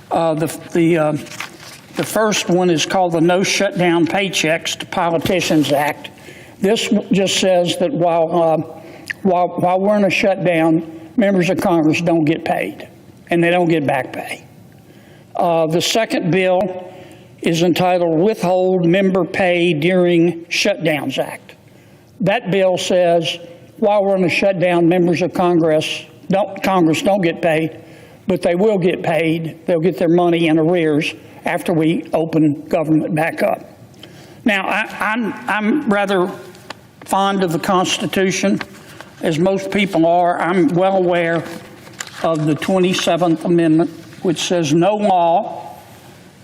The first one is called the No Shutdown Paychecks to Politicians Act. This just says that while we're in a shutdown, members of Congress don't get paid, and they don't get back pay. The second bill is entitled Withhold Member Pay During Shutdowns Act. That bill says while we're in a shutdown, members of Congress don't get paid, but they will get paid. They'll get their money in arrears after we open government back up. Now, I'm rather fond of the Constitution, as most people are. I'm well aware of the 27th Amendment, which says no law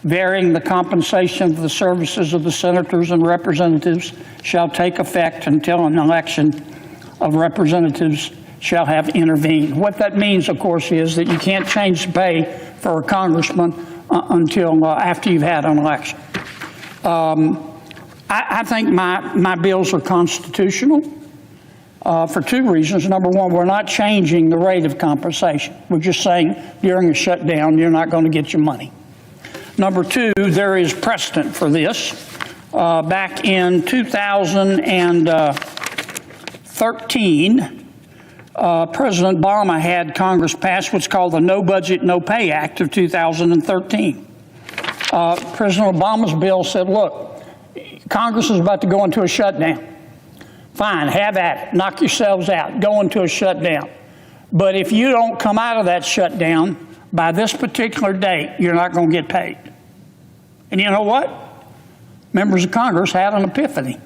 varying the compensation of the services of the senators and representatives shall take effect until an election of representatives shall have intervened. What that means, of course, is that you can't change the pay for a congressman until after you've had an election. I think my bills are constitutional for 2 reasons. Number one, we're not changing the rate of compensation. We're just saying during a shutdown, you're not going to get your money. Number 2, there is precedent for this. Back in 2013, President Obama had Congress pass what's called the No Budget, No Pay Act of 2013. President Obama's bill said, look, Congress is about to go into a shutdown. Fine, have at it. Knock yourselves out. Go into a shutdown. But if you don't come out of that shutdown by this particular date, you're not going to get paid. And you know what? Members of Congress had an epiphany.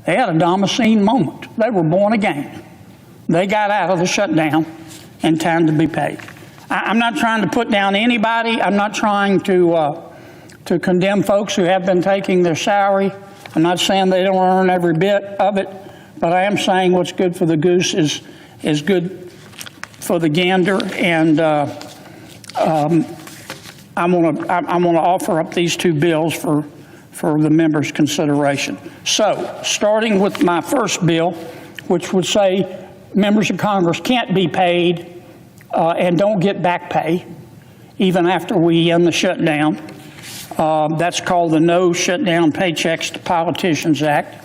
They had a Damascene moment. They were born again. They got out of the shutdown in time to be paid. I'm not trying to put down anybody. I'm not trying to condemn folks who have been taking their salary. I'm not saying they don't earn every bit of it, but I am saying what's good for the goose is good for the gander, and I'm going to offer up these 2 bills for the members' consideration. So, starting with my first bill, which would say members of Congress can't be paid and don't get back pay, even after we end the shutdown. That's called the No Shutdown Paychecks to Politicians Act.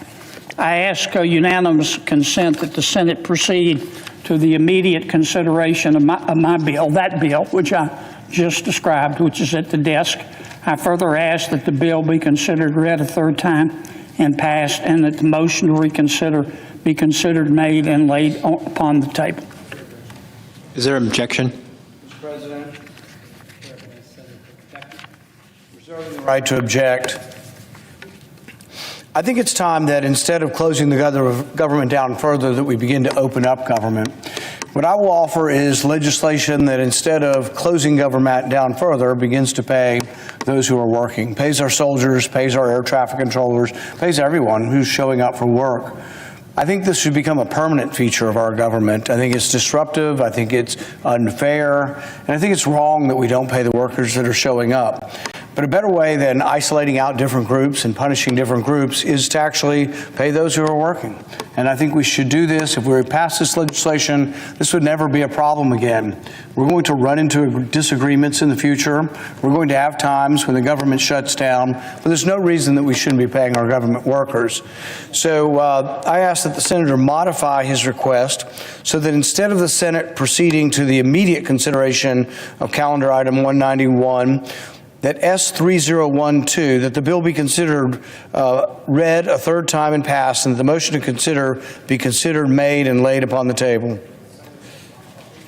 I ask unanimous consent that the Senate proceed to the immediate consideration of my bill, that bill, which I just described, which is at the desk. I further ask that the bill be considered read a third time and passed, and that the motion to reconsider be considered made and laid upon the table. Is there an objection? Mr. President, reserving the right to object. I think it's time that instead of closing the government down further, that we begin to open up government. What I will offer is legislation that instead of closing government down further, begins to pay those who are working, pays our soldiers, pays our air traffic controllers, pays everyone who's showing up for work. I think this should become a permanent feature of our government. I think it's disruptive, I think it's unfair, and I think it's wrong that we don't pay the workers that are showing up. But a better way than isolating out different groups and punishing different groups is to actually pay those who are working. And I think we should do this. If we pass this legislation, this would never be a problem again. We're going to run into disagreements in the future. We're going to have times when the government shuts down, but there's no reason that we shouldn't be paying our government workers. So I ask that the senator modify his request so that instead of the Senate proceeding to the immediate consideration of calendar item 191, that S3012, that the bill be considered read a third time and passed, and that the motion to consider be considered made and laid upon the table.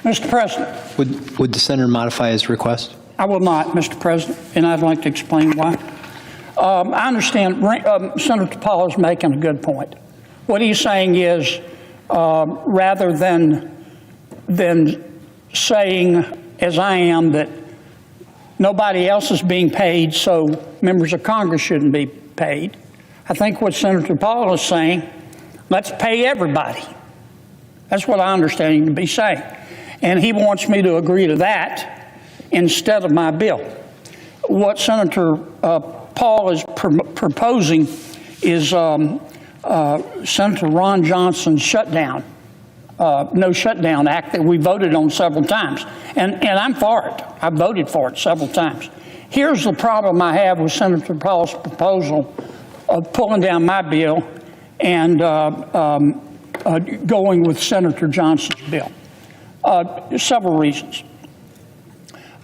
Mr. President. Would the senator modify his request? I will not, Mr. President, and I'd like to explain why. I understand Senator Paul is making a good point. What he's saying is, rather than saying, as I am, that nobody else is being paid, so members of Congress shouldn't be paid, I think what Senator Paul is saying, let's pay everybody. That's what I understand him to be saying. And he wants me to agree to that instead of my bill. What Senator Paul is proposing is Senator Ron Johnson's shutdown, No Shutdown Act that we voted on several times. And I'm for it. I voted for it several times. Here's the problem I have with Senator Paul's proposal of pulling down my bill and going with Senator Johnson's bill. Several reasons.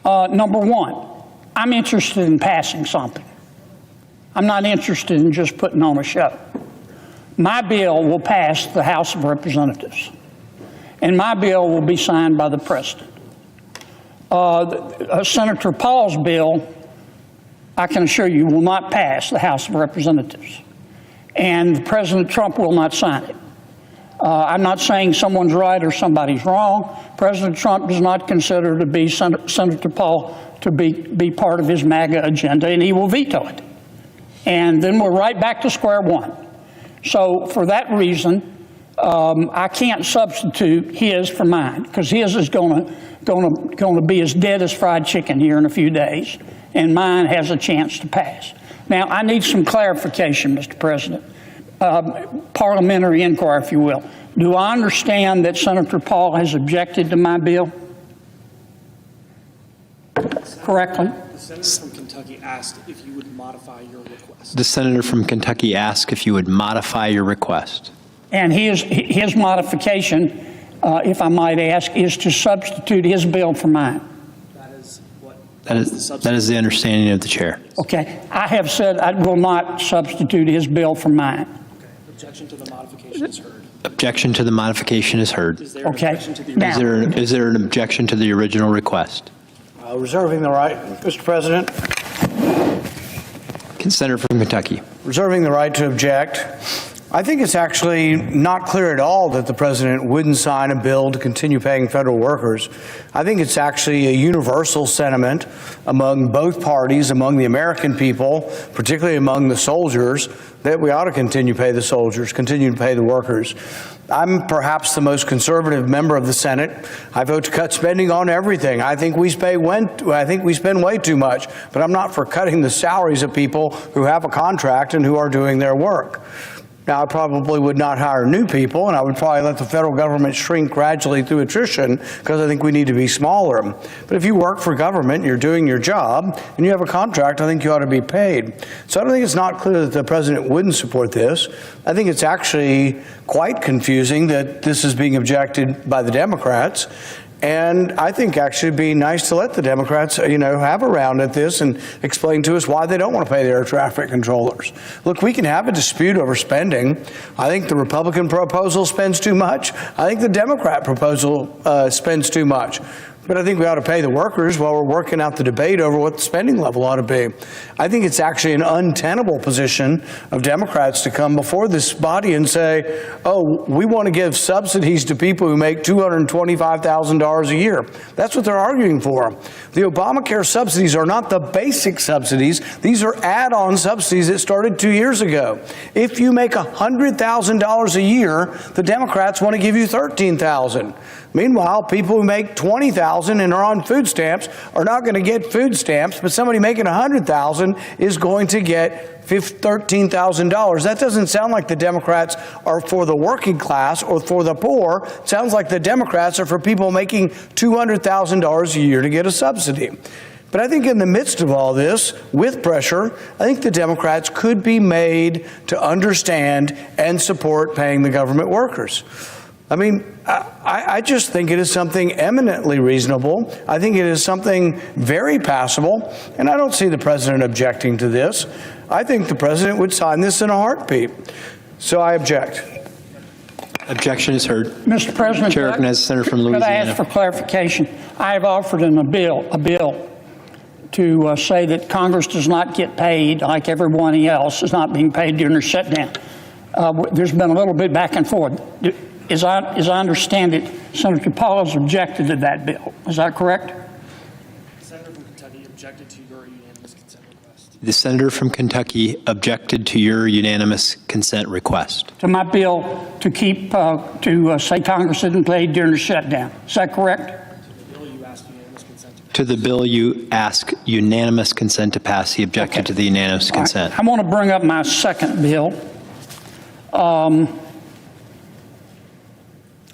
Number one, I'm interested in passing something. I'm not interested in just putting on a show. My bill will pass the House of Representatives, and my bill will be signed by the President. Senator Paul's bill, I can assure you, will not pass the House of Representatives, and President Trump will not sign it. I'm not saying someone's right or somebody's wrong. President Trump does not consider to be Senator Paul to be part of his MAGA agenda, and he will veto it. And then we're right back to square one. So for that reason, I can't substitute his for mine, because his is going to be as dead as fried chicken here in a few days, and mine has a chance to pass. Now, I need some clarification, Mr. President. Parliamentary inquiry, if you will. Do I understand that Senator Paul has objected to my bill? Correctly? The senator from Kentucky asked if you would modify your request. The senator from Kentucky asked if you would modify your request. And his modification, if I might ask, is to substitute his bill for mine. That is the understanding of the chair. Okay. I have said I will not substitute his bill for mine. Objection to the modification is heard. Objection to the modification is heard. Is there an objection to the Now, Is there an objection to the original request? Reserving the right, Mr. President. Senator from Kentucky. Reserving the right to object. I think it's actually not clear at all that the president wouldn't sign a bill to continue paying federal workers. I think it's actually a universal sentiment among both parties, among the American people, particularly among the soldiers, that we ought to continue to pay the soldiers, continue to pay the workers. I'm perhaps the most conservative member of the Senate. I vote to cut spending on everything. I think we spend way too much, but I'm not for cutting the salaries of people who have a contract and who are doing their work. Now, I probably would not hire new people, and I would probably let the federal government shrink gradually through attrition, because I think we need to be smaller. But if you work for government, you're doing your job, and you have a contract, I think you ought to be paid. So I don't think it's not clear that the president wouldn't support this. I think it's actually quite confusing that this is being objected by the Democrats. And I think actually it'd be nice to let the Democrats, have a round at this and explain to us why they don't want to pay the air traffic controllers. Look, we can have a dispute over spending. I think the Republican proposal spends too much. I think the Democrat proposal spends too much. But I think we ought to pay the workers while we're working out the debate over what the spending level ought to be. I think it's actually an untenable position of Democrats to come before this body and say, oh, we want to give subsidies to people who make $225,000 a year. That's what they're arguing for. The Obamacare subsidies are not the basic subsidies. These are add-on subsidies that started 2 years ago. If you make $100,000 a year, the Democrats want to give you $13,000. Meanwhile, people who make $20,000 and are on food stamps are not going to get food stamps, but somebody making $100,000 is going to get $13,000. That doesn't sound like the Democrats are for the working class or for the poor. It sounds like the Democrats are for people making $200,000 a year to get a subsidy. But I think in the midst of all this, with pressure, I think the Democrats could be made to understand and support paying the government workers. I mean, I just think it is something eminently reasonable. I think it is something very passable, and I don't see the president objecting to this. I think the president would sign this in a heartbeat. So I object. Objection is heard. Mr. President, Chair recognizes the senator from Louisiana. Could I ask for clarification? I have offered a bill to say that Congress does not get paid like everyone else is not being paid during the shutdown. There's been a little bit back and forth. As I understand it, Senator Paul has objected to that bill. Is that correct? The senator from Kentucky objected to your unanimous consent request. The senator from Kentucky objected to your unanimous consent request. To my bill to keep, say Congress isn't paid during the shutdown. Is that correct? To the bill you ask unanimous consent to pass, he objected to the unanimous consent. I want to bring up my second bill.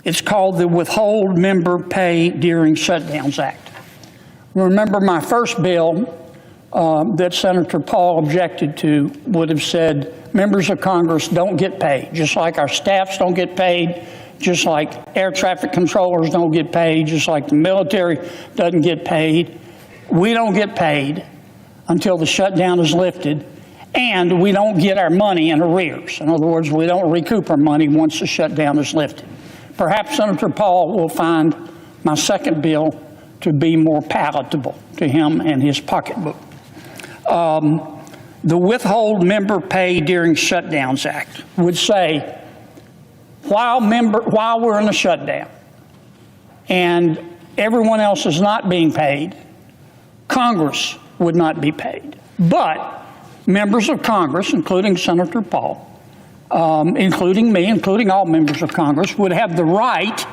It's called the Withhold Member Pay During Shutdowns Act. Remember, my first bill that Senator Paul objected to would have said members of Congress don't get paid, just like our staffs don't get paid, just like air traffic controllers don't get paid, just like the military doesn't get paid. We don't get paid until the shutdown is lifted, and we don't get our money in arrears. In other words, we don't recoup our money once the shutdown is lifted. Perhaps Senator Paul will find my second bill to be more palatable to him and his pocketbook. The Withhold Member Pay During Shutdowns Act would say, while we're in a shutdown and everyone else is not being paid, Congress would not be paid. But members of Congress, including Senator Paul, including me, including all members of Congress, would have the right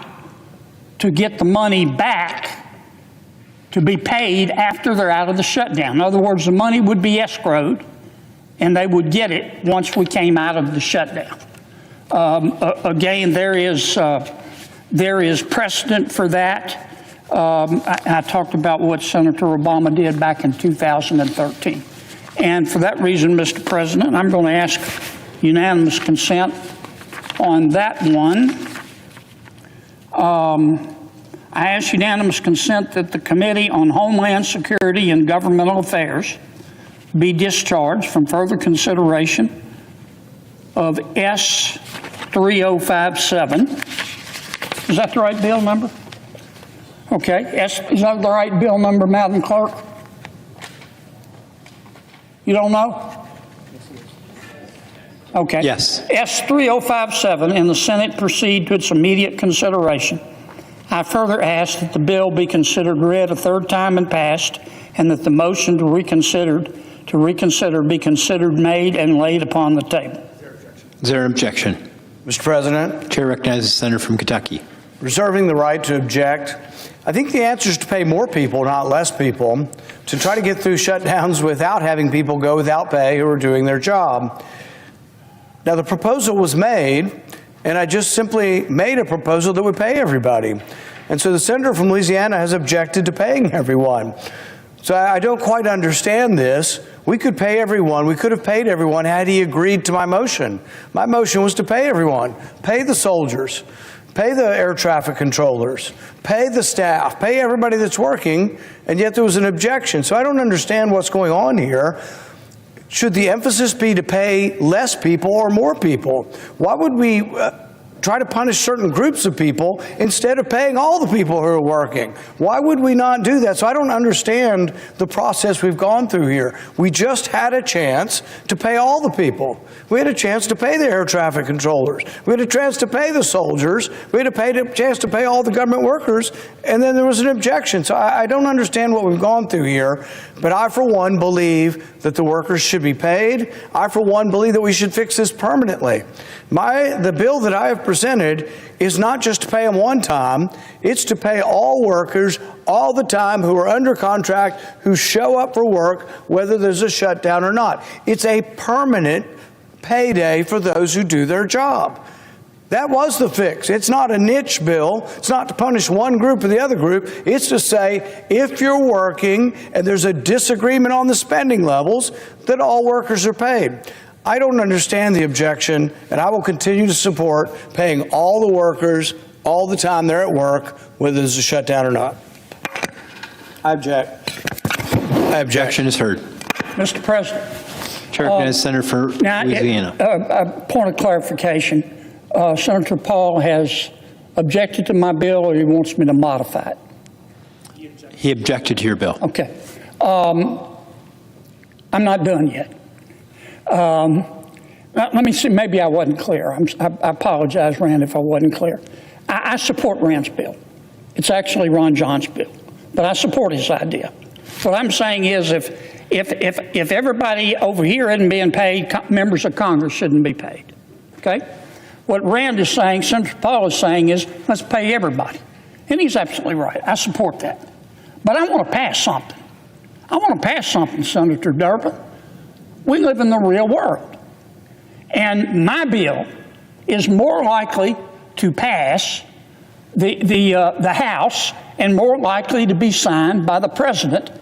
to get the money back to be paid after they're out of the shutdown. In other words, the money would be escrowed, and they would get it once we came out of the shutdown. Again, there is precedent for that. I talked about what Senator Obama did back in 2013. And for that reason, Mr. President, I'm going to ask unanimous consent on that one. I ask unanimous consent that the Committee on Homeland Security and Governmental Affairs be discharged from further consideration of S3057. Is that the right bill number? Okay. Is that the right bill number, Madam Clerk? You don't know? Okay. Yes. S3057 and the Senate proceed to its immediate consideration. I further ask that the bill be considered read a third time and passed, and that the motion to reconsider be considered made and laid upon the table. Is there an objection? Mr. President. Chair recognizes the senator from Kentucky. Reserving the right to object. I think the answer is to pay more people, not less people, to try to get through shutdowns without having people go without pay who are doing their job. Now, the proposal was made, and I just simply made a proposal that would pay everybody. And so the senator from Louisiana has objected to paying everyone. So I don't quite understand this. We could pay everyone. We could have paid everyone had he agreed to my motion. My motion was to pay everyone. Pay the soldiers. Pay the air traffic controllers. Pay the staff. Pay everybody that's working. And yet there was an objection. So I don't understand what's going on here. Should the emphasis be to pay less people or more people? Why would we try to punish certain groups of people instead of paying all the people who are working? Why would we not do that? So I don't understand the process we've gone through here. We just had a chance to pay all the people. We had a chance to pay the air traffic controllers. We had a chance to pay the soldiers. We had a chance to pay all the government workers, and then there was an objection. So I don't understand what we've gone through here, but I, for one, believe that the workers should be paid. I, for one, believe that we should fix this permanently. The bill that I have presented is not just to pay them one time, it's to pay all workers all the time who are under contract, who show up for work, whether there's a shutdown or not. It's a permanent payday for those who do their job. That was the fix. It's not a niche bill. It's not to punish one group or the other group. It's to say, if you're working and there's a disagreement on the spending levels, that all workers are paid. I don't understand the objection, and I will continue to support paying all the workers all the time they're at work, whether there's a shutdown or not. I object. Objection is heard. Mr. President. Chair recognizes Senator for Louisiana. A point of clarification. Senator Paul has objected to my bill, or he wants me to modify it? He objected to your bill. Okay. I'm not done yet. Let me see, maybe I wasn't clear. I apologize, Rand, if I wasn't clear. I support Rand's bill. It's actually Ron John's bill, but I support his idea. What I'm saying is if everybody over here isn't being paid, members of Congress shouldn't be paid, okay? What Rand is saying, Senator Paul is saying is, let's pay everybody. And he's absolutely right. I support that. But I want to pass something. I want to pass something, Senator Durbin. We live in the real world. And my bill is more likely to pass the House and more likely to be signed by the President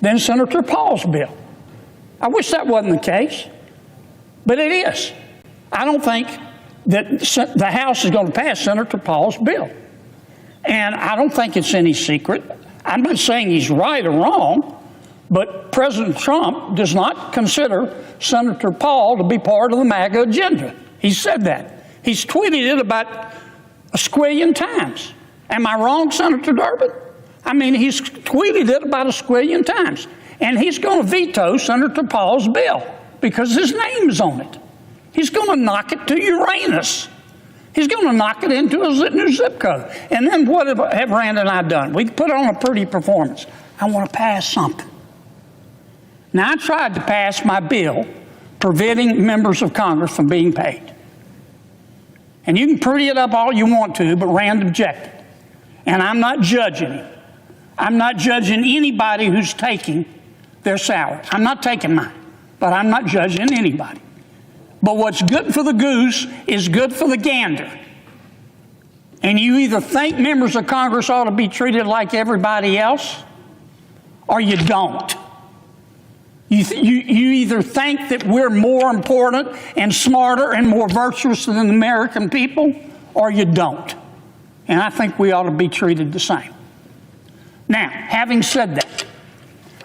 than Senator Paul's bill. I wish that wasn't the case, but it is. I don't think that the House is going to pass Senator Paul's bill. And I don't think it's any secret. I'm not saying he's right or wrong, but President Trump does not consider Senator Paul to be part of the MAGA agenda. He said that. He's tweeted it about a squillion times. Am I wrong, Senator Durbin? I mean, he's tweeted it about a squillion times. And he's going to veto Senator Paul's bill because his name is on it. He's going to knock it to Uranus. He's going to knock it into a new zip code. And then what have Rand and I done? We put on a pretty performance. I want to pass something. Now, I tried to pass my bill preventing members of Congress from being paid. And you can pretty it up all you want to, but Rand objected. And I'm not judging him. I'm not judging anybody who's taking their salary. I'm not taking mine, but I'm not judging anybody. But what's good for the goose is good for the gander. And you either think members of Congress ought to be treated like everybody else, or you don't. You either think that we're more important and smarter and more virtuous than the American people, or you don't. And I think we ought to be treated the same. Now, having said that,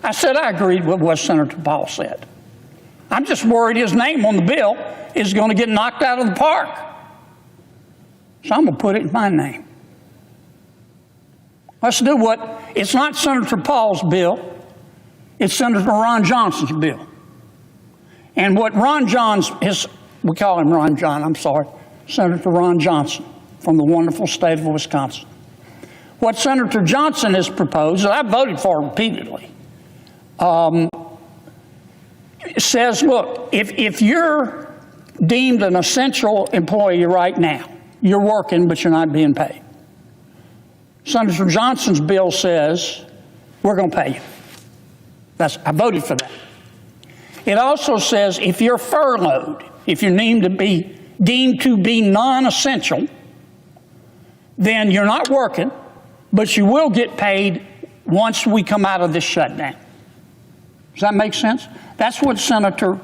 I said I agreed with what Senator Paul said. I'm just worried his name on the bill is going to get knocked out of the park. So I'm going to put it in my name. Let's do it's not Senator Paul's bill. It's Senator Ron Johnson's bill. And what Ron John's, we call him Ron John, I'm sorry, Senator Ron Johnson from the wonderful state of Wisconsin. What Senator Johnson has proposed, and I voted for repeatedly, says, look, if you're deemed an essential employee right now, you're working, but you're not being paid. Senator Johnson's bill says, we're going to pay you. I voted for that. It also says if you're furloughed, if you're deemed to be non-essential, then you're not working, but you will get paid once we come out of this shutdown. Does that make sense? That's what Senator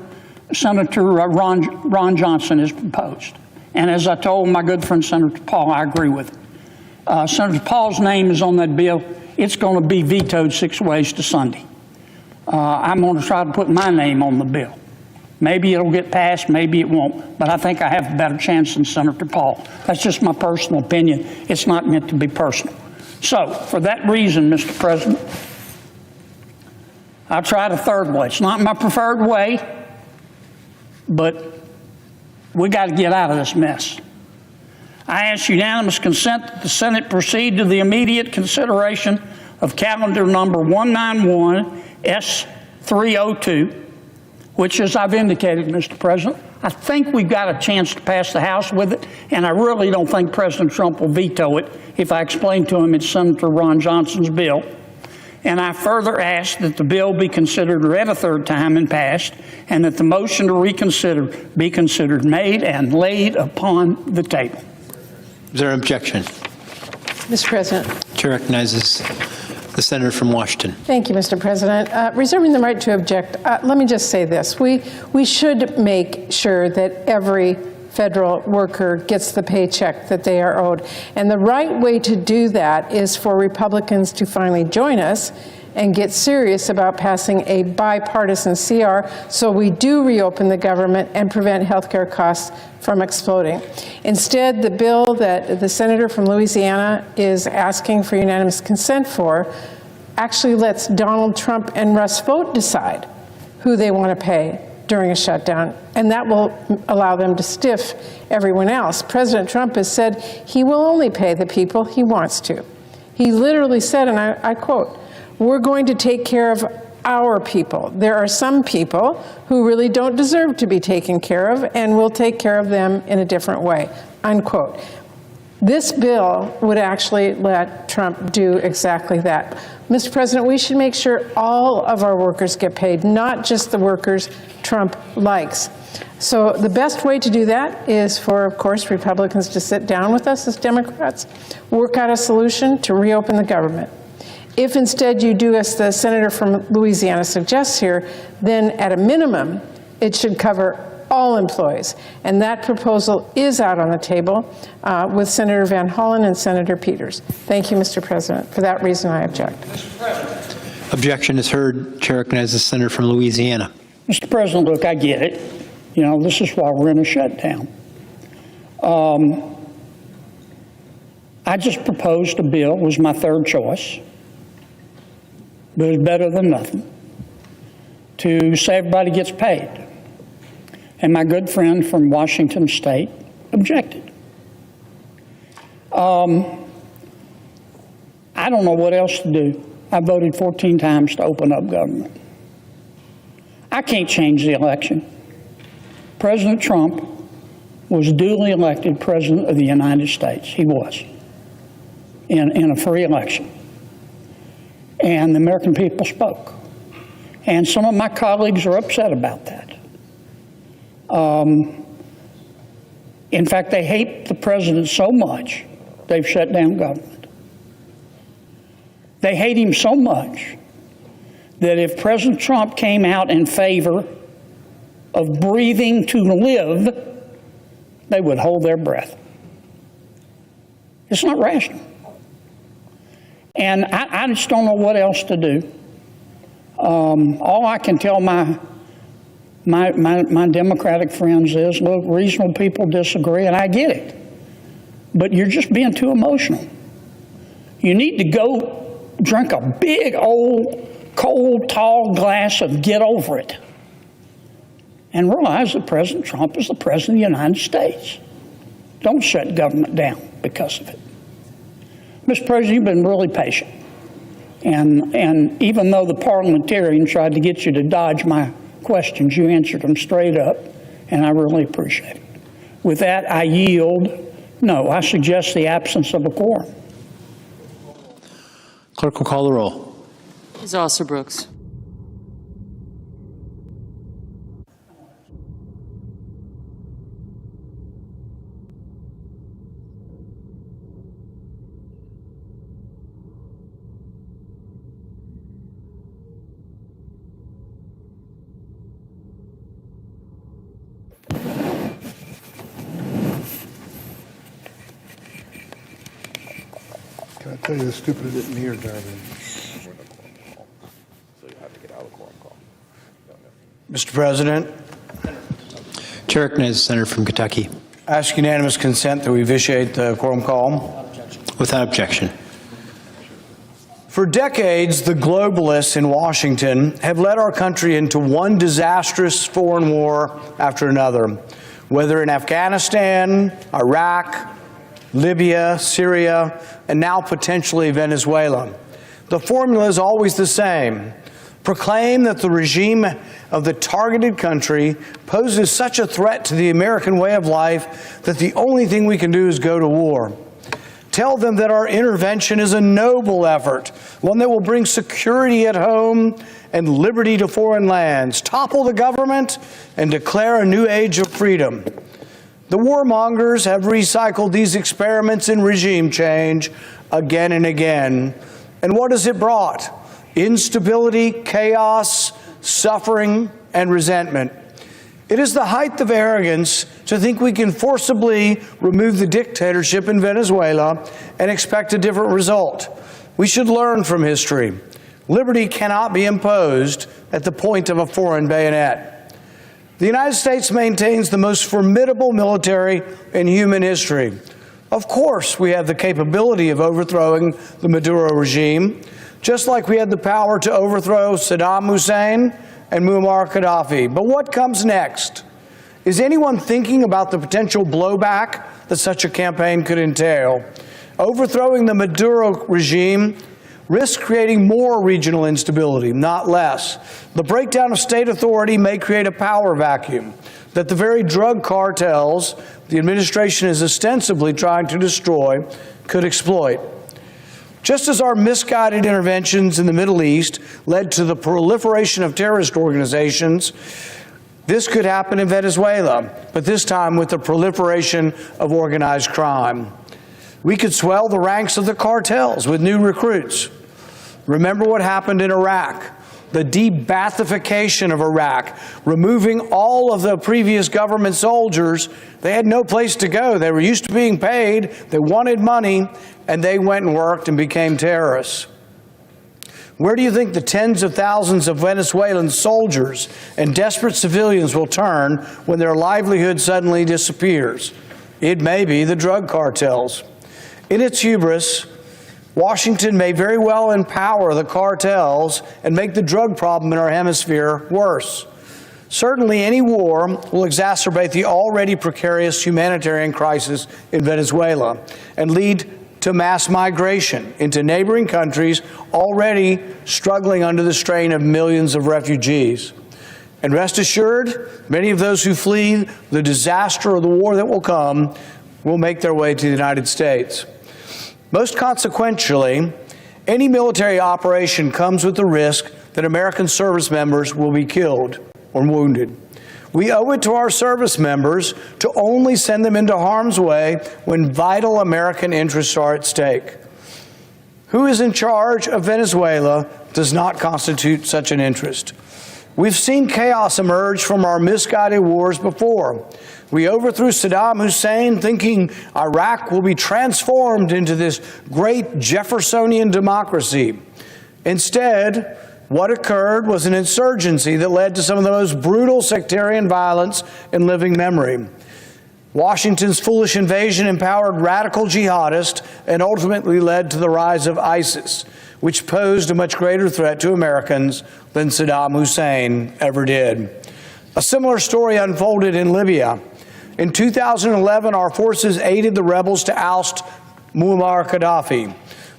Ron Johnson has proposed. And as I told my good friend Senator Paul, I agree with him. Senator Paul's name is on that bill. It's going to be vetoed 6 ways to Sunday. I'm going to try to put my name on the bill. Maybe it'll get passed, maybe it won't, but I think I have a better chance than Senator Paul. That's just my personal opinion. It's not meant to be personal. So, for that reason, Mr. President, I tried a third way. It's not my preferred way, but we got to get out of this mess. I ask unanimous consent that the Senate proceed to the immediate consideration of calendar number 191 S302, which, as I've indicated, Mr. President, I think we've got a chance to pass the House with it, and I really don't think President Trump will veto it if I explain to him it's Senator Ron Johnson's bill. And I further ask that the bill be considered read a third time and passed, and that the motion to reconsider be considered made and laid upon the table. Is there an objection? Mr. President. Chair recognizes the senator from Washington. Thank you, Mr. President. Reserving the right to object, let me just say this. We should make sure that every federal worker gets the paycheck that they are owed. And the right way to do that is for Republicans to finally join us and get serious about passing a bipartisan CR so we do reopen the government and prevent healthcare costs from exploding. Instead, the bill that the senator from Louisiana is asking for unanimous consent for actually lets Donald Trump and Russ Vought decide who they want to pay during a shutdown, and that will allow them to stiff everyone else. President Trump has said he will only pay the people he wants to. He literally said, and I quote, "We're going to take care of our people. There are some people who really don't deserve to be taken care of, and we'll take care of them in a different way," unquote. This bill would actually let Trump do exactly that. Mr. President, we should make sure all of our workers get paid, not just the workers Trump likes. So the best way to do that is for, of course, Republicans to sit down with us as Democrats, work out a solution to reopen the government. If instead you do as the senator from Louisiana suggests here, then at a minimum, it should cover all employees. And that proposal is out on the table with Senator Van Hollen and Senator Peters. Thank you, Mr. President. For that reason, I object. Objection is heard. Chair recognizes the senator from Louisiana. Mr. President, look, I get it. You know, this is why we're in a shutdown. I just proposed a bill, was my third choice, but it's better than nothing, to say everybody gets paid. And my good friend from Washington State objected. I don't know what else to do. I voted 14 times to open up government. I can't change the election. President Trump was duly elected President of the United States. He was, in a free election. And the American people spoke. And some of my colleagues are upset about that. In fact, they hate the president so much, they've shut down government. They hate him so much that if President Trump came out in favor of breathing to live, they would hold their breath. It's not rational. And I just don't know what else to do. All I can tell my Democratic friends is, look, reasonable people disagree, and I get it. But you're just being too emotional. You need to go drink a big, old, cold, tall glass of get over it and realize that President Trump is the President of the United States. Don't shut government down because of it. Mr. President, you've been really patient. And even though the parliamentarian tried to get you to dodge my questions, you answered them straight up, and I really appreciate it. With that, I yield. No, I suggest the absence of a quorum. Clerk will call the roll. Ms. Alston-Brooks. I tell you, the stupid didn't hear, Darby. Mr. President. Chair recognizes the senator from Kentucky. I ask unanimous consent that we vitiate the quorum call. Without objection. For decades, the globalists in Washington have led our country into one disastrous foreign war after another, whether in Afghanistan, Iraq, Libya, Syria, and now potentially Venezuela. The formula is always the same. Proclaim that the regime of the targeted country poses such a threat to the American way of life that the only thing we can do is go to war. Tell them that our intervention is a noble effort, one that will bring security at home and liberty to foreign lands, topple the government, and declare a new age of freedom. The warmongers have recycled these experiments in regime change again and again. And what has it brought? Instability, chaos, suffering, and resentment. It is the height of arrogance to think we can forcibly remove the dictatorship in Venezuela and expect a different result. We should learn from history. Liberty cannot be imposed at the point of a foreign bayonet. The United States maintains the most formidable military in human history. Of course, we have the capability of overthrowing the Maduro regime, just like we had the power to overthrow Saddam Hussein and Muammar Gaddafi. But what comes next? Is anyone thinking about the potential blowback that such a campaign could entail? Overthrowing the Maduro regime risks creating more regional instability, not less. The breakdown of state authority may create a power vacuum that the very drug cartels the administration is ostensibly trying to destroy could exploit. Just as our misguided interventions in the Middle East led to the proliferation of terrorist organizations, this could happen in Venezuela, but this time with the proliferation of organized crime. We could swell the ranks of the cartels with new recruits. Remember what happened in Iraq, the de-Baathification of Iraq, removing all of the previous government soldiers. They had no place to go. They were used to being paid, they wanted money, and they went and worked and became terrorists. Where do you think the tens of thousands of Venezuelan soldiers and desperate civilians will turn when their livelihood suddenly disappears? It may be the drug cartels. In its hubris, Washington may very well empower the cartels and make the drug problem in our hemisphere worse. Certainly, any war will exacerbate the already precarious humanitarian crisis in Venezuela and lead to mass migration into neighboring countries already struggling under the strain of millions of refugees. And rest assured, many of those who flee the disaster or the war that will come will make their way to the United States. Most consequentially, any military operation comes with the risk that American service members will be killed or wounded. We owe it to our service members to only send them into harm's way when vital American interests are at stake. Who is in charge of Venezuela does not constitute such an interest. We've seen chaos emerge from our misguided wars before. We overthrew Saddam Hussein thinking Iraq will be transformed into this great Jeffersonian democracy. Instead, what occurred was an insurgency that led to some of the most brutal sectarian violence in living memory. Washington's foolish invasion empowered radical jihadists and ultimately led to the rise of ISIS, which posed a much greater threat to Americans than Saddam Hussein ever did. A similar story unfolded in Libya. In 2011, our forces aided the rebels to oust Muammar Gaddafi.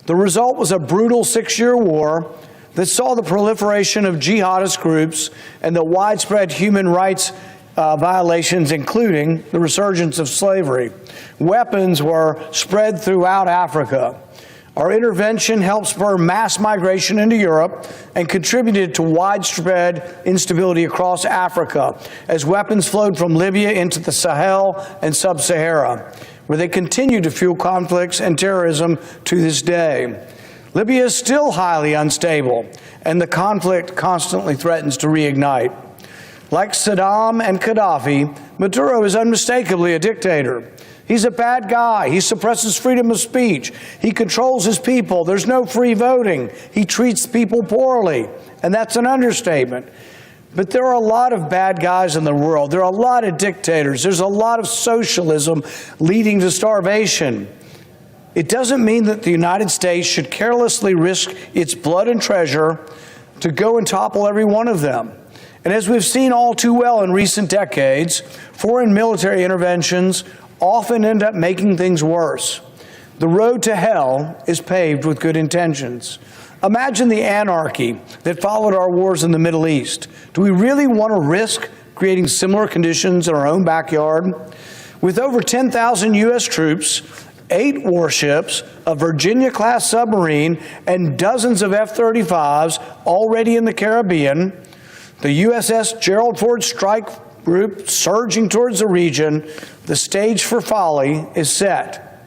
The result was a brutal 6-year war that saw the proliferation of jihadist groups and the widespread human rights violations, including the resurgence of slavery. Weapons were spread throughout Africa. Our intervention helped spur mass migration into Europe and contributed to widespread instability across Africa as weapons flowed from Libya into the Sahel and Sub-Sahara, where they continue to fuel conflicts and terrorism to this day. Libya is still highly unstable, and the conflict constantly threatens to reignite. Like Saddam and Gaddafi, Maduro is unmistakably a dictator. He's a bad guy. He suppresses freedom of speech. He controls his people. There's no free voting. He treats people poorly. And that's an understatement. But there are a lot of bad guys in the world. There are a lot of dictators. There's a lot of socialism leading to starvation. It doesn't mean that the United States should carelessly risk its blood and treasure to go and topple every one of them. And as we've seen all too well in recent decades, foreign military interventions often end up making things worse. The road to hell is paved with good intentions. Imagine the anarchy that followed our wars in the Middle East. Do we really want to risk creating similar conditions in our own backyard? With over 10,000 U.S. troops, 8 warships, a Virginia-class submarine, and dozens of F-35s already in the Caribbean, the USS Gerald Ford Strike Group surging towards the region, the stage for folly is set.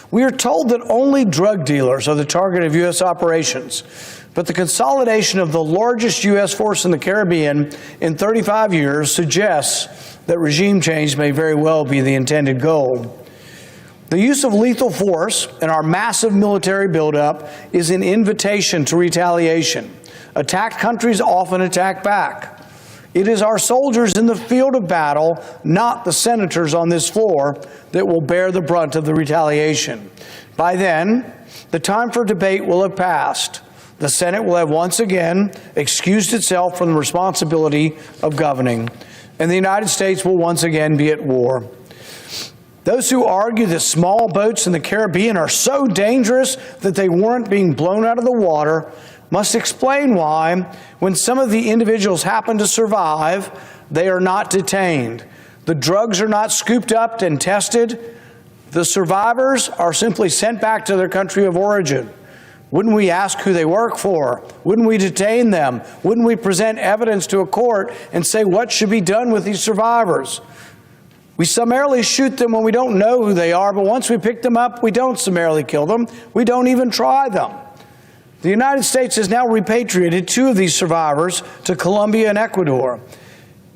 We are told that only drug dealers are the target of U.S. operations, but the consolidation of the largest U.S. force in the Caribbean in 35 years suggests that regime change may very well be the intended goal. The use of lethal force in our massive military buildup is an invitation to retaliation. Attacked countries often attack back. It is our soldiers in the field of battle, not the senators on this floor, that will bear the brunt of the retaliation. By then, the time for debate will have passed. The Senate will have once again excused itself from the responsibility of governing, and the United States will once again be at war. Those who argue that small boats in the Caribbean are so dangerous that they weren't being blown out of the water must explain why, when some of the individuals happen to survive, they are not detained. The drugs are not scooped up and tested. The survivors are simply sent back to their country of origin. Wouldn't we ask who they work for? Wouldn't we detain them? Wouldn't we present evidence to a court and say what should be done with these survivors? We summarily shoot them when we don't know who they are, but once we pick them up, we don't summarily kill them. We don't even try them. The United States has now repatriated 2 of these survivors to Colombia and Ecuador.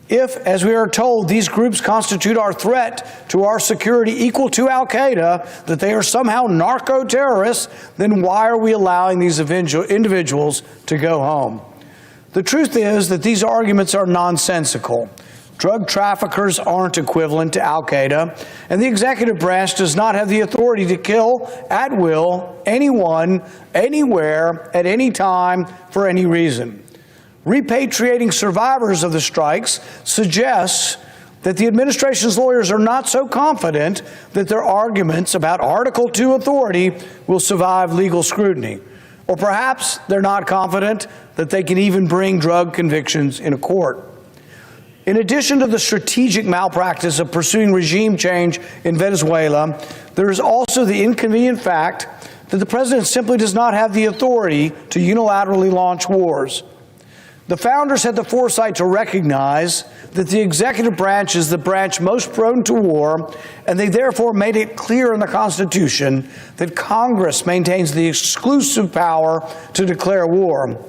If, as we are told, these groups constitute our threat to our security equal to al-Qaeda, that they are somehow narco-terrorists, then why are we allowing these individuals to go home? The truth is that these arguments are nonsensical. Drug traffickers aren't equivalent to al-Qaeda, and the executive branch does not have the authority to kill at will anyone, anywhere, at any time, for any reason. Repatriating survivors of the strikes suggests that the administration's lawyers are not so confident that their arguments about Article II authority will survive legal scrutiny. Or perhaps they're not confident that they can even bring drug convictions in a court. In addition to the strategic malpractice of pursuing regime change in Venezuela, there is also the inconvenient fact that the president simply does not have the authority to unilaterally launch wars. The founders had the foresight to recognize that the executive branch is the branch most prone to war, and they therefore made it clear in the Constitution that Congress maintains the exclusive power to declare war.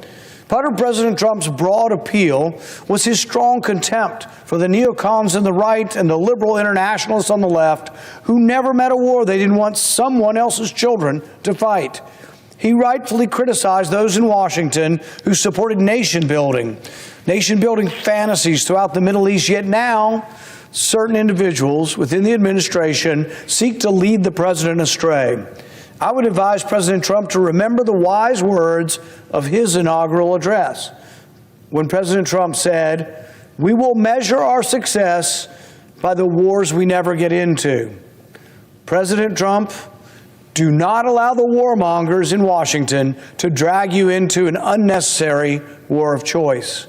Part of President Trump's broad appeal was his strong contempt for the neocons on the right and the liberal internationalists on the left who never met a war they didn't want someone else's children to fight. He rightfully criticized those in Washington who supported nation-building fantasies throughout the Middle East, yet now certain individuals within the administration seek to lead the president astray. I would advise President Trump to remember the wise words of his inaugural address, when President Trump said, "We will measure our success by the wars we never get into." President Trump, do not allow the warmongers in Washington to drag you into an unnecessary war of choice.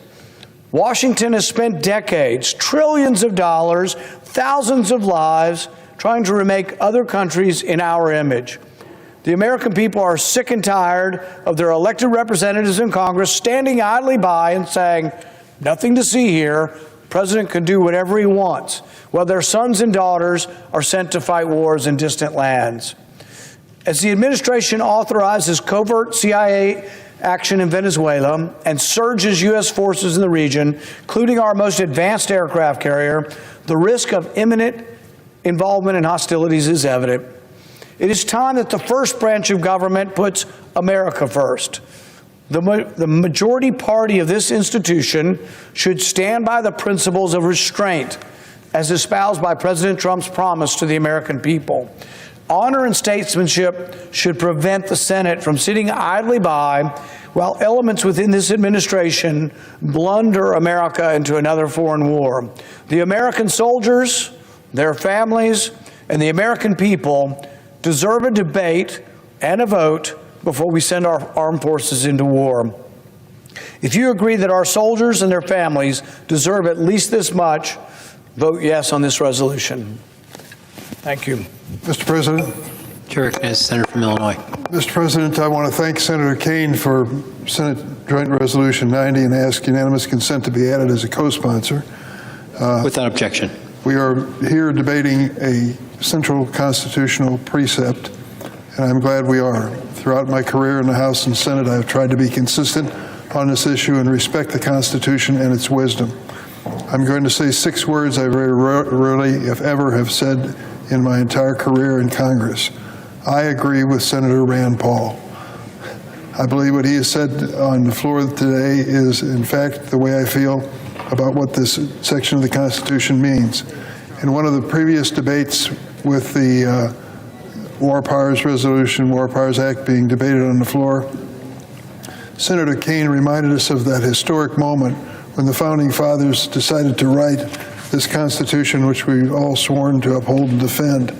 Washington has spent decades, trillions of dollars, thousands of lives, trying to remake other countries in our image. The American people are sick and tired of their elected representatives in Congress standing idly by and saying, "Nothing to see here. The president can do whatever he wants," while their sons and daughters are sent to fight wars in distant lands. As the administration authorizes covert CIA action in Venezuela and surges U.S. forces in the region, including our most advanced aircraft carrier, the risk of imminent involvement in hostilities is evident. It is time that the first branch of government puts America first. The majority party of this institution should stand by the principles of restraint as espoused by President Trump's promise to the American people. Honor and statesmanship should prevent the Senate from sitting idly by while elements within this administration blunder America into another foreign war. The American soldiers, their families, and the American people deserve a debate and a vote before we send our armed forces into war. If you agree that our soldiers and their families deserve at least this much, vote yes on this resolution. Thank you. Mr. President. Chair recognizes the senator from Illinois. Mr. President, I want to thank Senator Kaine for Senate Joint Resolution 90 and ask unanimous consent to be added as a co-sponsor. Without objection. We are here debating a central constitutional precept, and I'm glad we are. Throughout my career in the House and Senate, I have tried to be consistent on this issue and respect the Constitution and its wisdom. I'm going to say 6 words I very rarely, if ever, have said in my entire career in Congress. I agree with Senator Rand Paul. I believe what he has said on the floor today is, in fact, the way I feel about what this section of the Constitution means. In one of the previous debates with the War Powers Resolution, War Powers Act being debated on the floor, Senator Kaine reminded us of that historic moment when the Founding Fathers decided to write this Constitution, which we've all sworn to uphold and defend.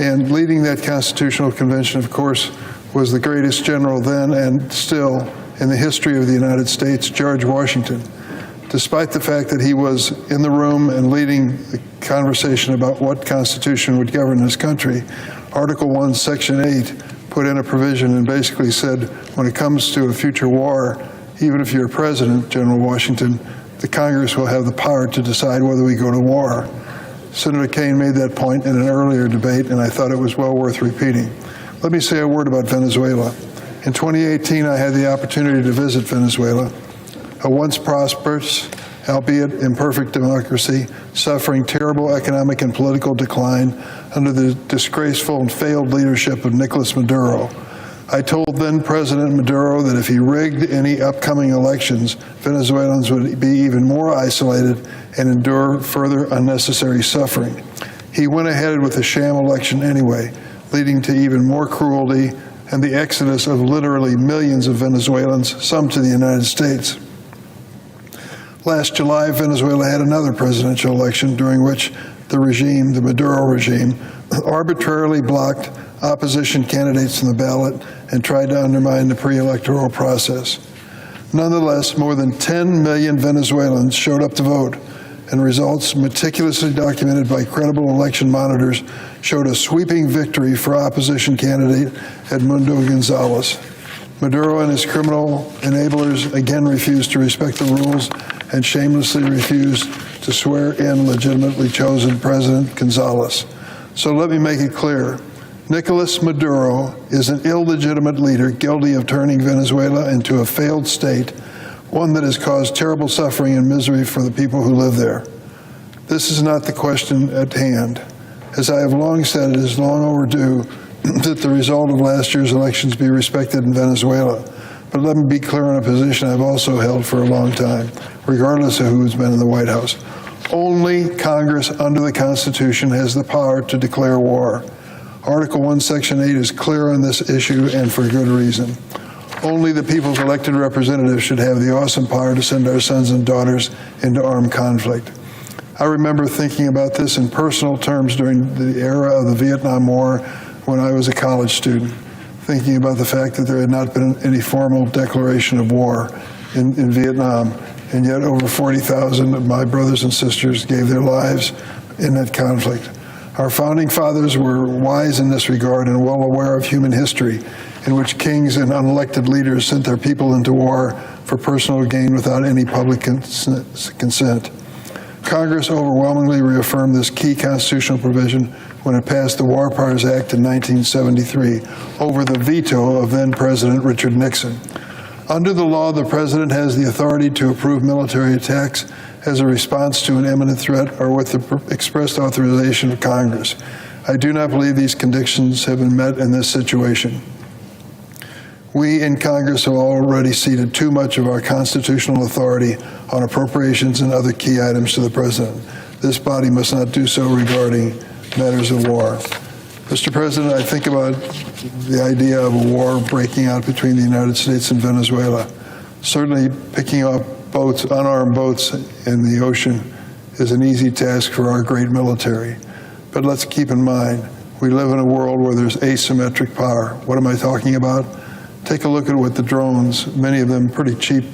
And leading that Constitutional Convention, of course, was the greatest general then and still in the history of the United States, George Washington. Despite the fact that he was in the room and leading the conversation about what Constitution would govern this country, Article 1, Section 8 put in a provision and basically said, when it comes to a future war, even if you're president, General Washington, the Congress will have the power to decide whether we go to war. Senator Kaine made that point in an earlier debate, and I thought it was well worth repeating. Let me say a word about Venezuela. In 2018, I had the opportunity to visit Venezuela, a once prosperous, albeit imperfect democracy, suffering terrible economic and political decline under the disgraceful and failed leadership of Nicolas Maduro. I told then President Maduro that if he rigged any upcoming elections, Venezuelans would be even more isolated and endure further unnecessary suffering. He went ahead with a sham election anyway, leading to even more cruelty and the exodus of literally millions of Venezuelans, some to the United States. Last July, Venezuela had another presidential election during which the regime, the Maduro regime, arbitrarily blocked opposition candidates from the ballot and tried to undermine the pre-electoral process. Nonetheless, more than 10 million Venezuelans showed up to vote, and results meticulously documented by credible election monitors showed a sweeping victory for opposition candidate Edmundo Gonzalez. Maduro and his criminal enablers again refused to respect the rules and shamelessly refused to swear in legitimately chosen President Gonzalez. So let me make it clear. Nicolas Maduro is an illegitimate leader guilty of turning Venezuela into a failed state, one that has caused terrible suffering and misery for the people who live there. This is not the question at hand. As I have long said, it is long overdue that the result of last year's elections be respected in Venezuela. But let me be clear on a position I've also held for a long time, regardless of who's been in the White House. Only Congress under the Constitution has the power to declare war. Article 1, Section 8 is clear on this issue, and for good reason. Only the people's elected representatives should have the awesome power to send our sons and daughters into armed conflict. I remember thinking about this in personal terms during the era of the Vietnam War when I was a college student, thinking about the fact that there had not been any formal declaration of war in Vietnam, and yet over 40,000 of my brothers and sisters gave their lives in that conflict. Our founding fathers were wise in this regard and well aware of human history, in which kings and unelected leaders sent their people into war for personal gain without any public consent. Congress overwhelmingly reaffirmed this key constitutional provision when it passed the War Powers Act in 1973 over the veto of then-President Richard Nixon. Under the law, the President has the authority to approve military attacks as a response to an imminent threat or with the expressed authorization of Congress. I do not believe these conditions have been met in this situation. We in Congress have already ceded too much of our constitutional authority on appropriations and other key items to the President. This body must not do so regarding matters of war. Mr. President, I think about the idea of a war breaking out between the United States and Venezuela. Certainly picking up boats, unarmed boats in the ocean is an easy task for our great military. But let's keep in mind, we live in a world where there's asymmetric power. What am I talking about? Take a look at what the drones, many of them pretty cheap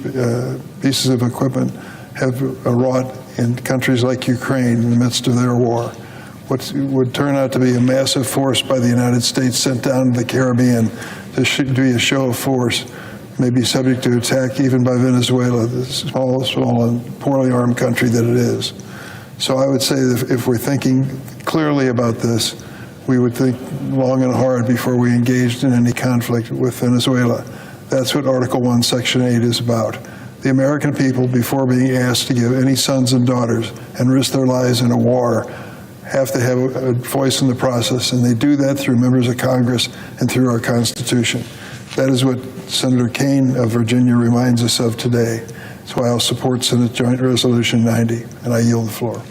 pieces of equipment, have wrought in countries like Ukraine in the midst of their war. What would turn out to be a massive force by the United States sent down to the Caribbean to be a show of force may be subject to attack even by Venezuela, the small and poorly armed country that it is. So I would say that if we're thinking clearly about this, we would think long and hard before we engaged in any conflict with Venezuela. That's what Article 1, Section 8 is about. The American people, before being asked to give any sons and daughters and risk their lives in a war, have to have a voice in the process, and they do that through members of Congress and through our Constitution. That is what Senator Kaine of Virginia reminds us of today. That's why I'll support Senate Joint Resolution 90, and I yield the floor.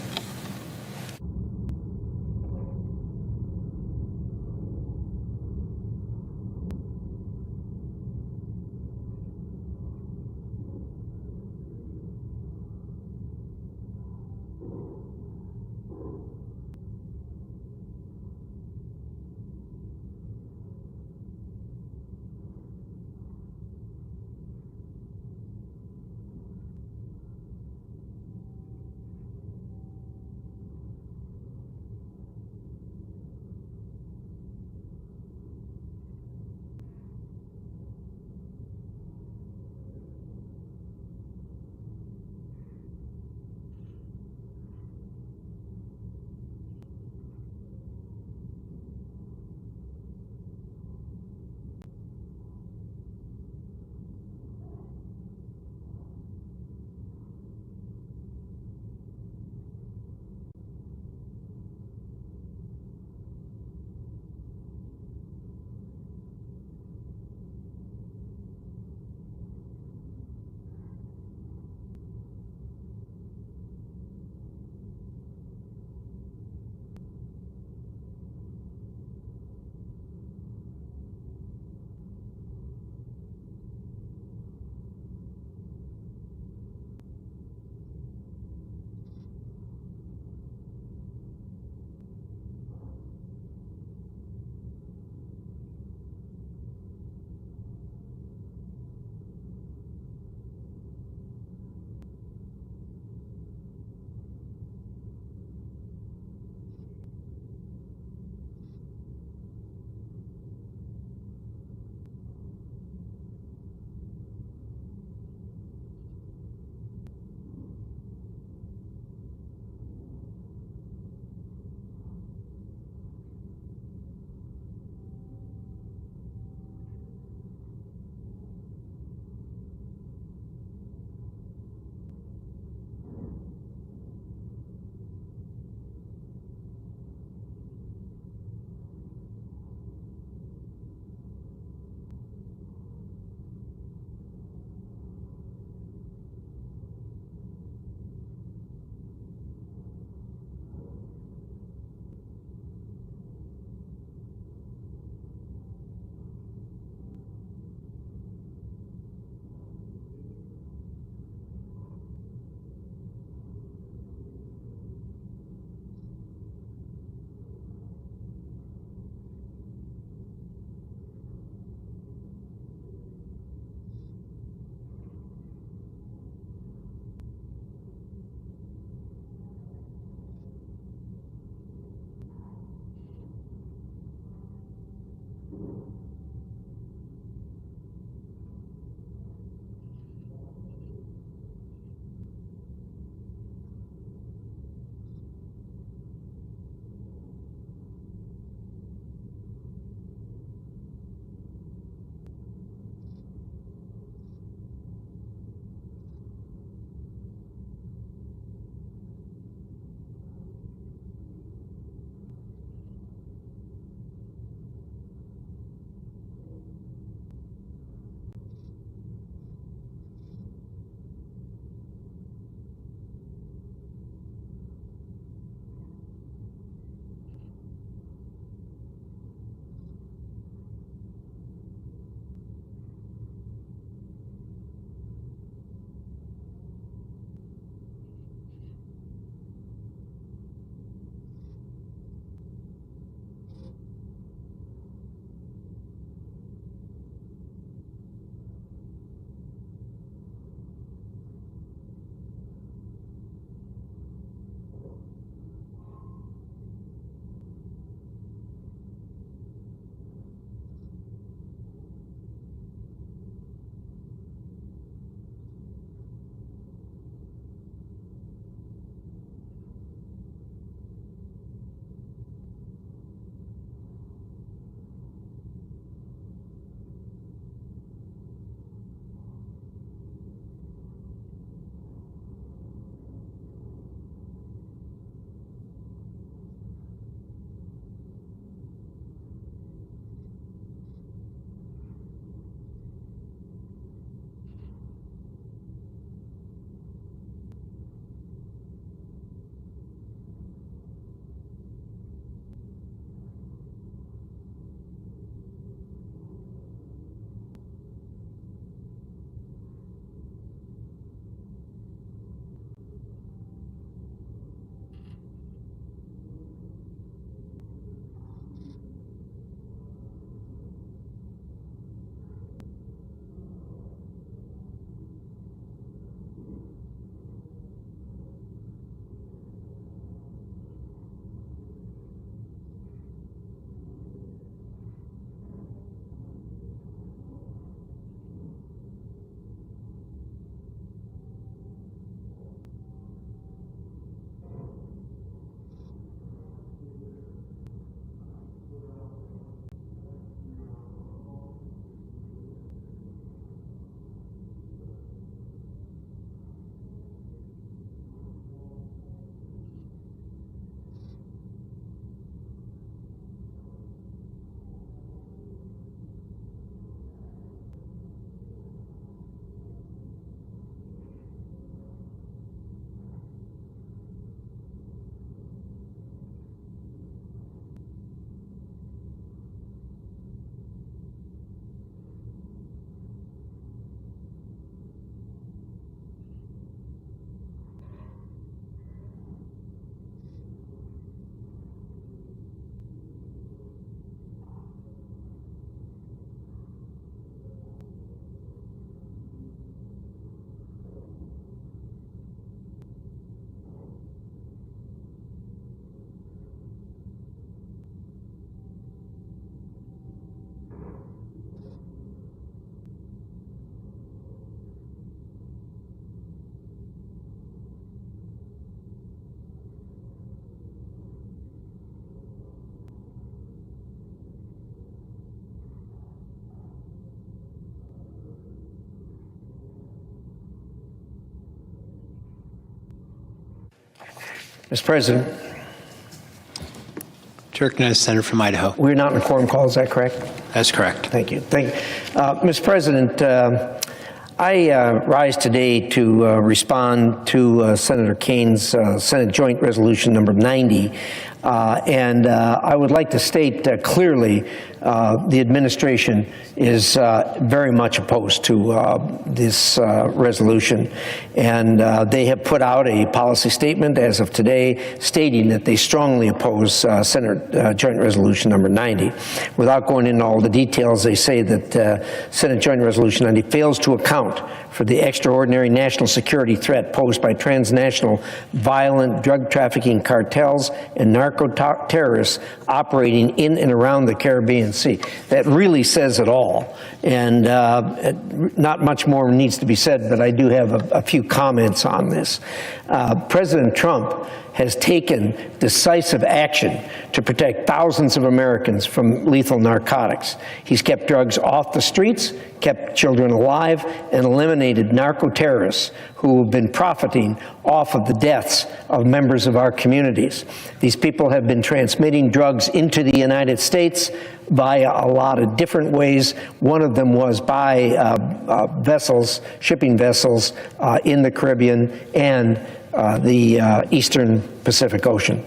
Mr. President. To recognize the senator from Idaho. We're not in a quorum call, is that correct? That's correct. Thank you. Mr. President, I rise today to respond to Senator Kane's Senate Joint Resolution number 90. And I would like to state clearly the administration is very much opposed to this resolution. And they have put out a policy statement as of today stating that they strongly oppose Senate Joint Resolution number 90. Without going into all the details, they say that Senate Joint Resolution 90 fails to account for the extraordinary national security threat posed by transnational violent drug trafficking cartels and narco-terrorists operating in and around the Caribbean Sea. That really says it all. And not much more needs to be said, but I do have a few comments on this. President Trump has taken decisive action to protect thousands of Americans from lethal narcotics. He's kept drugs off the streets, kept children alive, and eliminated narco-terrorists who have been profiting off of the deaths of members of our communities. These people have been transmitting drugs into the United States via a lot of different ways. One of them was by vessels, shipping vessels in the Caribbean and the Eastern Pacific Ocean.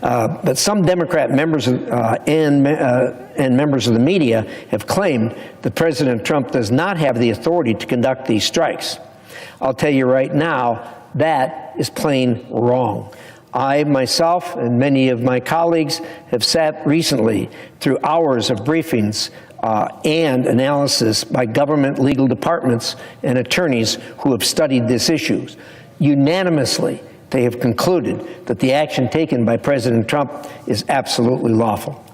But some Democrat members and members of the media have claimed that President Trump does not have the authority to conduct these strikes. I'll tell you right now, that is plain wrong. I myself and many of my colleagues have sat recently through hours of briefings and analysis by government legal departments and attorneys who have studied this issue. Unanimously, they have concluded that the action taken by President Trump is absolutely lawful.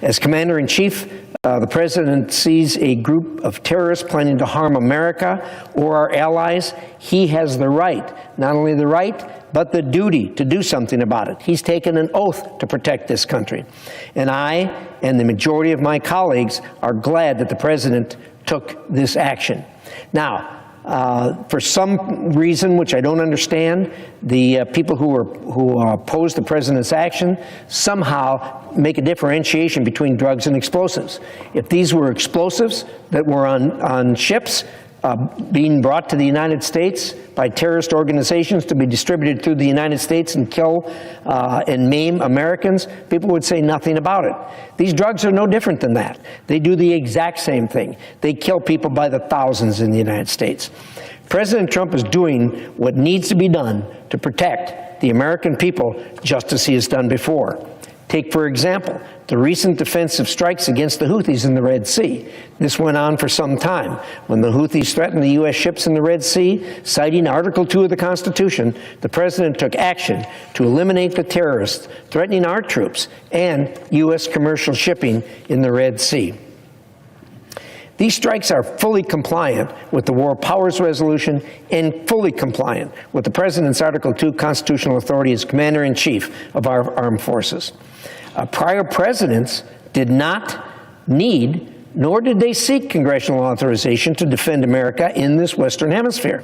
As Commander-in-Chief, the President sees a group of terrorists planning to harm America or our allies. He has the right, not only the right, but the duty to do something about it. He's taken an oath to protect this country. And I and the majority of my colleagues are glad that the President took this action. Now, for some reason, which I don't understand, the people who oppose the President's action somehow make a differentiation between drugs and explosives. If these were explosives that were on ships being brought to the United States by terrorist organizations to be distributed through the United States and kill and maim Americans, people would say nothing about it. These drugs are no different than that. They do the exact same thing. They kill people by the thousands in the United States. President Trump is doing what needs to be done to protect the American people, just as he has done before. Take, for example, the recent defensive strikes against the Houthis in the Red Sea. This went on for some time. When the Houthis threatened the U.S. ships in the Red Sea, citing Article 2 of the Constitution, the President took action to eliminate the terrorists threatening our troops and U.S. commercial shipping in the Red Sea. These strikes are fully compliant with the War Powers Resolution and fully compliant with the President's Article 2 constitutional authority as Commander-in-Chief of our armed forces. Prior presidents did not need, nor did they seek congressional authorization to defend America in this Western Hemisphere.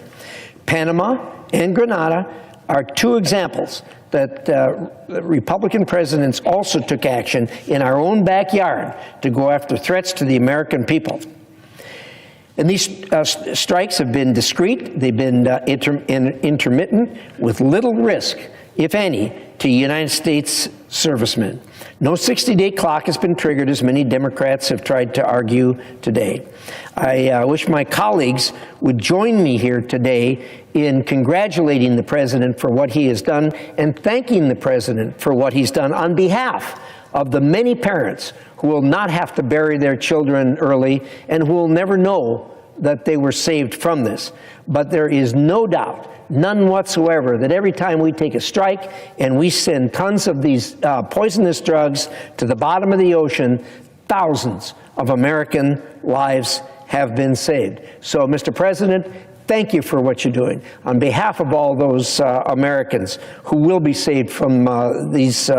Panama and Grenada are two examples that Republican presidents also took action in our own backyard to go after threats to the American people. And these strikes have been discreet, they've been intermittent, with little risk, if any, to United States servicemen. No 60-day clock has been triggered, as many Democrats have tried to argue today. I wish my colleagues would join me here today in congratulating the President for what he has done and thanking the President for what he's done on behalf of the many parents who will not have to bury their children early and who will never know that they were saved from this. But there is no doubt, none whatsoever, that every time we take a strike and we send tons of these poisonous drugs to the bottom of the ocean, thousands of American lives have been saved. So, Mr. President, thank you for what you're doing. On behalf of all those Americans who will be saved from these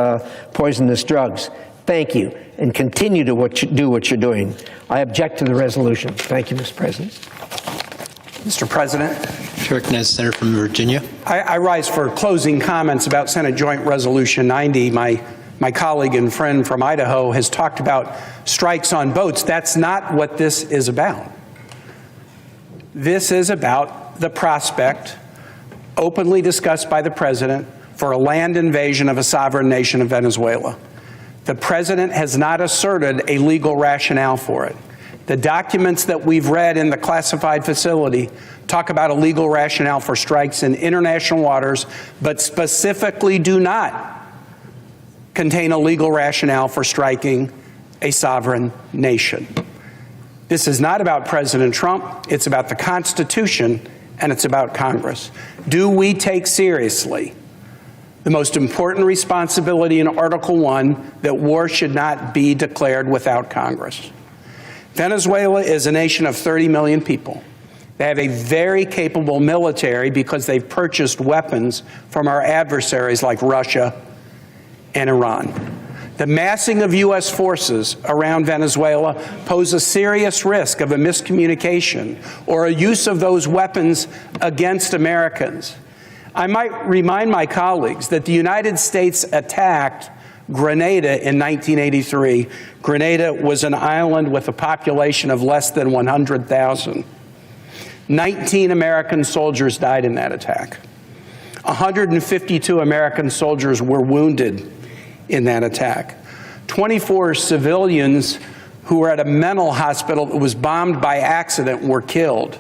poisonous drugs, thank you, and continue to do what you're doing. I object to the resolution. Thank you, Mr. President. Mr. President. Chair recognizes the senator from Virginia. I rise for closing comments about Senate Joint Resolution 90. My colleague and friend from Idaho has talked about strikes on boats. That's not what this is about. This is about the prospect, openly discussed by the president, for a land invasion of a sovereign nation of Venezuela. The president has not asserted a legal rationale for it. The documents that we've read in the classified facility talk about a legal rationale for strikes in international waters, but specifically do not contain a legal rationale for striking a sovereign nation. This is not about President Trump. It's about the Constitution, and it's about Congress. Do we take seriously the most important responsibility in Article 1, that war should not be declared without Congress? Venezuela is a nation of 30 million people. They have a very capable military because they've purchased weapons from our adversaries like Russia and Iran. The massing of U.S. forces around Venezuela pose a serious risk of a miscommunication or a use of those weapons against Americans. I might remind my colleagues that the United States attacked Grenada in 1983. Grenada was an island with a population of less than 100,000. 19 American soldiers died in that attack. 152 American soldiers were wounded in that attack. 24 civilians who were at a mental hospital that was bombed by accident were killed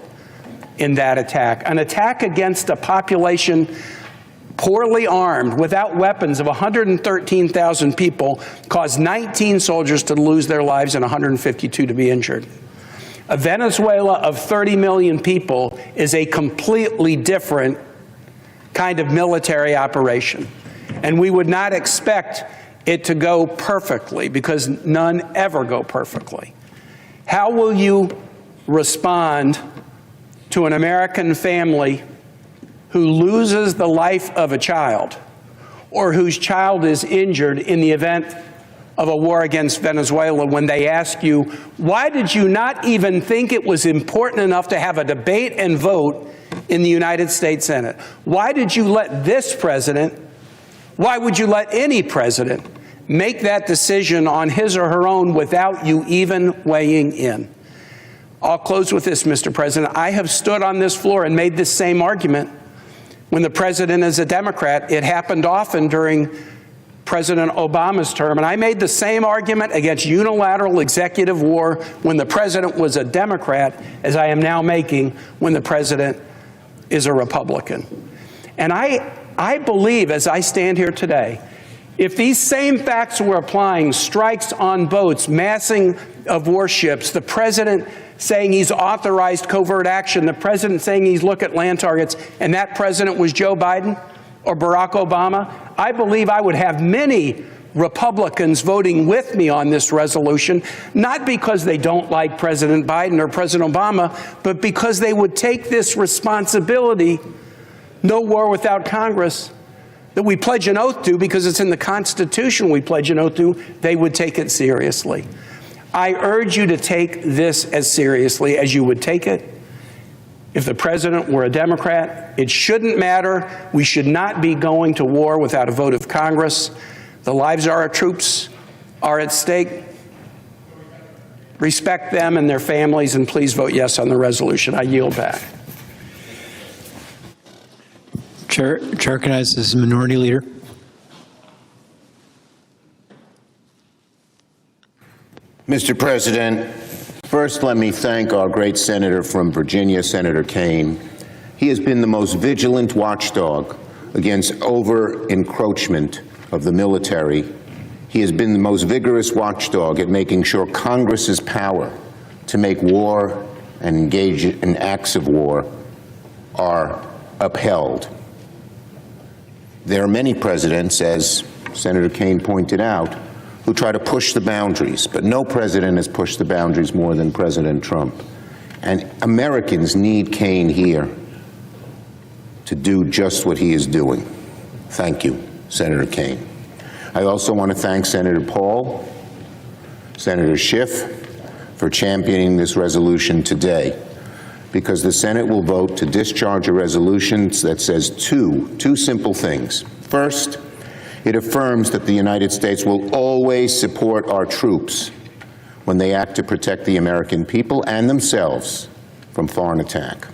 in that attack. An attack against a population poorly armed, without weapons, of 113,000 people caused 19 soldiers to lose their lives and 152 to be injured. A Venezuela of 30 million people is a completely different kind of military operation. And we would not expect it to go perfectly, because none ever go perfectly. How will you respond to an American family who loses the life of a child, or whose child is injured in the event of a war against Venezuela, when they ask you, why did you not even think it was important enough to have a debate and vote in the United States Senate? Why did you let this president, why would you let any president make that decision on his or her own without you even weighing in? I'll close with this, Mr. President. I have stood on this floor and made this same argument when the president is a Democrat. It happened often during President Obama's term, and I made the same argument against unilateral executive war when the president was a Democrat as I am now making when the president is a Republican. And I believe, as I stand here today, if these same facts were applying, strikes on boats, massing of warships, the president saying he's authorized covert action, the president saying he's looked at land targets, and that president was Joe Biden or Barack Obama, I believe I would have many Republicans voting with me on this resolution, not because they don't like President Biden or President Obama, but because they would take this responsibility, no war without Congress, that we pledge an oath to, because it's in the Constitution we pledge an oath to, they would take it seriously. I urge you to take this as seriously as you would take it if the president were a Democrat. It shouldn't matter. We should not be going to war without a vote of Congress. The lives of our troops are at stake. Respect them and their families, and please vote yes on the resolution. I yield back. Chair recognizes the Minority Leader. Mr. President, first let me thank our great senator from Virginia, Senator Kaine. He has been the most vigilant watchdog against over-encroachment of the military. He has been the most vigorous watchdog at making sure Congress's power to make war and engage in acts of war are upheld. There are many presidents, as Senator Kaine pointed out, who try to push the boundaries, but no president has pushed the boundaries more than President Trump. And Americans need Kaine here to do just what he is doing. Thank you, Senator Kaine. I also want to thank Senator Paul, Senator Schiff, for championing this resolution today. because the Senate will vote to discharge a resolution that says two simple things. First, it affirms that the United States will always support our troops when they act to protect the American people and themselves from foreign attack.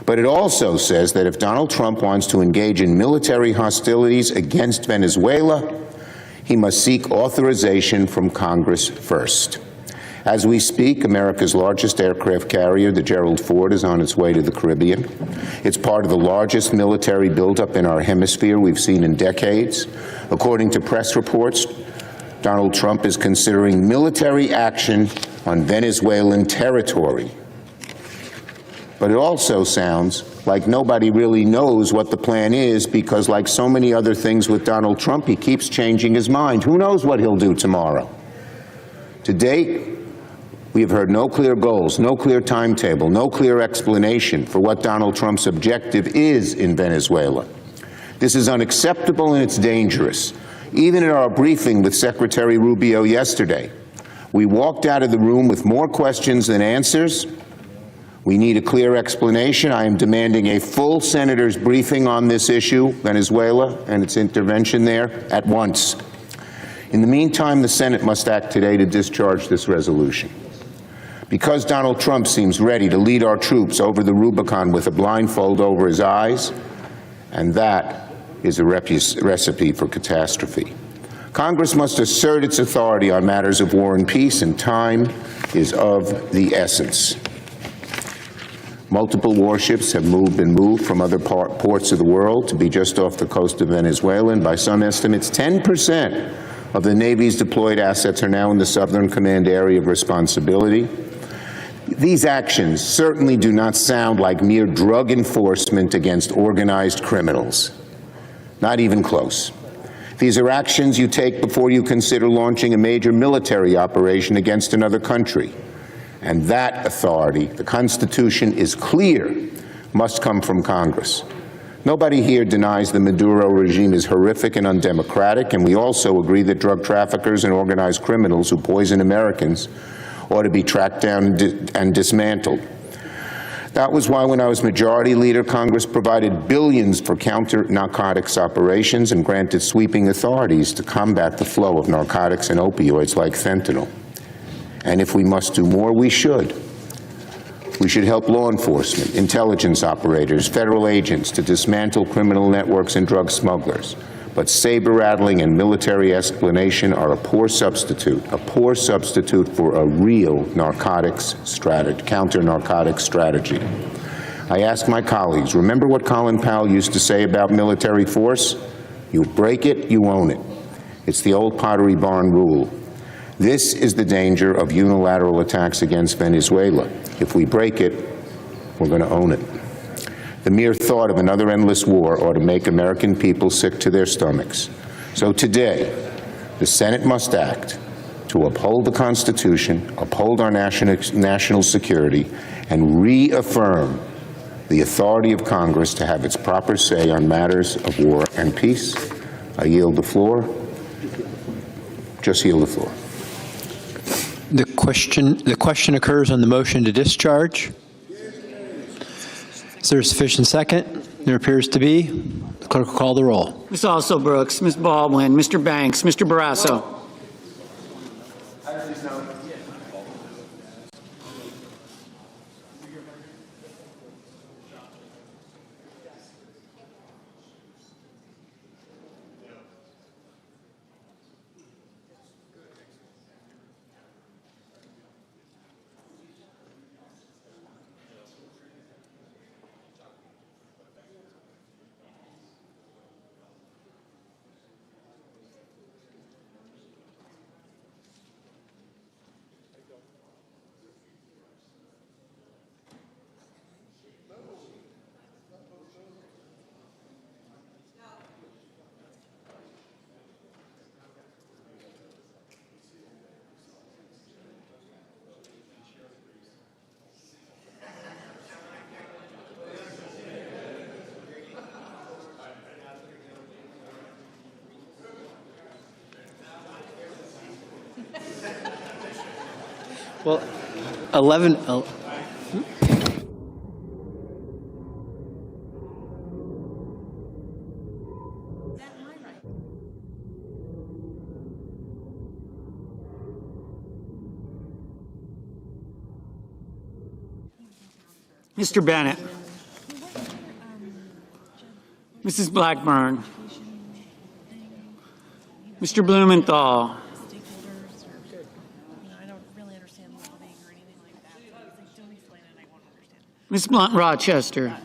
But it also says that if Donald Trump wants to engage in military hostilities against Venezuela, he must seek authorization from Congress first. As we speak, America's largest aircraft carrier, the Gerald Ford, is on its way to the Caribbean. It's part of the largest military buildup in our hemisphere we've seen in decades. According to press reports, Donald Trump is considering military action on Venezuelan territory. But it also sounds like nobody really knows what the plan is, because like so many other things with Donald Trump, he keeps changing his mind. Who knows what he'll do tomorrow? To date, we have heard no clear goals, no clear timetable, no clear explanation for what Donald Trump's objective is in Venezuela. This is unacceptable and it's dangerous. Even in our briefing with Secretary Rubio yesterday, we walked out of the room with more questions than answers. We need a clear explanation. I am demanding a full senator's briefing on this issue, Venezuela and its intervention there, at once. In the meantime, the Senate must act today to discharge this resolution. Because Donald Trump seems ready to lead our troops over the Rubicon with a blindfold over his eyes, and that is a recipe for catastrophe. Congress must assert its authority on matters of war and peace, and time is of the essence. Multiple warships have been moved from other ports of the world to be just off the coast of Venezuela, and by some estimates, 10% of the Navy's deployed assets are now in the Southern Command area of responsibility. These actions certainly do not sound like mere drug enforcement against organized criminals. Not even close. These are actions you take before you consider launching a major military operation against another country. And that authority, the Constitution is clear, must come from Congress. Nobody here denies the Maduro regime is horrific and undemocratic, and we also agree that drug traffickers and organized criminals who poison Americans ought to be tracked down and dismantled. That was why when I was Majority Leader, Congress provided billions for counter-narcotics operations and granted sweeping authorities to combat the flow of narcotics and opioids like fentanyl. And if we must do more, we should. We should help law enforcement, intelligence operators, federal agents to dismantle criminal networks and drug smugglers. But saber-rattling and military explanation are a poor substitute for a real narcotics strategy, counter-narcotics strategy. I ask my colleagues, remember what Colin Powell used to say about military force? You break it, you own it. It's the old Pottery Barn rule. This is the danger of unilateral attacks against Venezuela. If we break it, we're going to own it. The mere thought of another endless war ought to make American people sick to their stomachs. So today, the Senate must act to uphold the Constitution, uphold our national security, and reaffirm the authority of Congress to have its proper say on matters of war and peace. I yield the floor. Just yield the floor. The question occurs on the motion to discharge. Is there a sufficient second? There appears to be. The clerk will call the roll. Ms. Also Brooks, Ms. Baldwin, Mr. Banks, Mr. Barrasso. Well, Mr. Bennett. Mrs. Blackburn. Mr. Blumenthal. Ms. Blunt Rochester.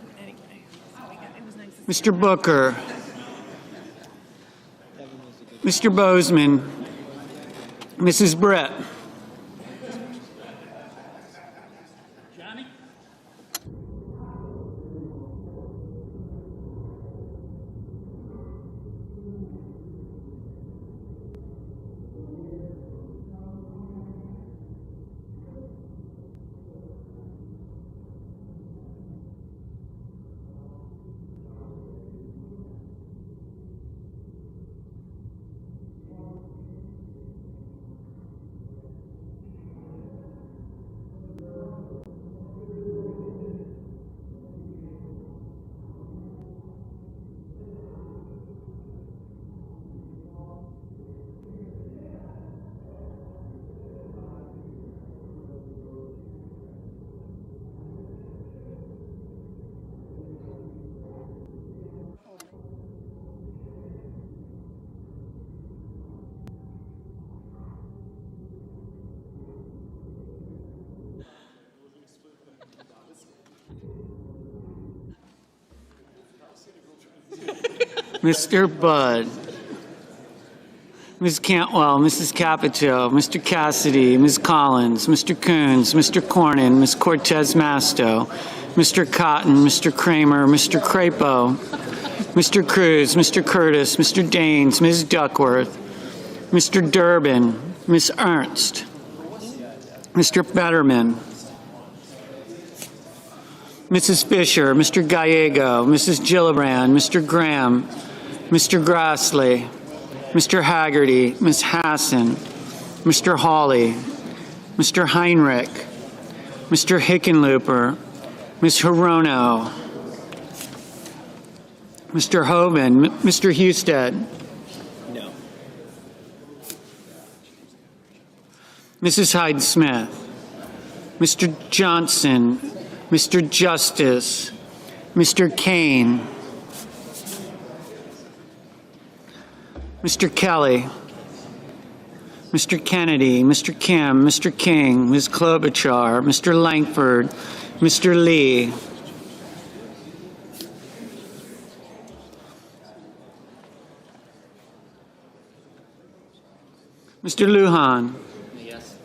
Mr. Booker. Mr. Bozeman. Mrs. Brett. Mr. Budd, Ms. Cantwell, Mrs. Capito, Mr. Cassidy, Ms. Collins, Mr. Coons, Mr. Cornyn, Ms. Cortez Masto, Mr. Cotton, Mr. Kramer, Mr. Crapo, Mr. Cruz, Mr. Curtis, Mr. Daines, Ms. Duckworth, Mr. Durbin, Ms. Ernst, Mr. Fetterman, Mrs. Fisher, Mr. Gallego, Mrs. Gillibrand, Mr. Graham, Mr. Grassley, Mr. Haggerty, Ms. Hassan, Mr. Hawley, Mr. Heinrich, Mr. Hickenlooper, Ms. Hirono, Mr. Hoven, Mr. Husted, No. Mrs. Hyde-Smith, Mr. Johnson, Mr. Justice, Mr. Kane, Mr. Kelly, Mr. Kennedy, Mr. Kim, Mr. King, Ms. Klobuchar, Mr. Langford, Mr. Lee, Mr. Lujan, Yes.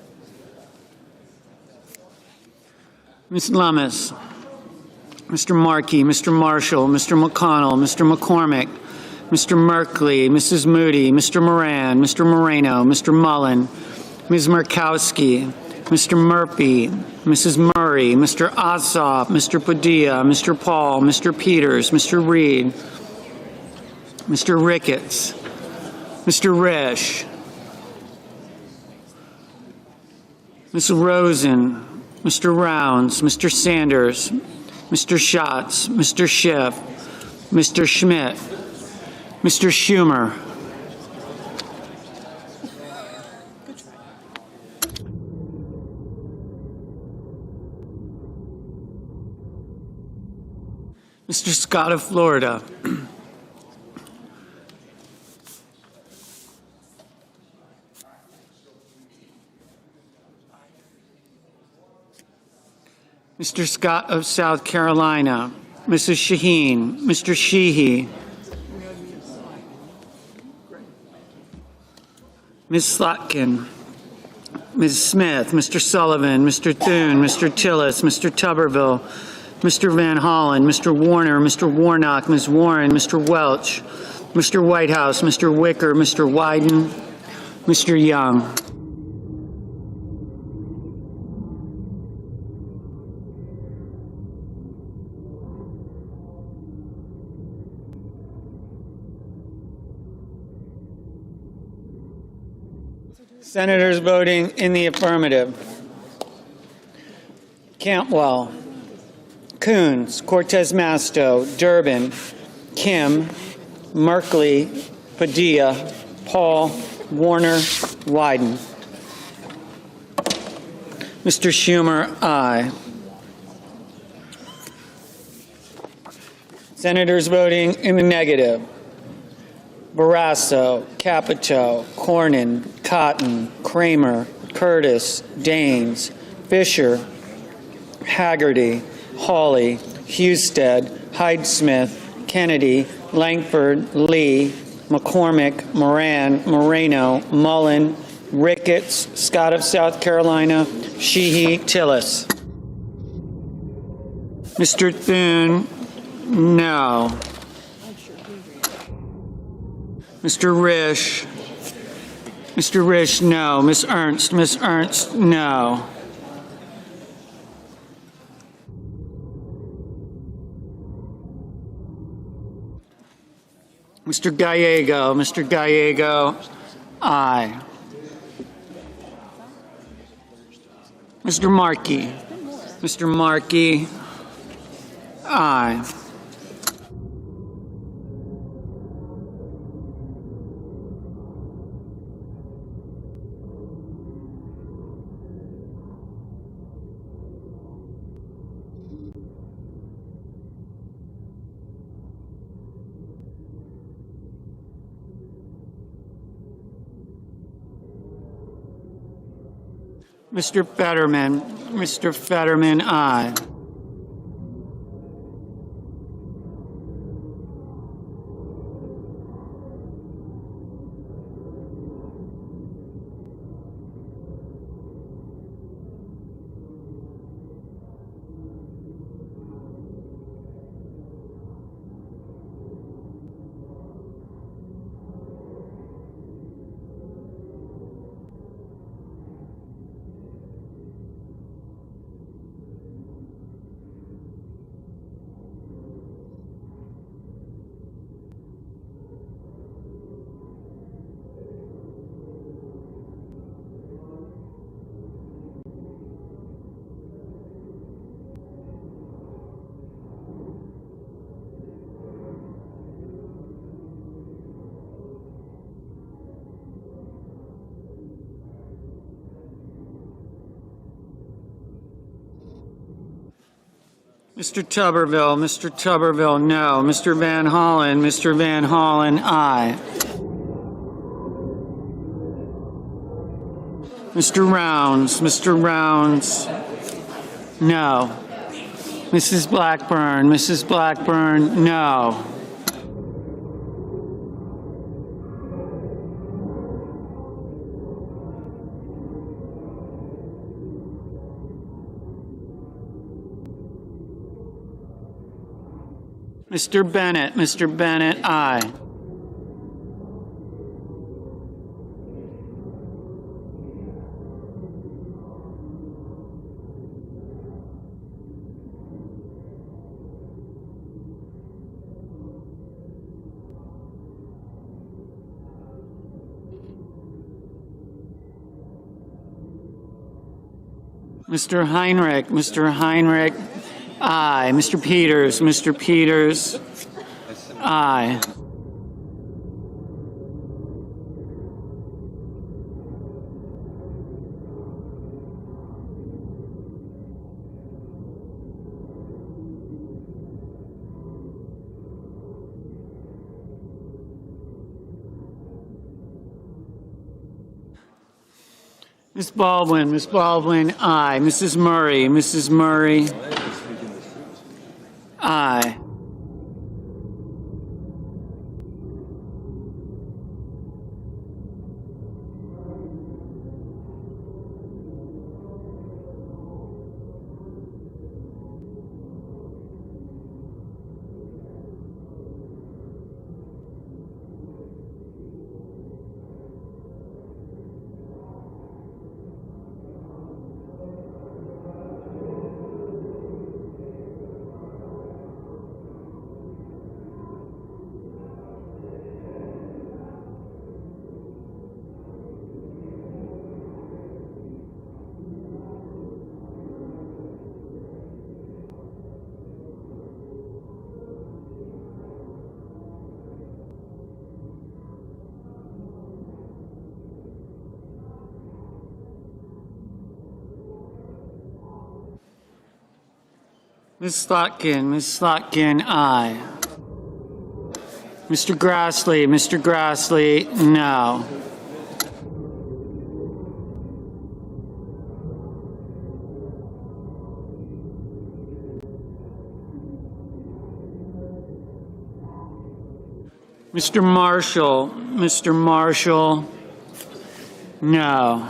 Ms. Lummis, Mr. Markey, Mr. Marshall, Mr. McConnell, Mr. McCormick, Mr. Merkley, Mrs. Moody, Mr. Moran, Mr. Moreno, Mr. Mullen, Ms. Murkowski, Mr. Murphy, Mrs. Murray, Mr. Ossoff, Mr. Padilla, Mr. Paul, Mr. Peters, Mr. Reed, Mr. Ricketts, Mr. Risch, Ms. Rosen, Mr. Rounds, Mr. Sanders, Mr. Schatz, Mr. Schiff, Mr. Schmidt, Mr. Schumer, Mr. Scott of Florida, Mr. Scott of South Carolina, Mrs. Shaheen, Mr. Sheehy, Ms. Slotkin, Ms. Smith, Mr. Sullivan, Mr. Thune, Mr. Tillis, Mr. Tuberville, Mr. Van Hollen, Mr. Warner, Mr. Warnock, Ms. Warren, Mr. Welch, Mr. Whitehouse, Mr. Wicker, Mr. Wyden, Mr. Young. Senators voting in the affirmative: Cantwell, Coons, Cortez Masto, Durbin, Kim, Merkley, Padilla, Paul, Warner, Wyden. Mr. Schumer, aye. Senators voting in the negative: Barrasso, Capito, Cornyn, Cotton, Kramer, Curtis, Daines, Fisher, Haggerty, Hawley, Husted, Hyde-Smith, Kennedy, Langford, Lee, McCormick, Moran, Moreno, Mullen, Ricketts, Scott of South Carolina, Sheehy, Tillis. Mr. Thune, no. Mr. Risch, no. Ms. Ernst, no. Mr. Gallego, aye. Mr. Markey, aye. Mr. Fetterman, aye. Mr. Tuberville, no. Mr. Van Hollen, aye. Mr. Rounds, no. Mrs. Blackburn, no. Mr. Bennett, aye. Mr. Heinrich, aye. Mr. Peters, aye. Ms. Baldwin, aye. Mrs. Murray, aye. Ms. Slotkin, aye. Mr. Grassley, no. Mr. Marshall, no.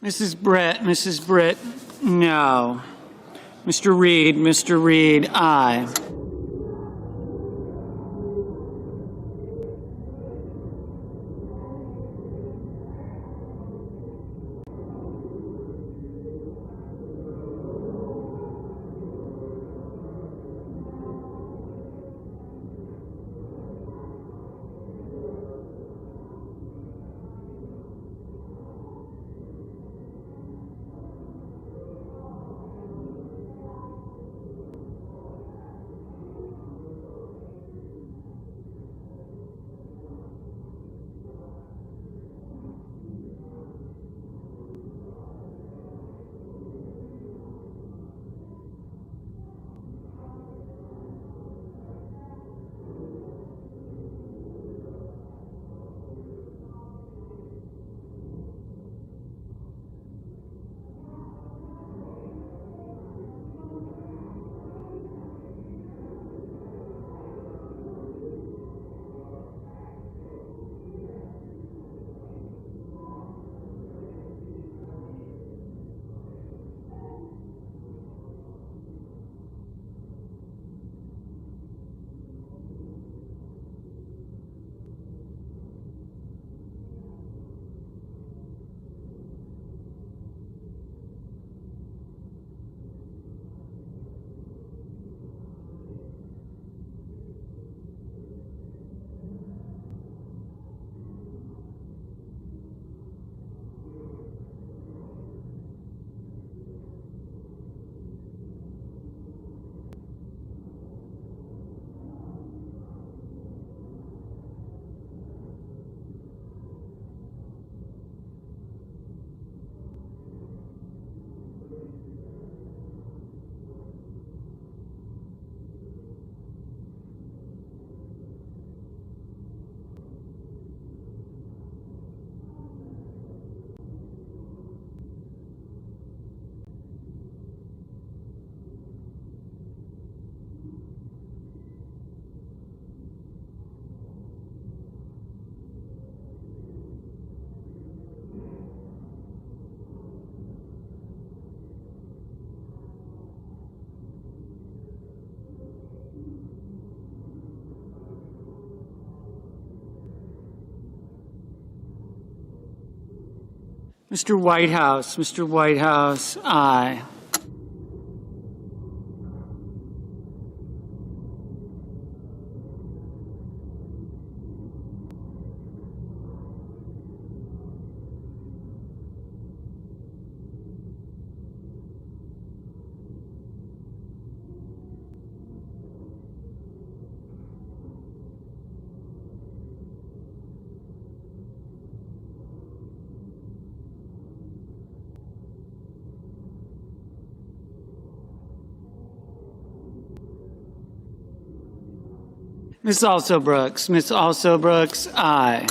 Mrs. Britt, no. Mr. Reed, aye. Mr. Whitehouse, aye. Ms. Also Brooks. Ms. Also Brooks, aye.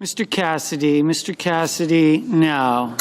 Mr. Cassidy. Mr. Cassidy, no.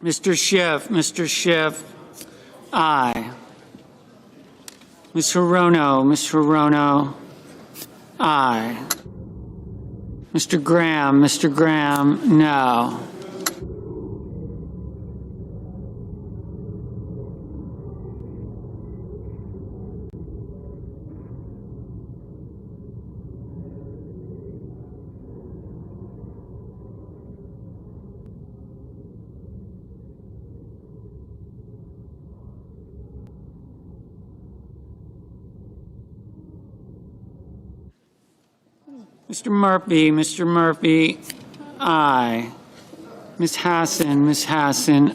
Mr. Schiff, aye. Ms. Hirono, aye. Mr. Graham, no. Mr. Murphy, aye. Ms. Hassan,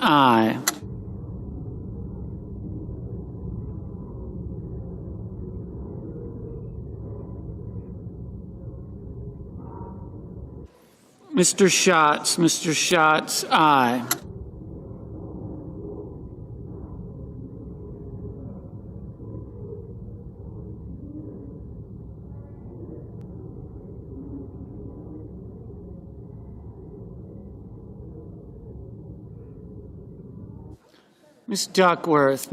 aye. Mr. Schatz, aye. Ms. Duckworth,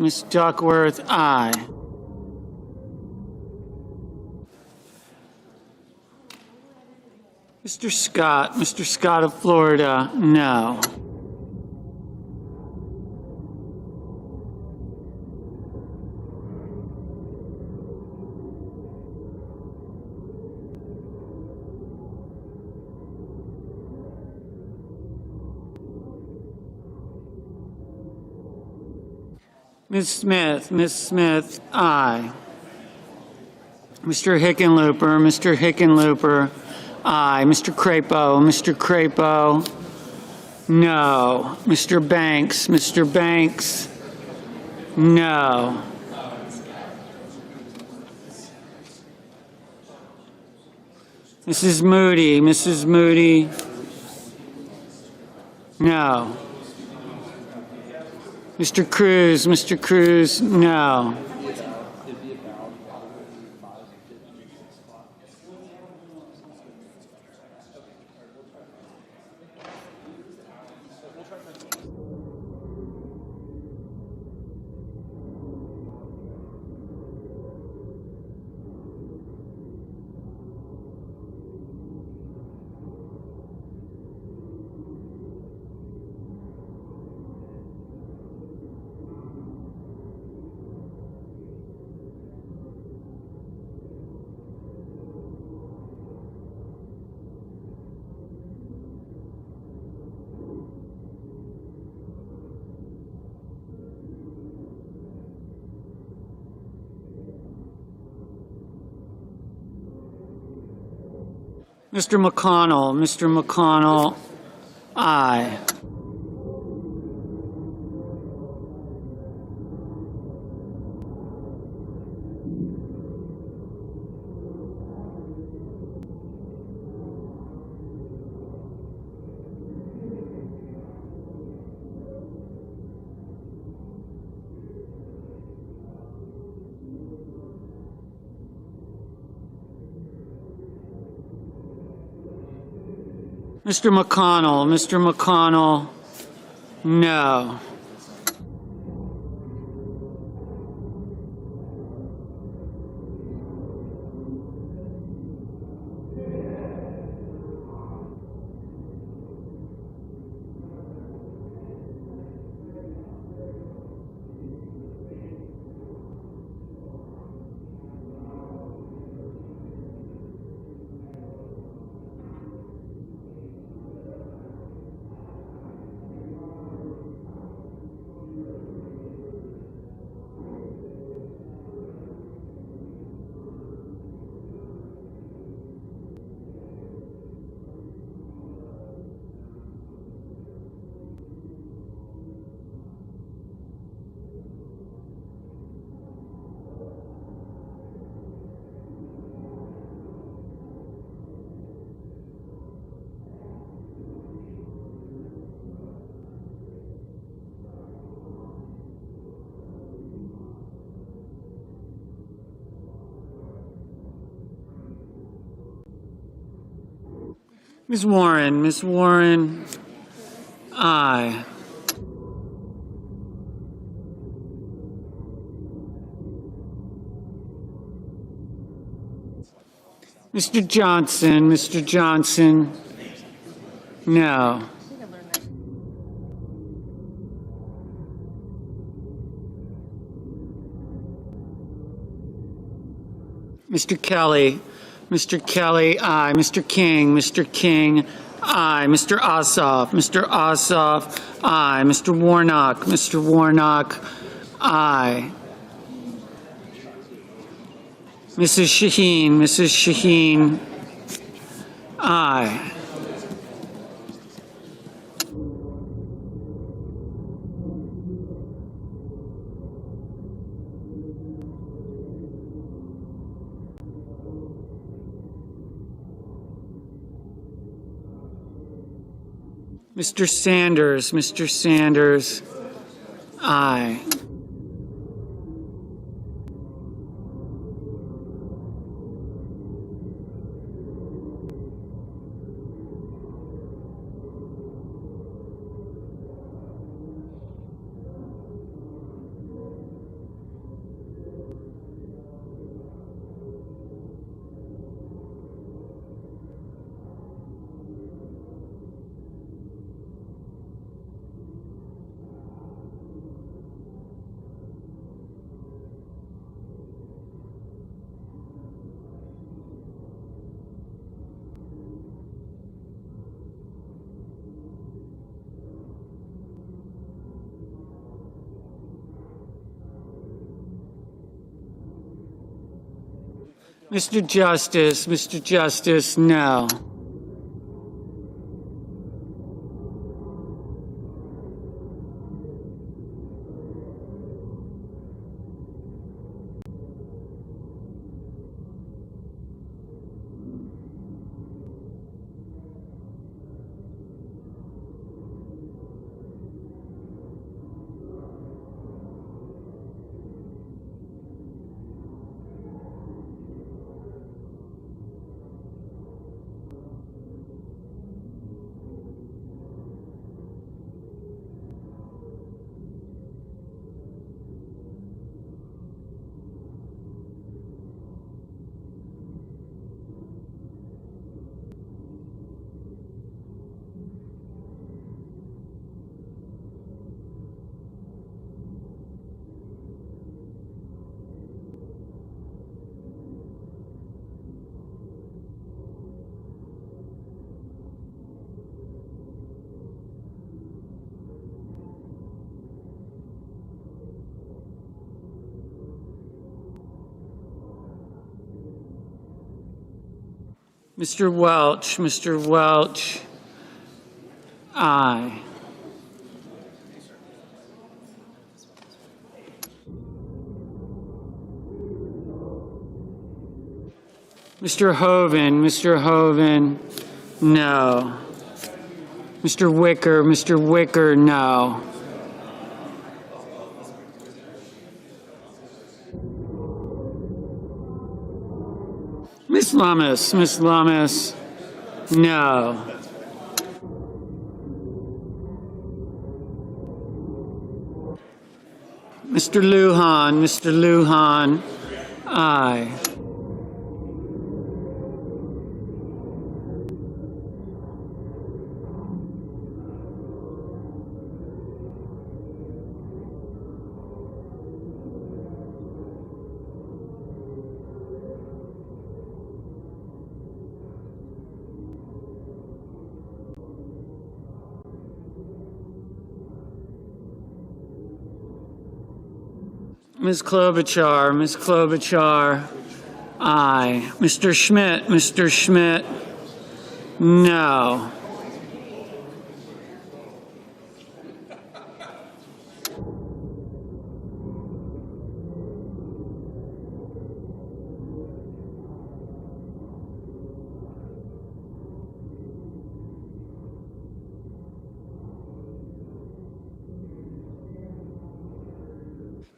aye. Mr. Scott of Florida, no. Ms. Smith, aye. Mr. Hickenlooper, aye. Mr. Crapo, no. Mr. Banks, no. Mrs. Moody, no. Mr. Cruz, no. Mr. McConnell, aye. Mr. McConnell, Mr. McConnell, no. Ms. Warren, aye. Mr. Johnson, no. Mr. Kelly, aye. Mr. King, aye. Mr. Ossoff, aye. Mr. Warnock, aye. Mrs. Shaheen, aye. Mr. Sanders, aye. Mr. Justice, no. Mr. Welch, aye. Mr. Hoven, no. Mr. Wicker, no. Ms. Lummis, no. Mr. Lujan, Mr. Lujan, aye. Ms. Klobuchar, aye. Mr. Schmidt, no.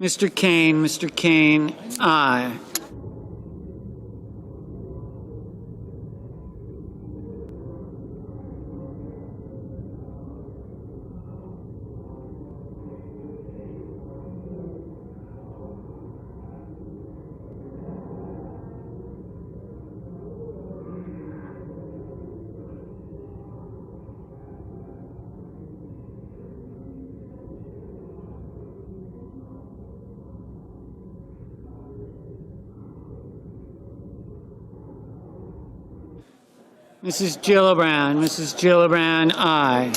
Mr. Kane, aye. Mrs. Gillibrand, aye.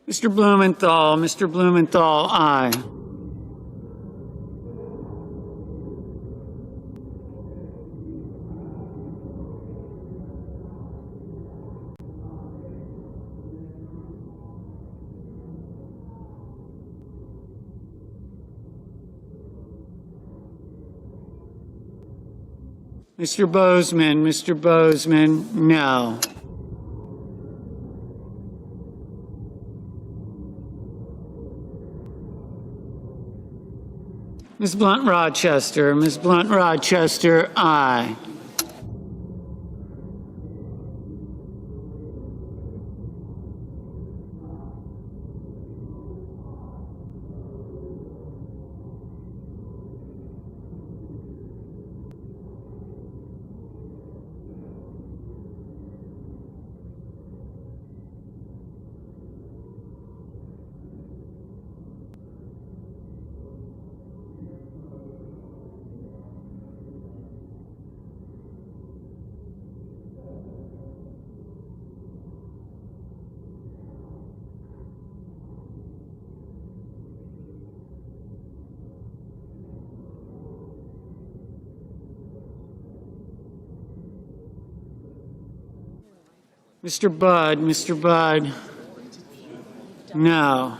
Mr. Blumenthal, aye. Mr. Bozeman, no. Ms. Blunt Rochester, aye. Mr. Budd, no.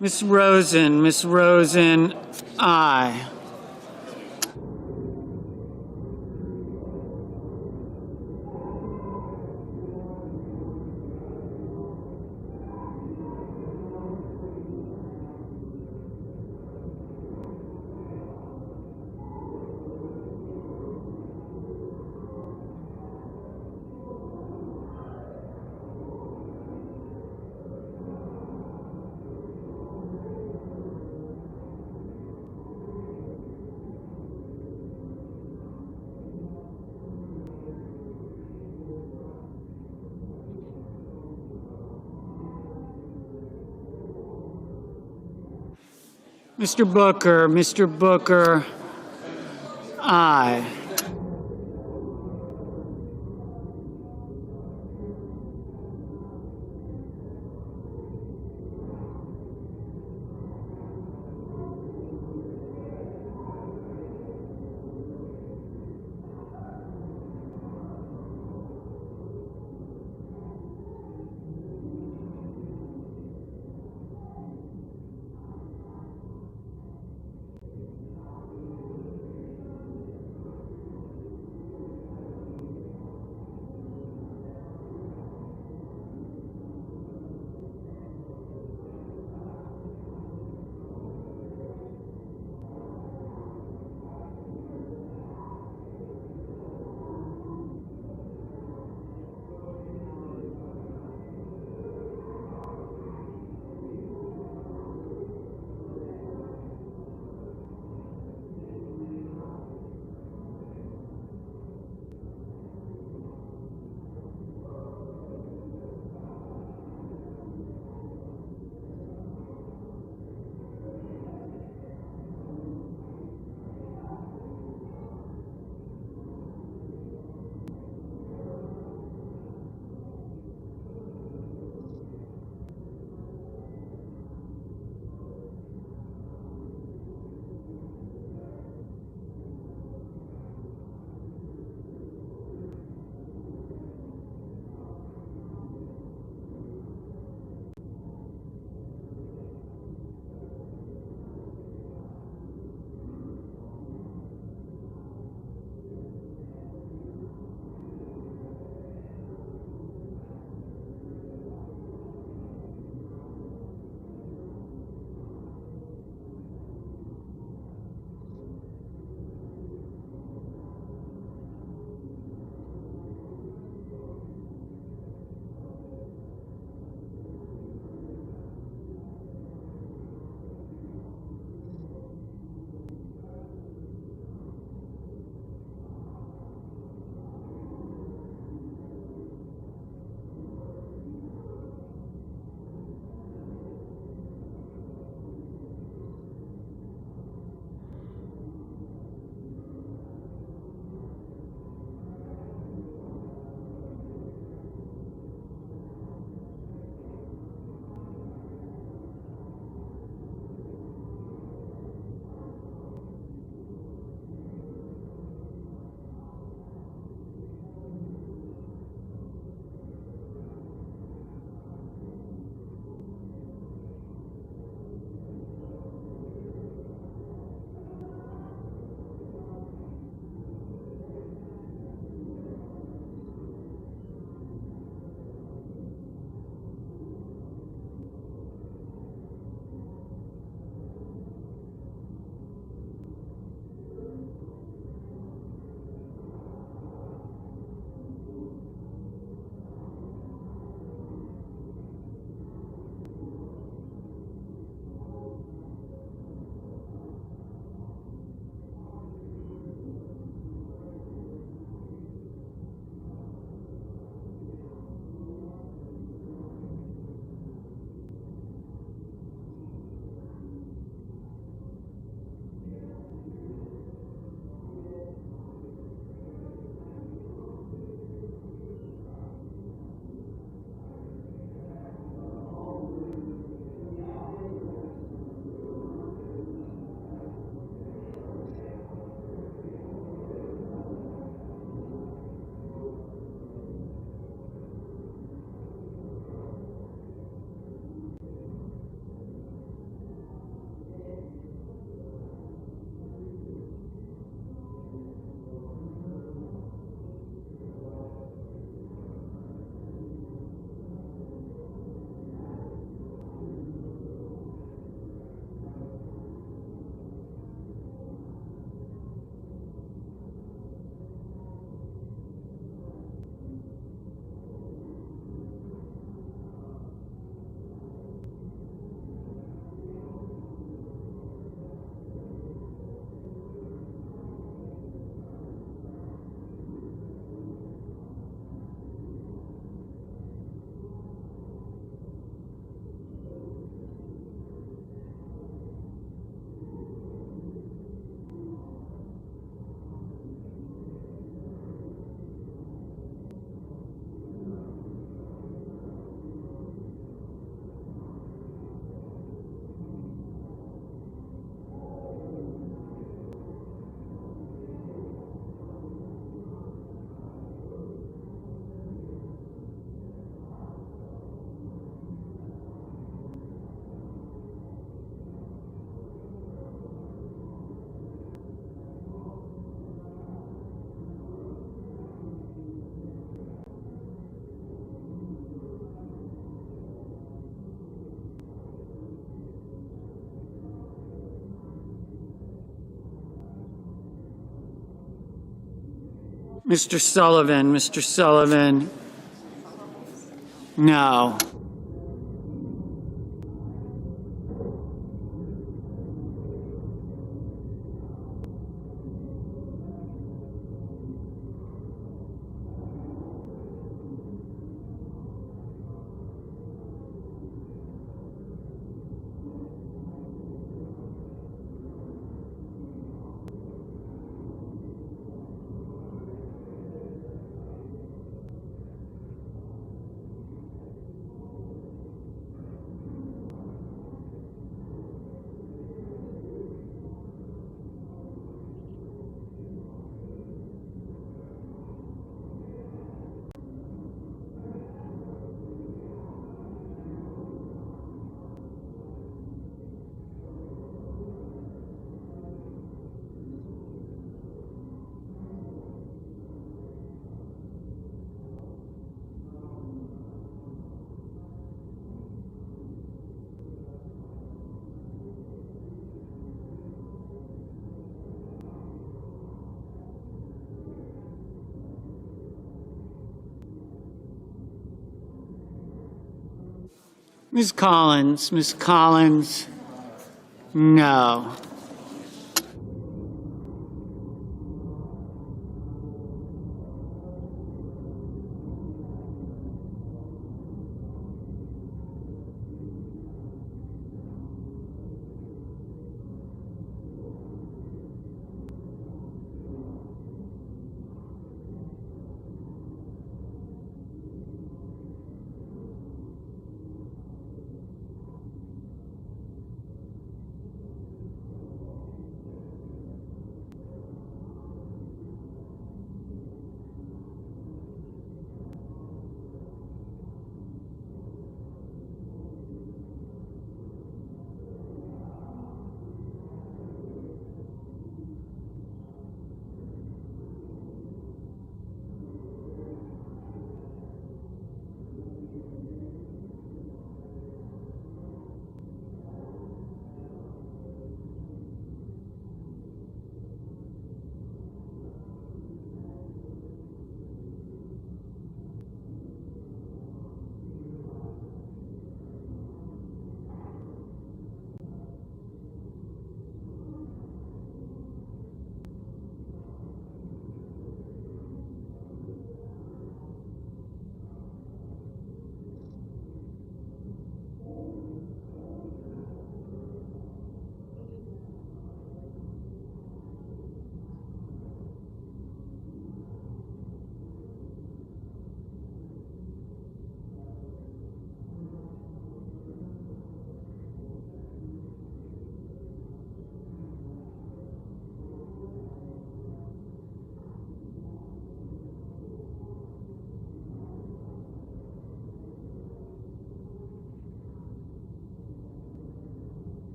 Ms. Rosen, aye. Mr. Booker, aye. Mr. Sullivan, Mr. Sullivan. No. Ms. Collins, no.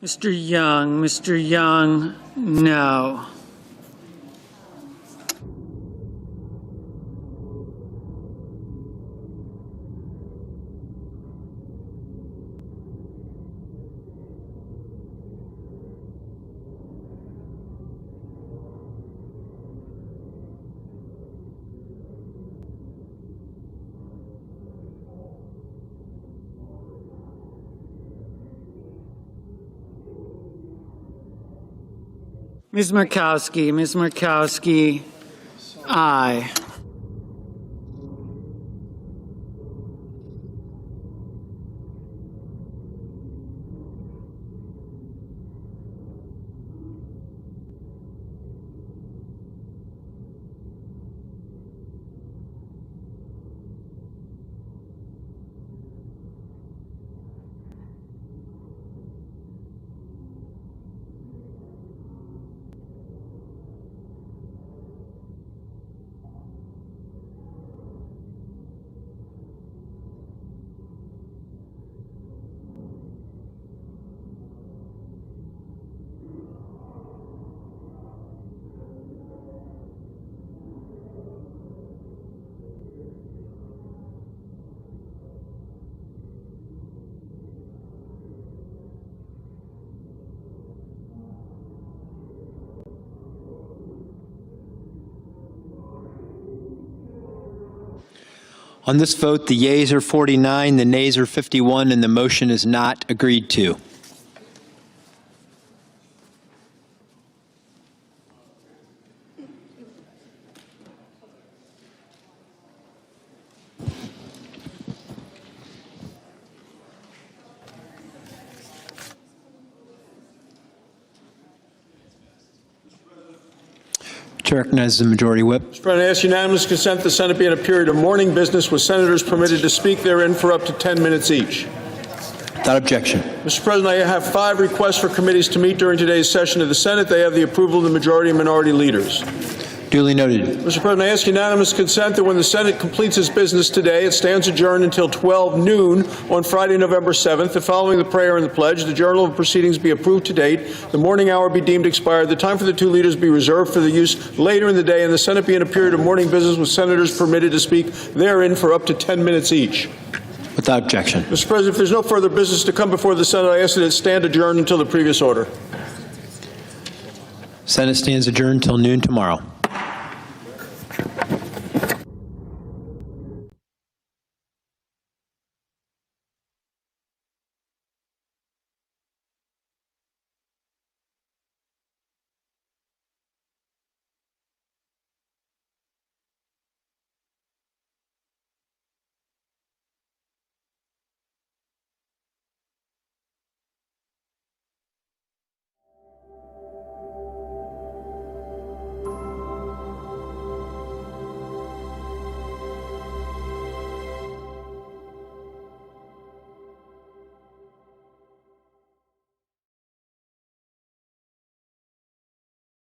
Mr. Young, no. Ms. Murkowski, aye. On this vote, the yeas are 49, the nays are 51, and the motion is not agreed to. Chair recognizes the Majority Whip. Mr. President, I ask unanimous consent the Senate be in a period of morning business with senators permitted to speak therein for up to 10 minutes each. Without objection. Mr. President, I have 5 requests for committees to meet during today's session of the Senate. They have the approval of the majority and minority leaders. Duly noted. Mr. President, I ask unanimous consent that when the Senate completes its business today, it stands adjourned until 12 noon on Friday, November 7th, that following the prayer and the pledge, the journal of proceedings be approved to date, the morning hour be deemed expired, the time for the 2 leaders be reserved for the use later in the day, and the Senate be in a period of morning business with senators permitted to speak therein for up to 10 minutes each. Without objection. Mr. President, if there's no further business to come before the Senate, I ask that it stand adjourned until the previous order. Senate stands adjourned until noon tomorrow.